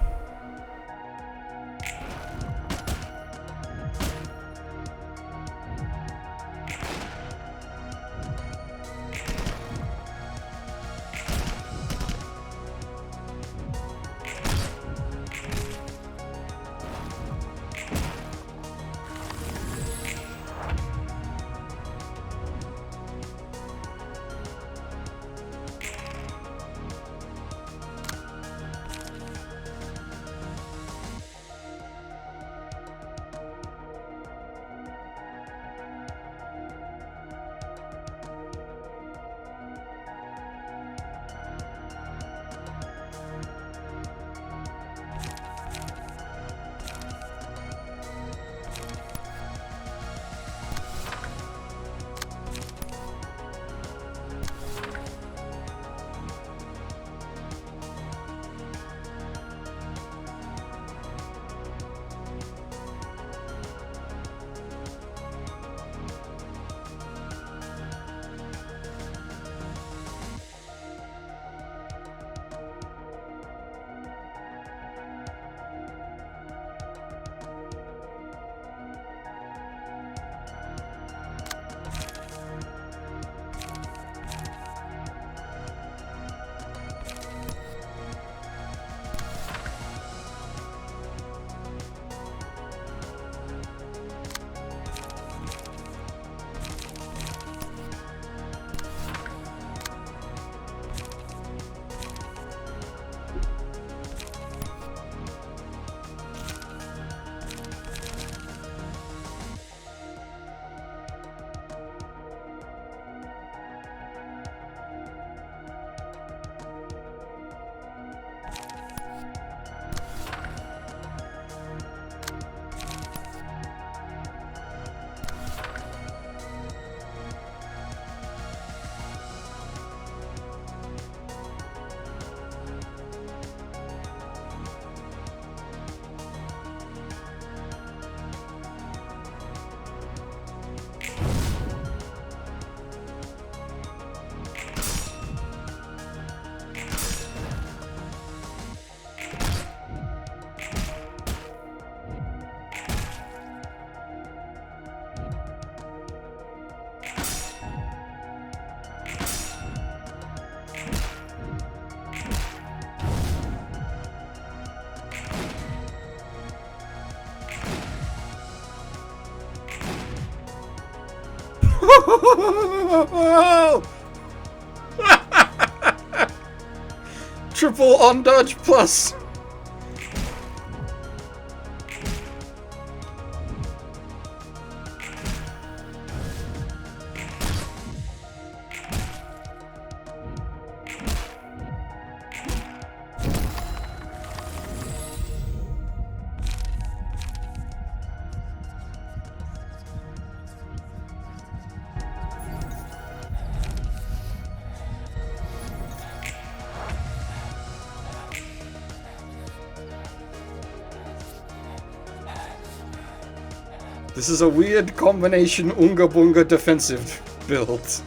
Triple on dodge plus. This is a weird combination Unga Bunga defensive build.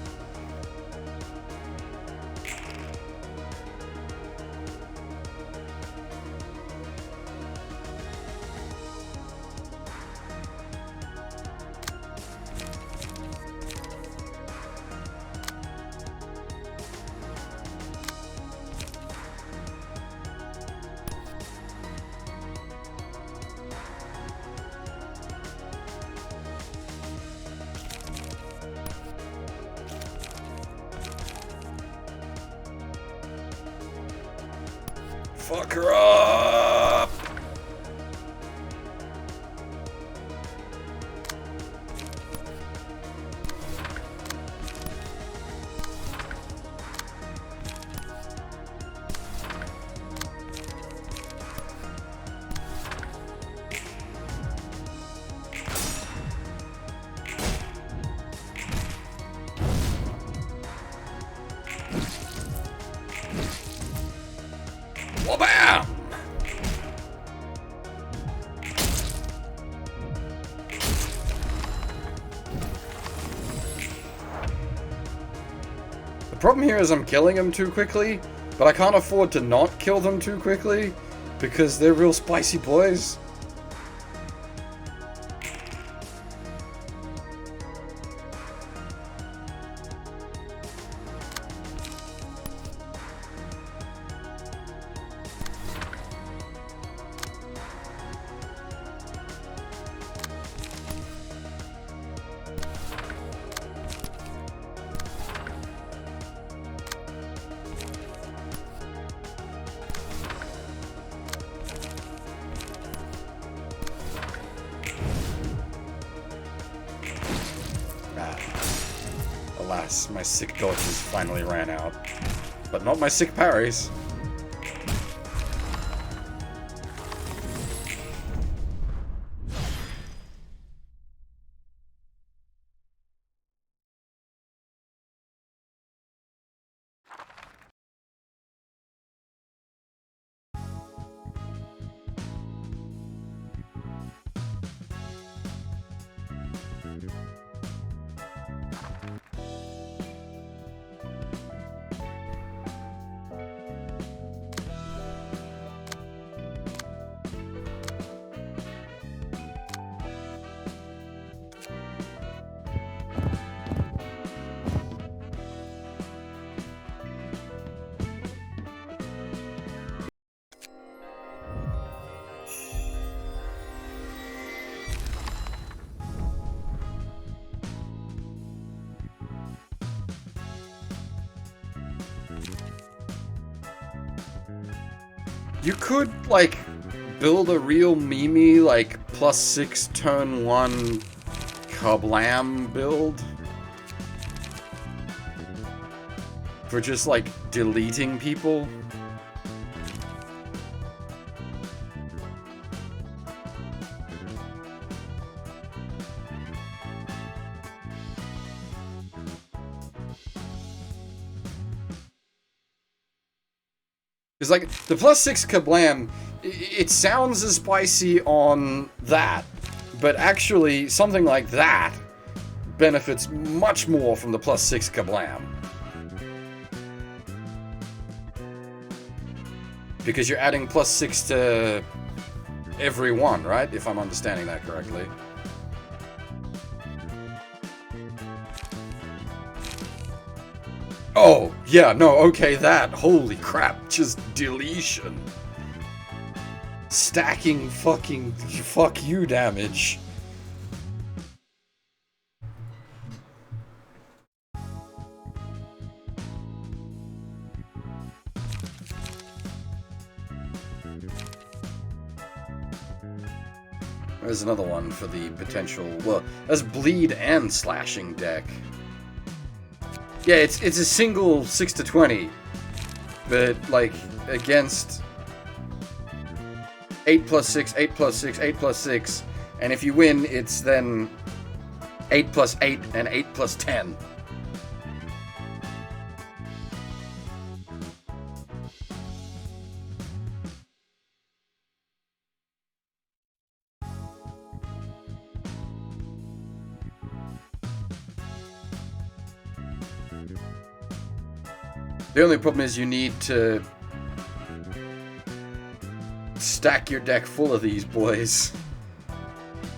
Fuck her up! Wabam! The problem here is I'm killing them too quickly, but I can't afford to not kill them too quickly because they're real spicy boys. Alas, my sick dodges finally ran out. But not my sick parries. You could, like, build a real Mimi, like, +6 turn 1 kablam build. For just, like, deleting people. Because, like, the +6 kablam, it sounds as spicy on that, but actually, something like that benefits much more from the +6 kablam. Because you're adding +6 to every one, right? If I'm understanding that correctly. Oh, yeah, no, okay, that. Holy crap, just deletion. Stacking fucking fuck you damage. There's another one for the potential, well, that's bleed and slashing deck. Yeah, it's a single 6 to 20, but like against 8 + 6, 8 + 6, 8 + 6, and if you win, it's then 8 + 8 and 8 + 10. The only problem is you need to stack your deck full of these boys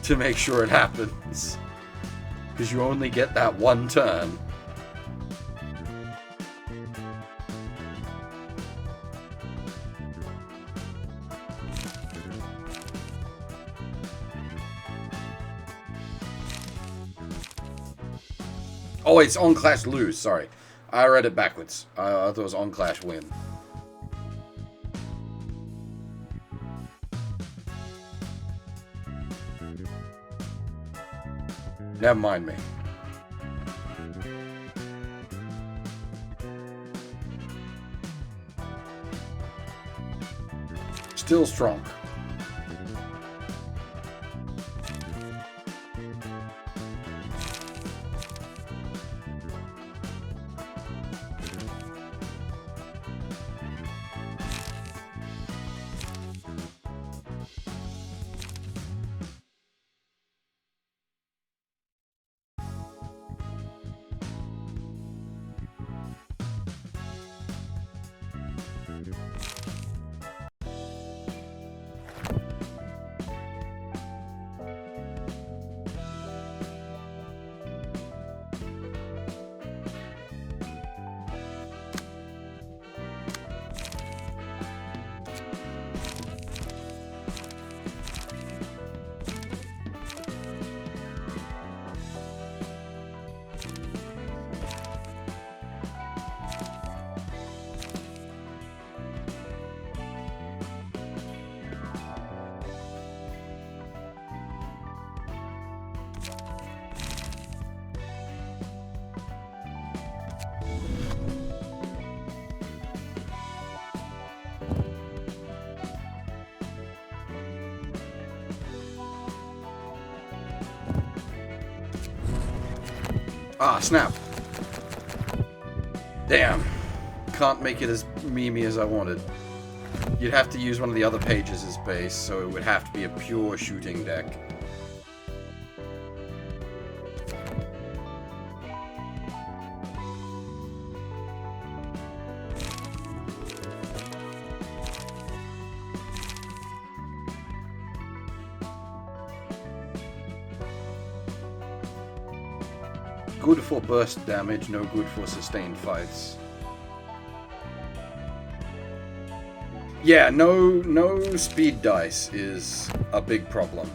to make sure it happens. Because you only get that one turn. Oh, it's on Clash lose, sorry. I read it backwards. I thought it was on Clash win. Never mind me. Still strong. Ah, snap. Damn. Can't make it as memey as I wanted. You'd have to use one of the other pages as base, so it would have to be a pure shooting deck. Good for burst damage, no good for sustained fights. Yeah, no speed dice is a big problem.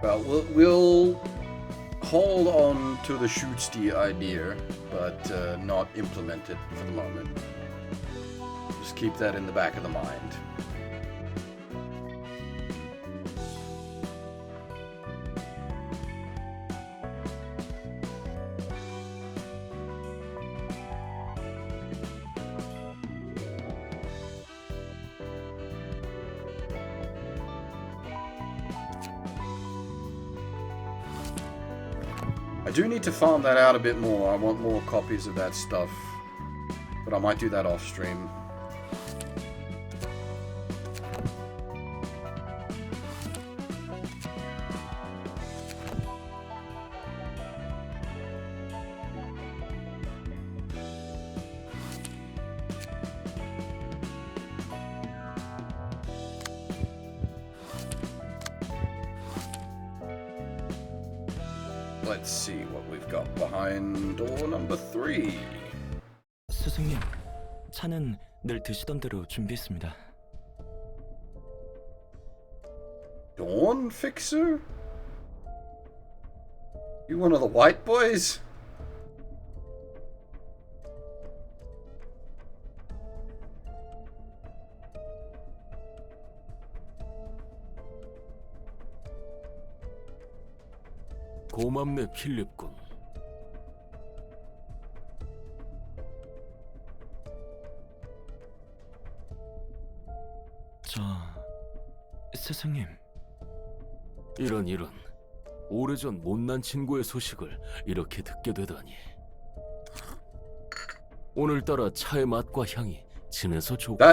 Well, we'll hold on to the shoot-stee idea, but not implement it for the moment. Just keep that in the back of the mind. I do need to farm that out a bit more. I want more copies of that stuff. But I might do that off stream. Let's see what we've got behind door number 3. 스승님, 차는 늘 드시던 대로 준비했습니다. Dawn Fixer? You one of the white boys? 고맙네, 필립군. 스승님. 이런. 오래전 못난 친구의 소식을 이렇게 듣게 되다니. 오늘따라 차의 맛과 향이 진해서 좋고.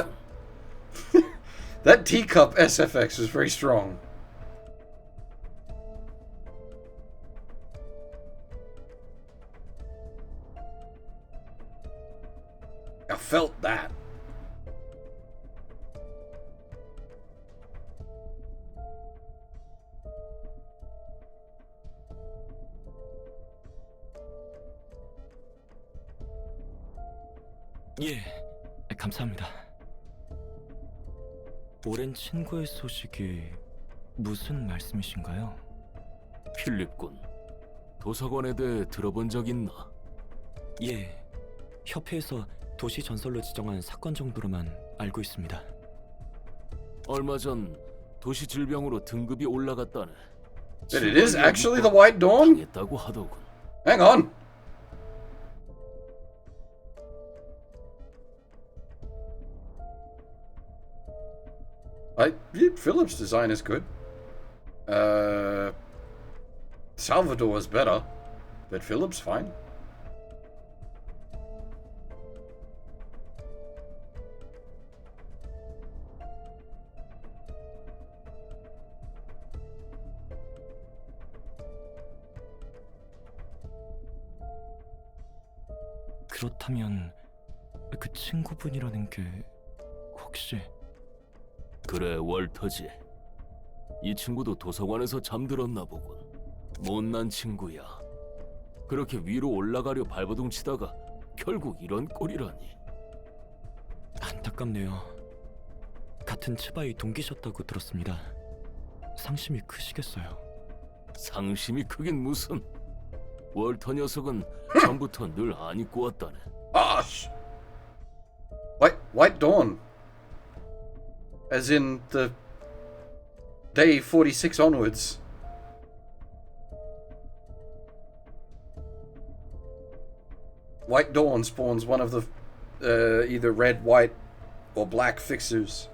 That teacup SFX is very strong. I felt that. 예, 감사합니다. 오랜 친구의 소식이 무슨 말씀이신가요? 필립군, 도서관에 대해 들어본 적 있나? 예, 협회에서 도시 전설로 지정한 사건 정도로만 알고 있습니다. 얼마 전 도시 질병으로 등급이 올라갔다네. But it is actually the White Dawn? 했다고 하더군. Hang on. Philip's design is good. Salvador is better, but Philip's fine. 그렇다면 그 친구분이라는 게 혹시... 그래, 월터지. 이 친구도 도서관에서 잠들었나 보군. 못난 친구야. 그렇게 위로 올라가려 발버둥 치다가 결국 이런 꼴이라니. 안타깝네요. 같은 치바이 동기셨다고 들었습니다. 상심이 크시겠어요. 상심이 크긴 무슨. 월터 녀석은 전부터 늘 안 입고 왔다네. Ah, White Dawn. As in the day 46 onwards. White Dawn spawns one of the either red, white, or black fixers.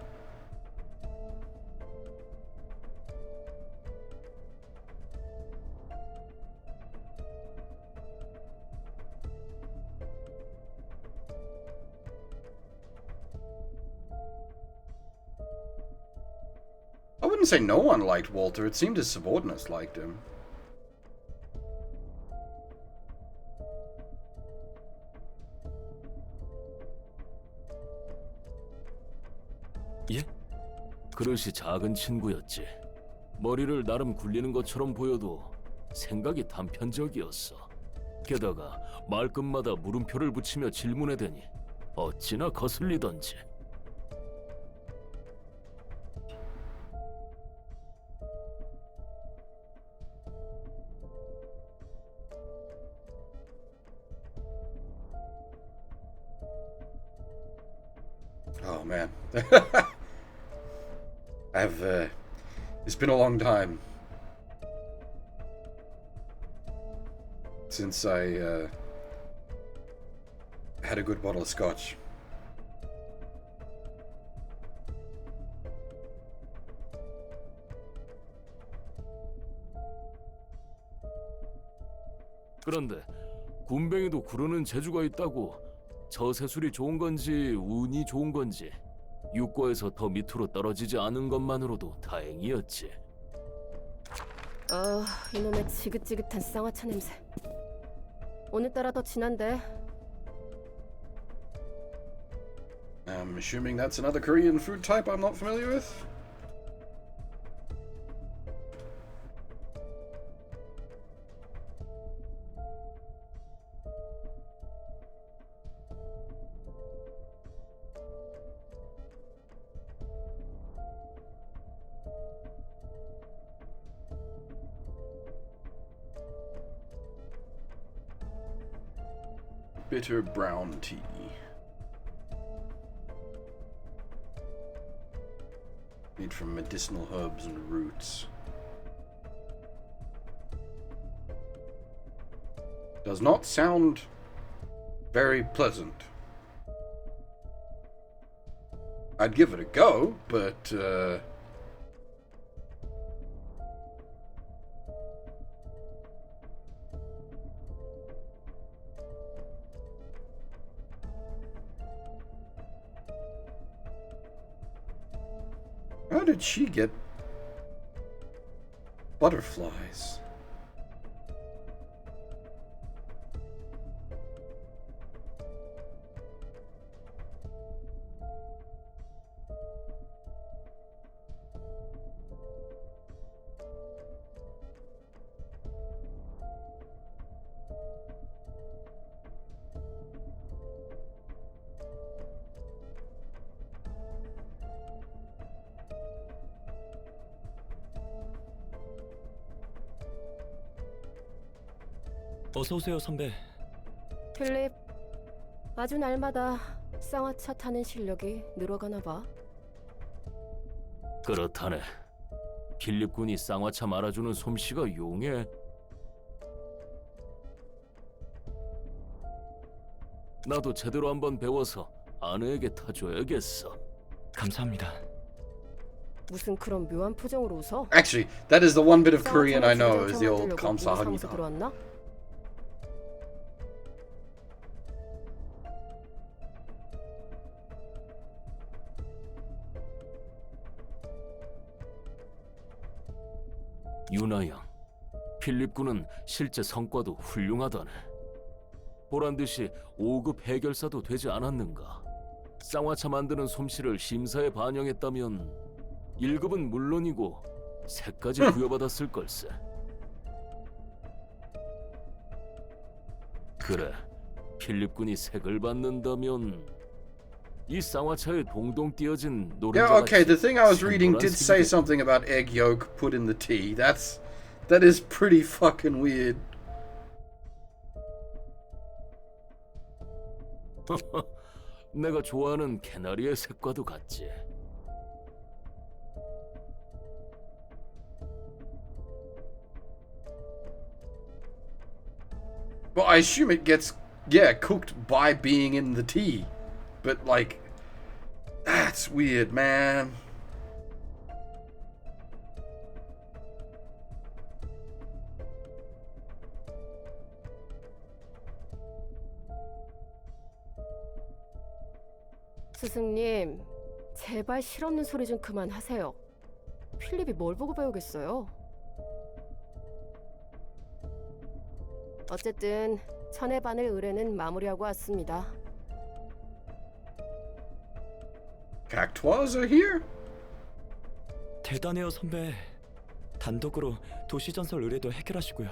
I wouldn't say no one liked Walter. It seemed his subordinates liked him. 예? 그릇이 작은 친구였지. 머리를 나름 굴리는 것처럼 보여도 생각이 단편적이었어. 게다가 말끝마다 물음표를 붙이며 질문해대니 어찌나 거슬리던지. Oh man. It's been a long time since I had a good bottle of scotch. 그런데 군뱅이도 구르는 재주가 있다고. 저세술이 좋은 건지 운이 좋은 건지 육고에서 더 밑으로 떨어지지 않은 것만으로도 다행이었지. 이놈의 지긋지긋한 쌍화차 냄새. 오늘따라 더 진한데. I'm assuming that's another Korean food type I'm not familiar with. Bitter brown tea. Made from medicinal herbs and roots. Does not sound very pleasant. I'd give it a go, but how did she get butterflies? 어서 오세요, 선배. 필립, 아주 날마다 쌍화차 타는 실력이 늘어가나 봐. 그렇다네. 필립 군이 쌍화차 말아주는 솜씨가 용해. 나도 제대로 한번 배워서 아내에게 타줘야겠어. 감사합니다. 무슨 그런 묘한 표정으로 웃어? Actually, that is the one bit of Korean I know is the 쌍화차 old 만들려고 사무소 감사합니다. 들어왔나? 유나 양, 필립 군은 실제 성과도 훌륭하다네. 보란 듯이 5급 해결사도 되지 않았는가? 쌍화차 만드는 솜씨를 심사에 반영했다면 1급은 물론이고 3까지 부여받았을 걸세. 그래, 필립 군이 3을 받는다면 이 쌍화차에 동동 띄어진 Yeah, 노른자가 okay, the thing I was reading did say 노란색이겠- something about egg yolk put in the tea. That is pretty fucking weird. 내가 좋아하는 캐나리의 색과도 같지. Well, I assume it gets, yeah, cooked by being in the tea. But, like, that's weird, man. 스승님, 제발 실없는 소리 좀 그만하세요. 필립이 뭘 보고 배우겠어요? 어쨌든 천의 바늘 의뢰는 마무리하고 왔습니다. Cactuars are here? 대단해요, 선배. 단독으로 도시전설 의뢰도 해결하시고요.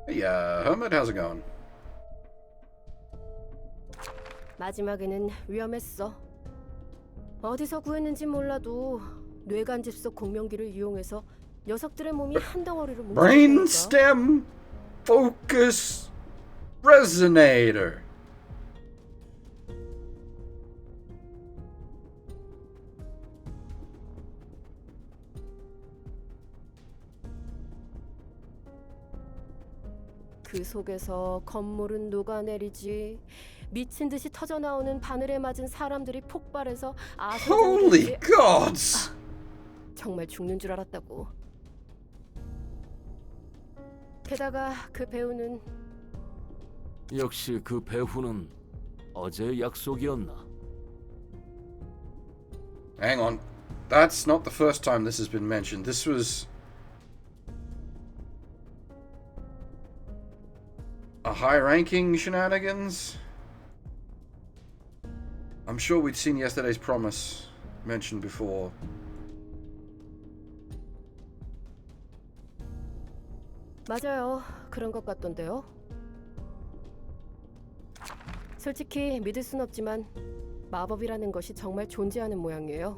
Hey, Hermit, how's it going? 마지막에는 위험했어. 어디서 구했는지 몰라도 뇌간집 속 공명기를 이용해서 녀석들의 몸이 한 덩어리로 뭉쳤다니까. Brainstem Focus Resonator. 그 속에서 건물은 녹아내리지, 미친 듯이 터져 나오는 바늘에 맞은 사람들이 폭발해서 Holy 아소장이 gods! 정말 죽는 줄 알았다고. 게다가 그 배우는 역시 그 배후는 어제의 약속이었나? Hang on. That's not the first time this has been mentioned. This was a high-ranking shenanigans. I'm sure we'd seen yesterday's promise mentioned before. 맞아요. 그런 것 같던데요. 솔직히 믿을 순 없지만 마법이라는 것이 정말 존재하는 모양이에요.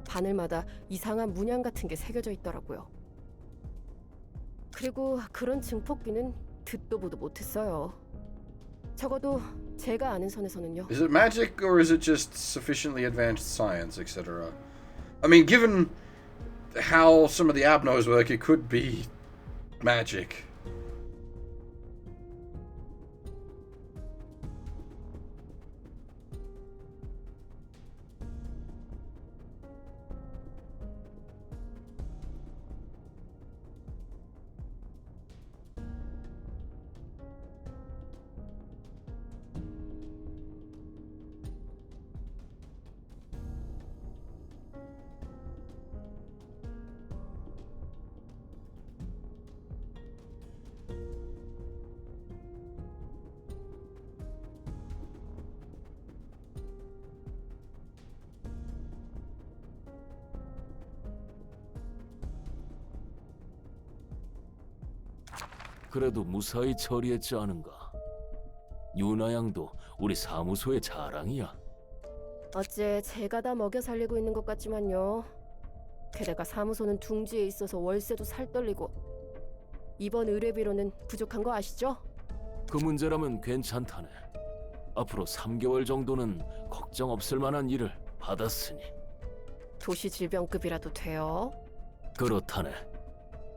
바늘마다 이상한 문양 같은 게 새겨져 있더라고요. 그리고 그런 증폭기는 듣도 보도 못했어요. 적어도 제가 아는 선에서는요. Is it magic or is it just sufficiently advanced science, etc.? I mean, given how some of the abnos work, it could be magic. 그래도 무사히 처리했지 않은가? 유나 양도 우리 사무소의 자랑이야. 어째 제가 다 먹여 살리고 있는 것 같지만요. 게다가 사무소는 둥지에 있어서 월세도 살떨리고 이번 의뢰비로는 부족한 거 아시죠? 그 문제라면 괜찮다네. 앞으로 3개월 정도는 걱정 없을 만한 일을 받았으니. 도시 질병급이라도 돼요? 그렇다네.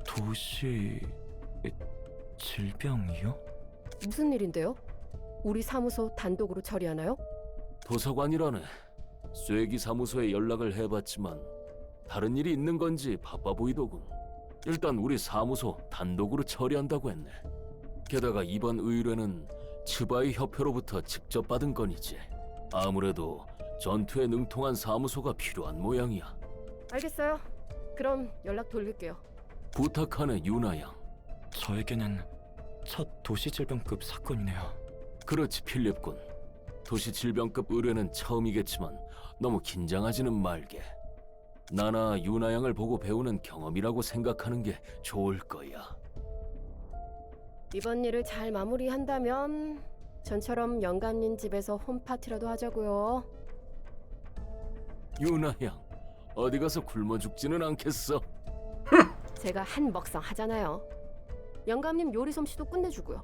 도시... 질병이요? 무슨 일인데요? 우리 사무소 단독으로 처리하나요? 도서관이라네. 쇠기 사무소에 연락을 해봤지만 다른 일이 있는 건지 바빠 보이더군. 일단 우리 사무소 단독으로 처리한다고 했네. 게다가 이번 의뢰는 츠바이 협회로부터 직접 받은 건이지. 아무래도 전투에 능통한 사무소가 필요한 모양이야. 알겠어요. 그럼 연락 돌릴게요. 부탁하네, 유나 양. 저에게는 첫 도시질병급 사건이네요. 그렇지, 필립군. 도시질병급 의뢰는 처음이겠지만 너무 긴장하지는 말게. 나나 유나 양을 보고 배우는 경험이라고 생각하는 게 좋을 거야. 이번 일을 잘 마무리한다면 전처럼 영감님 집에서 홈파티라도 하자고요. 유나 양, 어디 가서 굶어 죽지는 않겠어? 제가 한 먹성 하잖아요. 영감님 요리 솜씨도 끝내주고요.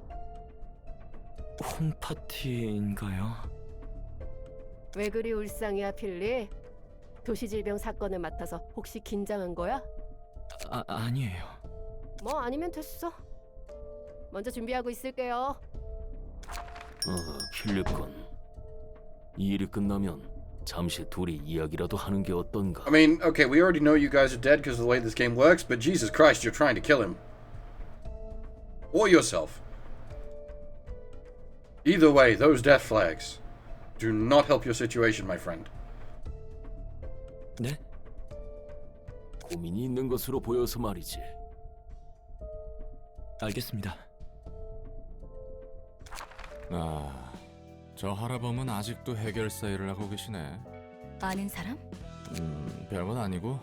홈파티인가요? 왜 그리 울상이야, 필리? 도시질병 사건을 맡아서 혹시 긴장한 거야? 아니에요. 뭐 아니면 됐어. 먼저 준비하고 있을게요. 필립군. 이 일이 끝나면 잠시 둘이 이야기라도 하는 게 어떤가? I mean, okay, we already know you guys are dead because of the way this game works, but Jesus Christ, you're trying to kill him. Or yourself. Either way, those death flags do not help your situation, my friend. 네? 고민이 있는 것으로 보여서 말이지. 알겠습니다. 저 할아범은 아직도 해결사 일을 하고 계시네. 아는 사람? 별건 아니고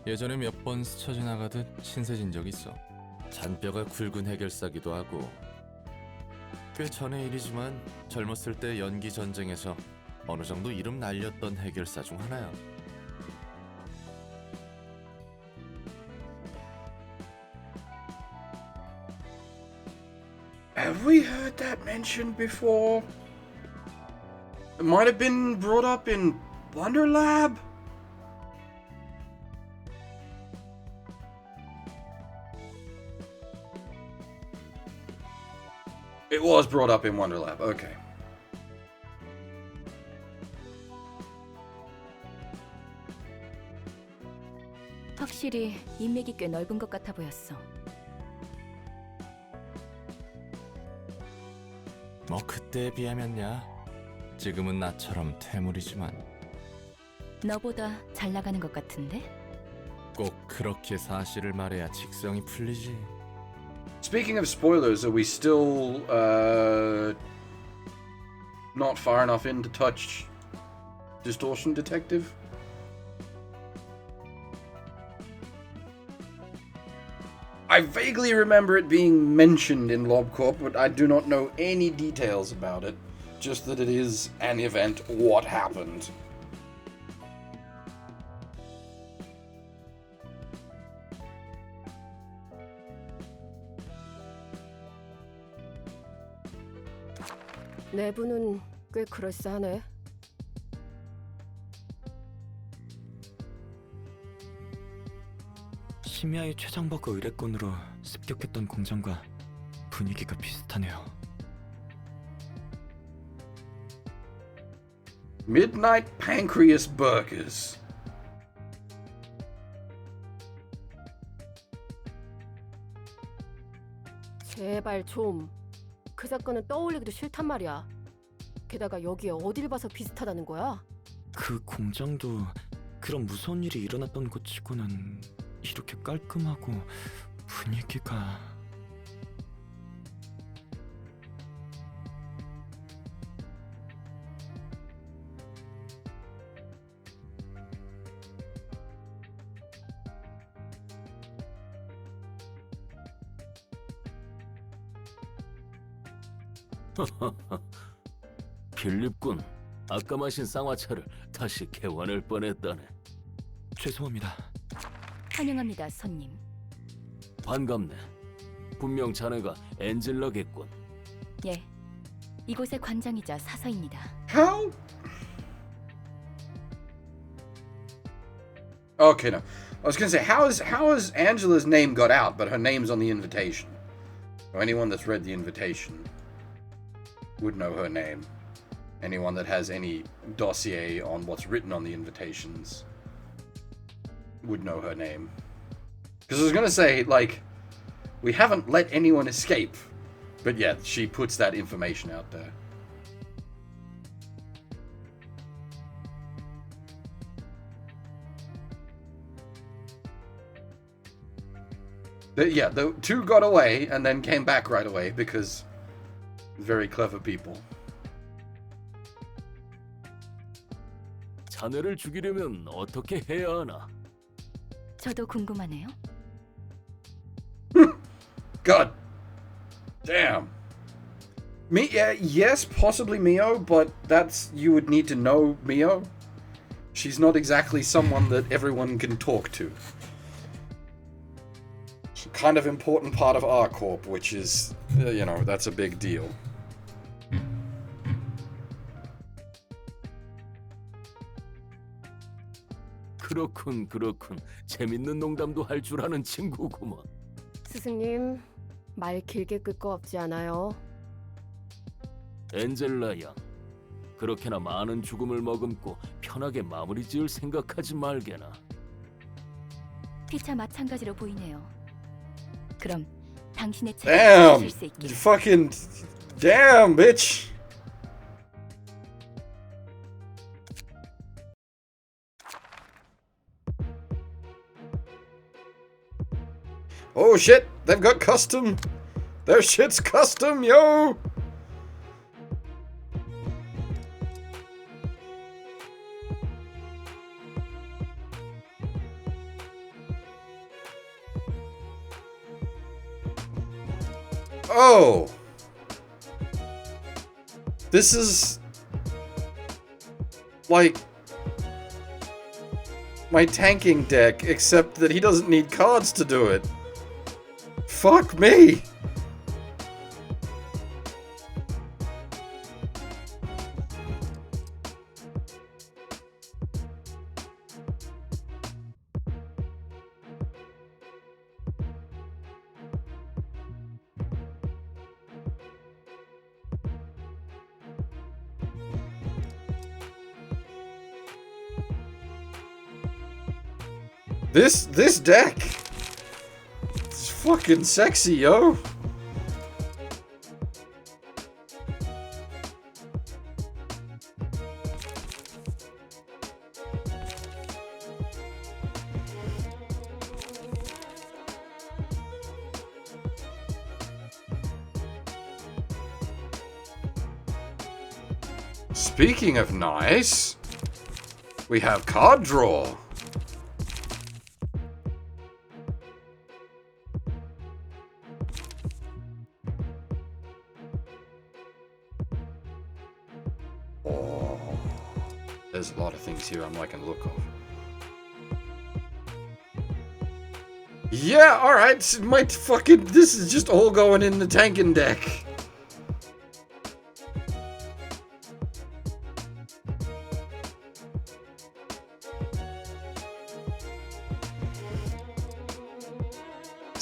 예전에 몇 번 스쳐 지나가듯 신세진 적 있어. 잔뼈가 굵은 해결사기도 하고. 꽤 전의 일이지만 젊었을 때 연기 전쟁에서 어느 정도 이름 날렸던 해결사 중 하나야. Have we heard that mentioned before? It might have been brought up in Wonder Lab? It was brought up in Wonder Lab, okay. 확실히 인맥이 꽤 넓은 것 같아 보였어. 뭐 그때에 비하면야. 지금은 나처럼 퇴물이지만 너보다 잘 나가는 것 같은데? 꼭 그렇게 사실을 말해야 직성이 풀리지. Speaking of spoilers, are we still not far enough in to touch Distortion Detective? I vaguely remember it being mentioned in LobCorp, but I do not know any details about it. Just that it is an event. What happened? 내부는 꽤 그럴싸하네. 심야의 최상버거 의뢰건으로 습격했던 공장과 분위기가 비슷하네요. Midnight Pancreas Burgers. 제발 좀. 그 사건은 떠올리기도 싫단 말이야. 게다가 여기에 어딜 봐서 비슷하다는 거야? 그 공장도 그런 무서운 일이 일어났던 곳치고는 이렇게 깔끔하고 분위기가... 필립군, 아까 마신 쌍화차를 다시 개원할 뻔했다네. 죄송합니다. 환영합니다, 손님. 반갑네. 분명 자네가 엔젤라겠군. 예, 이곳의 관장이자 사서입니다. How? Okay, no. I was gonna say, how has Angela's name got out, but her name's on the invitation? Or anyone that's read the invitation would know her name. Anyone that has any dossier on what's written on the invitations would know her name. Because I was gonna say, like, we haven't let anyone escape. But yeah, she puts that information out there. Yeah, the two got away and then came back right away because very clever people. 자네를 죽이려면 어떻게 해야 하나? 저도 궁금하네요. God damn. Yes, possibly Mio, but that's, you would need to know Mio. She's not exactly someone that everyone can talk to. She's a kind of important part of our corp, which is, you know, that's a big deal. 그렇군. 재밌는 농담도 할 줄 아는 친구구먼. 스승님, 말 길게 끌 거 없지 않아요? 엔젤라 양, 그렇게나 많은 죽음을 머금고 편하게 마무리 지을 생각하지 말게나. 피차 마찬가지로 보이네요. 그럼 당신의 책을 Damn! 쓰실 수 있게. You fucking... Damn, bitch! Oh shit, they've got custom. Their shit's custom, yo! Oh! This is... like... my tanking deck, except that he doesn't need cards to do it. Fuck me! This deck is fucking sexy, yo. Speaking of nice, we have card draw. There's a lot of things here I'm liking the look of. Yeah, alright, this is just all going in the tanking deck.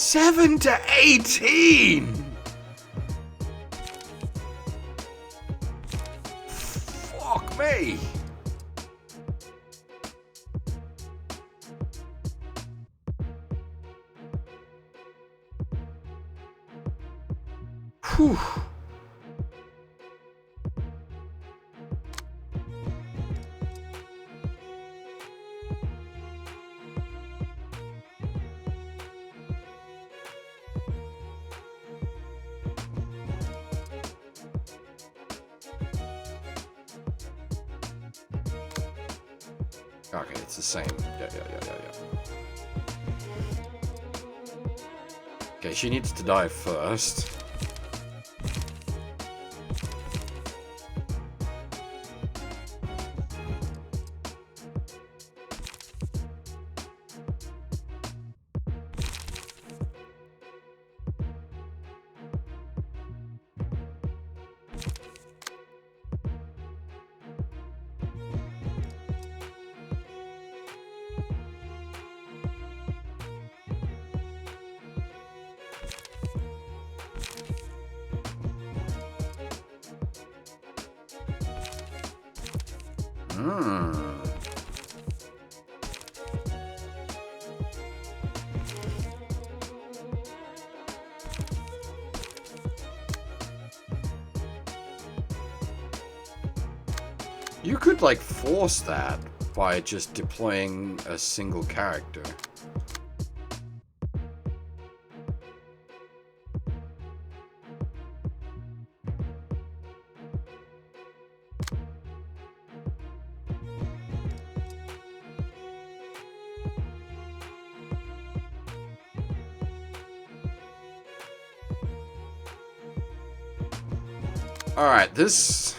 7 to 18. Fuck me. Whew. Okay, it's the same. Yeah. Okay, she needs to die first. You could, like, force that by just deploying a single character. Alright, this...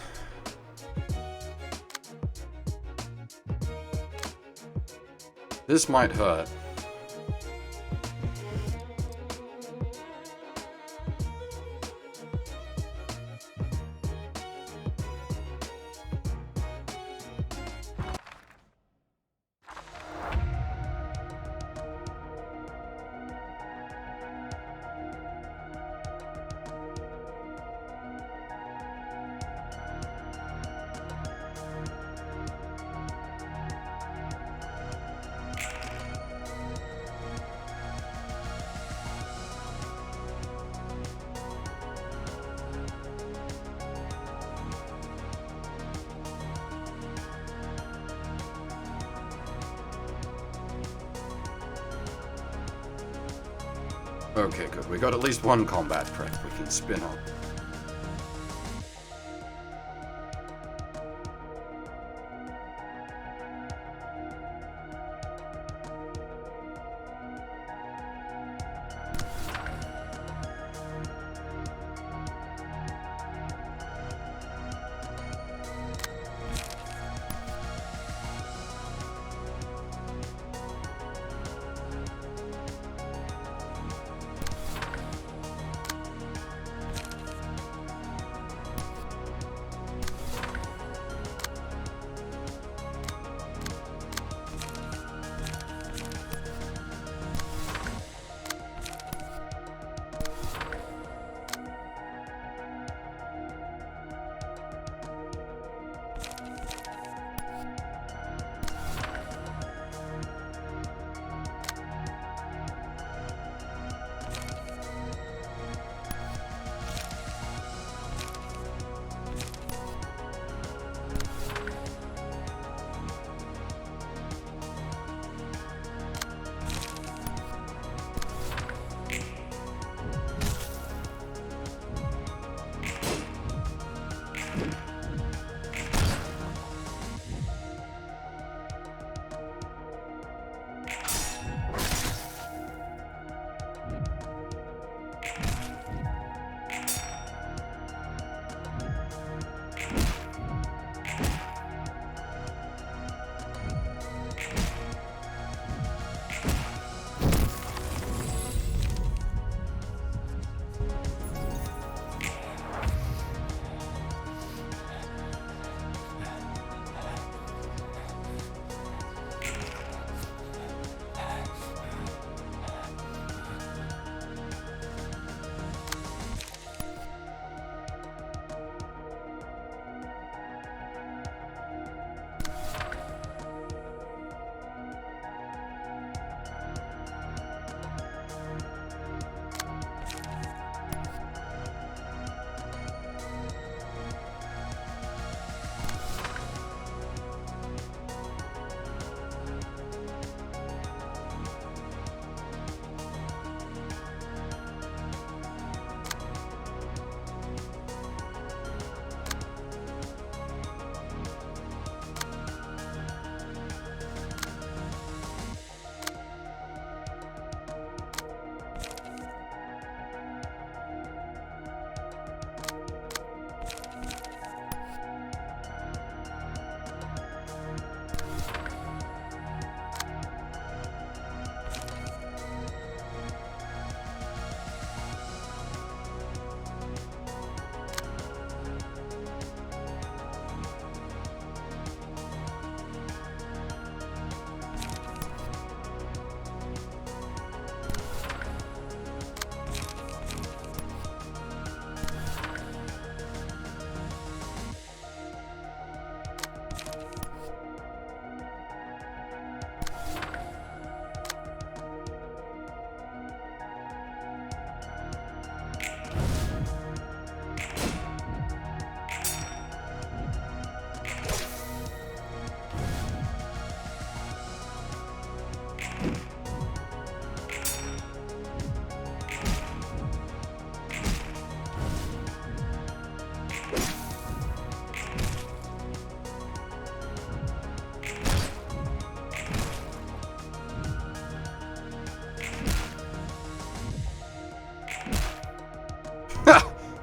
This might hurt. Okay, good. We got at least one combat prep we can spin on.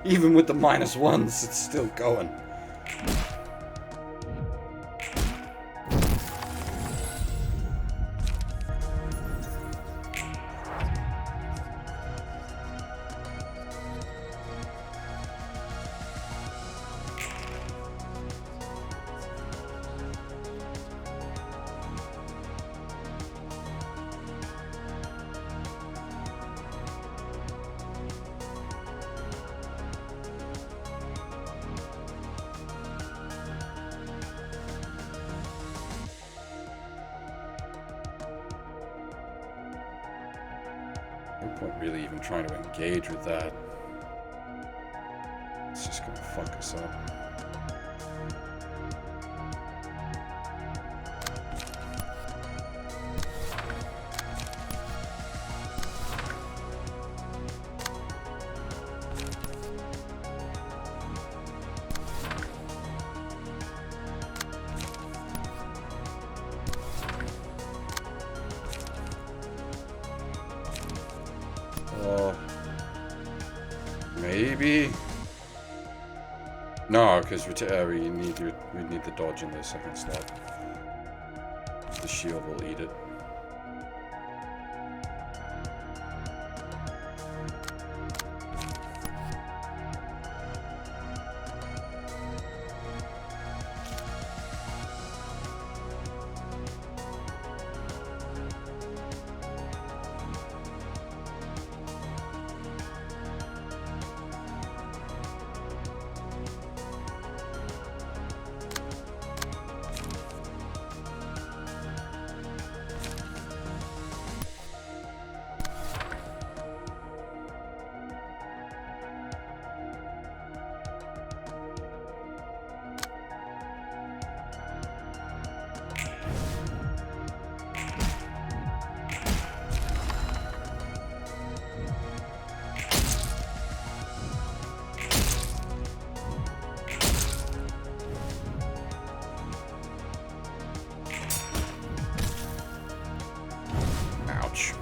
Even with the -1s, it's still going. No point really even trying to engage with that. It's just gonna fuck us up. Maybe. No, because we need the dodge in the second slot. The shield will eat it. Ouch.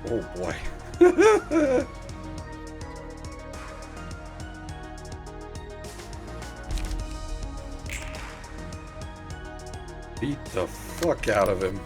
Oh boy. Beat the fuck out of him.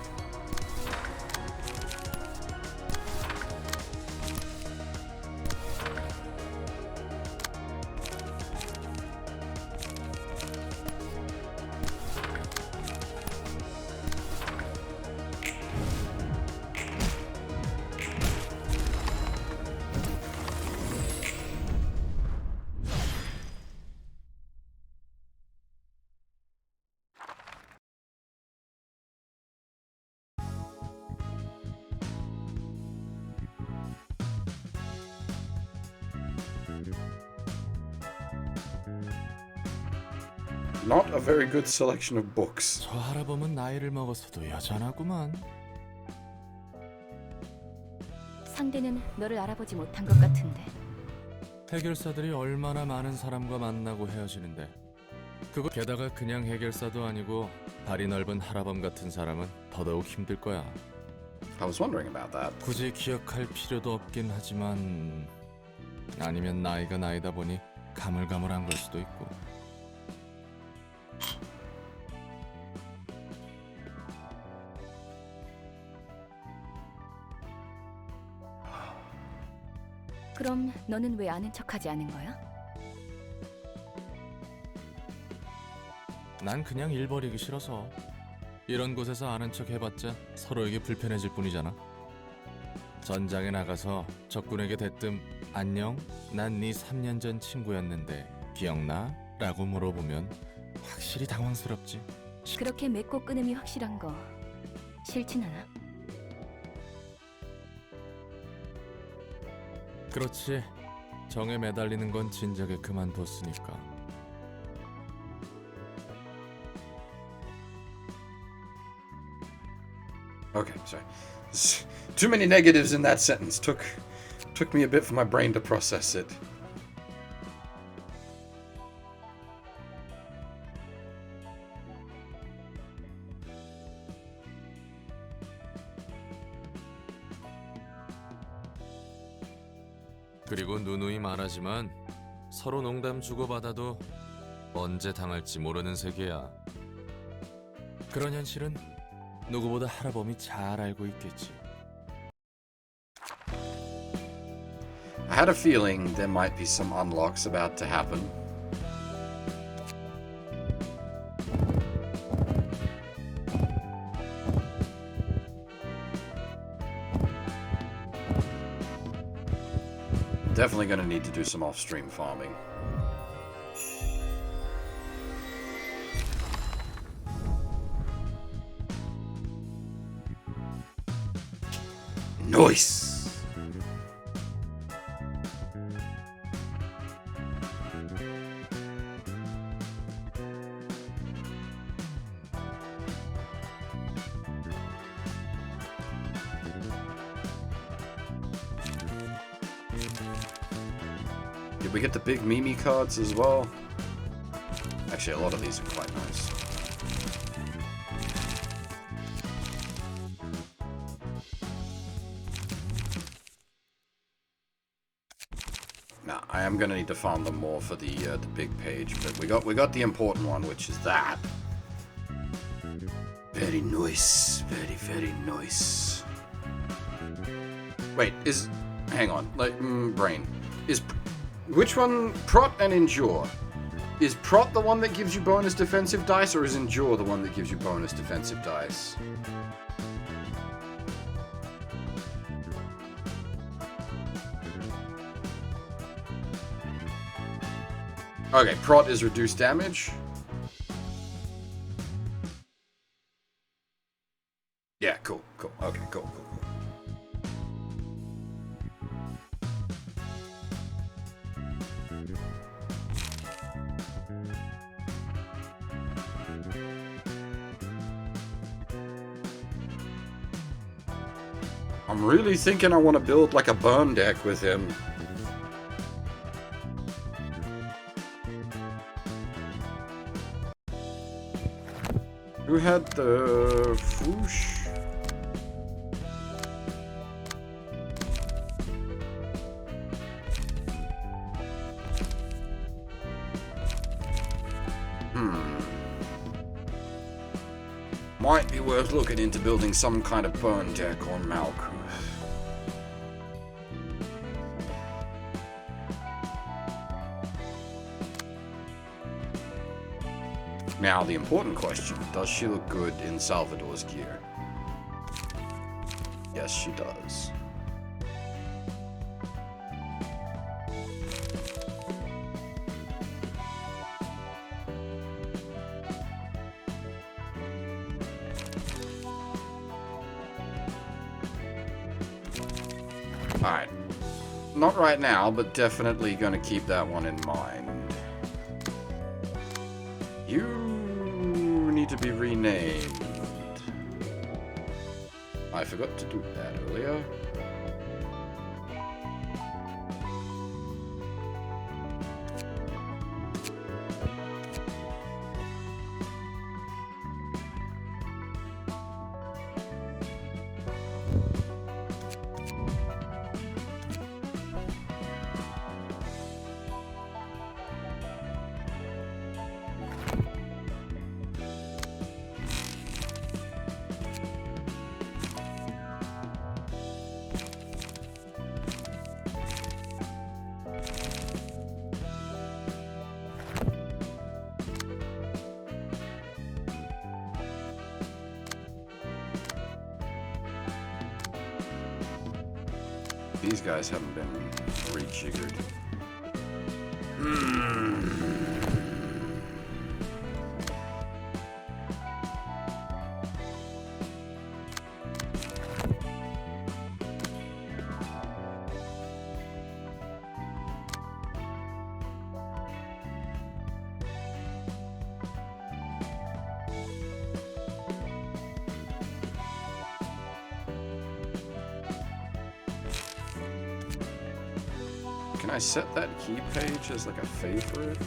Not a very good selection of books. 저 할아범은 나이를 먹었어도 여전하구만. 상대는 너를 알아보지 못한 것 같은데. 해결사들이 얼마나 많은 사람과 만나고 헤어지는데 그거 게다가 그냥 해결사도 아니고 발이 넓은 할아범 같은 사람은 더더욱 힘들 거야. I was wondering about that. 굳이 기억할 필요도 없긴 하지만 아니면 나이가 나이다 보니 가물가물한 걸 수도 있고. 그럼 너는 왜 아는 척하지 않은 거야? 난 그냥 일 버리기 싫어서. 이런 곳에서 아는 척 해봤자 서로에게 불편해질 뿐이잖아. 전장에 나가서 적군에게 대뜸 안녕? 난 네 3년 전 친구였는데 기억나? 라고 물어보면 확실히 당황스럽지. 그렇게 맺고 끊음이 확실한 거 싫진 않아? 그렇지. 정에 매달리는 건 진작에 그만뒀으니까. Okay, sorry. Too many negatives in that sentence. Took me a bit for my brain to process it. 그리고 누누이 말하지만 서로 농담 주고받아도 언제 당할지 모르는 세계야. 그런 현실은 누구보다 하라범이 잘 알고 있겠지. I had a feeling there might be some unlocks about to happen. Definitely going to need to do some off-stream farming. Nice! Did we get the big Mimi cards as well? Actually, a lot of these are quite nice. Now, I am gonna need to farm them more for the big page, but we got the important one, which is that. Very nice, very nice. Wait, hang on, like brain, which one, Prot and Endure? Is Prot the one that gives you bonus defensive dice, or is Endure the one that gives you bonus defensive dice? Okay, Prot is reduced damage. Yeah, cool. Okay, cool. I'm really thinking I want to build like a burn deck with him. Who had the Foosh? Might be worth looking into building some kind of burn deck on Malkuth. Now, the important question, does she look good in Salvador's gear? Yes, she does. Alright. Not right now, but definitely gonna keep that one in mind. You need to be renamed. I forgot to do that earlier. these guys haven't been rejiggered. Can I set that key page as like a favorite?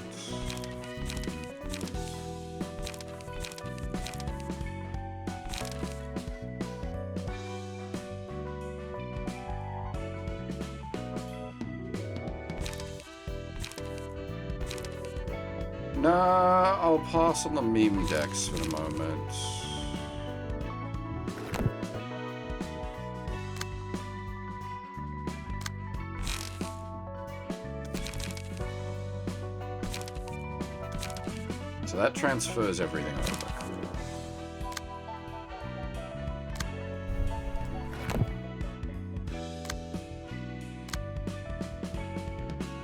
Nah, I'll pass on the meme decks for the moment. So that transfers everything over. Cool.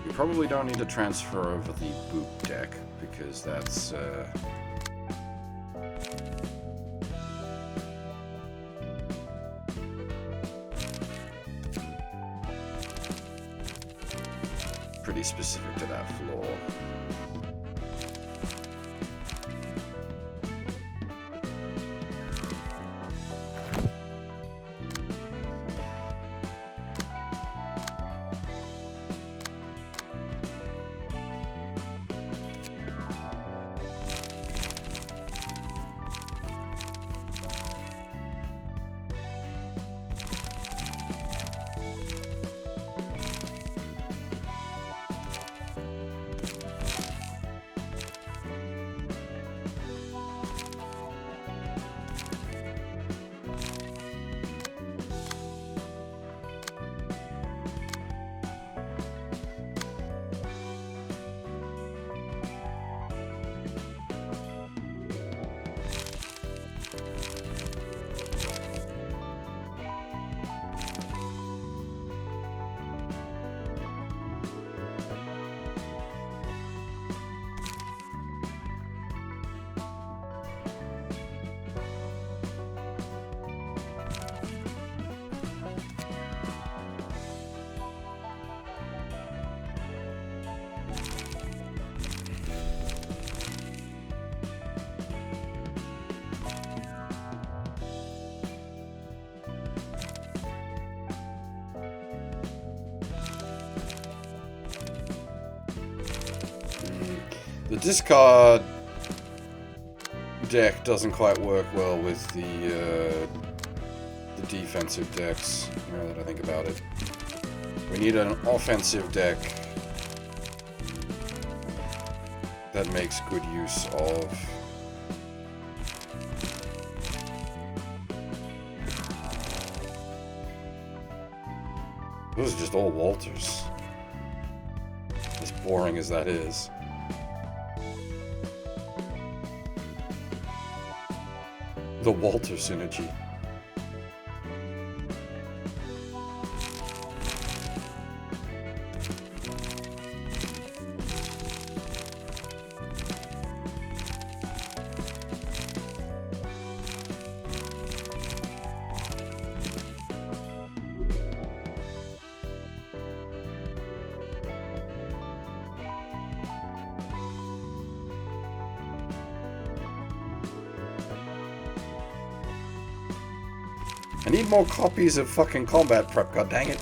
You probably don't need to transfer over the boot deck because that's pretty specific to that floor. The discard deck doesn't quite work well with the defensive decks, now that I think about it. We need an offensive deck that makes good use of those are just all Walters. As boring as that is. The Walter synergy. I need more copies of fucking combat prep, god dang it.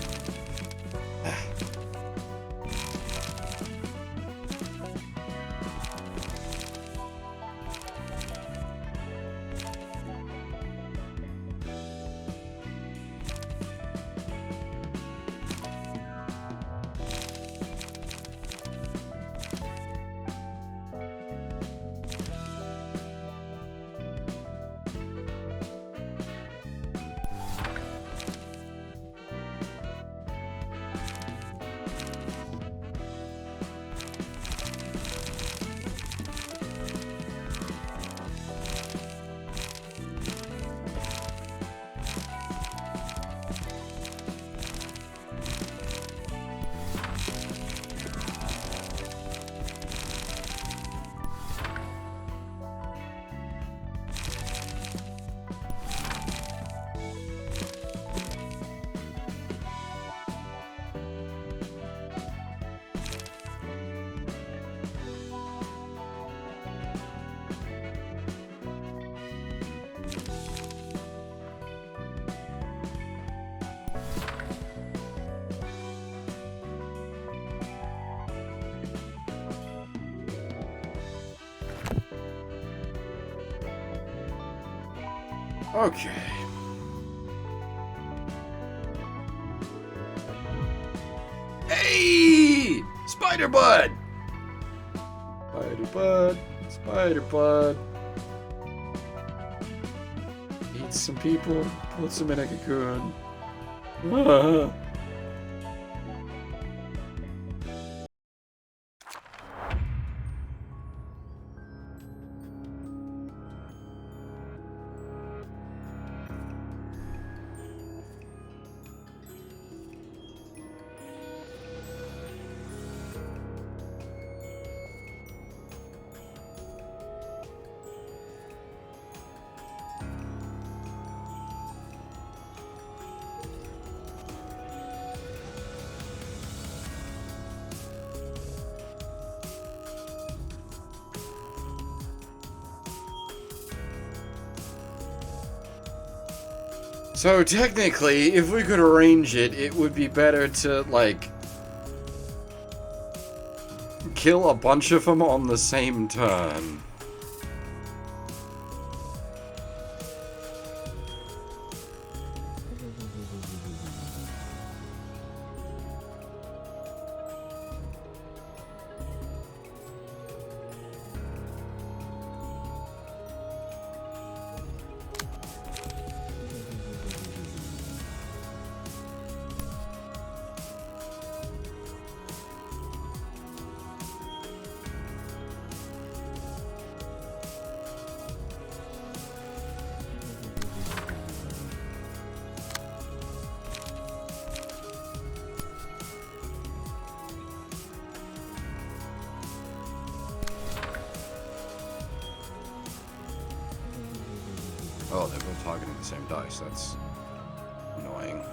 Okay. Hey! Spider Bud! Spider Bud. Spider Bud. Eats some people, puts them in a cocoon. So technically, if we could arrange it, it would be better to, like, kill a bunch of them on the same turn. Oh, they're both targeting the same dice. That's annoying.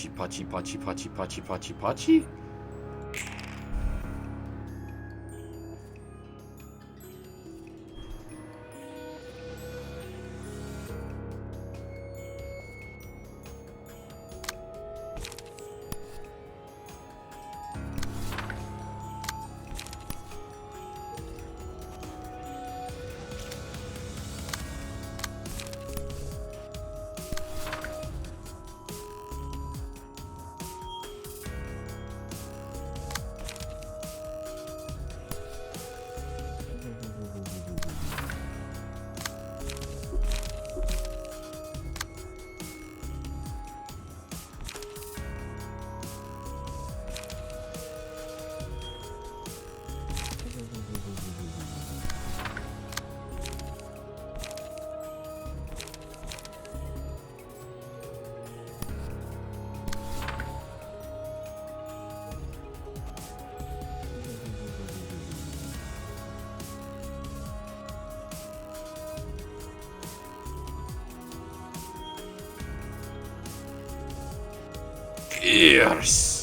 Pachi, pachi, pachi, pachi, pachi, pachi, pachi. Yes.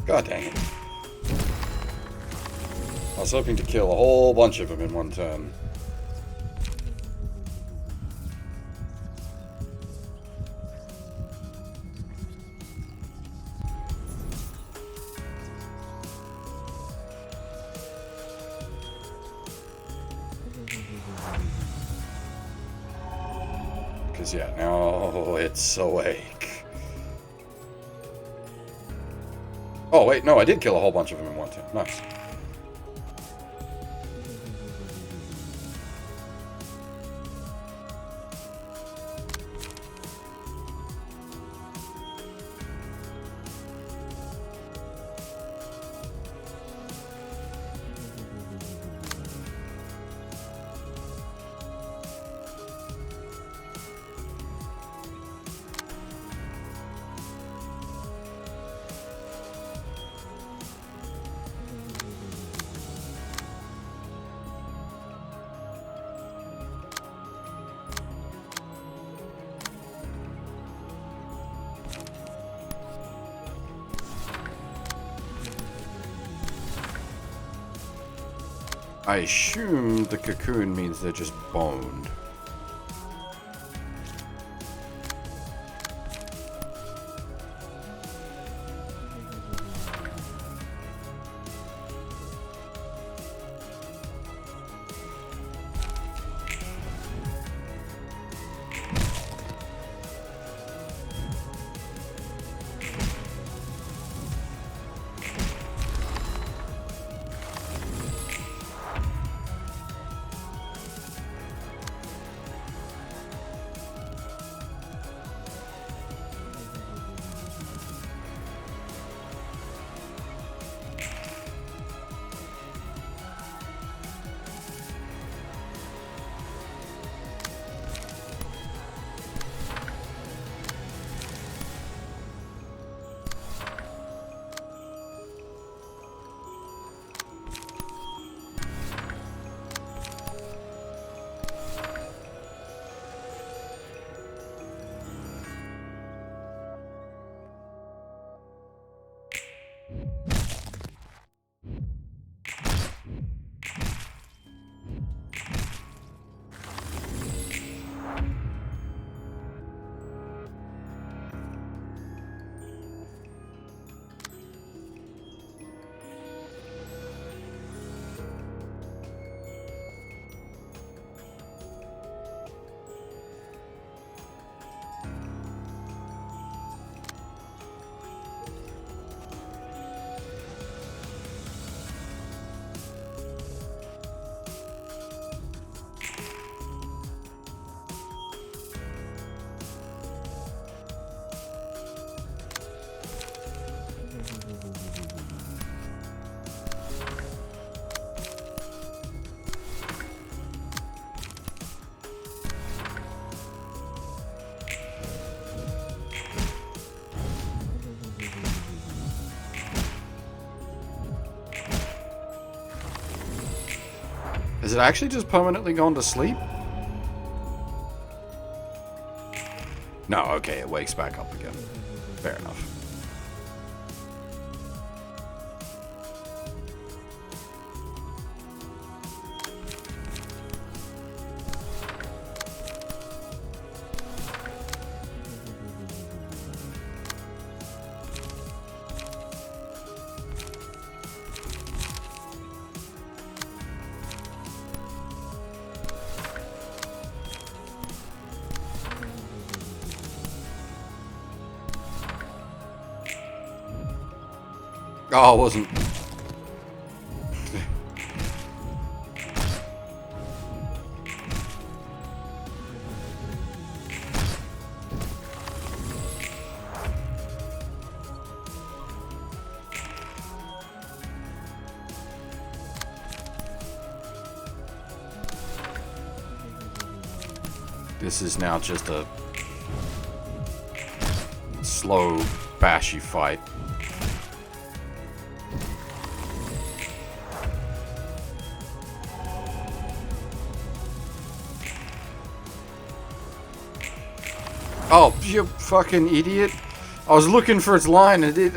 God dang it. I was hoping to kill a whole bunch of them in one turn. Because, yeah, now it's awake. Oh, wait, no, I did kill a whole bunch of them in one turn. Nice. I assume the cocoon means they're just boned. Is it actually just permanently gone to sleep? No, okay, it wakes back up again. Fair enough. Oh, it wasn't. This is now just a slow, bashy fight. Oh, you fucking idiot. I was looking for its line and it...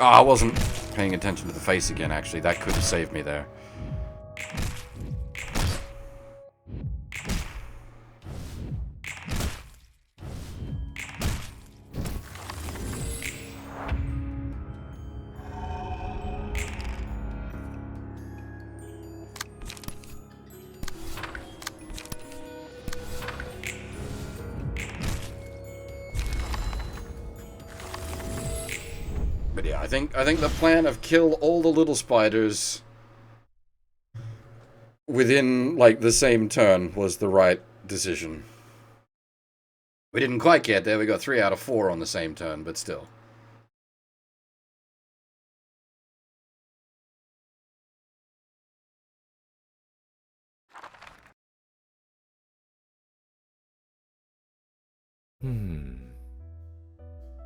Oh, I wasn't paying attention to the face again, actually. That could have saved me there. But yeah, I think the plan of kill all the little spiders within like the same turn was the right decision. We didn't quite get there. We got 3 out of 4 on the same turn, but still.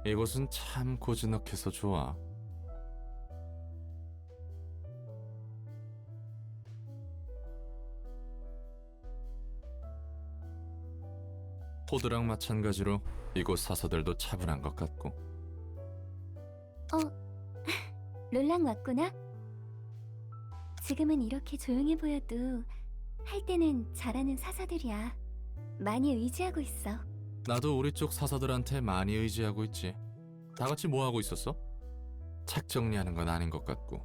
이곳은 참 고즈넉해서 좋아. 포드랑 마찬가지로 이곳 사서들도 차분한 것 같고. 롤랑 왔구나? 지금은 이렇게 조용해 보여도 할 때는 잘하는 사서들이야. 많이 의지하고 있어. 나도 우리 쪽 사서들한테 많이 의지하고 있지. 다 같이 뭐 하고 있었어? 책 정리하는 건 아닌 것 같고.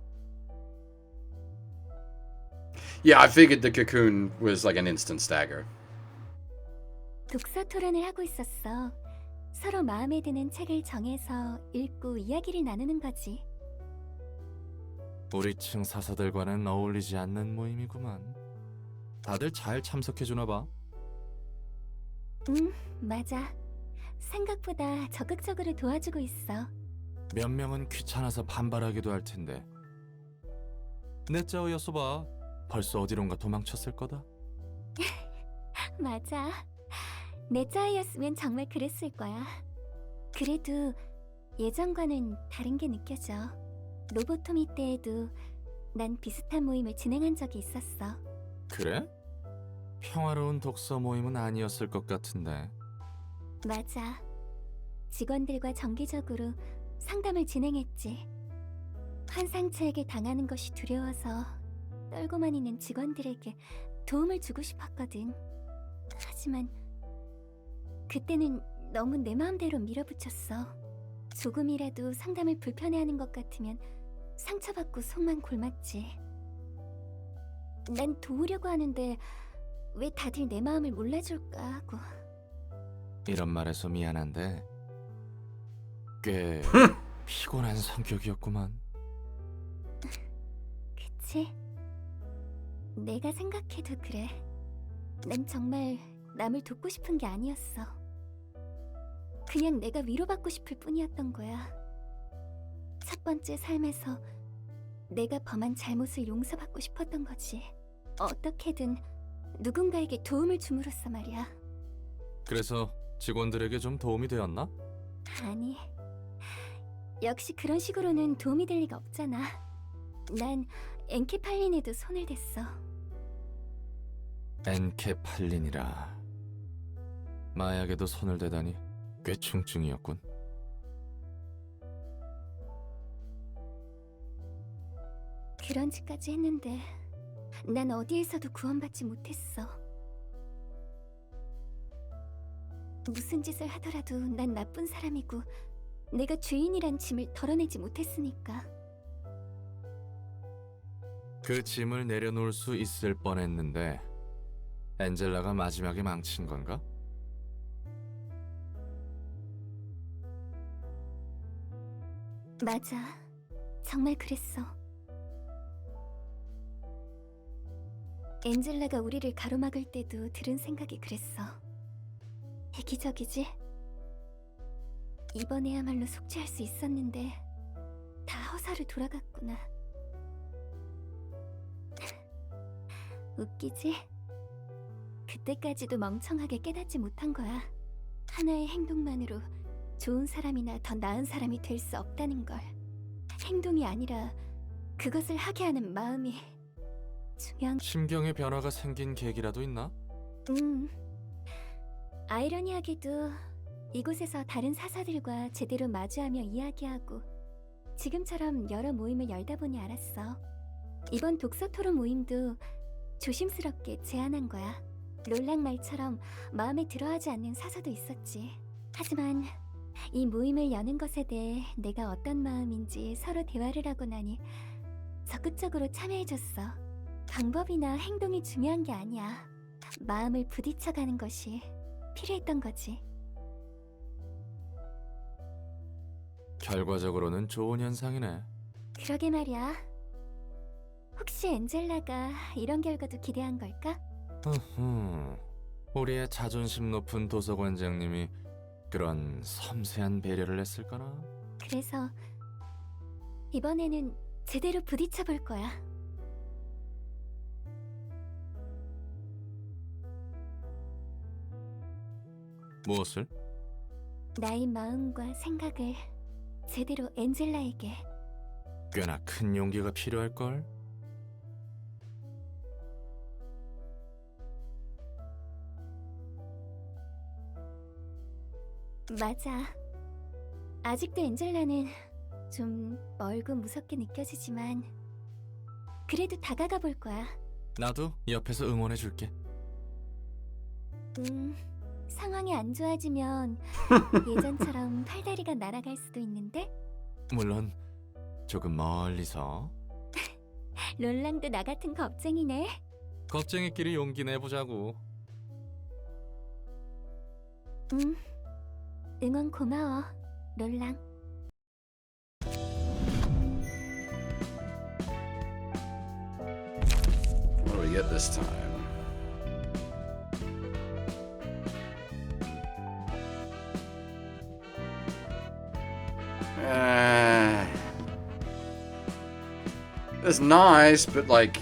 Yeah, I figured the cocoon was like an instant stagger. 독서 토론을 하고 있었어. 서로 마음에 드는 책을 정해서 읽고 이야기를 나누는 거지. 우리 층 사서들과는 어울리지 않는 모임이구만. 다들 잘 참석해주나 봐. 맞아. 생각보다 적극적으로 도와주고 있어. 몇 명은 귀찮아서 반발하기도 할 텐데. 내 짜오였어 봐. 벌써 어디론가 도망쳤을 거다. 맞아. 내 짜이였으면 정말 그랬을 거야. 그래도 예전과는 다른 게 느껴져. 로보토미 때에도 난 비슷한 모임을 진행한 적이 있었어. 그래? 평화로운 독서 모임은 아니었을 것 같은데. 맞아. 직원들과 정기적으로 상담을 진행했지. 환상체에게 당하는 것이 두려워서 떨고만 있는 직원들에게 도움을 주고 싶었거든. 하지만 그때는 너무 내 마음대로 밀어붙였어. 조금이라도 상담을 불편해하는 것 같으면 상처받고 속만 골맞지. 난 도우려고 하는데 왜 다들 내 마음을 몰라줄까 하고. 이런 말해서 미안한데 꽤 피곤한 성격이었구만. 그치? 내가 생각해도 그래. 난 정말 남을 돕고 싶은 게 아니었어. 그냥 내가 위로받고 싶을 뿐이었던 거야. 첫 번째 삶에서 내가 범한 잘못을 용서받고 싶었던 거지. 어떻게든 누군가에게 도움을 줌으로써 말이야. 그래서 직원들에게 좀 도움이 되었나? 아니, 역시 그런 식으로는 도움이 될 리가 없잖아. 난 엔케팔린에도 손을 댔어. 엔케팔린이라. 마약에도 손을 대다니 꽤 충증이었군. 그런 짓까지 했는데 난 어디에서도 구원받지 못했어. 무슨 짓을 하더라도 난 나쁜 사람이고 내가 주인이란 짐을 덜어내지 못했으니까. 그 짐을 내려놓을 수 있을 뻔했는데 엔젤라가 마지막에 망친 건가? 맞아. 정말 그랬어. 엔젤라가 우리를 가로막을 때도 들은 생각이 그랬어. 이기적이지? 이번에야말로 속죄할 수 있었는데 다 허사로 돌아갔구나. 웃기지? 그때까지도 멍청하게 깨닫지 못한 거야. 하나의 행동만으로 좋은 사람이나 더 나은 사람이 될 수 없다는 걸. 행동이 아니라 그것을 하게 하는 마음이 중요한. 심경의 변화가 생긴 계기라도 있나? 아이러니하게도 이곳에서 다른 사사들과 제대로 마주하며 이야기하고 지금처럼 여러 모임을 열다 보니 알았어. 이번 독서 토론 모임도 조심스럽게 제안한 거야. 롤랑 말처럼 마음에 들어하지 않는 사사도 있었지. 하지만 이 모임을 여는 것에 대해 내가 어떤 마음인지 서로 대화를 하고 나니 적극적으로 참여해줬어. 방법이나 행동이 중요한 게 아니야. 마음을 부딪혀가는 것이 필요했던 거지. 결과적으로는 좋은 현상이네. 그러게 말이야. 혹시 엔젤라가 이런 결과도 기대한 걸까? 우리의 자존심 높은 도서관장님이 그런 섬세한 배려를 했을까나? 그래서 이번에는 제대로 부딪혀 볼 거야. 무엇을? 나의 마음과 생각을 제대로 엔젤라에게. 꽤나 큰 용기가 필요할걸? 맞아. 아직도 엔젤라는 좀 멀고 무섭게 느껴지지만 그래도 다가가 볼 거야. 나도 옆에서 응원해줄게. 상황이 안 좋아지면 예전처럼 팔다리가 날아갈 수도 있는데. 물론 조금 멀리서. 롤랑도 나 같은 겁쟁이네. 겁쟁이끼리 용기 내보자고. 응원 고마워, 롤랑. What do we get this time? It's nice, but like,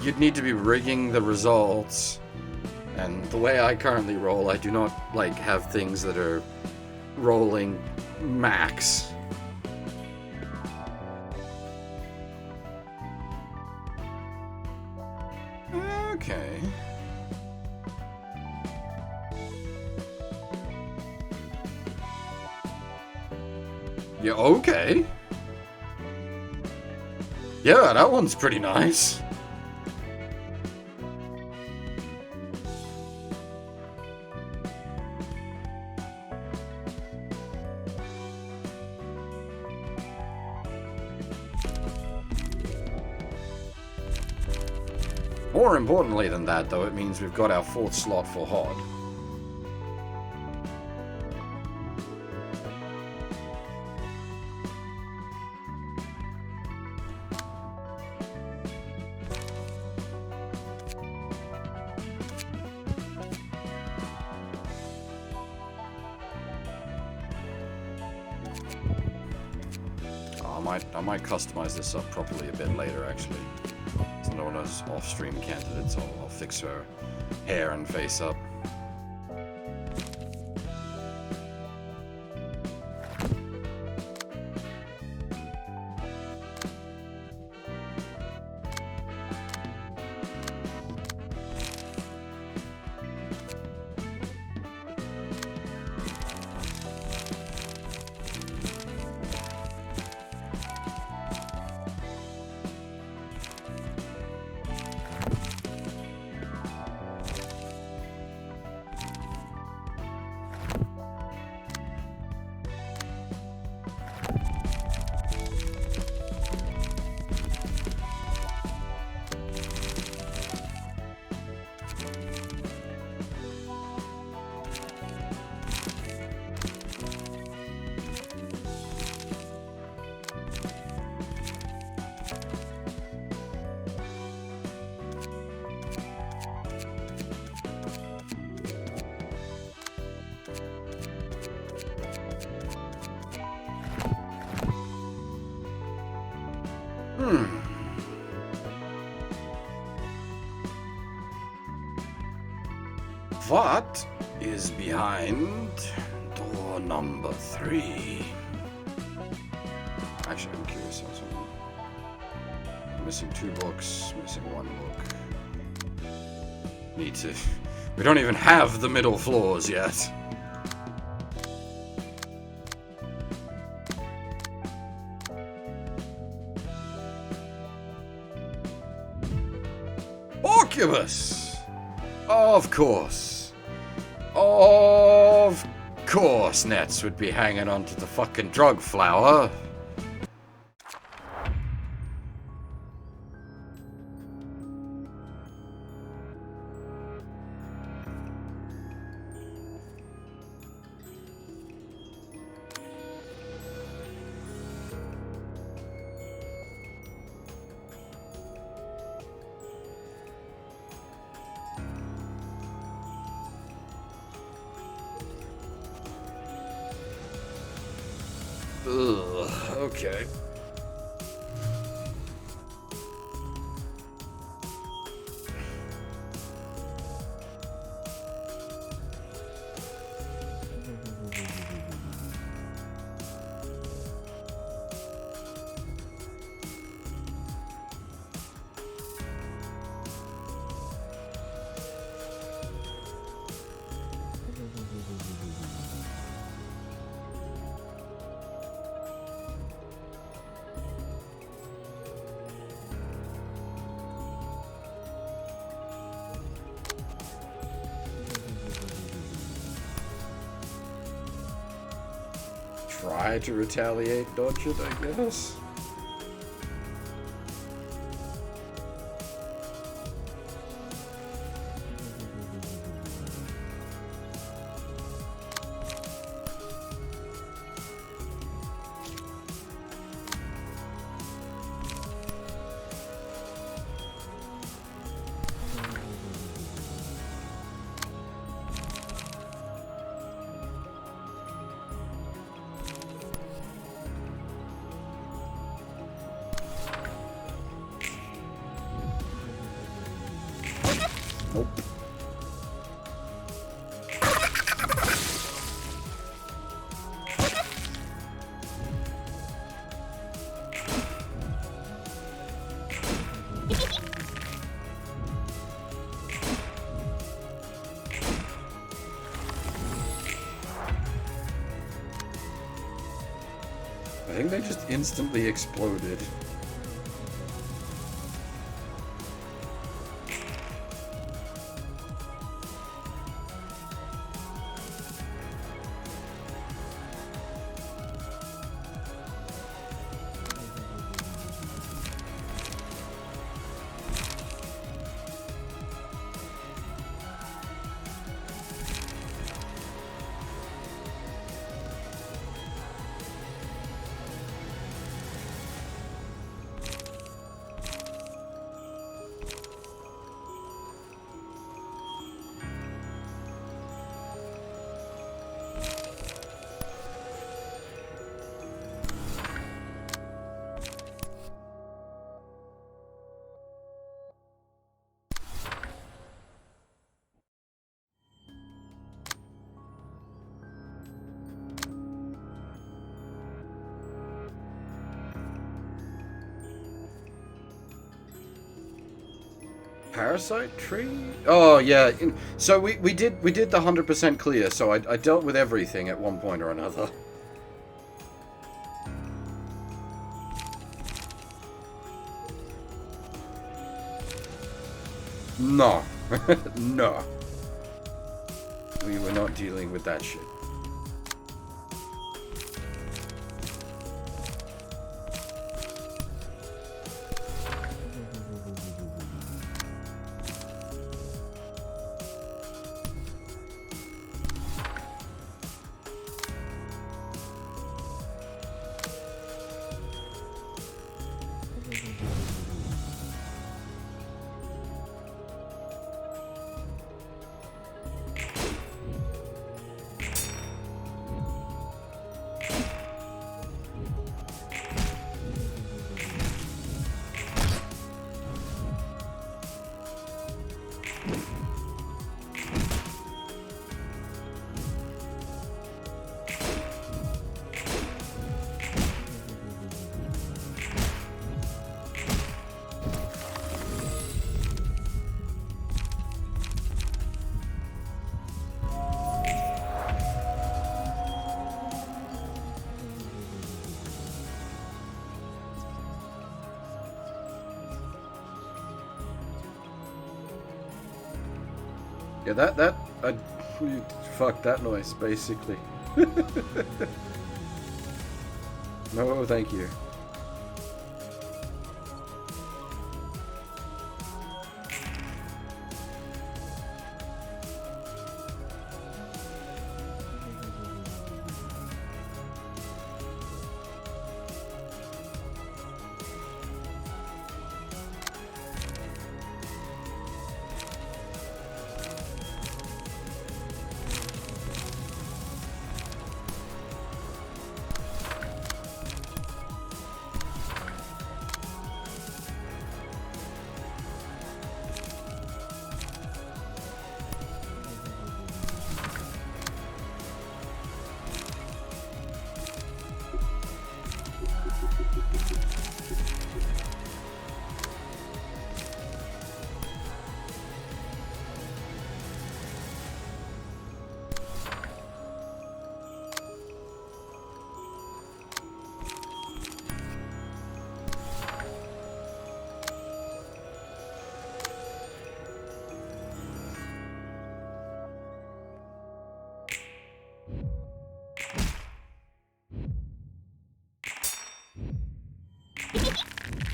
you'd need to be rigging the results. And the way I currently roll, I do not like have things that are rolling max. Okay. Yeah, okay. Yeah, that one's pretty nice. More importantly than that, though, it means we've got our 4th slot for Hod. might customize this up properly a bit later, actually. It's not one of those off-stream candidates. I'll fix her hair and face up. What is behind door number 3? Actually, I'm curious also. Missing 2 books, missing 1 book. Need to... We don't even have the middle floors yet. Oculus! Of course. Of course Nets would be hanging onto the fucking drug flower. Ugh, okay. Try to retaliate, dodge it, I guess. Nope. I think they just instantly exploded. Parasite tree? Oh yeah. So we did the 100% clear. So I dealt with everything at one point or another. No. No. We were not dealing with that shit. Yeah, fuck that noise, basically. No, thank you.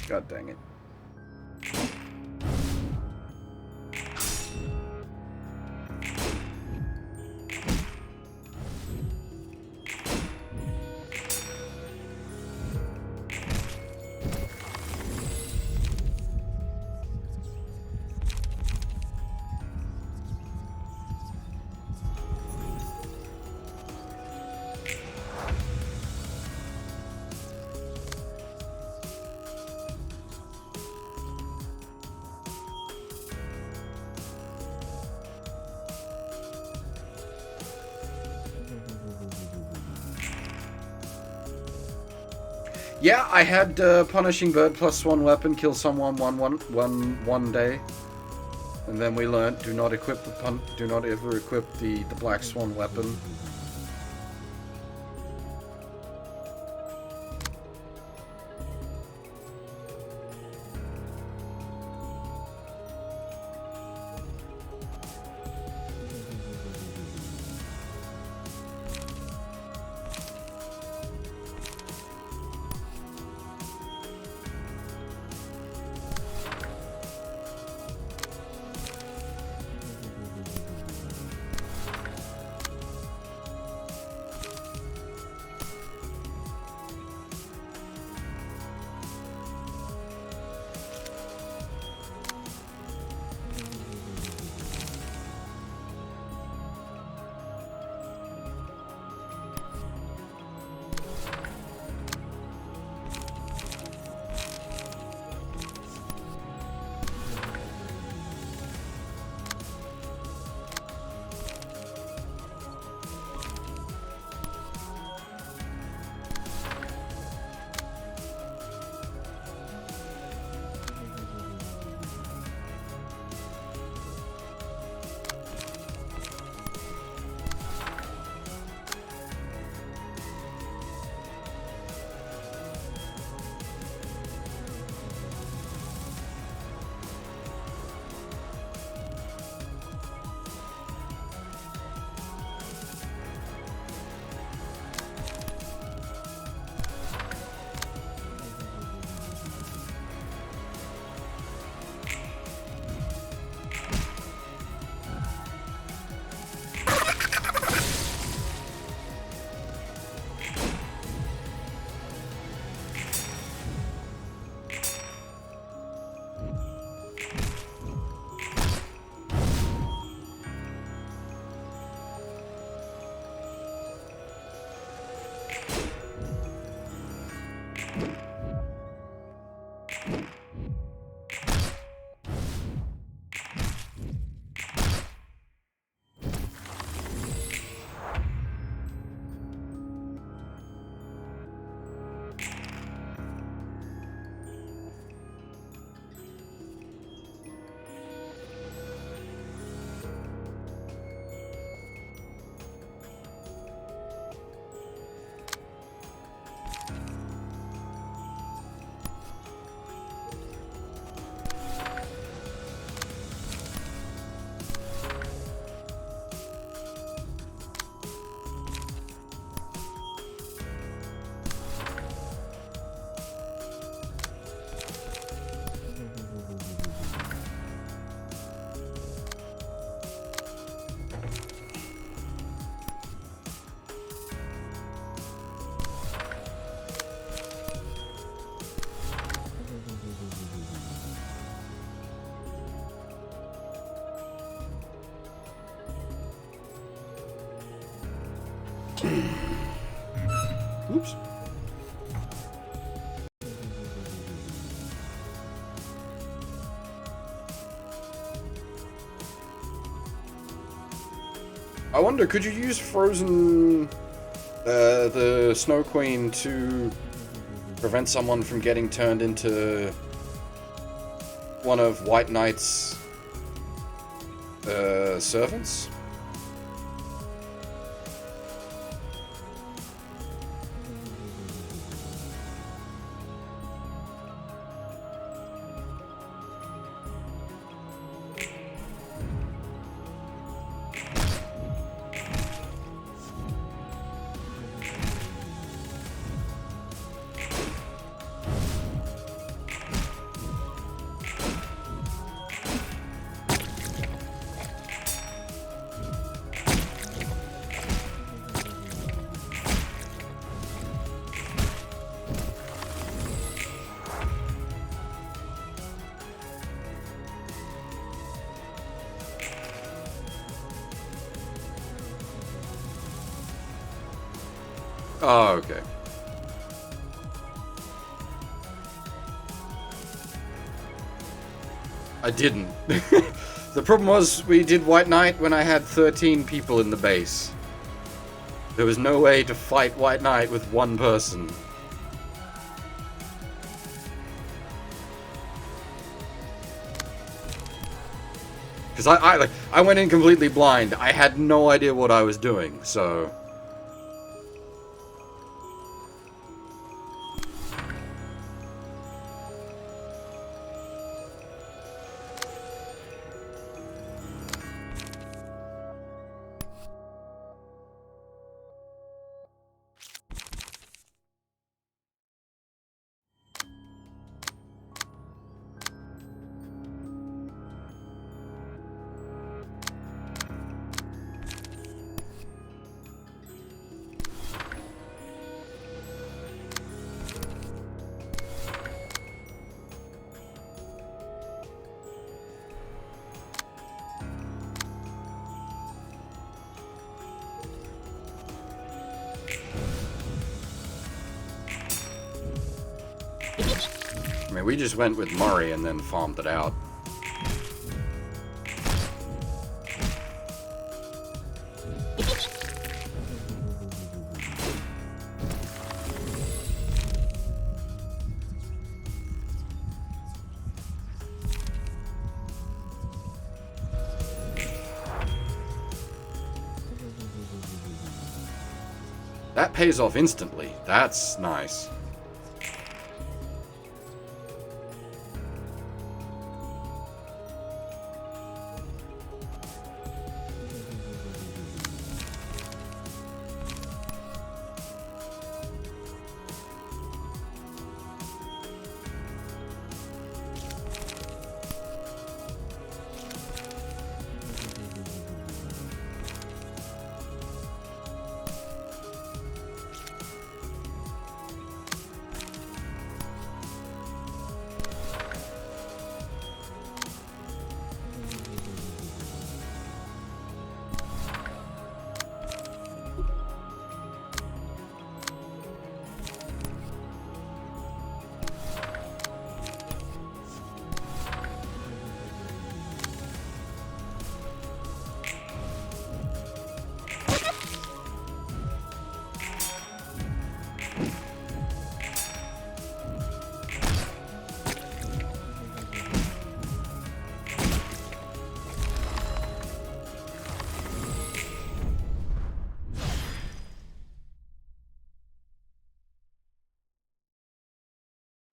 God dang it. Yeah, I had Punishing Bird plus one weapon, kill someone one day, and then we learned do not ever equip the Black Swan weapon. I wonder, could you use Frozen, the Snow Queen, to prevent someone from getting turned into one of White Knight's servants? Oh, okay. I didn't. The problem was, we did White Knight when I had 13 people in the base. There was no way to fight White Knight with one person. Because I went in completely blind. I had no idea what I was doing, so... I mean, we just went with Murray and then farmed it out. That pays off instantly. That's nice.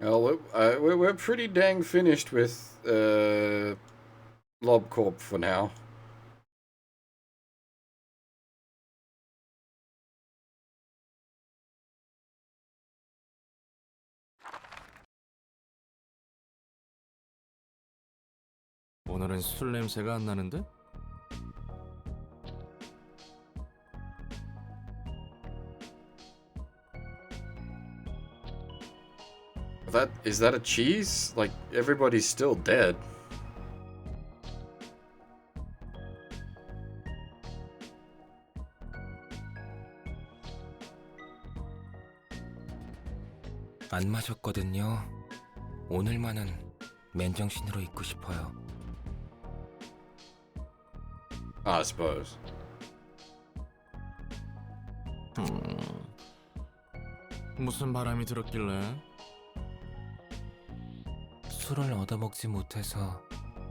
Well, we're pretty dang finished with LobCorp for now. 오늘은 술 냄새가 안 나는데? Is that a cheese? Like, everybody's still dead. 안 마셨거든요. 오늘만은 맨정신으로 있고 싶어요. I suppose. 무슨 바람이 들었길래? 술을 얻어먹지 못해서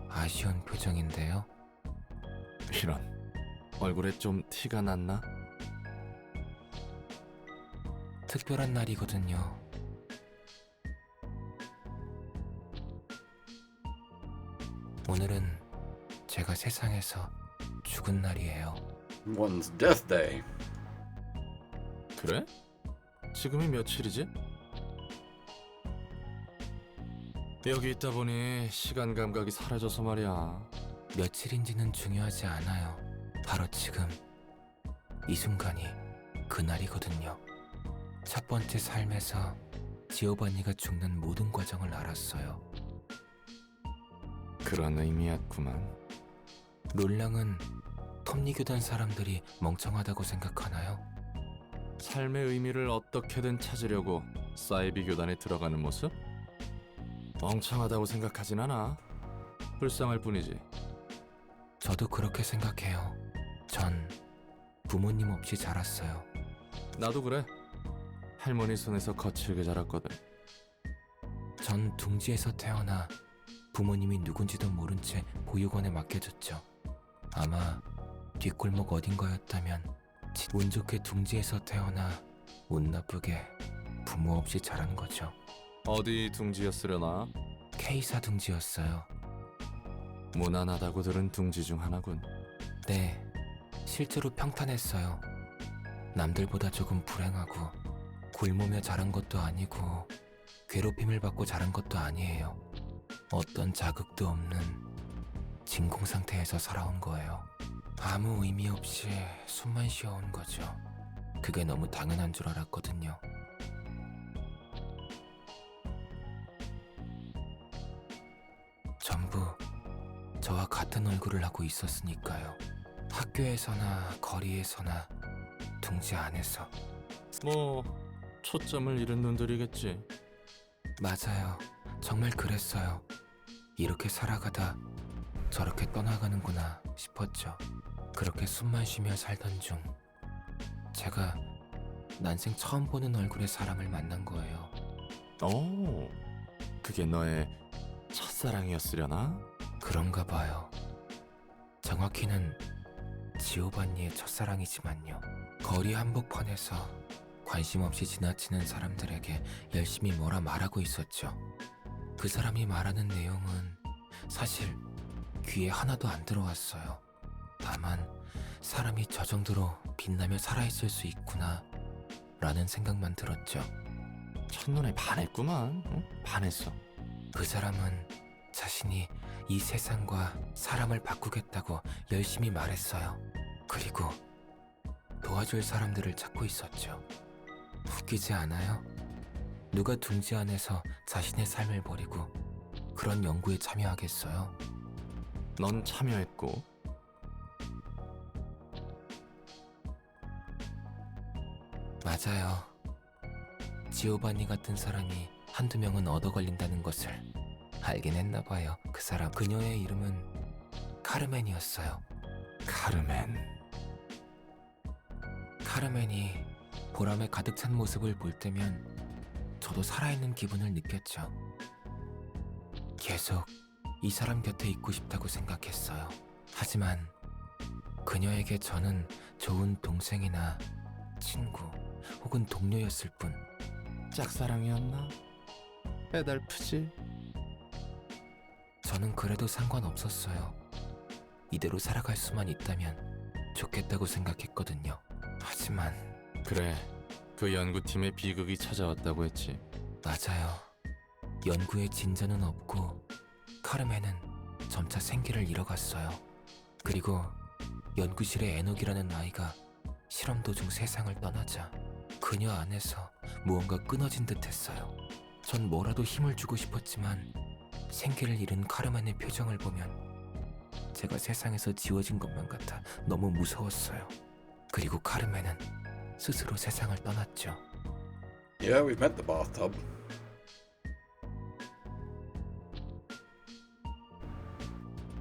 아쉬운 표정인데요. 이런, 얼굴에 좀 티가 났나? 특별한 날이거든요. 오늘은 제가 세상에서 죽은 날이에요. One's death day. 그래? 지금이 며칠이지? 여기 있다 보니 시간 감각이 사라져서 말이야. 며칠인지는 중요하지 않아요. 바로 지금 이 순간이 그날이거든요. 첫 번째 삶에서 지오바니가 죽는 모든 과정을 알았어요. 그런 의미였구만. 롤랑은 톱니교단 사람들이 멍청하다고 생각하나요? 삶의 의미를 어떻게든 찾으려고 사이비 교단에 들어가는 모습? 멍청하다고 생각하진 않아. 불쌍할 뿐이지. 저도 그렇게 생각해요. 전 부모님 없이 자랐어요. 나도 그래. 할머니 손에서 거칠게 자랐거든. 전 둥지에서 태어나 부모님이 누군지도 모른 채 보육원에 맡겨졌죠. 아마 뒷골목 어딘가였다면 운 좋게 둥지에서 태어나 운 나쁘게 부모 없이 자란 거죠. 어디 둥지였으려나? K사 둥지였어요. 무난하다고 들은 둥지 중 하나군. 네, 실제로 평탄했어요. 남들보다 조금 불행하고 굶으며 자란 것도 아니고 괴롭힘을 받고 자란 것도 아니에요. 어떤 자극도 없는 진공 상태에서 살아온 거예요. 아무 의미 없이 숨만 쉬어온 거죠. 그게 너무 당연한 줄 알았거든요. 전부 저와 같은 얼굴을 하고 있었으니까요. 학교에서나 거리에서나 둥지 안에서. 뭐 초점을 잃은 눈들이겠지. 맞아요. 정말 그랬어요. 이렇게 살아가다 저렇게 떠나가는구나 싶었죠. 그렇게 숨만 쉬며 살던 중 제가 난생 처음 보는 얼굴의 사람을 만난 거예요. 오, 그게 너의 첫사랑이었으려나? 그런가 봐요. 정확히는 지오바니의 첫사랑이지만요. 거리 한복판에서 관심 없이 지나치는 사람들에게 열심히 뭐라 말하고 있었죠. 그 사람이 말하는 내용은 사실 귀에 하나도 안 들어왔어요. 다만 사람이 저 정도로 빛나며 살아있을 수 있구나 라는 생각만 들었죠. 첫눈에 반했구만. 응? 반했어. 그 사람은 자신이 이 세상과 사람을 바꾸겠다고 열심히 말했어요. 그리고 도와줄 사람들을 찾고 있었죠. 웃기지 않아요? 누가 둥지 안에서 자신의 삶을 버리고 그런 연구에 참여하겠어요? 넌 참여했고. 맞아요. 지오바니 같은 사람이 한두 명은 얻어 걸린다는 것을 알긴 했나 봐요. 그 사람, 그녀의 이름은 카르멘이었어요. 카르멘. 카르멘이 보람에 가득 찬 모습을 볼 때면 저도 살아있는 기분을 느꼈죠. 계속 이 사람 곁에 있고 싶다고 생각했어요. 하지만 그녀에게 저는 좋은 동생이나 친구 혹은 동료였을 뿐. 짝사랑이었나? 애달프지? 저는 그래도 상관없었어요. 이대로 살아갈 수만 있다면 좋겠다고 생각했거든요. 하지만 그래, 그 연구팀의 비극이 찾아왔다고 했지. 맞아요. 연구에 진전은 없고 카르멘은 점차 생기를 잃어갔어요. 그리고 연구실의 에녹이라는 아이가 실험 도중 세상을 떠나자 그녀 안에서 무언가 끊어진 듯 했어요. 전 뭐라도 힘을 주고 싶었지만 생기를 잃은 카르멘의 표정을 보면 제가 세상에서 지워진 것만 같아 너무 무서웠어요. 그리고 카르멘은 스스로 세상을 떠났죠. Yeah, we've met the bathtub.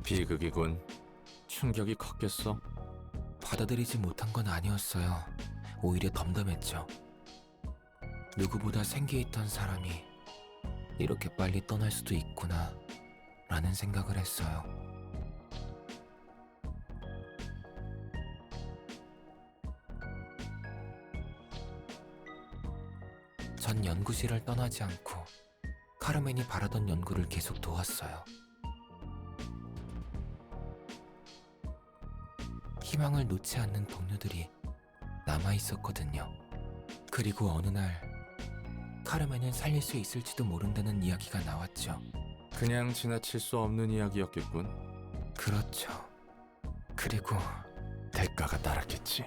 비극이군. 충격이 컸겠어. 받아들이지 못한 건 아니었어요. 오히려 덤덤했죠. 누구보다 생기있던 사람이 이렇게 빨리 떠날 수도 있구나 라는 생각을 했어요. 전 연구실을 떠나지 않고 카르멘이 바라던 연구를 계속 도왔어요. 희망을 놓지 않는 동료들이 남아있었거든요. 그리고 어느 날 카르멘은 살릴 수 있을지도 모른다는 이야기가 나왔죠. 그냥 지나칠 수 없는 이야기였겠군. 그렇죠. 그리고 대가가 따랐겠지.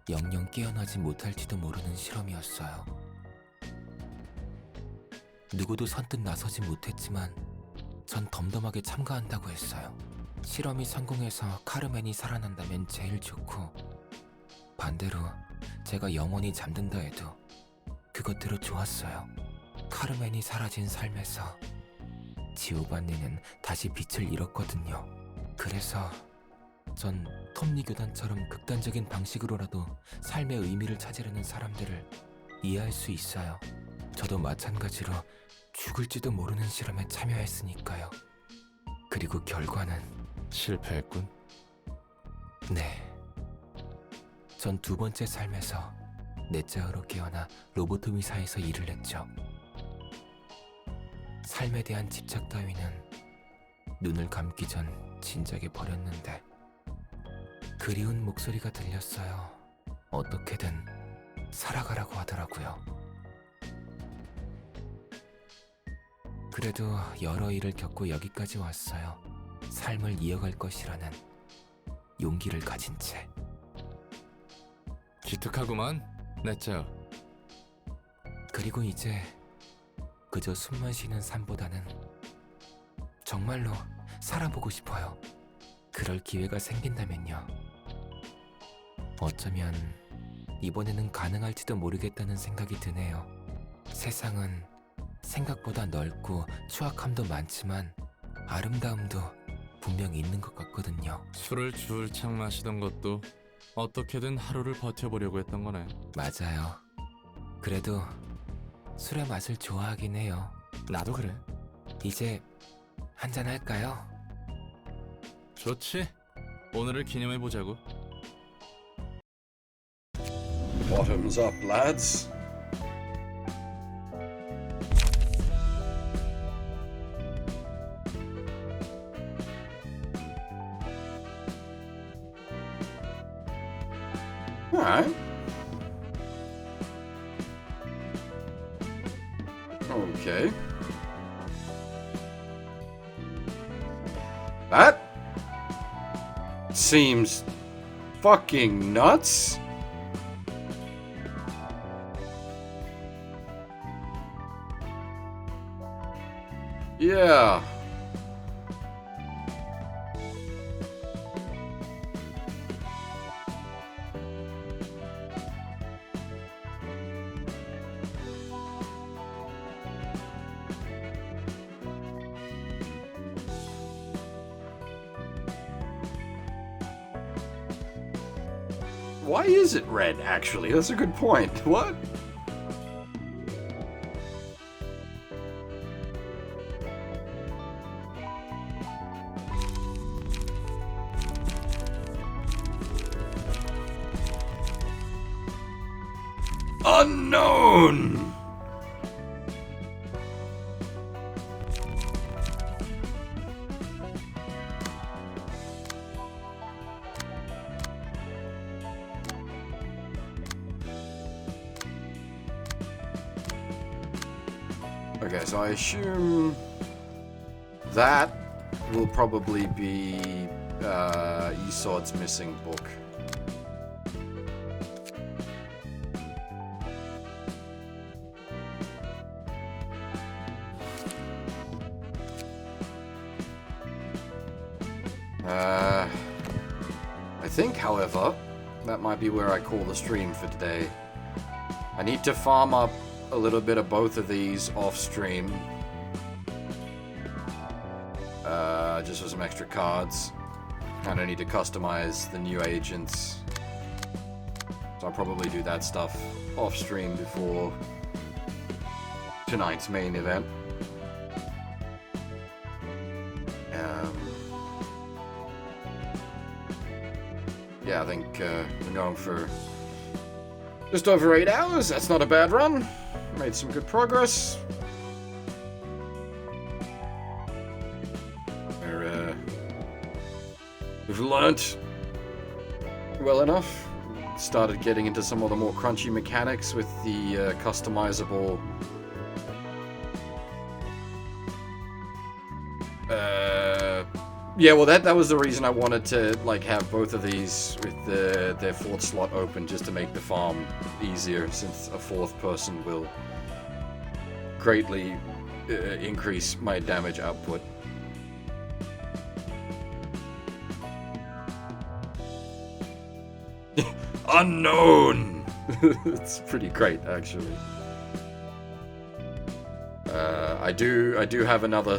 영영 깨어나지 못할지도 모르는 실험이었어요. 누구도 선뜻 나서지 못했지만 전 덤덤하게 참가한다고 했어요. 실험이 성공해서 카르멘이 살아난다면 제일 좋고, 반대로 제가 영원히 잠든다 해도 그것대로 좋았어요. 카르멘이 사라진 삶에서 지오반니는 다시 빛을 잃었거든요. 그래서 전 톱니 교단처럼 극단적인 방식으로라도 삶의 의미를 찾으려는 사람들을 이해할 수 있어요. 저도 마찬가지로 죽을지도 모르는 실험에 참여했으니까요. 그리고 결과는 실패했군. 네. 전 두 번째 삶에서 넷째어로 깨어나 로보토미사에서 일을 했죠. 삶에 대한 집착 따위는 눈을 감기 전 진작에 버렸는데, 그리운 목소리가 들렸어요. 어떻게든 살아가라고 하더라고요. 그래도 여러 일을 겪고 여기까지 왔어요. 삶을 이어갈 것이라는 용기를 가진 채. 기특하구만, 넷째. 그리고 이제 그저 숨만 쉬는 삶보다는 정말로 살아보고 싶어요. 그럴 기회가 생긴다면요. 어쩌면 이번에는 가능할지도 모르겠다는 생각이 드네요. 세상은 생각보다 넓고 추악함도 많지만 아름다움도 분명 있는 것 같거든요. 술을 줄창 마시던 것도 어떻게든 하루를 버텨보려고 했던 거네. 맞아요. 그래도 술의 맛을 좋아하긴 해요. 나도 그래. 이제 한잔 할까요? 좋지. 오늘을 기념해보자고. Bottoms up, lads. Alright. Okay. That seems fucking nuts. Yeah. Why is it red, actually? That's a good point. What? Unknown! Okay, so I assume that will probably be Isod's missing book. I think, however, that might be where I call the stream for today. I need to farm up a little bit of both of these off stream. Just for some extra cards. And I need to customize the new agents. So I'll probably do that stuff off stream before tonight's main event. Yeah, I think we're going for just over 8 hours. That's not a bad run. Made some good progress. We've learnt well enough. Started getting into some of the more crunchy mechanics with the customizable yeah, well that was the reason I wanted to like have both of these with their fourth slot open, just to make the farm easier, since a fourth person will greatly increase my damage output. Unknown! It's pretty great, actually. I do have another.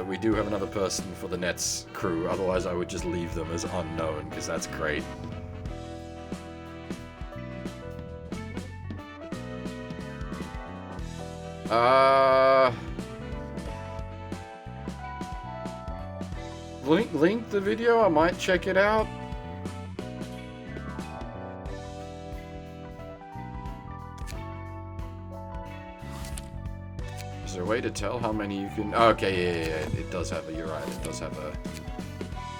We do have another person for the Nets crew. Otherwise, I would just leave them as unknown, because that's great. Link the video. I might check it out. Is there a way to tell how many you can... Oh, okay, yeah, it does have a... You're right, it does have a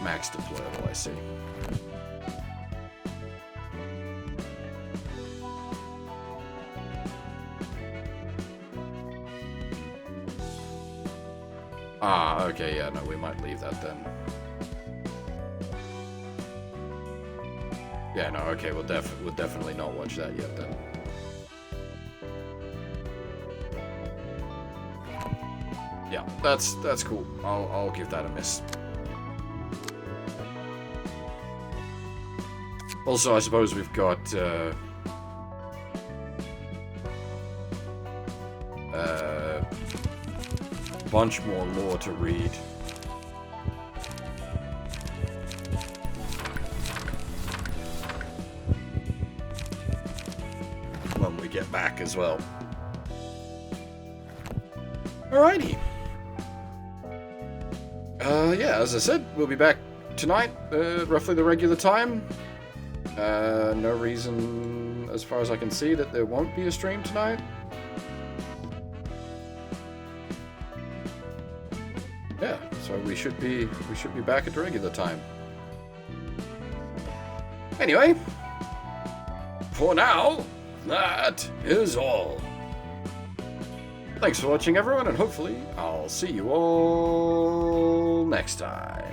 max deployable, I see. Ah, okay, yeah, no, we might leave that then. Yeah, no, okay, we'll definitely not watch that yet then. Yeah, that's cool. I'll give that a miss. Also, I suppose we've got a bunch more lore to read. When we get back as well. Alrighty. Yeah, as I said, we'll be back tonight, roughly the regular time. No reason, as far as I can see, that there won't be a stream tonight. Yeah, so we should be back at the regular time. Anyway, for now, that is all. Thanks for watching, everyone, and hopefully I'll see you all next time.